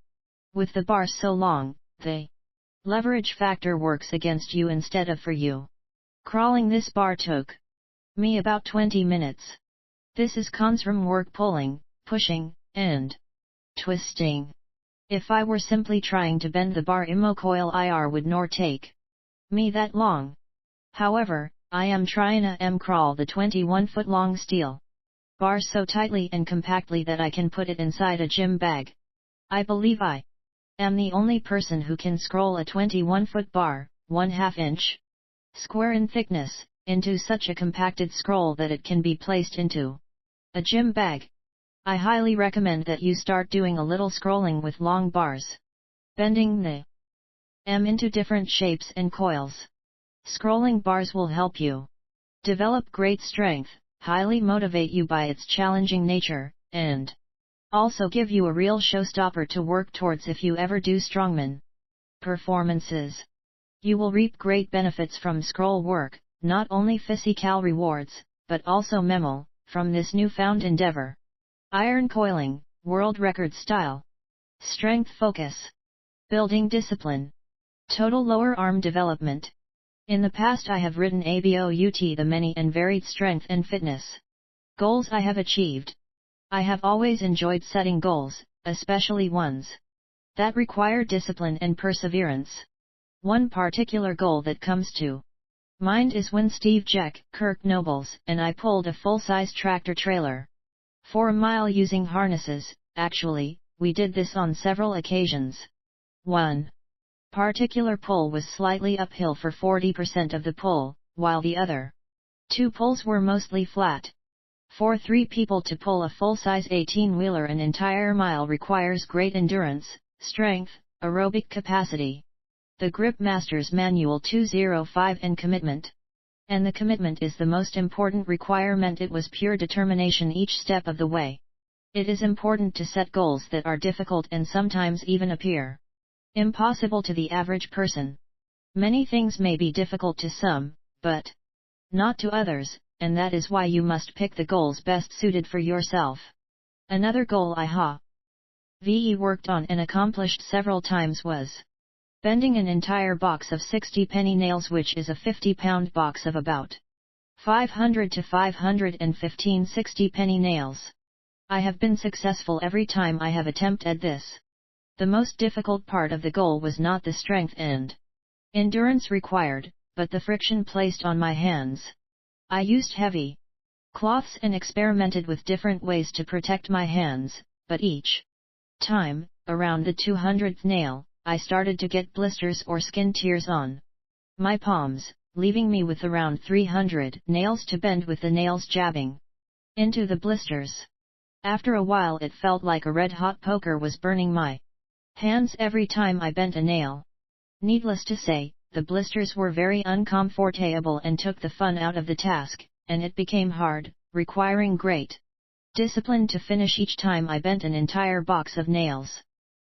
With the bar so long, the leverage factor works against you instead of for you. Crawling this bar took me about 20 minutes. This is consrum work pulling, pushing, and twisting. If I were simply trying to bend the bar immocoil IR would nor take me that long. However, I am trying to crawl the 21-foot long steel bar so tightly and compactly that I can put it inside a gym bag. I believe I am the only person who can scroll a 21-foot bar, 1/2 inch square in thickness, into such a compacted scroll that it can be placed into a gym bag. I highly recommend that you start doing a little scrolling with long bars. Bending the into different shapes and coils. Scrolling bars will help you develop great strength, highly motivate you by its challenging nature, and also give you a real showstopper to work towards if you ever do strongman performances. You will reap great benefits from scroll work, not only physical rewards, but also mental, from this newfound endeavor. Iron coiling, world record style. Strength focus. Building discipline. Total lower arm development. In the past I have written about the many and varied strength and fitness goals I have achieved. I have always enjoyed setting goals, especially ones that require discipline and perseverance. One particular goal that comes to mind is when Steve Jack, Kirk Nobles, and I pulled a full-size tractor trailer for a mile using harnesses. Actually, we did this on several occasions. One particular pull was slightly uphill for 40% of the pull, while the other two pulls were mostly flat. For 3 people to pull a full-size 18-wheeler an entire mile requires great endurance, strength, aerobic capacity, the Grip Master's Manual 205 and commitment. And the commitment is the most important requirement. It was pure determination each step of the way. It is important to set goals that are difficult and sometimes even appear impossible to the average person. Many things may be difficult to some, but not to others, and that is why you must pick the goals best suited for yourself. Another goal I have worked on and accomplished several times was bending an entire box of 60 penny nails, which is a 50-pound box of about 500 to 515 60 penny nails. I have been successful every time I have attempted this. The most difficult part of the goal was not the strength and endurance required, but the friction placed on my hands. I used heavy cloths and experimented with different ways to protect my hands, but each time, around the 200th nail, I started to get blisters or skin tears on my palms, leaving me with around 300 nails to bend with the nails jabbing into the blisters. After a while it felt like a red-hot poker was burning my hands every time I bent a nail. Needless to say, the blisters were very uncomfortable and took the fun out of the task, and it became hard, requiring great discipline to finish each time I bent an entire box of nails.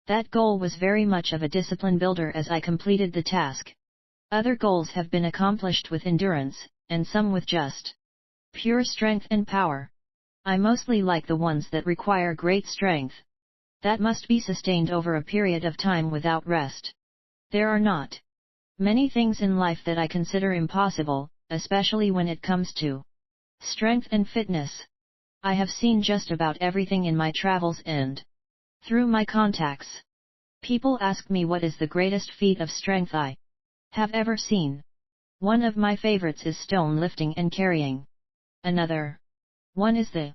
That goal was very much of a discipline builder as I completed the task. Other goals have been accomplished with endurance, and some with just pure strength and power. I mostly like the ones that require great strength that must be sustained over a period of time without rest. There are not many things in life that I consider impossible, especially when it comes to strength and fitness. I have seen just about everything in my travels and through my contacts. People ask me what is the greatest feat of strength I have ever seen. One of my favorites is stone lifting and carrying. Another one is the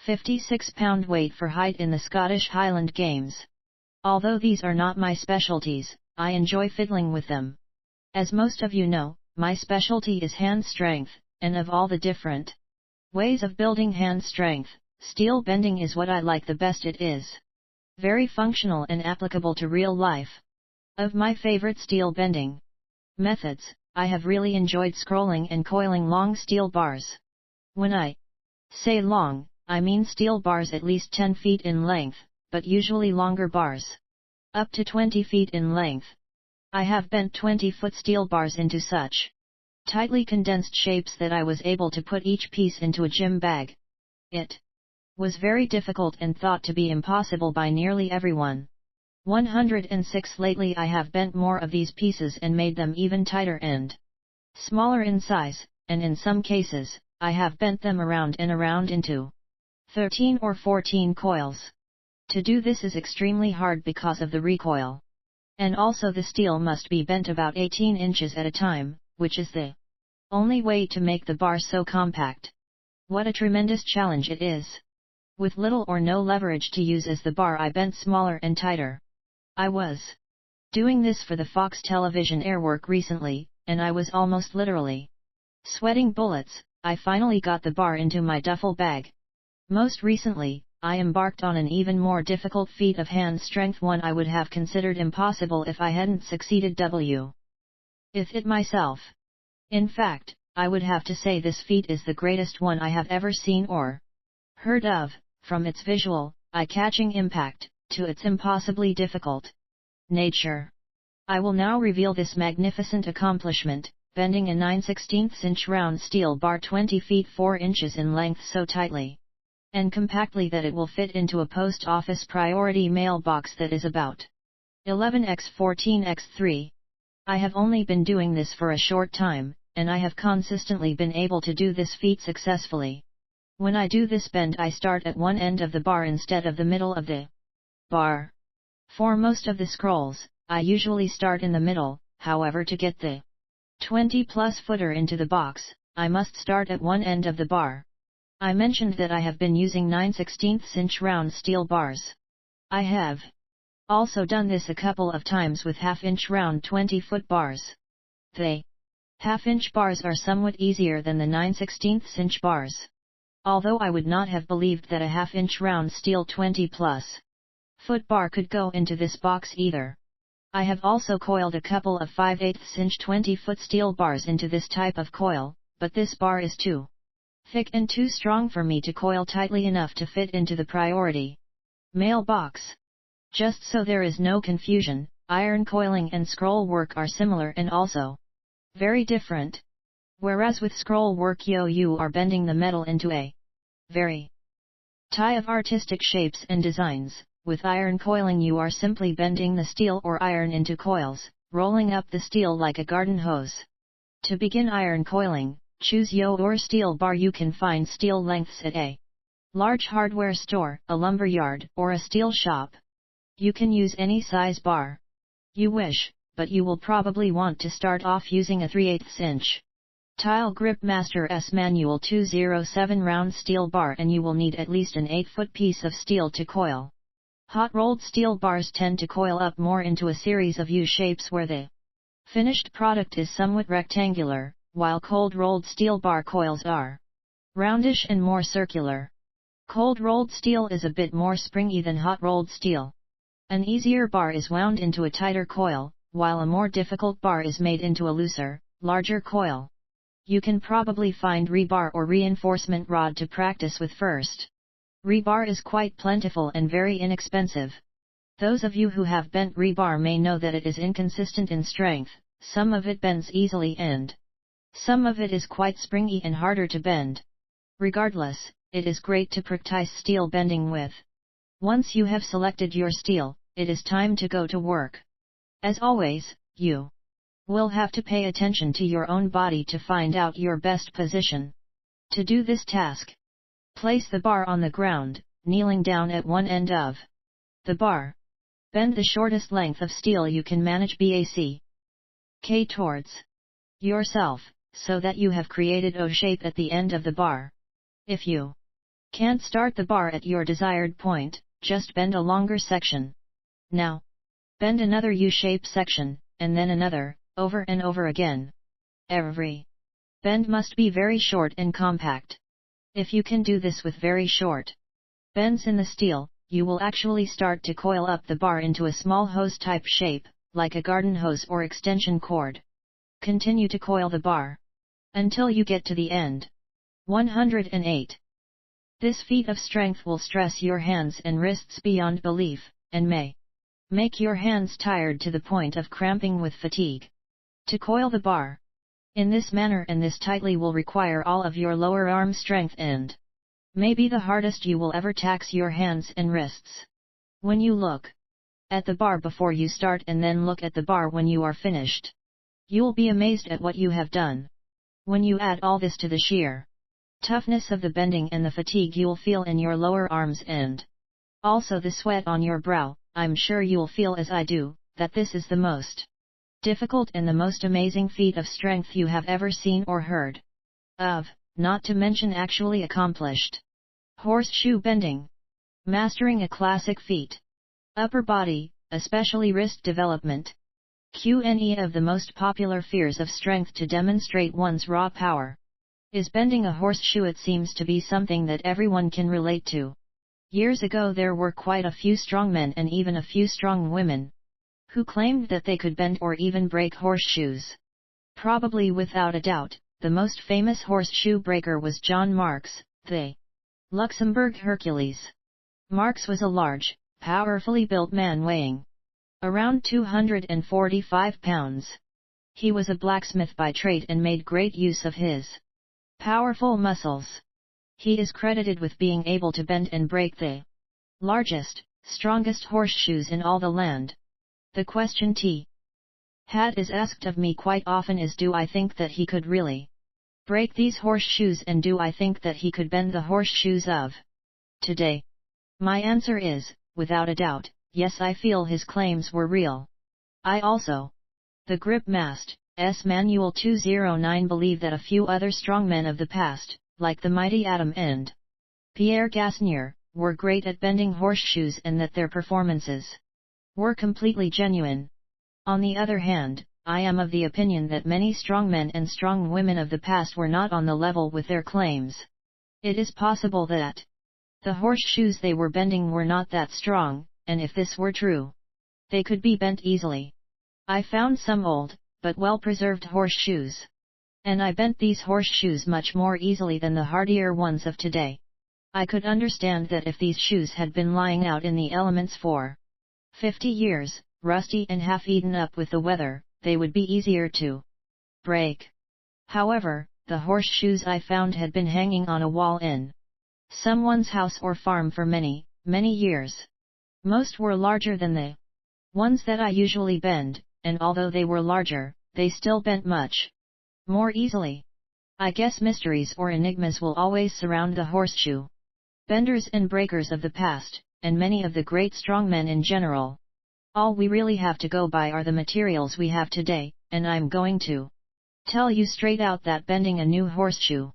56-pound weight for height in the Scottish Highland Games. Although these are not my specialties, I enjoy fiddling with them. As most of you know, my specialty is hand strength, and of all the different ways of building hand strength, steel bending is what I like the best. It is very functional and applicable to real life. Of my favorite steel bending methods, I have really enjoyed scrolling and coiling long steel bars. When I say long, I mean steel bars at least 10 feet in length, but usually longer bars, up to 20 feet in length. I have bent 20-foot steel bars into such tightly condensed shapes that I was able to put each piece into a gym bag. It was very difficult and thought to be impossible by nearly everyone. 106 Lately I have bent more of these pieces and made them even tighter and smaller in size, and in some cases, I have bent them around and around into 13 or 14 coils. To do this is extremely hard because of the recoil. And also the steel must be bent about 18 inches at a time, which is the only way to make the bar so compact. What a tremendous challenge it is! With little or no leverage to use as the bar, I bent smaller and tighter. I was doing this for the Fox television airwork recently, and I was almost literally sweating bullets. I finally got the bar into my duffel bag. Most recently, I embarked on an even more difficult feat of hand strength, one I would have considered impossible if I hadn't succeeded with it myself. In fact, I would have to say this feat is the greatest one I have ever seen or heard of, from its visual, eye-catching impact, to its impossibly difficult nature. I will now reveal this magnificent accomplishment, bending a 9/16 inch round steel bar 20 feet 4 inches in length so tightly and compactly that it will fit into a post office priority mailbox that is about 11x14x3. I have only been doing this for a short time, and I have consistently been able to do this feat successfully. When I do this bend, I start at one end of the bar instead of the middle of the bar. For most of the scrolls, I usually start in the middle. However, to get the 20+ footer into the box, I must start at one end of the bar. I mentioned that I have been using 9/16 inch round steel bars. I have also done this a couple of times with half-inch round 20-foot bars. The half-inch bars are somewhat easier than the 9/16 inch bars. Although I would not have believed that a half-inch round steel 20+ foot bar could go into this box either. I have also coiled a couple of 5/8 inch 20-foot steel bars into this type of coil, but this bar is too thick and too strong for me to coil tightly enough to fit into the priority mailbox. Just so there is no confusion, iron coiling and scroll work are similar and also very different. Whereas with scroll work you are bending the metal into a very tie of artistic shapes and designs. With iron coiling you are simply bending the steel or iron into coils, rolling up the steel like a garden hose. To begin iron coiling, choose your steel bar. You can find steel lengths at a large hardware store, a lumber yard, or a steel shop. You can use any size bar you wish, but you will probably want to start off using a 3/8 inch Tile Grip Master S Manual 207 round steel bar, and you will need at least an 8-foot piece of steel to coil. Hot-rolled steel bars tend to coil up more into a series of U-shapes where the finished product is somewhat rectangular, while cold-rolled steel bar coils are roundish and more circular. Cold-rolled steel is a bit more springy than hot-rolled steel. An easier bar is wound into a tighter coil, while a more difficult bar is made into a looser, larger coil. You can probably find rebar or reinforcement rod to practice with first. Rebar is quite plentiful and very inexpensive. Those of you who have bent rebar may know that it is inconsistent in strength, some of it bends easily and some of it is quite springy and harder to bend. Regardless, it is great to practice steel bending with. Once you have selected your steel, it is time to go to work. As always, you will have to pay attention to your own body to find out your best position. To do this task, place the bar on the ground, kneeling down at one end of the bar. Bend the shortest length of steel you can manage back towards yourself, so that you have created O shape at the end of the bar. If you can't start the bar at your desired point, just bend a longer section. Now, bend another U-shape section, and then another, over and over again. Every bend must be very short and compact. If you can do this with very short bends in the steel, you will actually start to coil up the bar into a small hose-type shape, like a garden hose or extension cord. Continue to coil the bar until you get to the end. 108. This feat of strength will stress your hands and wrists beyond belief, and may make your hands tired to the point of cramping with fatigue. To coil the bar, In this manner and this tightly will require all of your lower arm strength and may be the hardest you will ever tax your hands and wrists. When you look at the bar before you start and then look at the bar when you are finished, you'll be amazed at what you have done. When you add all this to the sheer toughness of the bending and the fatigue you'll feel in your lower arms and also the sweat on your brow, I'm sure you'll feel as I do, that this is the most difficult and the most amazing feat of strength you have ever seen or heard of, not to mention actually accomplished. Horseshoe bending. Mastering a classic feat. Upper body, especially wrist development. Q&A of the most popular fears of strength to demonstrate one's raw power. Is bending a horseshoe. It seems to be something that everyone can relate to. Years ago there were quite a few strong men and even a few strong women who claimed that they could bend or even break horseshoes. Probably without a doubt, the most famous horseshoe breaker was John Marks, the Luxembourg Hercules. Marks was a large, powerfully built man weighing around 245 pounds. He was a blacksmith by trade and made great use of his powerful muscles. He is credited with being able to bend and break the largest, strongest horseshoes in all the land. The question T. Hat is asked of me quite often is, do I think that he could really break these horseshoes, and do I think that he could bend the horseshoes of today? My answer is, without a doubt, yes, I feel his claims were real. I also, the Grip Mast, S. Manual 209, believe that a few other strongmen of the past, like the mighty Adam and Pierre Gasnier, were great at bending horseshoes and that their performances were completely genuine. On the other hand, I am of the opinion that many strongmen and strong women of the past were not on the level with their claims. It is possible that the horseshoes they were bending were not that strong, and if this were true, they could be bent easily. I found some old, but well-preserved horseshoes, and I bent these horseshoes much more easily than the hardier ones of today. I could understand that if these shoes had been lying out in the elements for 50 years, rusty and half eaten up with the weather, they would be easier to break. However, the horseshoes I found had been hanging on a wall in someone's house or farm for many, many years. Most were larger than the ones that I usually bend, and although they were larger, they still bent much more easily. I guess mysteries or enigmas will always surround the horseshoe benders and breakers of the past, and many of the great strongmen in general. All we really have to go by are the materials we have today, and I'm going to tell you straight out that bending a new horseshoe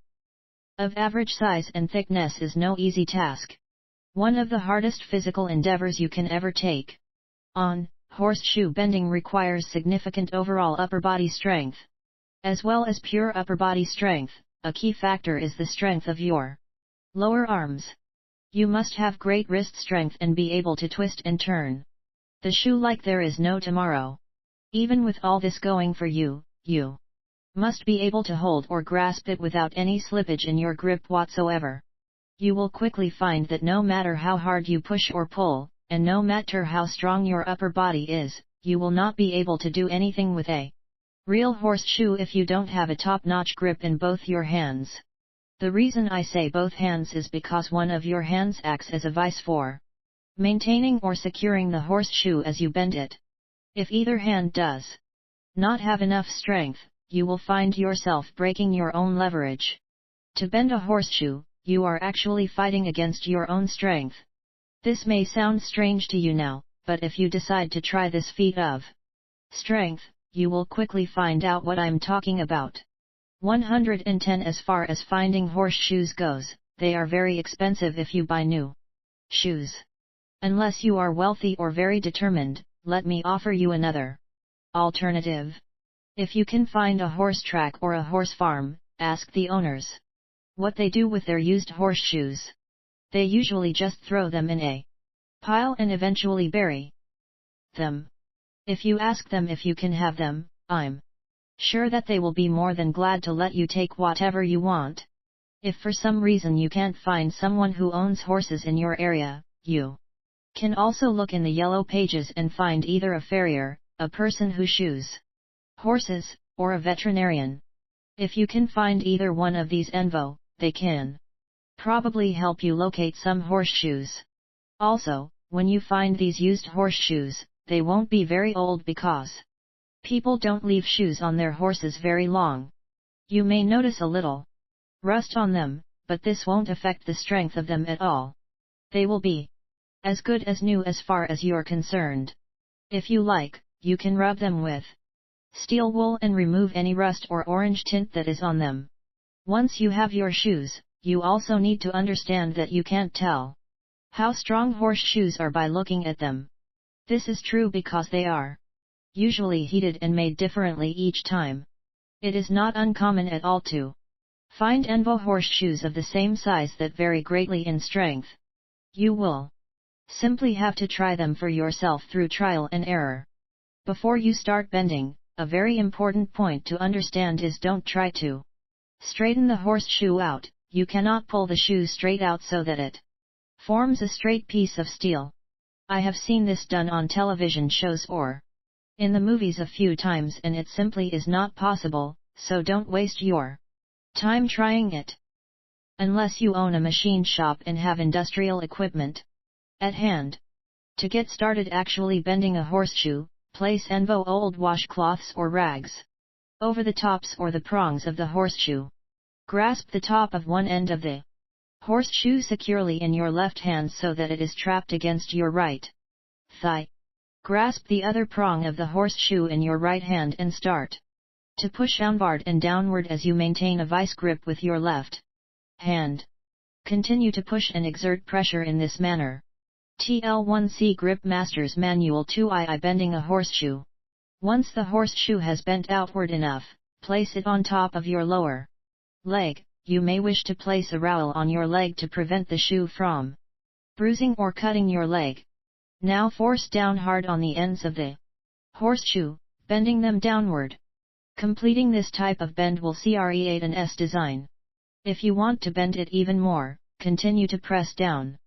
of average size and thickness is no easy task. One of the hardest physical endeavors you can ever take on. Horseshoe bending requires significant overall upper body strength. As well as pure upper body strength, a key factor is the strength of your lower arms. You must have great wrist strength and be able to twist and turn the shoe like there is no tomorrow. Even with all this going for you, you must be able to hold or grasp it without any slippage in your grip whatsoever. You will quickly find that no matter how hard you push or pull, and no matter how strong your upper body is, you will not be able to do anything with a real horseshoe if you don't have a top-notch grip in both your hands. The reason I say both hands is because one of your hands acts as a vice for maintaining or securing the horseshoe as you bend it. If either hand does not have enough strength, you will find yourself breaking your own leverage. To bend a horseshoe, you are actually fighting against your own strength. This may sound strange to you now, but if you decide to try this feat of strength, you will quickly find out what I'm talking about. 110. As far as finding horseshoes goes, they are very expensive if you buy new shoes. Unless you are wealthy or very determined, let me offer you another alternative. If you can find a horse track or a horse farm, ask the owners what they do with their used horseshoes. They usually just throw them in a pile and eventually bury them. If you ask them if you can have them, I'm sure that they will be more than glad to let you take whatever you want. If for some reason you can't find someone who owns horses in your area, you can also look in the yellow pages and find either a farrier, a person who shoes horses, or a veterinarian. If you can find either one of these Envo, they can probably help you locate some horseshoes. Also, when you find these used horseshoes, they won't be very old because people don't leave shoes on their horses very long. You may notice a little rust on them, but this won't affect the strength of them at all. They will be as good as new as far as you're concerned. If you like, you can rub them with steel wool and remove any rust or orange tint that is on them. Once you have your shoes, you also need to understand that you can't tell how strong horseshoes are by looking at them. This is true because they are usually heated and made differently each time. It is not uncommon at all to find Envo horseshoes of the same size that vary greatly in strength. You will simply have to try them for yourself through trial and error. Before you start bending, a very important point to understand is don't try to straighten the horseshoe out. You cannot pull the shoe straight out so that it forms a straight piece of steel. I have seen this done on television shows or in the movies a few times and it simply is not possible, so don't waste your time trying it. Unless you own a machine shop and have industrial equipment at hand. To get started actually bending a horseshoe, place Envo old washcloths or rags over the tops or the prongs of the horseshoe. Grasp the top of one end of the horseshoe securely in your left hand so that it is trapped against your right thigh. Grasp the other prong of the horseshoe in your right hand and start to push downward and downward as you maintain a vice grip with your left hand. Continue to push and exert pressure in this manner. TL1C Grip Master's Manual 2II Bending a Horseshoe. Once the horseshoe has bent outward enough, place it on top of your lower leg. You may wish to place a rowel on your leg to prevent the shoe from bruising or cutting your leg. Now force down hard on the ends of the horseshoe, bending them downward. Completing this type of bend will create an S design. If you want to bend it even more, continue to press down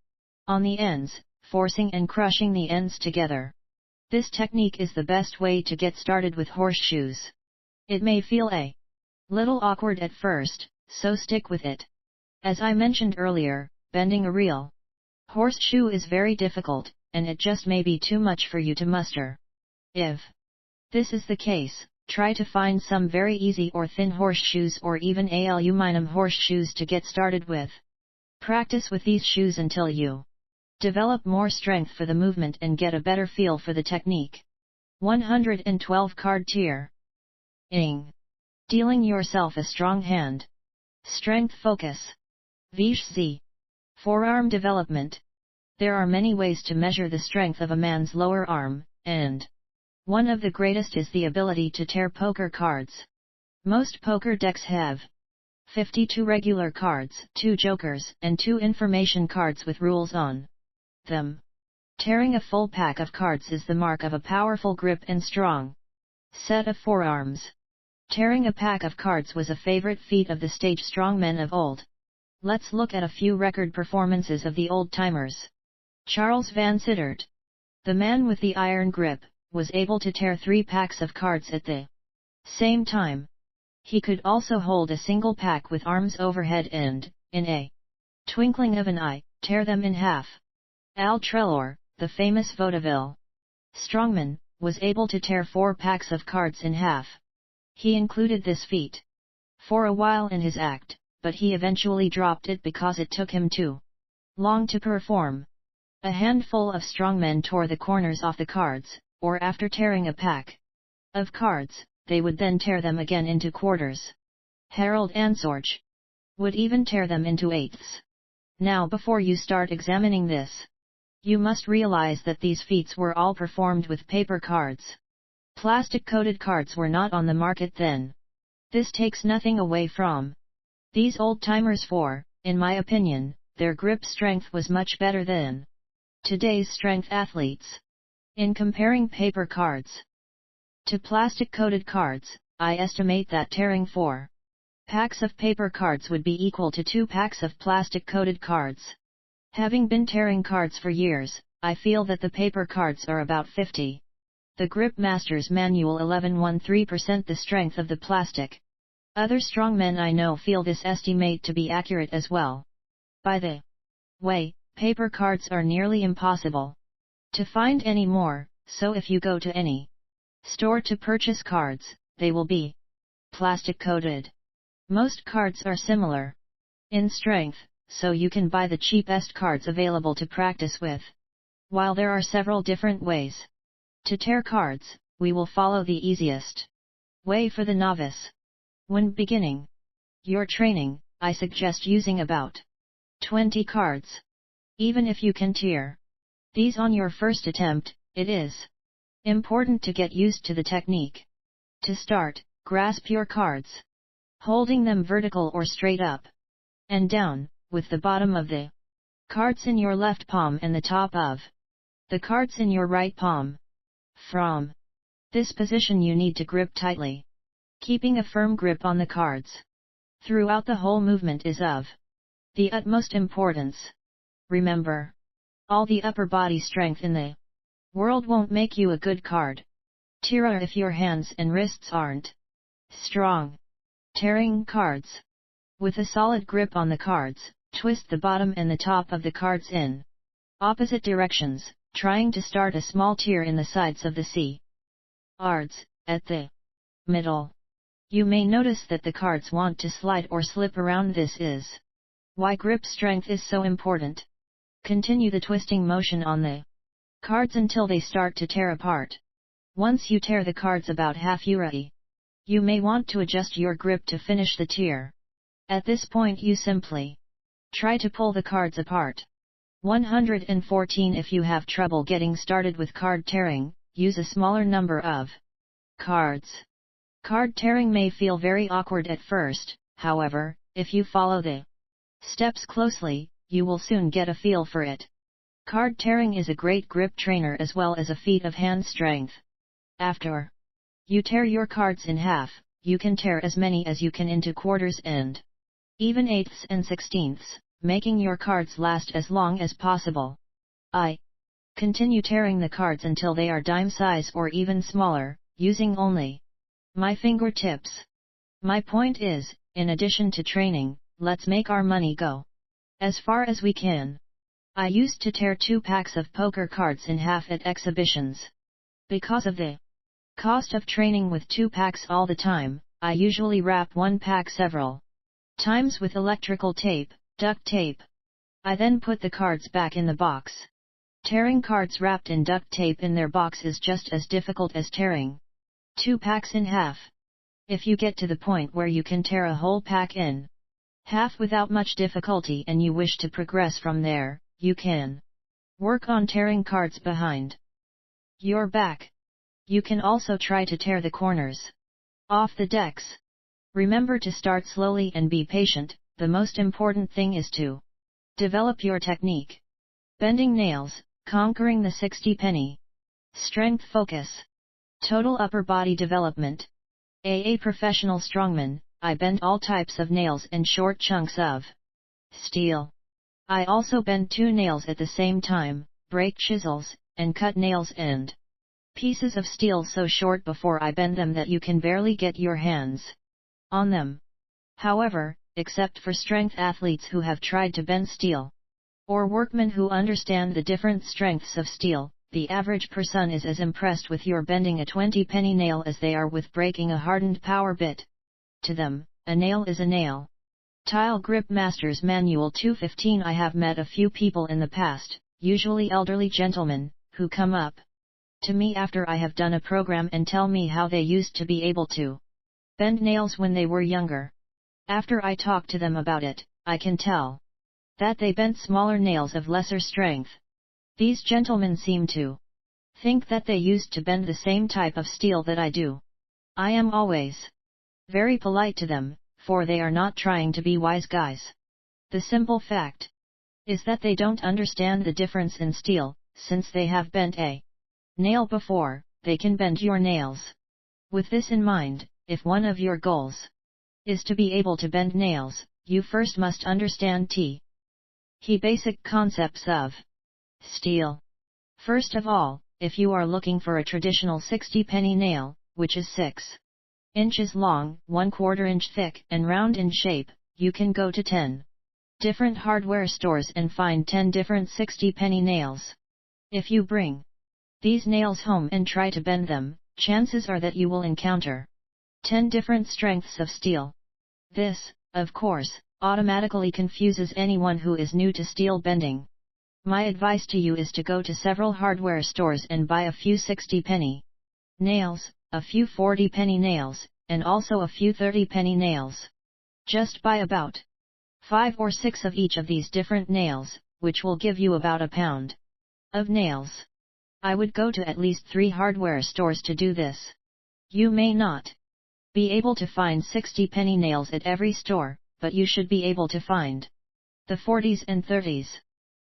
on the ends, forcing and crushing the ends together. This technique is the best way to get started with horseshoes. It may feel a little awkward at first, so stick with it. As I mentioned earlier, bending a real horseshoe is very difficult, and it just may be too much for you to muster. If this is the case, try to find some very easy or thin horseshoes or even aluminum horseshoes to get started with. Practice with these shoes until you develop more strength for the movement and get a better feel for the technique. 112 Card Tier. Ing. Dealing yourself a strong hand. Strength focus. VZ. Forearm development. There are many ways to measure the strength of a man's lower arm, and one of the greatest is the ability to tear poker cards. Most poker decks have 52 regular cards, 2 jokers, and 2 information cards with rules on them. Tearing a full pack of cards is the mark of a powerful grip and strong set of forearms. Tearing a pack of cards was a favorite feat of the stage strongmen of old. Let's look at a few record performances of the old-timers. Charles Van Sittert, the man with the iron grip, was able to tear 3 packs of cards at the same time. He could also hold a single pack with arms overhead and, in a twinkling of an eye, tear them in half. Al Trelor, the famous vaudeville strongman, was able to tear 4 packs of cards in half. He included this feat for a while in his act, but he eventually dropped it because it took him too long to perform. A handful of strongmen tore the corners off the cards, or after tearing a pack of cards, they would then tear them again into quarters. Harold Ansorge would even tear them into eighths. Now before you start examining this, you must realize that these feats were all performed with paper cards. Plastic-coated cards were not on the market then. This takes nothing away from these old-timers for, in my opinion, their grip strength was much better than today's strength athletes. In comparing paper cards to plastic-coated cards, I estimate that tearing 4 packs of paper cards would be equal to 2 packs of plastic-coated cards. Having been tearing cards for years, I feel that the paper cards are about 50. The Grip Master's Manual 1113% the strength of the plastic Other strongmen I know feel this estimate to be accurate as well. By the way, paper cards are nearly impossible to find anymore, so if you go to any store to purchase cards, they will be plastic coated. Most cards are similar in strength, so you can buy the cheapest cards available to practice with. While there are several different ways to tear cards, we will follow the easiest way for the novice. When beginning your training, I suggest using about 20 cards. Even if you can tear these on your first attempt, it is important to get used to the technique. To start, grasp your cards, holding them vertical or straight up and down, with the bottom of the cards in your left palm and the top of the cards in your right palm. From this position you need to grip tightly, keeping a firm grip on the cards throughout the whole movement is of the utmost importance. Remember, all the upper body strength in the world won't make you a good card tearer if your hands and wrists aren't strong. Tearing cards. With a solid grip on the cards, twist the bottom and the top of the cards in opposite directions, trying to start a small tear in the sides of the C cards, at the middle. You may notice that the cards want to slide or slip around. This is why grip strength is so important. Continue the twisting motion on the cards until they start to tear apart. Once you tear the cards about halfway, you may want to adjust your grip to finish the tear. At this point you simply try to pull the cards apart. 114 If you have trouble getting started with card tearing, use a smaller number of cards. Card tearing may feel very awkward at first, however, if you follow the steps closely, you will soon get a feel for it. Card tearing is a great grip trainer as well as a feat of hand strength. After you tear your cards in half, you can tear as many as you can into quarters and even eighths and sixteenths, making your cards last as long as possible. I continue tearing the cards until they are dime size or even smaller, using only my fingertips. My point is, in addition to training, let's make our money go as far as we can. I used to tear 2 packs of poker cards in half at exhibitions. Because of the cost of training with 2 packs all the time, I usually wrap 1 pack several times with electrical tape, duct tape. I then put the cards back in the box. Tearing cards wrapped in duct tape in their box is just as difficult as tearing 2 packs in half. If you get to the point where you can tear a whole pack in half without much difficulty and you wish to progress from there, you can work on tearing cards behind your back. You can also try to tear the corners off the decks. Remember to start slowly and be patient. The most important thing is to develop your technique. Bending nails, conquering the 60 penny. Strength focus. Total upper body development. A professional strongman, I bend all types of nails and short chunks of steel. I also bend 2 nails at the same time, break chisels, and cut nails and pieces of steel so short before I bend them that you can barely get your hands on them. However, except for strength athletes who have tried to bend steel, or workmen who understand the different strengths of steel, the average person is as impressed with your bending a 20 penny nail as they are with breaking a hardened power bit. To them, a nail is a nail. Tile Grip Masters Manual 215. I have met a few people in the past, usually elderly gentlemen, who come up to me after I have done a program and tell me how they used to be able to bend nails when they were younger. After I talk to them about it, I can tell that they bent smaller nails of lesser strength. These gentlemen seem to think that they used to bend the same type of steel that I do. I am always very polite to them, for they are not trying to be wise guys. The simple fact is that they don't understand the difference in steel. Since they have bent a nail before, they can bend your nails. With this in mind, if one of your goals is to be able to bend nails, you first must understand the basic concepts of steel. First of all, if you are looking for a traditional 60 penny nail, which is 6 inches long, 1/4 inch thick, and round in shape, you can go to 10 different hardware stores and find 10 different 60-penny nails. If you bring these nails home and try to bend them, chances are that you will encounter 10 different strengths of steel. This, of course, automatically confuses anyone who is new to steel bending. My advice to you is to go to several hardware stores and buy a few 60-penny nails, a few 40-penny nails, and also a few 30-penny nails. Just buy about 5 or 6 of each of these different nails, which will give you about a pound of nails. I would go to at least 3 hardware stores to do this. You may not be able to find 60-penny nails at every store, but you should be able to find the 40s and 30s.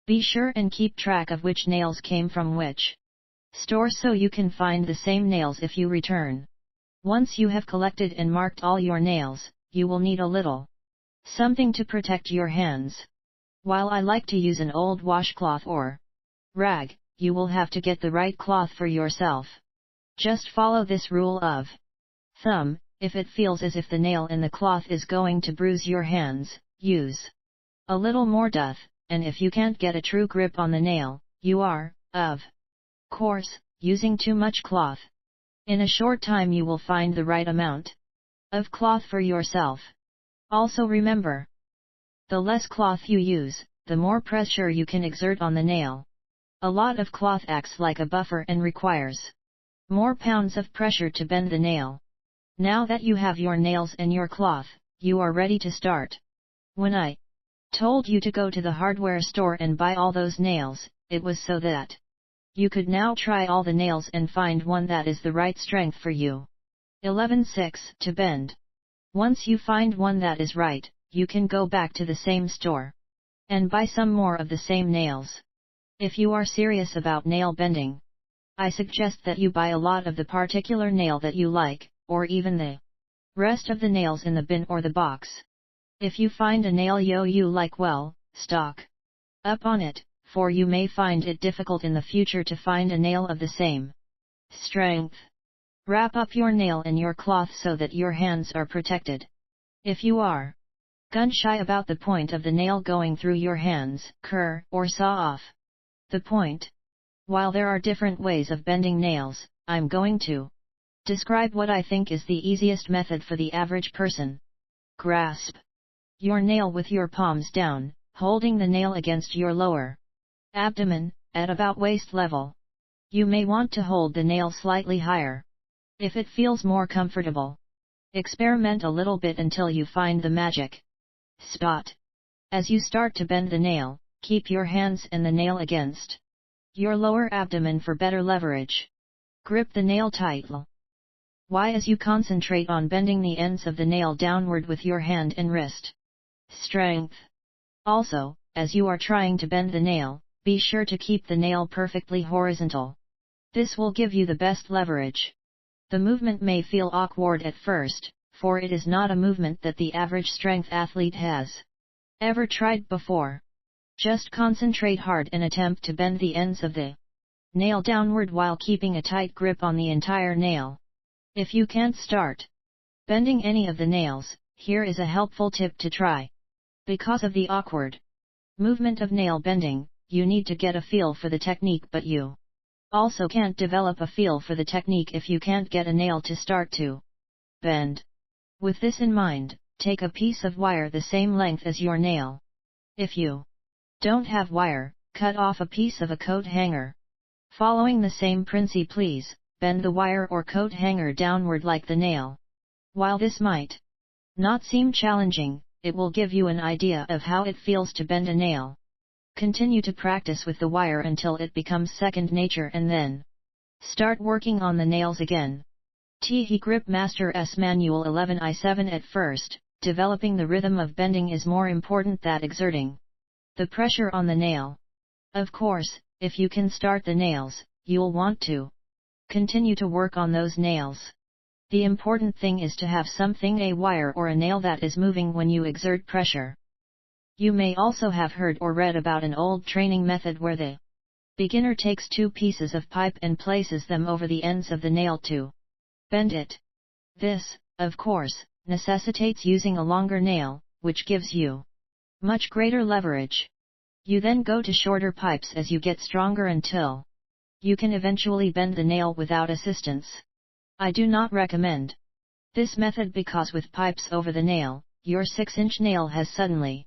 Be sure and keep track of which nails came from which store so you can find the same nails if you return. Once you have collected and marked all your nails, you will need a little something to protect your hands. While I like to use an old washcloth or rag, you will have to get the right cloth for yourself. Just follow this rule of thumb: if it feels as if the nail in the cloth is going to bruise your hands, use a little more doth, and if you can't get a true grip on the nail, you are, of course, using too much cloth. In a short time you will find the right amount of cloth for yourself. Also remember, the less cloth you use, the more pressure you can exert on the nail. A lot of cloth acts like a buffer and requires more pounds of pressure to bend the nail. Now that you have your nails and your cloth, you are ready to start. When I told you to go to the hardware store and buy all those nails, it was so that you could now try all the nails and find one that is the right strength for you. 11.6 To bend. Once you find one that is right, you can go back to the same store and buy some more of the same nails. If you are serious about nail bending, I suggest that you buy a lot of the particular nail that you like, or even the rest of the nails in the bin or the box. If you find a nail you like, well, stock up on it, for you may find it difficult in the future to find a nail of the same strength. Wrap up your nail in your cloth so that your hands are protected. If you are gun-shy about the point of the nail going through your hands, cur or saw off the point. While there are different ways of bending nails, I'm going to describe what I think is the easiest method for the average person. Grasp your nail with your palms down, holding the nail against your lower abdomen, at about waist level. You may want to hold the nail slightly higher if it feels more comfortable. Experiment a little bit until you find the magic spot. As you start to bend the nail, keep your hands and the nail against your lower abdomen for better leverage. Grip the nail tightly. Why as you concentrate on bending the ends of the nail downward with your hand and wrist strength. Also, as you are trying to bend the nail, be sure to keep the nail perfectly horizontal. This will give you the best leverage. The movement may feel awkward at first, for it is not a movement that the average strength athlete has ever tried before. Just concentrate hard and attempt to bend the ends of the nail downward while keeping a tight grip on the entire nail. If you can't start bending any of the nails, here is a helpful tip to try. Because of the awkward movement of nail bending, you need to get a feel for the technique, but you also can't develop a feel for the technique if you can't get a nail to start to bend. With this in mind, take a piece of wire the same length as your nail. If you don't have wire, cut off a piece of a coat hanger. Following the same principle, please bend the wire or coat hanger downward like the nail. While this might not seem challenging, it will give you an idea of how it feels to bend a nail. Continue to practice with the wire until it becomes second nature and then start working on the nails again. He Grip Master S Manual 11I7 At first, developing the rhythm of bending is more important than exerting the pressure on the nail. Of course, if you can start the nails, you'll want to continue to work on those nails. The important thing is to have something, a wire or a nail, that is moving when you exert pressure. You may also have heard or read about an old training method where the beginner takes 2 pieces of pipe and places them over the ends of the nail to bend it. This, of course, necessitates using a longer nail, which gives you much greater leverage. You then go to shorter pipes as you get stronger until you can eventually bend the nail without assistance. I do not recommend this method because with pipes over the nail, your 6-inch nail has suddenly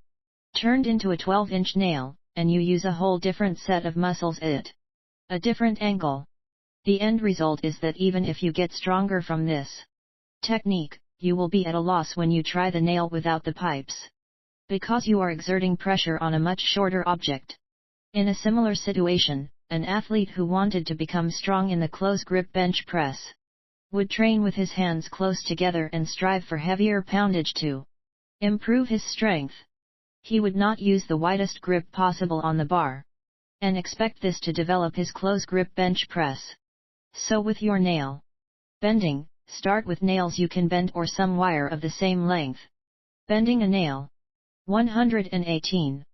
turned into a 12-inch nail, and you use a whole different set of muscles at a different angle. The end result is that even if you get stronger from this technique, you will be at a loss when you try the nail without the pipes, because you are exerting pressure on a much shorter object. In a similar situation, an athlete who wanted to become strong in the close grip bench press would train with his hands close together and strive for heavier poundage to improve his strength. He would not use the widest grip possible on the bar and expect this to develop his close grip bench press. So with your nail bending, start with nails you can bend or some wire of the same length. Bending a nail. 118.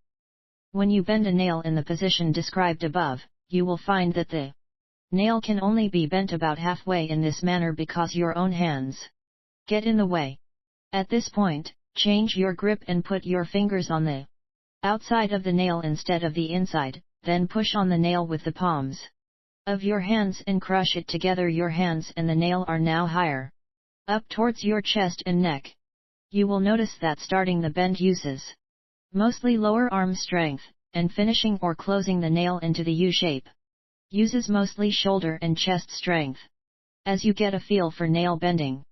When you bend a nail in the position described above, you will find that the nail can only be bent about halfway in this manner because your own hands get in the way. At this point, change your grip and put your fingers on the outside of the nail instead of the inside, then push on the nail with the palms of your hands and crush it together. Your hands and the nail are now higher up towards your chest and neck. You will notice that starting the bend uses mostly lower arm strength, and finishing or closing the nail into the U shape uses mostly shoulder and chest strength. As you get a feel for nail bending,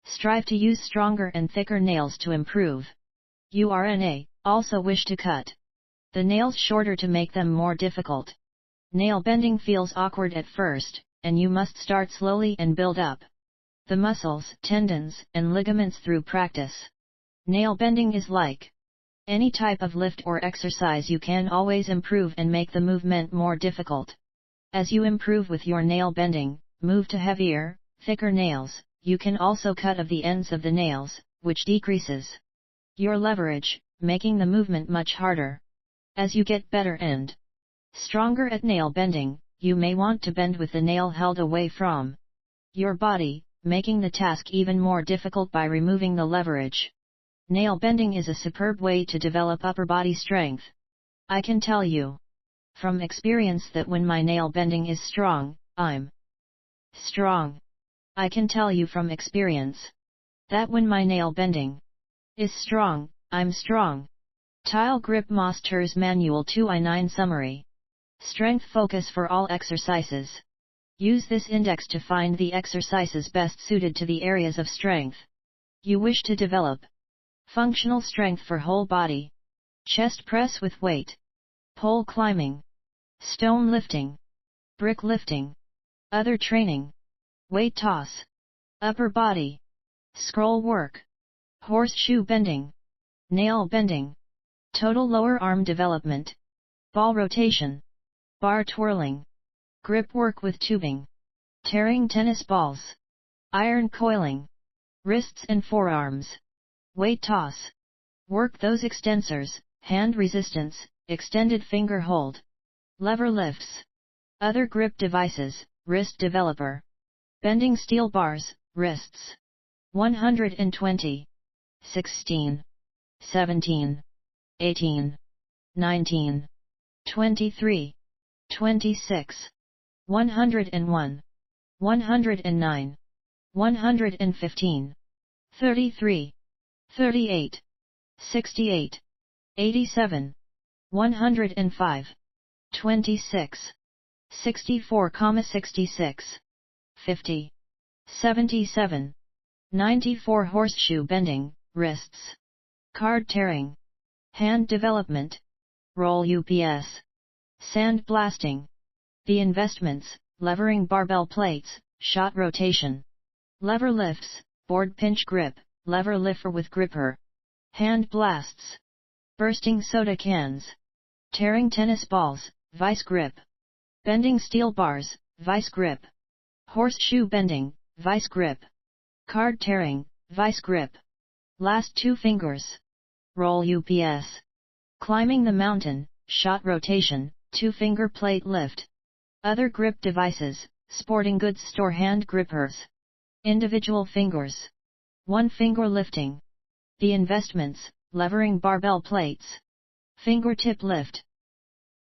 strive to use stronger and thicker nails to improve. You also wish to cut the nails shorter to make them more difficult. Nail bending feels awkward at first, and you must start slowly and build up the muscles, tendons, and ligaments through practice. Nail bending is like any type of lift or exercise. You can always improve and make the movement more difficult. As you improve with your nail bending, move to heavier, thicker nails. You can also cut of the ends of the nails, which decreases your leverage, making the movement much harder. As you get better and stronger at nail bending, you may want to bend with the nail held away from your body, making the task even more difficult by removing the leverage. Nail bending is a superb way to develop upper body strength. I can tell you from experience that when my nail bending is strong, I'm strong. I can tell you from experience that when my nail bending is strong, I'm strong. Tile Grip Master's Manual 2I9 Summary. Strength focus for all exercises. Use this index to find the exercises best suited to the areas of strength you wish to develop. Functional strength for whole body. Chest press with weight. Pole climbing. Stone lifting. Brick lifting. Other training. Weight toss. Upper body. Scroll work. Horseshoe bending. Nail bending. Total lower arm development. Ball rotation. Bar twirling. Grip work with tubing. Tearing tennis balls. Iron coiling. Wrists and forearms. Weight toss. Work those extensors, hand resistance, extended finger hold. Lever lifts. Other grip devices, wrist developer. Bending steel bars, wrists. 120. 16. 17. 18. 19. 23. 26. 101. 109. 115. 33. 38. 68. 87. 105. 26. 64,66. 50. 77. 94. Horseshoe bending, wrists. Card tearing. Hand development. Roll UPS. Sand blasting. The investments, levering barbell plates, shot rotation. Lever lifts, board pinch grip, lever lifter with gripper. Hand blasts. Bursting soda cans. Tearing tennis balls, vice grip. Bending steel bars, vice grip. Horseshoe bending, vice grip. Card tearing, vice grip. Last two fingers. Roll UPS. Climbing the mountain, shot rotation, two-finger plate lift. Other grip devices, sporting goods store hand grippers. Individual fingers. 1 finger lifting. The investments, levering barbell plates. Fingertip lift.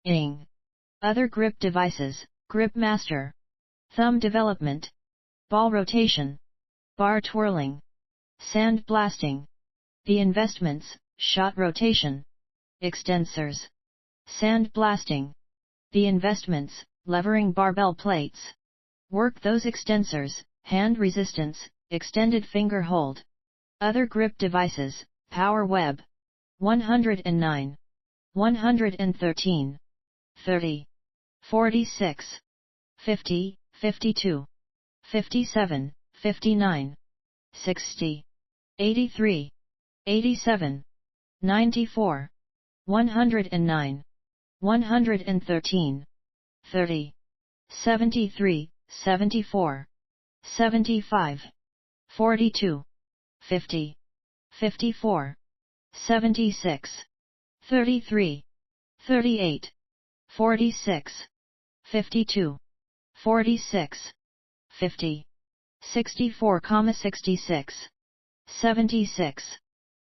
Ing. Other grip devices, Grip Master. Thumb development. Ball rotation. Bar twirling. Sand blasting. The investments, shot rotation. Extensors. Sand blasting. The investments, levering barbell plates. Work those extensors, hand resistance, extended finger hold. Other grip devices, power web. 109. 113. 30. 46. 50, 52. 57, 59. 60. 83. 87. 94. 109. 113. 30. 73, 74. 75. 42. 50. 54. 76. 33. 38. 46. 52. 46. 50. 64,66. 76.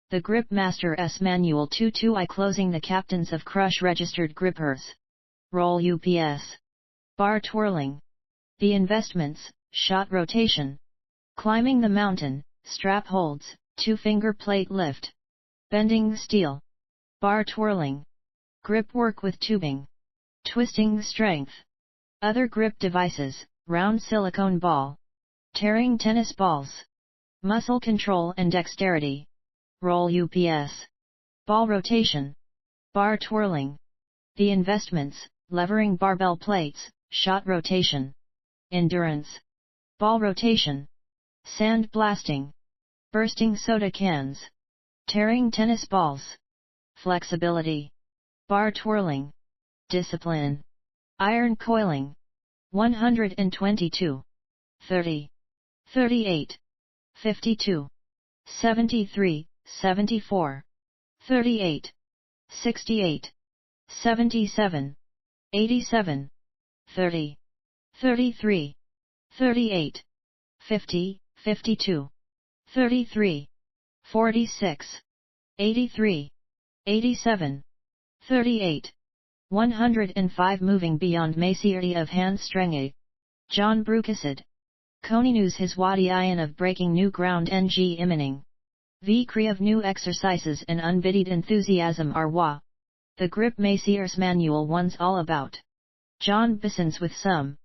The Grip Master's Manual 2-2I Closing the Captains of Crush Registered Grippers. Roll UPS. Bar twirling. The investments, shot rotation. Climbing the mountain, strap holds, 2-finger plate lift. Bending steel. Bar twirling. Grip work with tubing. Twisting strength. Other grip devices, round silicone ball. Tearing tennis balls. Muscle control and dexterity. Roll UPS. Ball rotation. Bar twirling. The investments, levering barbell plates, shot rotation. Endurance. Ball rotation. Sand blasting. Bursting soda cans. Tearing tennis balls. Flexibility. Bar twirling. Discipline. Iron coiling. 122. 30. 38. 52. 73, 74. 38. 68. 77. 87. 30. 33. 38. 50, 52. 33. 46. 83. 87. 38. 105 Moving beyond Maciarty of hand strength. John Brucasid. Continúes his wadiyan of breaking new ground ng immining. V creative new exercises and unbiddied enthusiasm are wa. The Grip Maciar's Manual one's all about. John Bissons with some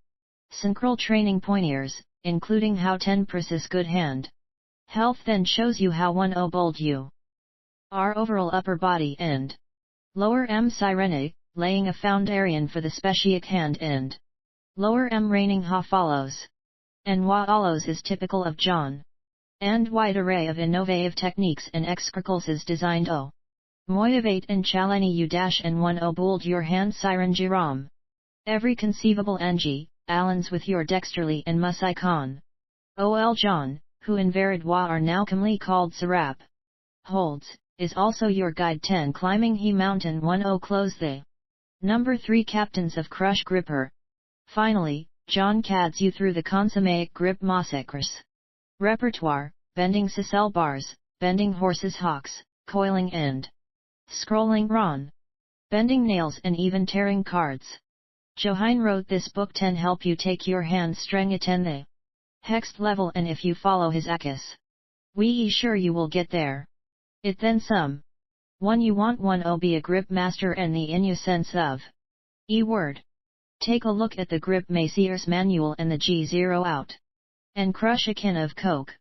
synchral training pointers, including how 10 presses good hand. Health then shows you how 10 bold you. Our overall upper body and lower M sirene, laying a foundation for the specific hand and lower M raining ha follows. And wa follows is typical of John. And wide array of innovative techniques and excurcles designed o. Motivate and chalani you dash and 10 bold your hand siren jiram. Every conceivable ng, Allens with your dexterly and mus icon. Ol John, who in Verid wa are now commonly called Sarap. Holds, is also your guide 10 climbing he mountain 10 close the. Number 3 Captains of Crush Gripper. Finally, John cads you through the consummate grip massacres. Repertoire, bending sisal bars, bending horses hocks, coiling and scrolling ron. Bending nails and even tearing cards. Johann wrote this book 10 help you take your hand streng attend the hext level and if you follow his akis. We sure you will get there. It then some. 1 you want 10 be a grip master and the inu sense of word. Take a look at the Grip Maciar's Manual and the G0 out. And crush a can of Coke.